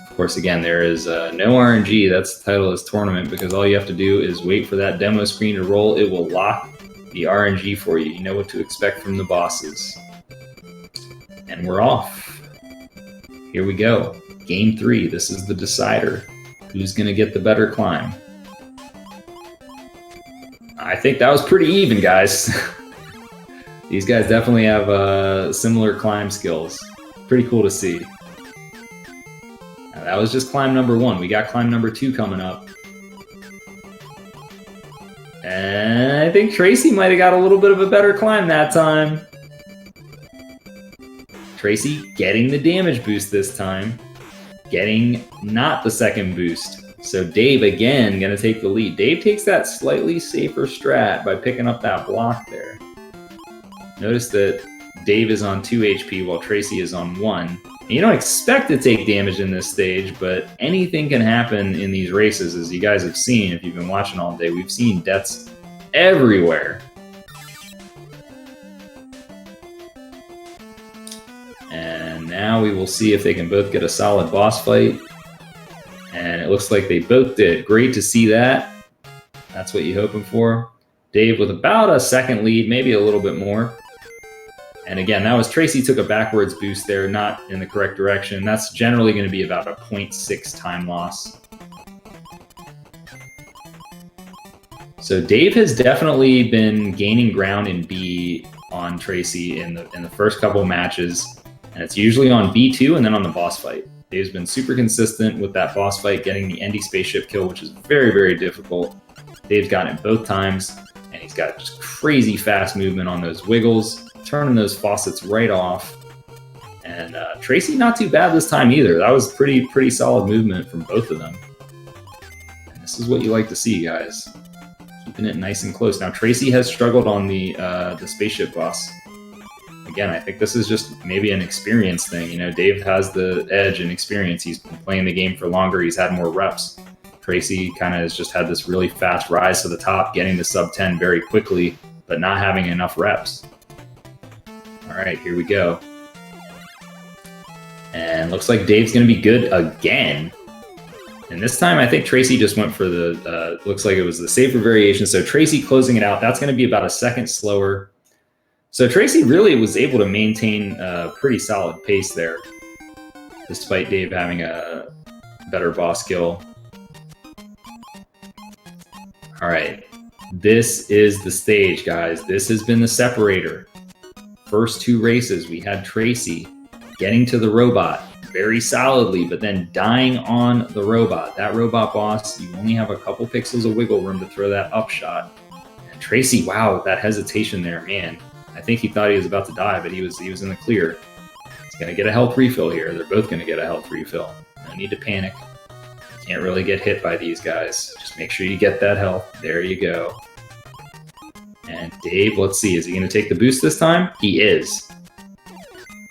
Speaker 6: Of course, again, there is no RNG. That's the title of this tournament, because all you have to do is wait for that demo screen to roll. It will lock the RNG for you. You know what to expect from the bosses. And we're off. Here we go. Game 3. This is the decider. Who's going to get the better climb? I think that was pretty even, guys. These guys definitely have similar climb skills. Pretty cool to see. Now, that was just climb number 1. We got climb number 2 coming up. And I think Tracy might have got a little bit of a better climb that time. Tracy getting the damage boost this time. Getting not the second boost. So Dave, again, going to take the lead. Dave takes that slightly safer strat by picking up that block there. Notice that Dave is on 2 HP while Tracy is on 1. And you don't expect to take damage in this stage, but anything can happen in these races, as you guys have seen if you've been watching all day. We've seen deaths everywhere. And now we will see if they can both get a solid boss fight. And it looks like they both did. Great to see that. That's what you're hoping for. Dave with about a second lead, maybe a little bit more. And again, that was Tracy took a backwards boost there, not in the correct direction. That's generally going to be about a 0.6 time loss. So Dave has definitely been gaining ground in B on Tracy in the first couple of matches. And it's usually on B2 and then on the boss fight. Dave's been super consistent with that boss fight, getting the Endy spaceship kill, which is very, very difficult. Dave's gotten it both times, and he's got just crazy fast movement on those wiggles, turning those faucets right off. And Tracy, not too bad this time either. That was pretty solid movement from both of them. And this is what you like to see, guys. Keeping it nice and close. Now, Tracy has struggled on the spaceship boss. Again, I think this is just maybe an experience thing. You know, Dave has the edge in experience. He's been playing the game for longer. He's had more reps. Tracy kind of has just had this really fast rise to the top, getting to sub 10 very quickly, but not having enough reps. All right, here we go. And looks like Dave's going to be good again. And this time, I think Tracy just went for the, looks like it was the safer variation. So Tracy closing it out. That's going to be about a second slower. So Tracy really was able to maintain a pretty solid pace there, despite Dave having a better boss kill. All right, this is the stage, guys. This has been the separator. First 2 races, we had Tracy getting to the robot very solidly, but then dying on the robot. That robot boss, you only have a couple pixels of wiggle room to throw that up shot. And Tracy, wow, that hesitation there, man. I think he thought he was about to die, but he was in the clear. He's gonna get a health refill here. They're both gonna get a health refill. No need to panic. Can't really get hit by these guys. Just make sure you get that health. There you go. And Dave, let's see, is he gonna take the boost this time? He is.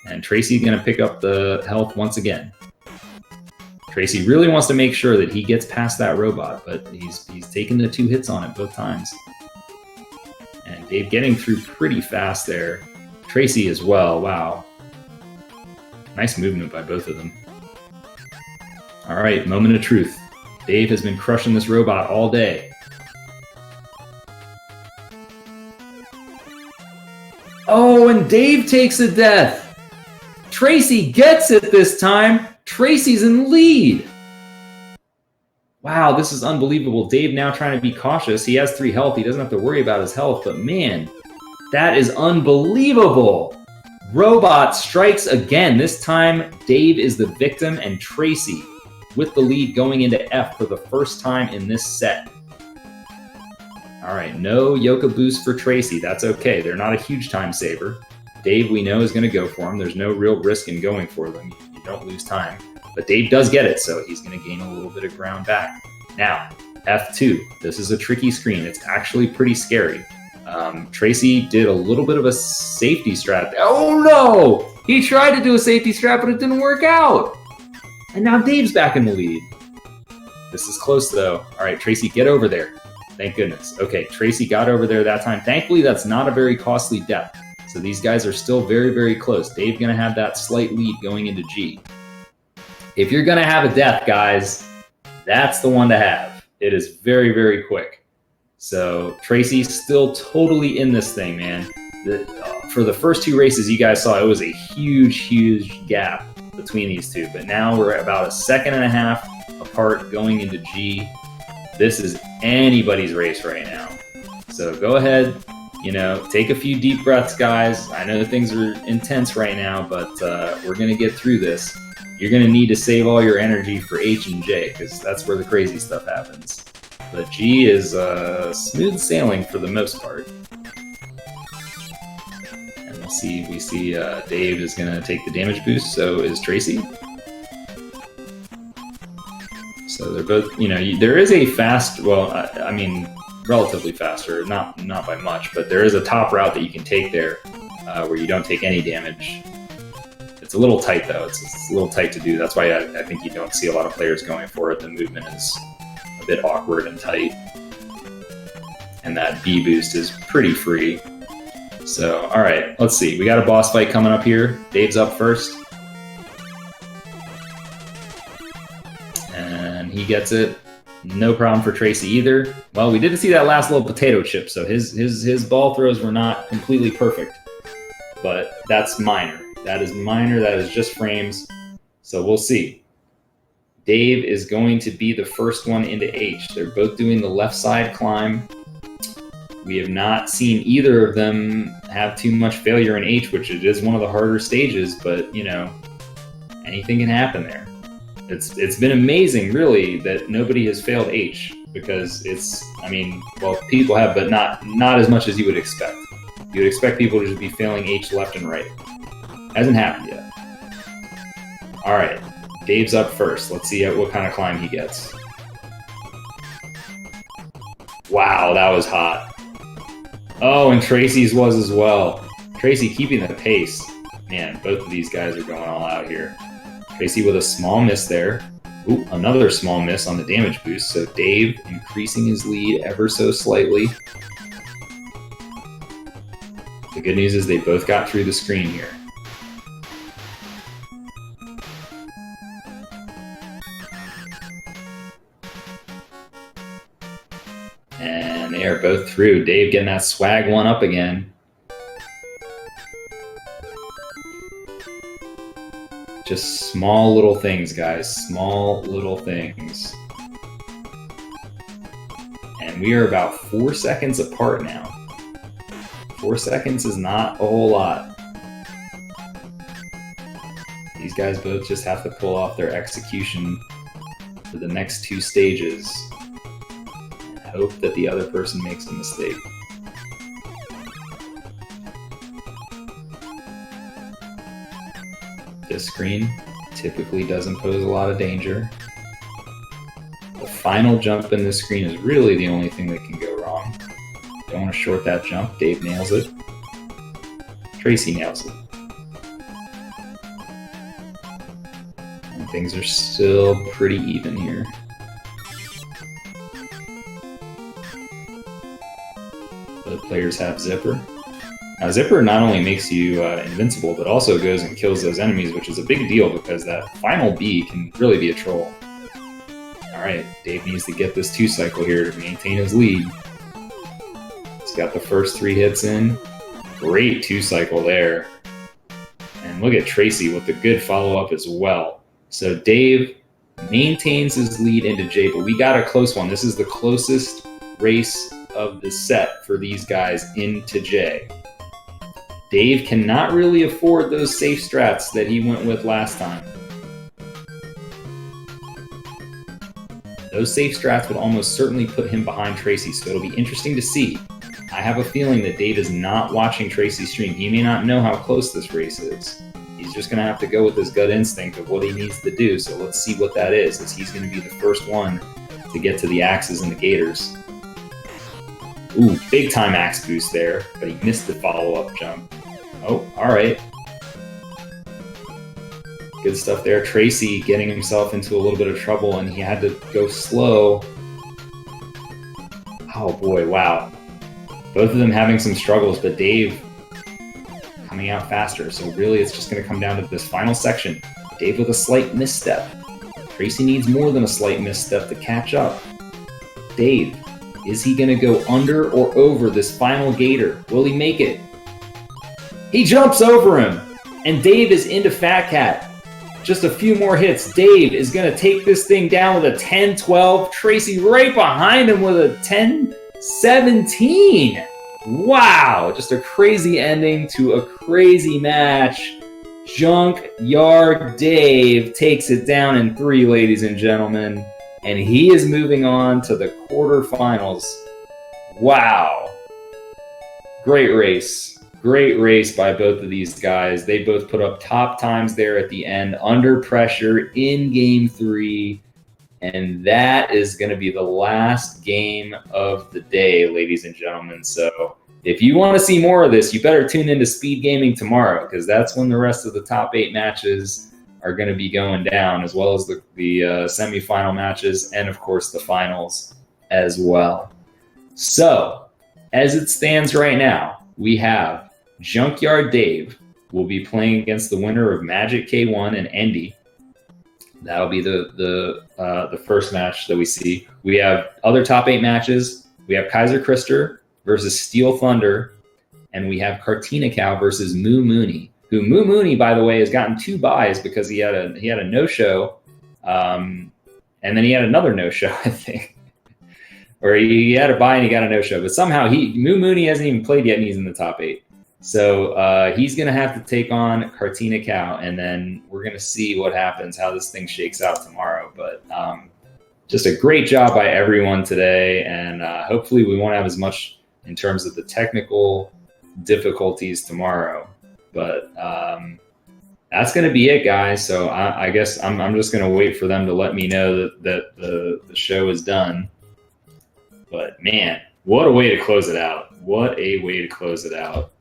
Speaker 6: And Tracy's gonna pick up the health once again. Tracy really wants to make sure that he gets past that robot, but he's taken the 2 hits on it both times. And Dave getting through pretty fast there. Tracy as well, wow. Nice movement by both of them. All right, moment of truth. Dave has been crushing this robot all day. Oh, and Dave takes a death. Tracy gets it this time. Tracy's in the lead. Wow, this is unbelievable. Dave now trying to be cautious. He has 3 health. He doesn't have to worry about his health, but man, that is unbelievable. Robot strikes again. This time, Dave is the victim and Tracy with the lead going into F for the first time in this set. All right, no Yoka boost for Tracy. That's okay. They're not a huge time saver. Dave, we know, is going to go for him. There's no real risk in going for them. You don't lose time. But Dave does get it, so he's going to gain a little bit of ground back. Now, F2. This is a tricky screen. It's actually pretty scary. Tracy did a little bit of a safety strat. Oh no! He tried to do a safety strat, but it didn't work out. And now Dave's back in the lead. This is close, though. All right, Tracy, get over there. Thank goodness. Okay, Tracy got over there that time. Thankfully, that's not a very costly death. So these guys are still very, very close. Dave's going to have that slight lead going into G. If you're going to have a death, guys, that's the one to have. It is very, very quick. So Tracy's still totally in this thing, man. For the first 2 races you guys saw, it was a huge, huge gap between these two. But now we're about 1.5 seconds apart going into G. This is anybody's race right now. So go ahead, take a few deep breaths, guys. I know things are intense right now, but we're going to get through this. You're going to need to save all your energy for H and J, because that's where the crazy stuff happens. But G is smooth sailing for the most part. And we see Dave is going to take the damage boost, so is Tracy. So they're both, there is a fast, I mean, relatively faster, not by much, but there is a top route that you can take there where you don't take any damage. It's a little tight, though. It's a little tight to do. That's why I think you don't see a lot of players going for it. The movement is a bit awkward and tight. And that B boost is pretty free. So, all right, let's see. We got a boss fight coming up here. Dave's up first. And he gets it. No problem for Tracy either. Well, we didn't see that last little potato chip, so his ball throws were not completely perfect. But that's minor. That is minor. That is just frames. So we'll see. Dave is going to be the first one into H. They're both doing the left side climb. We have not seen either of them have too much failure in H, which it is one of the harder stages, but, anything can happen there. It's been amazing, really, that nobody has failed H, because people have, but not as much as you would expect. You would expect people to just be failing H left and right. Hasn't happened yet. All right, Dave's up first. Let's see what kind of climb he gets. Wow, that was hot. Oh, and Tracy's was as well. Tracy keeping the pace. Man, both of these guys are going all out here. Tracy with a small miss there. Ooh, another small miss on the damage boost. So Dave increasing his lead ever so slightly. The good news is they both got through the screen here. And they are both through. Dave getting that swag one up again. Just small little things, guys. Small little things. And we are about 4 seconds apart now. 4 seconds is not a whole lot. These guys both just have to pull off their execution for the next 2 stages. Hope that the other person makes a mistake. This screen typically doesn't pose a lot of danger. The final jump in this screen is really the only thing that can go wrong. Don't want to short that jump. Dave nails it. Tracy nails it. And things are still pretty even here. Both players have Zipper. Now, Zipper not only makes you invincible, but also goes and kills those enemies, which is a big deal because that final B can really be a troll. Alright, Dave needs to get this 2-cycle here to maintain his lead. He's got the first 3 hits in. Great 2-cycle there. And look at Tracy with the good follow-up as well. So Dave maintains his lead into J, but we got a close one. This is the closest race of the set for these guys into J. Dave cannot really afford those safe strats that he went with last time. Those safe strats would almost certainly put him behind Tracy, so it'll be interesting to see. I have a feeling that Dave is not watching Tracy's stream. He may not know how close this race is. He's just going to have to go with his gut instinct of what he needs to do, so let's see what that is, as he's going to be the first one to get to the axes and the gators. Ooh, big time axe boost there, but he missed the follow-up jump. Oh, alright. Good stuff there. Tracy getting himself into a little bit of trouble, and he had to go slow. Oh boy, wow. Both of them having some struggles, but Dave coming out faster. So really it's just going to come down to this final section. Dave with a slight misstep. Tracy needs more than a slight misstep to catch up. Dave, is he going to go under or over this final gator? Will he make it? He jumps over him, and Dave is into Fat Cat. Just a few more hits. Dave is going to take this thing down with a 10-12. Tracy right behind him with a 10-17. Wow, just a crazy ending to a crazy match. Junkyard Dave takes it down in 3, ladies and gentlemen, and he is moving on to the quarterfinals. Wow. Great race. Great race by both of these guys. They both put up top times there at the end, under pressure in Game 3. And that is going to be the last game of the day, ladies and gentlemen. So if you want to see more of this, you better tune into SpeedGaming tomorrow, because that's when the rest of the top 8 matches are going to be going down, as well as the semifinal matches and, of course, the finals as well. So as it stands right now, we have Junkyard Dave will be playing against the winner of Magic K1 and Endy. That'll be the first match that we see. We have other top 8 matches. We have Kaiser Krister versus Steel Thunder, and we have Cartina Cow versus Moo Mooney. Who Moo Mooney, by the way, has gotten 2 buys because he had a no-show, and then he had another no-show, I think. Or he had a buy and he got a no-show, but somehow Moo Mooney hasn't even played yet, and he's in the top 8. So he's going to have to take on Cartina Cow, and then we're going to see what happens, how this thing shakes out tomorrow. But just a great job by everyone today, and hopefully we won't have as much in terms of the technical difficulties tomorrow. But that's going to be it, guys. So I guess I'm just going to wait for them to let me know that the show is done. But man, what a way to close it out. What a way to close it out.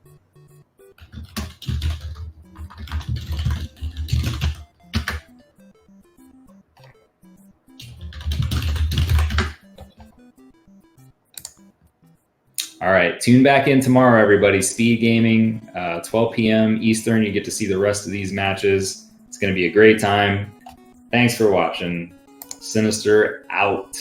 Speaker 6: All right, tune back in tomorrow, everybody. SpeedGaming, 12 p.m. Eastern. You get to see the rest of these matches. It's going to be a great time. Thanks for watching. Sinister out.